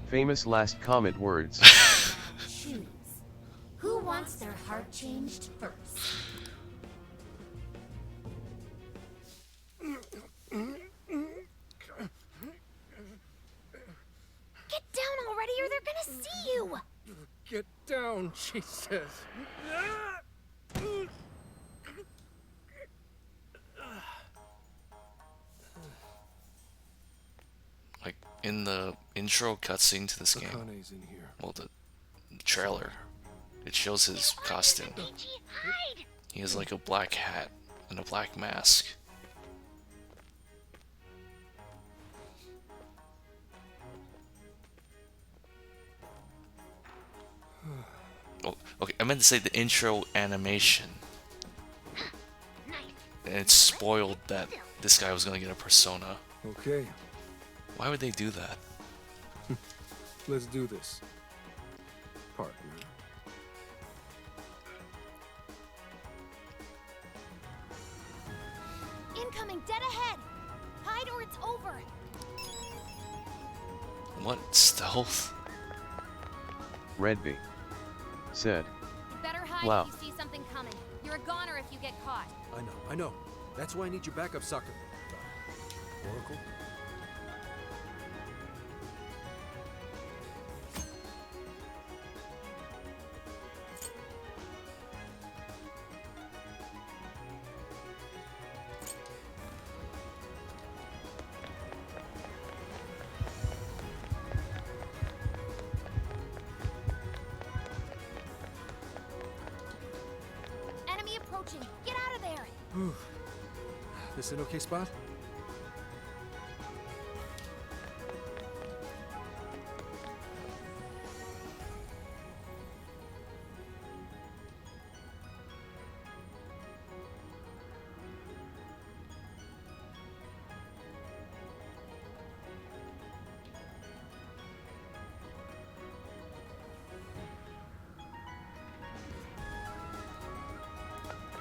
famous last comment words. Choose. Who wants their heart changed first? Get down already or they're gonna see you! Get down, she says. Like in the intro cutscene to this game. Akane's in here. Well, the trailer. It shows his costume. He has like a black hat and a black mask. Oh, okay, I meant to say the intro animation. And it's spoiled that this guy was gonna get a persona. Okay, Why would they do that? let's do this. Partner. Incoming, dead ahead! Hide or it's over! What stealth? Redby said, You better hide wow. if you see something coming. You're a goner if you get caught. I know. That's why I need your backup, sucker. Oracle? Enemy approaching! Get out of there! Whew. This an okay spot?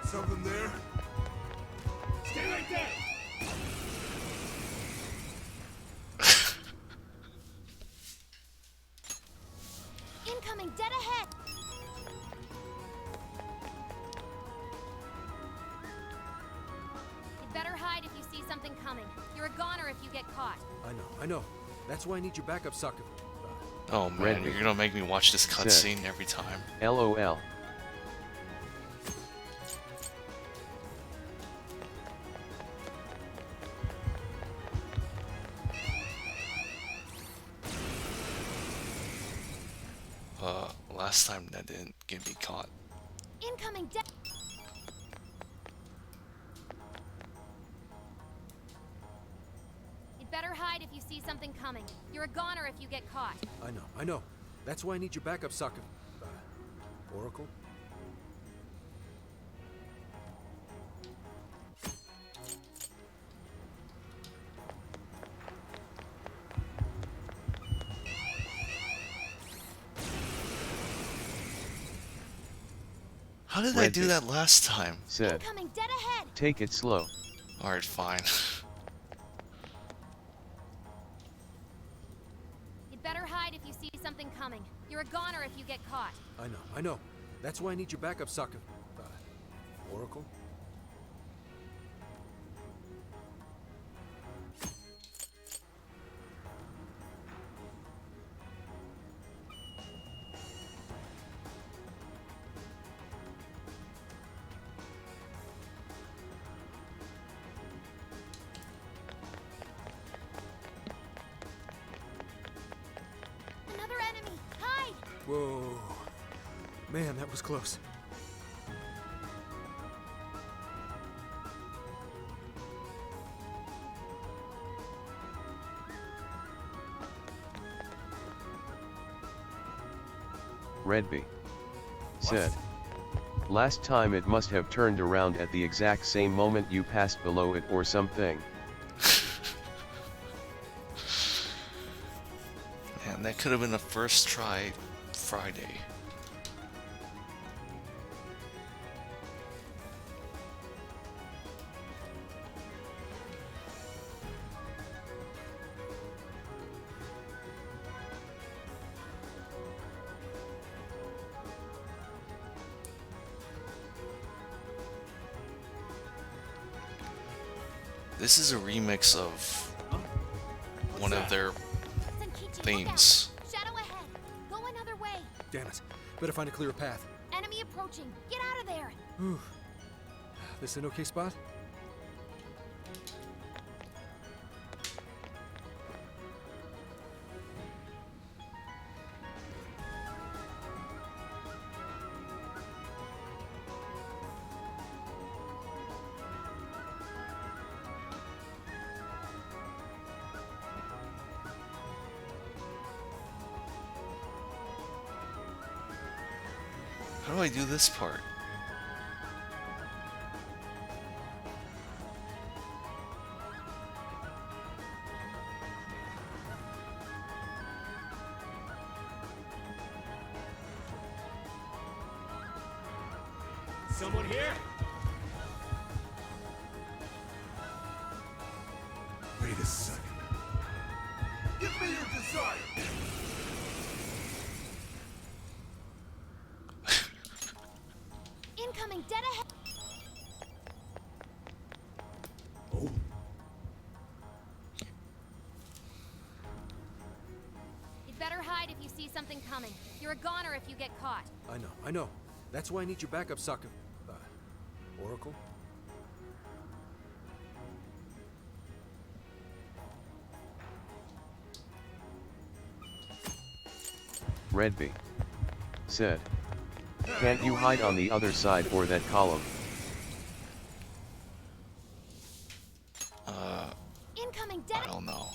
Something there? Stay right there! Incoming, dead ahead! You better hide if you see something coming. You're a goner if you get caught. I know. That's why I need your backup, sucker. Oh man, Redby you're gonna make me watch this said, cutscene every time. LOL. Last time that didn't get me caught. Incoming, dead. You better hide if you see something coming. You're a goner if you get caught. I know. That's why I need your backup, sucker. Oracle? How did I do that last time? Said, Incoming, dead ahead! take it slow. Alright, fine. coming. You're a goner if you get caught. I know. That's why I need your backup, Sokka. Oracle? Another enemy! Hide! Whoa. Man, that was close. Redby said. Last time it must have turned around at the exact same moment you passed below it or something. Man, that could have been the first try Friday. This is a remix of one of their themes. Shadow ahead! Go another way! Damn it. Better find a clearer path. Enemy approaching! Get out of there! Whew. This an okay spot? How do I do this part? Someone here? Wait a second. Give me your desire! Incoming! Dead ahead! Oh. You'd better hide if you see something coming. You're a goner if you get caught. I know. That's why I need your backup, Sokka. Oracle? Redby said. Can't you hide on the other side or that column? Incoming! Dead! I don't know.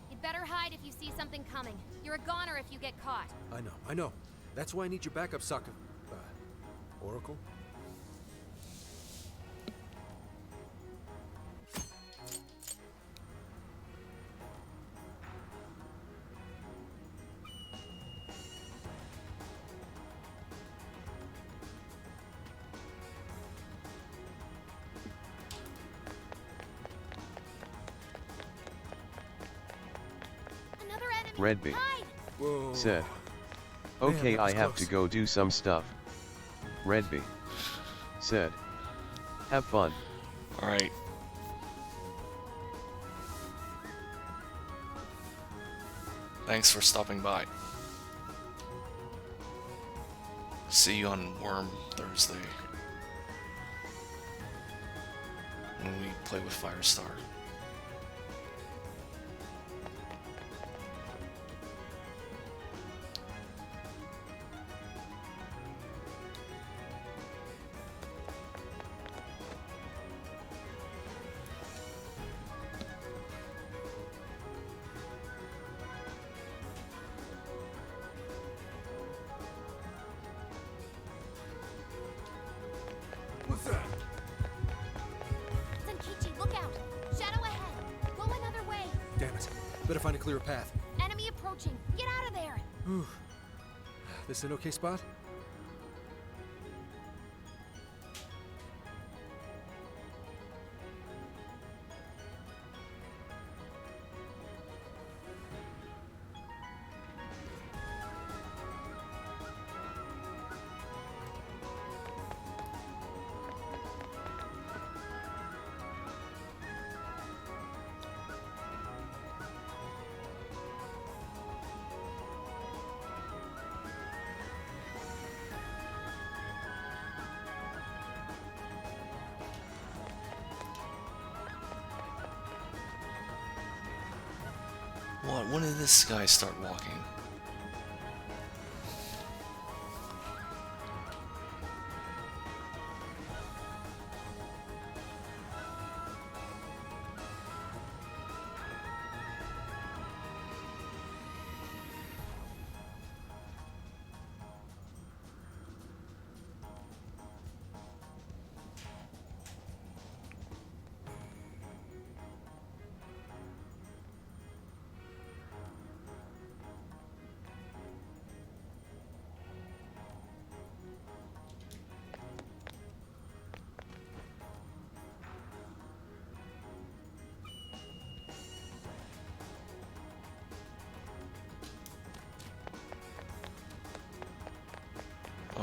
You'd better hide if you see something coming. You're a goner if you get caught. I know. That's why I need your backup, Sokka. Oracle? Another enemy! Redby Hide! Whoa. said. Man, Okay, that I was have close. to go do some stuff. Redby said. Have fun. Alright. Thanks for stopping by. See you on Worm Thursday. When we play with Firestar. What's that? Zenkichi, look out! Shadow ahead! Go another way! Damn it. Better find a clearer path. Enemy approaching! Get out of there! Whew. This an okay spot? What? When did this guy start walking?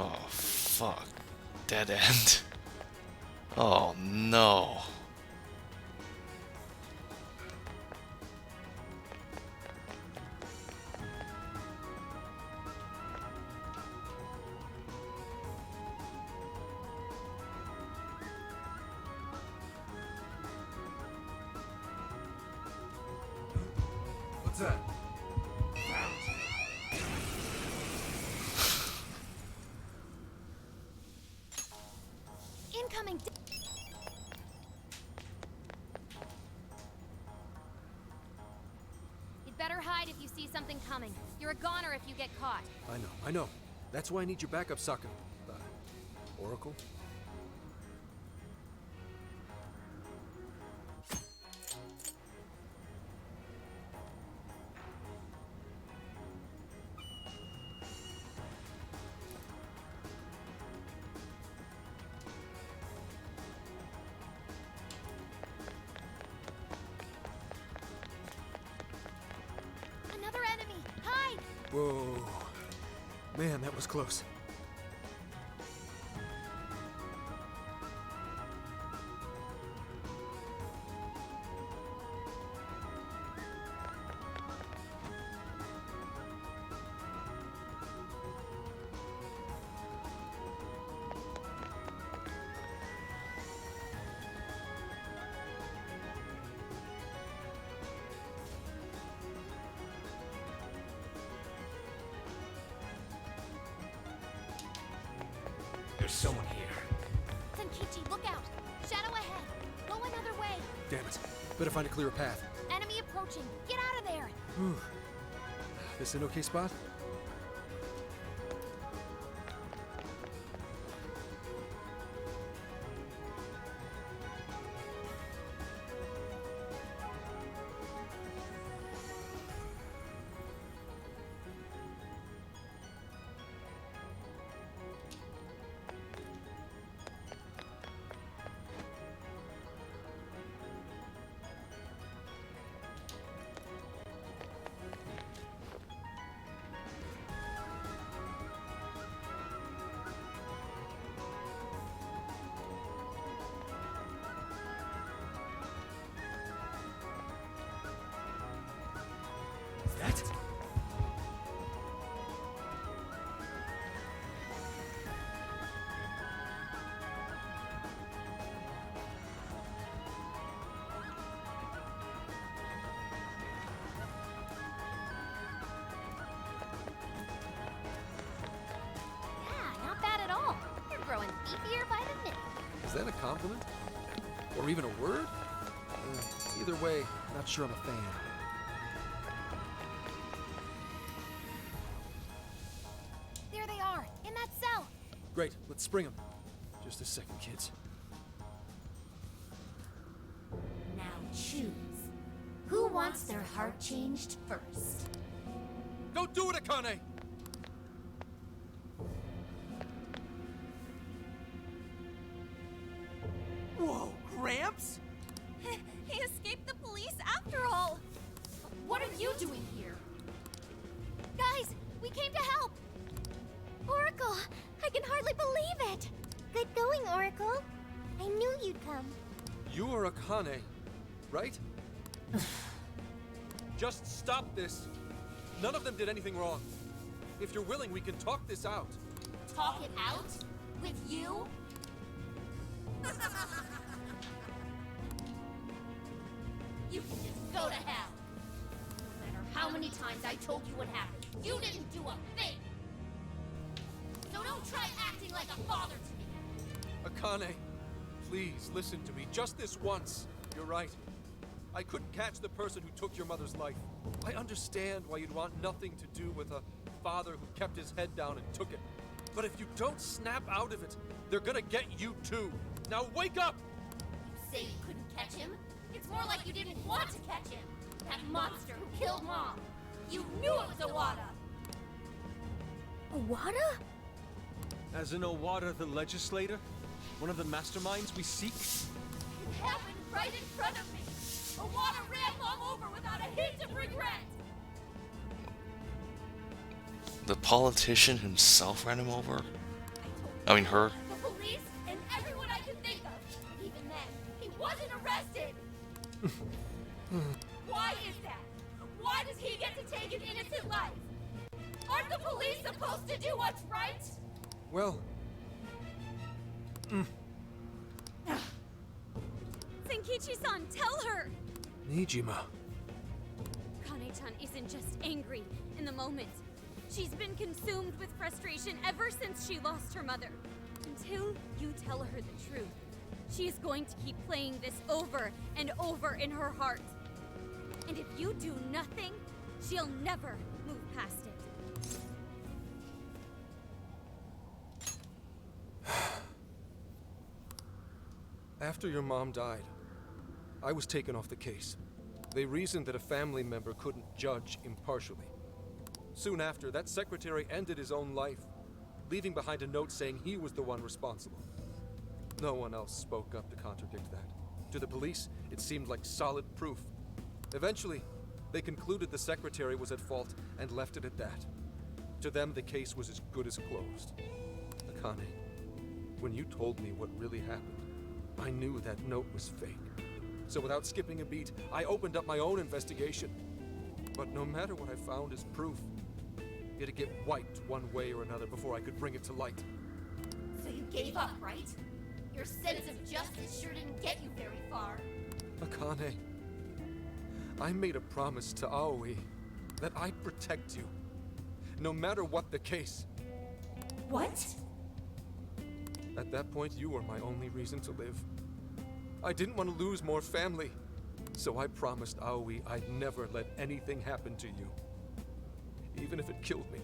Oh, fuck. Dead end. Oh, no. What's that? Incoming. You'd better hide if you see something coming. You're a goner if you get caught. I know. That's why I need your backup, Sokka. Oracle? Another enemy. Hide! Whoa. Man, that was close. There's someone here. Tenkichi, look out! Shadow ahead! Go another way! Damn it. Better find a clearer path. Enemy approaching! Get out of there! Whew. This an okay spot? That? Yeah, not bad at all. You're growing beefier by the minute. Is that a compliment? Or even a word? Either way, not sure I'm a fan. There they are, in that cell. Great, let's spring them. Just a second, kids. Now choose. Who wants their heart changed first? Don't do it, Akane! Whoa, Gramps? He escaped the police after all. What are you doing here? Guys, we came to help. Oracle! I can hardly believe it! Good going, Oracle. I knew you'd come. You are Akane, right? Just stop this. None of them did anything wrong. If you're willing, we can talk this out. Talk it out? With you? You can just go to hell. No matter times I told you what happened. You didn't do a thing! So don't try acting like a father to me! Akane, please listen to me just this once. You're right. I couldn't catch the person who took your mother's life. I understand why you'd want nothing to do with a father who kept his head down and took it. But if you don't snap out of it, they're gonna get you too. Now wake up! You say you couldn't catch him? It's more like you didn't want to catch him. That monster who killed Mom. You knew it was Owada. Owada? As in Owada the legislator? One of the masterminds we seek? It happened right in front of me. Owada ran Mom over without a hint of regret. The politician himself ran him over? I mean, her? The police and everyone I could think of. Even then, he wasn't arrested. Why is that? Why does he get to take an innocent life? Aren't the police supposed to do what's right? Well... Senkichi-san, tell her! Nijima. Kane-chan isn't just angry in the moment. She's been consumed with frustration ever since she lost her mother. Until you tell her the truth, she is going to keep playing this over and over in her heart. And if you do nothing, she'll never move past it. After your mom died, I was taken off the case. They reasoned that a family member couldn't judge impartially. Soon after, that secretary ended his own life, leaving behind a note saying he was the one responsible. No one else spoke up to contradict that. To the police, it seemed like solid proof. Eventually, they concluded the secretary was at fault and left it at that. To them, the case was as good as closed. Akane, when you told me what really happened, I knew that note was fake. So without skipping a beat, I opened up my own investigation. But no matter what I found as proof, it'd get wiped one way or another before I could bring it to light. So you gave up, right? Your sense of justice sure didn't get you very far. Akane, I made a promise to Aoi that I'd protect you, no matter what the case. What? At that point, you were my only reason to live. I didn't want to lose more family, so I promised Aoi I'd never let anything happen to you, even if it killed me.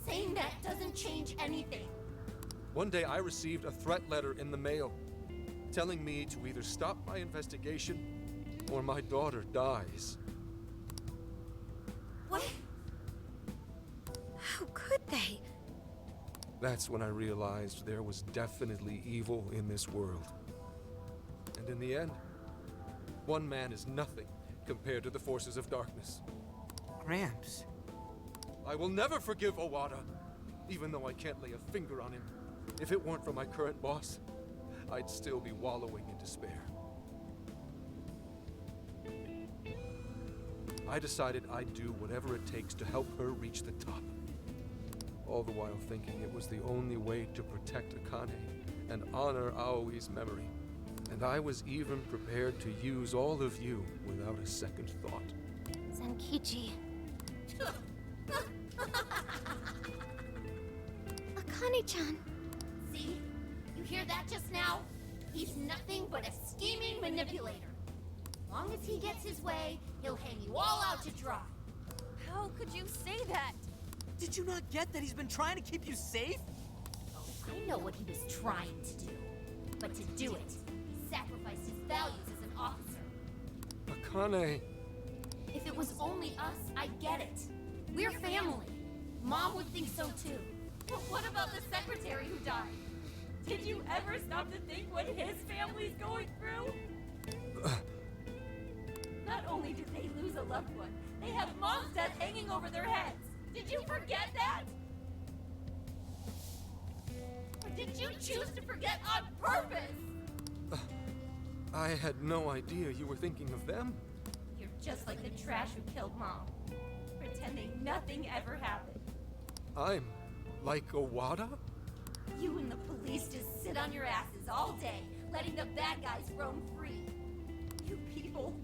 Saying that doesn't change anything. One day I received a threat letter in the mail, telling me to either stop my investigation or my daughter dies. What? How could they? That's when I realized there was definitely evil in this world. And in the end, one man is nothing compared to the forces of darkness. Gramps. I will never forgive Owada, even though I can't lay a finger on him. If it weren't for my current boss, I'd still be wallowing in despair. I decided I'd do whatever it takes to help her reach the top. All the while thinking it was the only way to protect Akane and honor Aoi's memory. And I was even prepared to use all of you without a second thought. Senkichi. Akane-chan. See? You hear that just now? He's nothing but a scheming manipulator. As long as he gets his way, he'll hang you all out to dry. How could you say that? Did you not get that he's been trying to keep you safe? Oh, I know what he was trying to do. But to do it, he sacrificed his values as an officer. Akane. If it was only us, I'd get it. We're family. Mom would think so too. But what about the secretary who died? Did you ever stop to think what his family's going through? Not only did they lose a loved one, they have Mom's death hanging over their heads. Did you forget that? Or did you choose to forget on purpose? I had no idea you were thinking of them. You're just like the trash who killed Mom, pretending nothing ever happened. I'm like Owada? You and the police just sit on your asses all day, letting the bad guys roam free. You people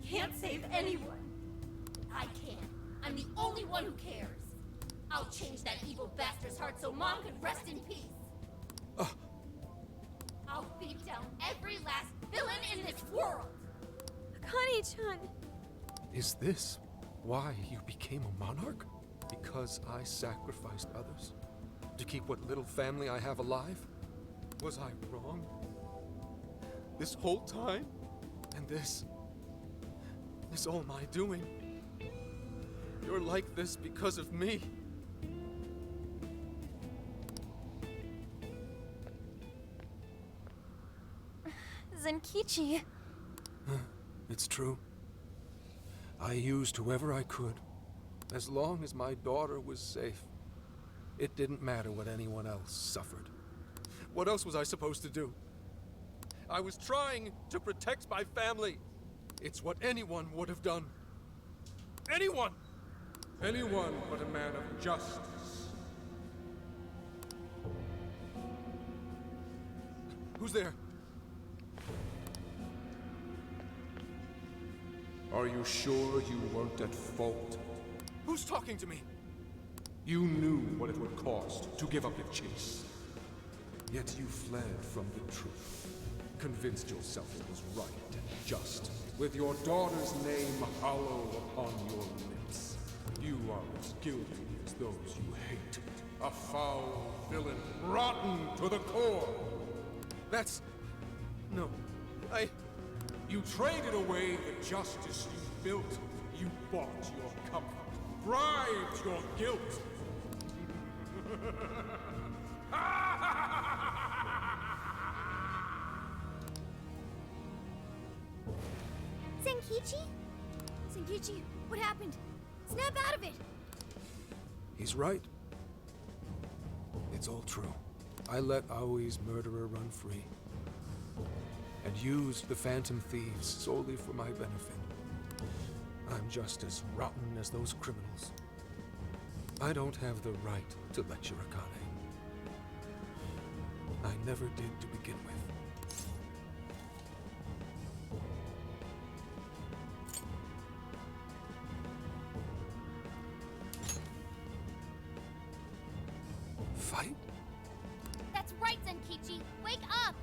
can't save anyone. I can. I'm the only one who cares. I'll change that evil bastard's heart so Mom can rest in peace. I'll beat down every last villain in this world. Akane-chan. Is this why you became a monarch? Because I sacrificed others? To keep what little family I have alive? Was I wrong? This whole time? And this all my doing? You're like this because of me. Zenkichi. It's true. I used whoever I could. As long as my daughter was safe. It didn't matter what anyone else suffered. What else was I supposed to do? I was trying to protect my family. It's what anyone would have done. Anyone! Anyone but a man of justice. Who's there? Are you sure you weren't at fault? Who's talking to me? You knew what it would cost to give up your chase. Yet you fled from the truth. Convinced yourself it was right and just. With your daughter's name hollow upon your lips. You are as guilty as those you hate. A foul villain, rotten to the core. That's... no. You traded away the justice you built. You bought your comfort. Bribed your guilt. Zenkichi? Zenkichi, what happened? Snap out of it! He's right. It's all true. I let Aoi's murderer run free. And used the Phantom Thieves solely for my benefit. I'm just as rotten as those criminals. I don't have the right to lecture Akane. I never did to begin with. Fight? That's right, Zenkichi. Wake up!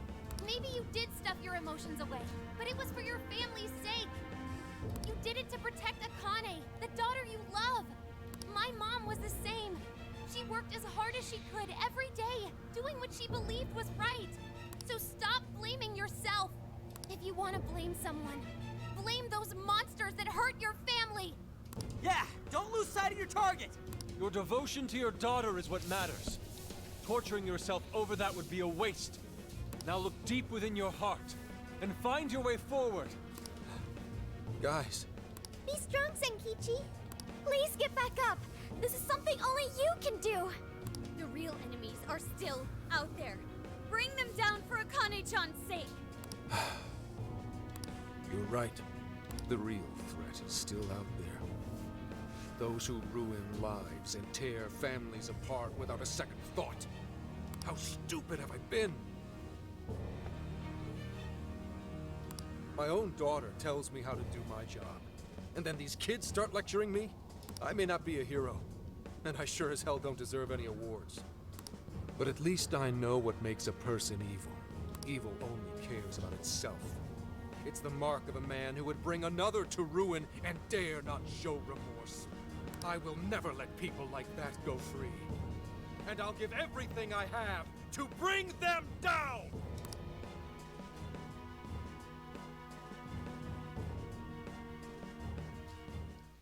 Maybe you did stuff your emotions away, but it was for your family's sake. You did it to protect Akane, the daughter you love. My mom was the same. She worked as hard as she could every day, doing what she believed was right. So stop blaming yourself. If you want to blame someone, blame those monsters that hurt your family. Yeah, don't lose sight of your target. Your devotion to your daughter is what matters. Torturing yourself over that would be a waste. Now look deep within your heart and find your way forward. Guys. Be strong, Zenkichi. Please get back up. This is something only you can do. The real enemies are still out there. Bring them down for Akane-chan's sake. You're right. The real threat is still out there. Those who ruin lives and tear families apart without a second thought. How stupid have I been? My own daughter tells me how to do my job. And then these kids start lecturing me? I may not be a hero, and I sure as hell don't deserve any awards. But at least I know what makes a person evil. Evil only cares about itself. It's the mark of a man who would bring another to ruin and dare not show remorse. I will never let people like that go free. And I'll give everything I have to bring them down!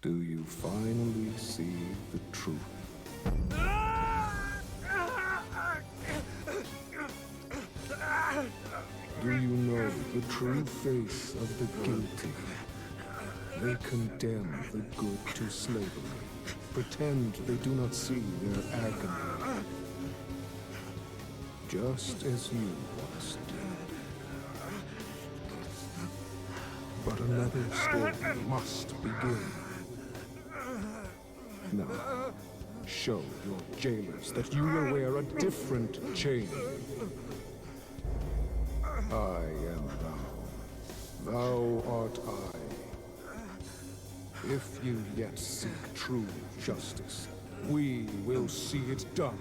Do you finally see the truth? Do you know the true face of the guilty? They condemn the good to slavery, pretend they do not see their agony. Just as you once did. But another story must begin. Now, show your jailers that you will wear a different chain. I am thou. Thou art I. If you yet seek true justice, we will see it done.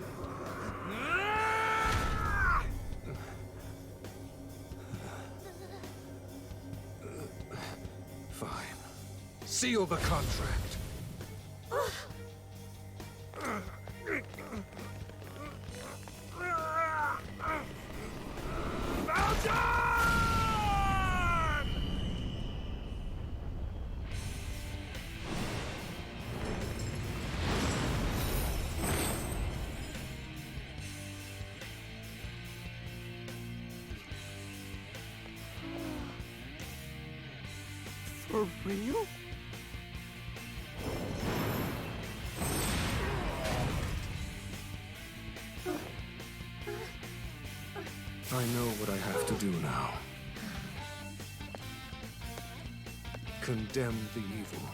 Fine. Seal the contract. For real? I know what I have to do now. Condemn the evil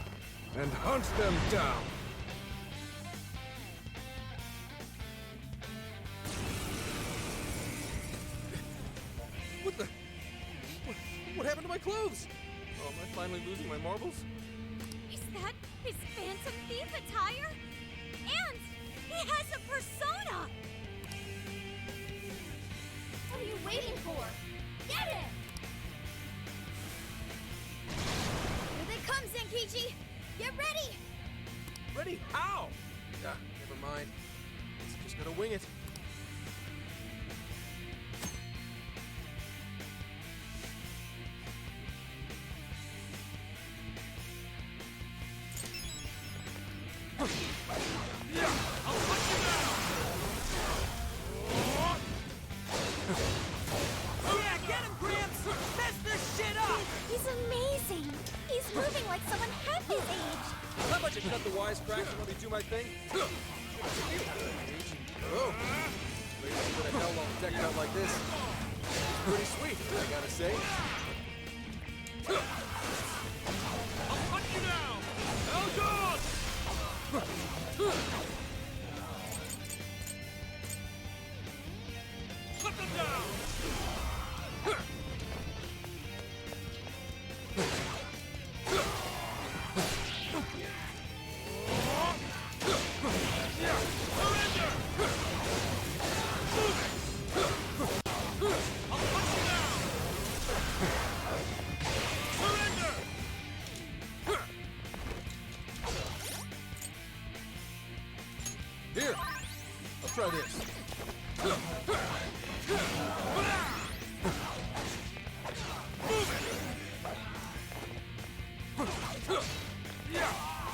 and hunt them down. What the? What happened to my clothes? Oh, am I finally losing my marbles? Is that his Phantom Thief attire? And he has a persona! What are you waiting for? Get him! Here they come, Zenkichi! Get ready! Ready? How? Never mind. Guess I'm just gonna wing it. Yeah, get him, Gramps! Mess this shit up! He's amazing! He's moving like someone half his age! How about you cut the wisecracks and let me do my thing? Oh! Ladies with a hell long decked out like this. It's pretty sweet, I gotta say. I'll hunt you down! Elgon! Cut them down! Here, I'll try this.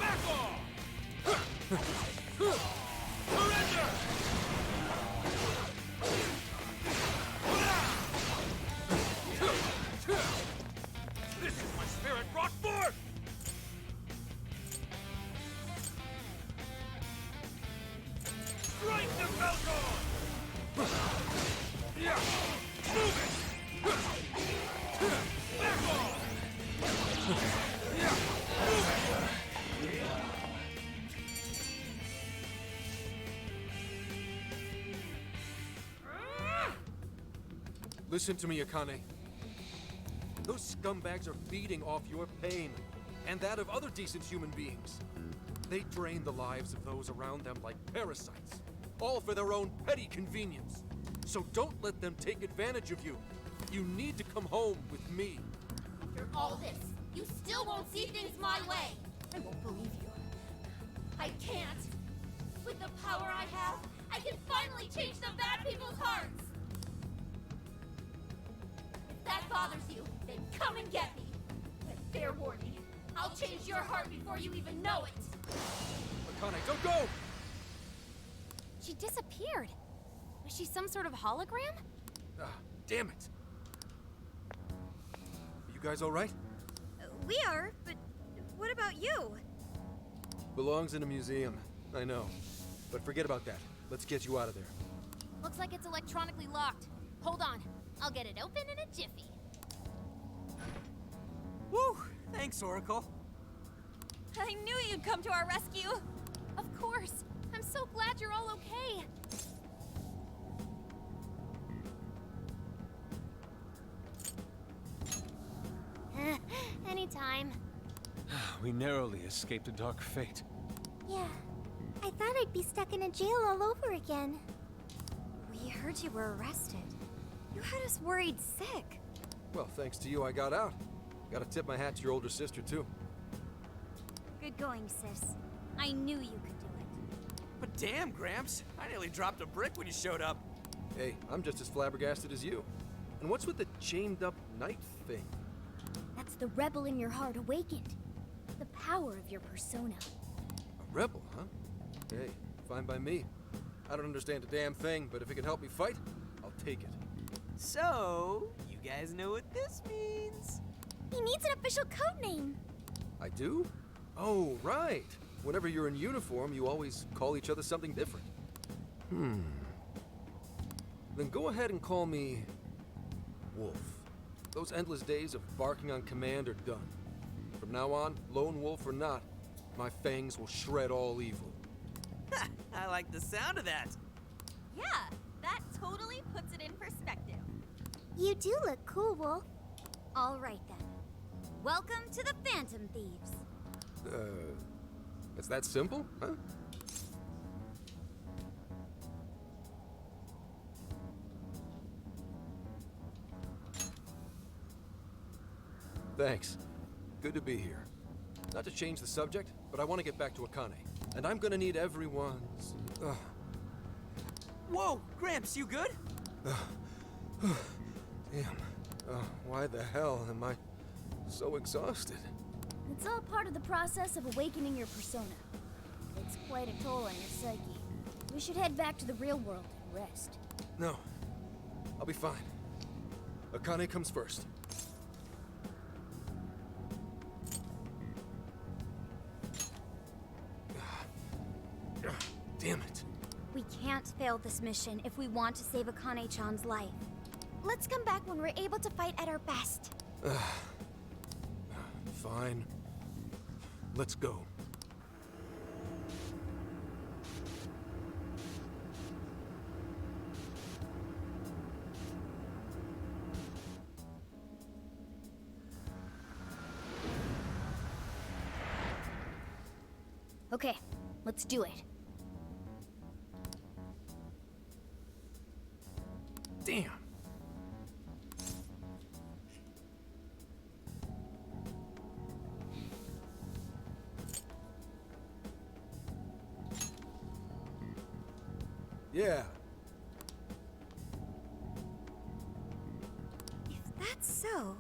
Back off! Surrender! This is my spirit brought forth! Strike the Falcon! Yeah! Move it! Back off! Yeah! Move it! Listen to me, Akane. Those scumbags are feeding off your pain, and that of other decent human beings. They drain the lives of those around them like parasites, all for their own petty convenience. So don't let them take advantage of you. You need to come home with me. After all this, you still won't see things my way. I won't believe you. I can't. With the power I have, I can finally change the bad people's hearts. If that bothers you, then come and get me. But fair warning, I'll change your heart before you even know it. Akane, don't go! She disappeared. Was she some sort of hologram? Ah, damn it. You guys all right? We are, but what about you? Belongs in a museum. I know. But forget about that. Let's get you out of there. Looks like it's electronically locked. Hold on. I'll get it open in a jiffy. Woo! Thanks, Oracle. I knew you'd come to our rescue. Of course. I'm so glad you're all okay. Anytime. We narrowly escaped a dark fate. Yeah. I thought I'd be stuck in a jail all over again. We heard you were arrested. You had us worried sick. Well, thanks to you, I got out. Gotta tip my hat to your older sister, too. Good going, sis. I knew you could do it. But damn, Gramps, I nearly dropped a brick when you showed up. Hey, I'm just as flabbergasted as you. And what's with the chained-up knight thing? That's the rebel in your heart awakened. The power of your persona. A rebel, huh? Hey, fine by me. I don't understand a damn thing, but if it can help me fight, I'll take it. So, you guys know what this means? He needs an official code name. I do? Oh, right. Whenever you're in uniform, you always call each other something different. Then go ahead and call me Wolf. Those endless days of barking on command are done. From now on, lone wolf or not, my fangs will shred all evil. I like the sound of that. Yeah, that totally puts it in perspective. You do look cool, Wolf. All right, then. Welcome to the Phantom Thieves. It's that simple, huh? Thanks. Good to be here. Not to change the subject, but I want to get back to Akane. And I'm gonna need everyone's... Whoa, Gramps, you good? Damn. Why the hell am I so exhausted? It's all part of the process of awakening your persona. It's quite a toll on your psyche. We should head back to the real world and rest. No. I'll be fine. Akane comes first. Damn it. We can't fail this mission if we want to save Akane-chan's life. Let's come back when we're able to fight at our best. Fine. Let's go. Okay, let's do it. Damn. Yeah. If that's so...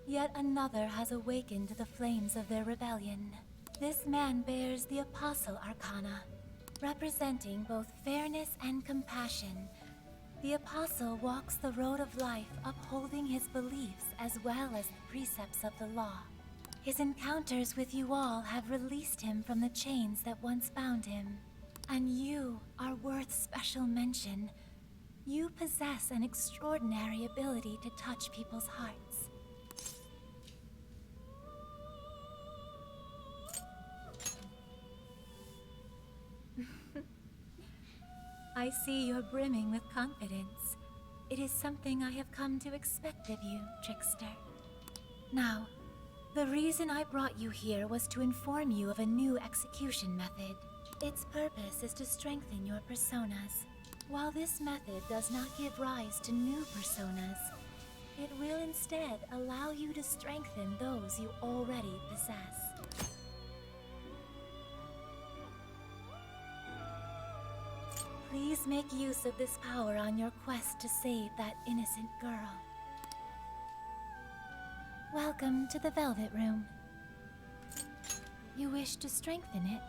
Yet another has awakened the flames of their rebellion. This man bears the Apostle Arcana, representing both fairness and compassion. The Apostle walks the road of life, upholding his beliefs as well as the precepts of the law. His encounters with you all have released him from the chains that once bound him. And you are worth special mention. You possess an extraordinary ability to touch people's hearts. I see you're brimming with confidence. It is something I have come to expect of you, Trickster. Now, the reason I brought you here was to inform you of a new execution method. Its purpose is to strengthen your personas. While this method does not give rise to new personas, it will instead allow you to strengthen those you already possess. Please make use of this power on your quest to save that innocent girl. Welcome to the Velvet Room. You wish to strengthen it?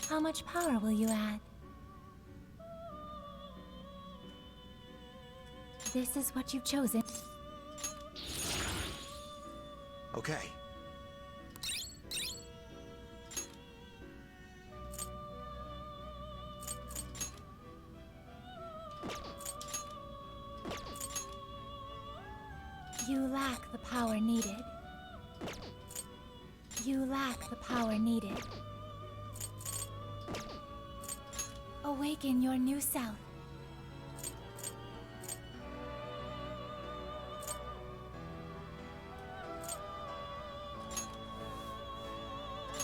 How much power will you add? This is what you've chosen. Okay. power needed. You lack the power needed. Awaken your new self.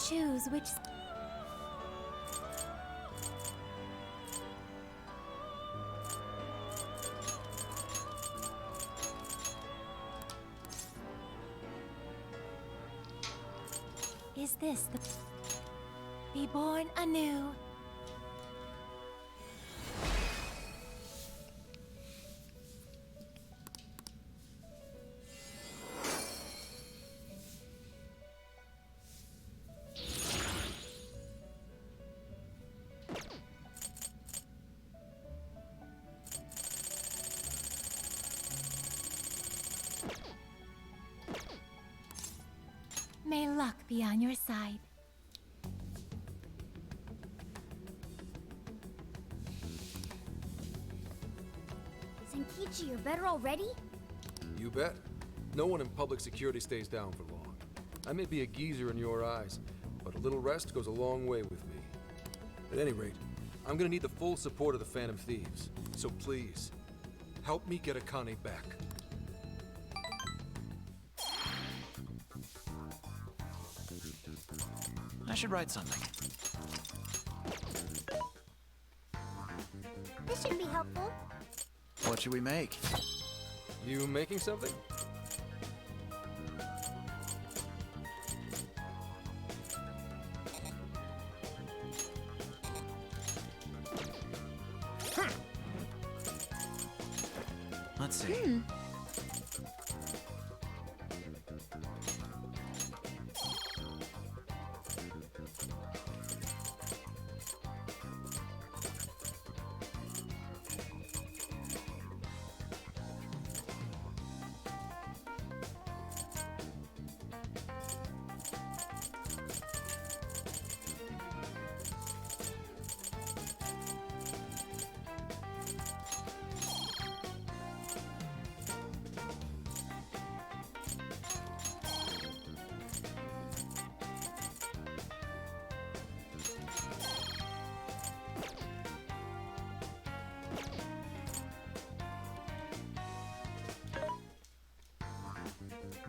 Choose which... Is this the... Be born anew. May luck be on your side. Zenkichi, you're better already? You bet. No one in public security stays down for long. I may be a geezer in your eyes, but a little rest goes a long way with me. At any rate, I'm gonna need the full support of the Phantom Thieves. So please, help me get Akane back. I should write something. This should be helpful. What should we make? You making something? Let's see.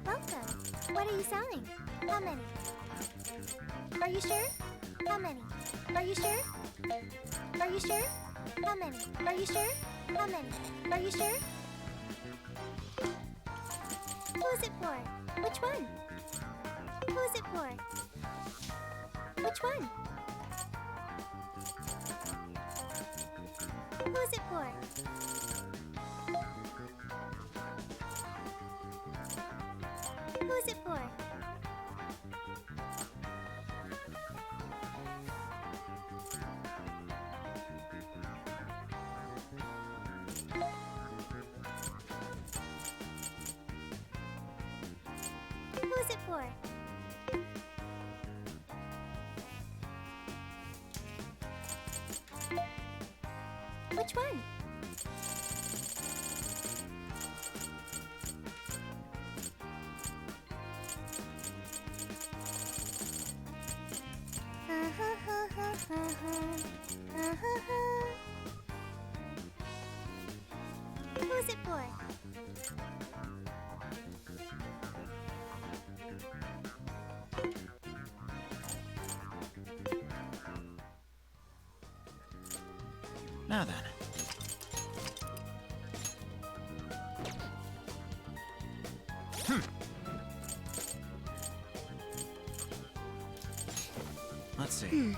Welcome. What are you selling? How many? Are you sure? How many? Are you sure? Are you sure? How many? Are you sure? How many? Are you sure? Who is it for? Which one? Who is it for? Which one? Who is it for? Who is it for? Who is it for? Which one? Who is it for? Now then. Let's see.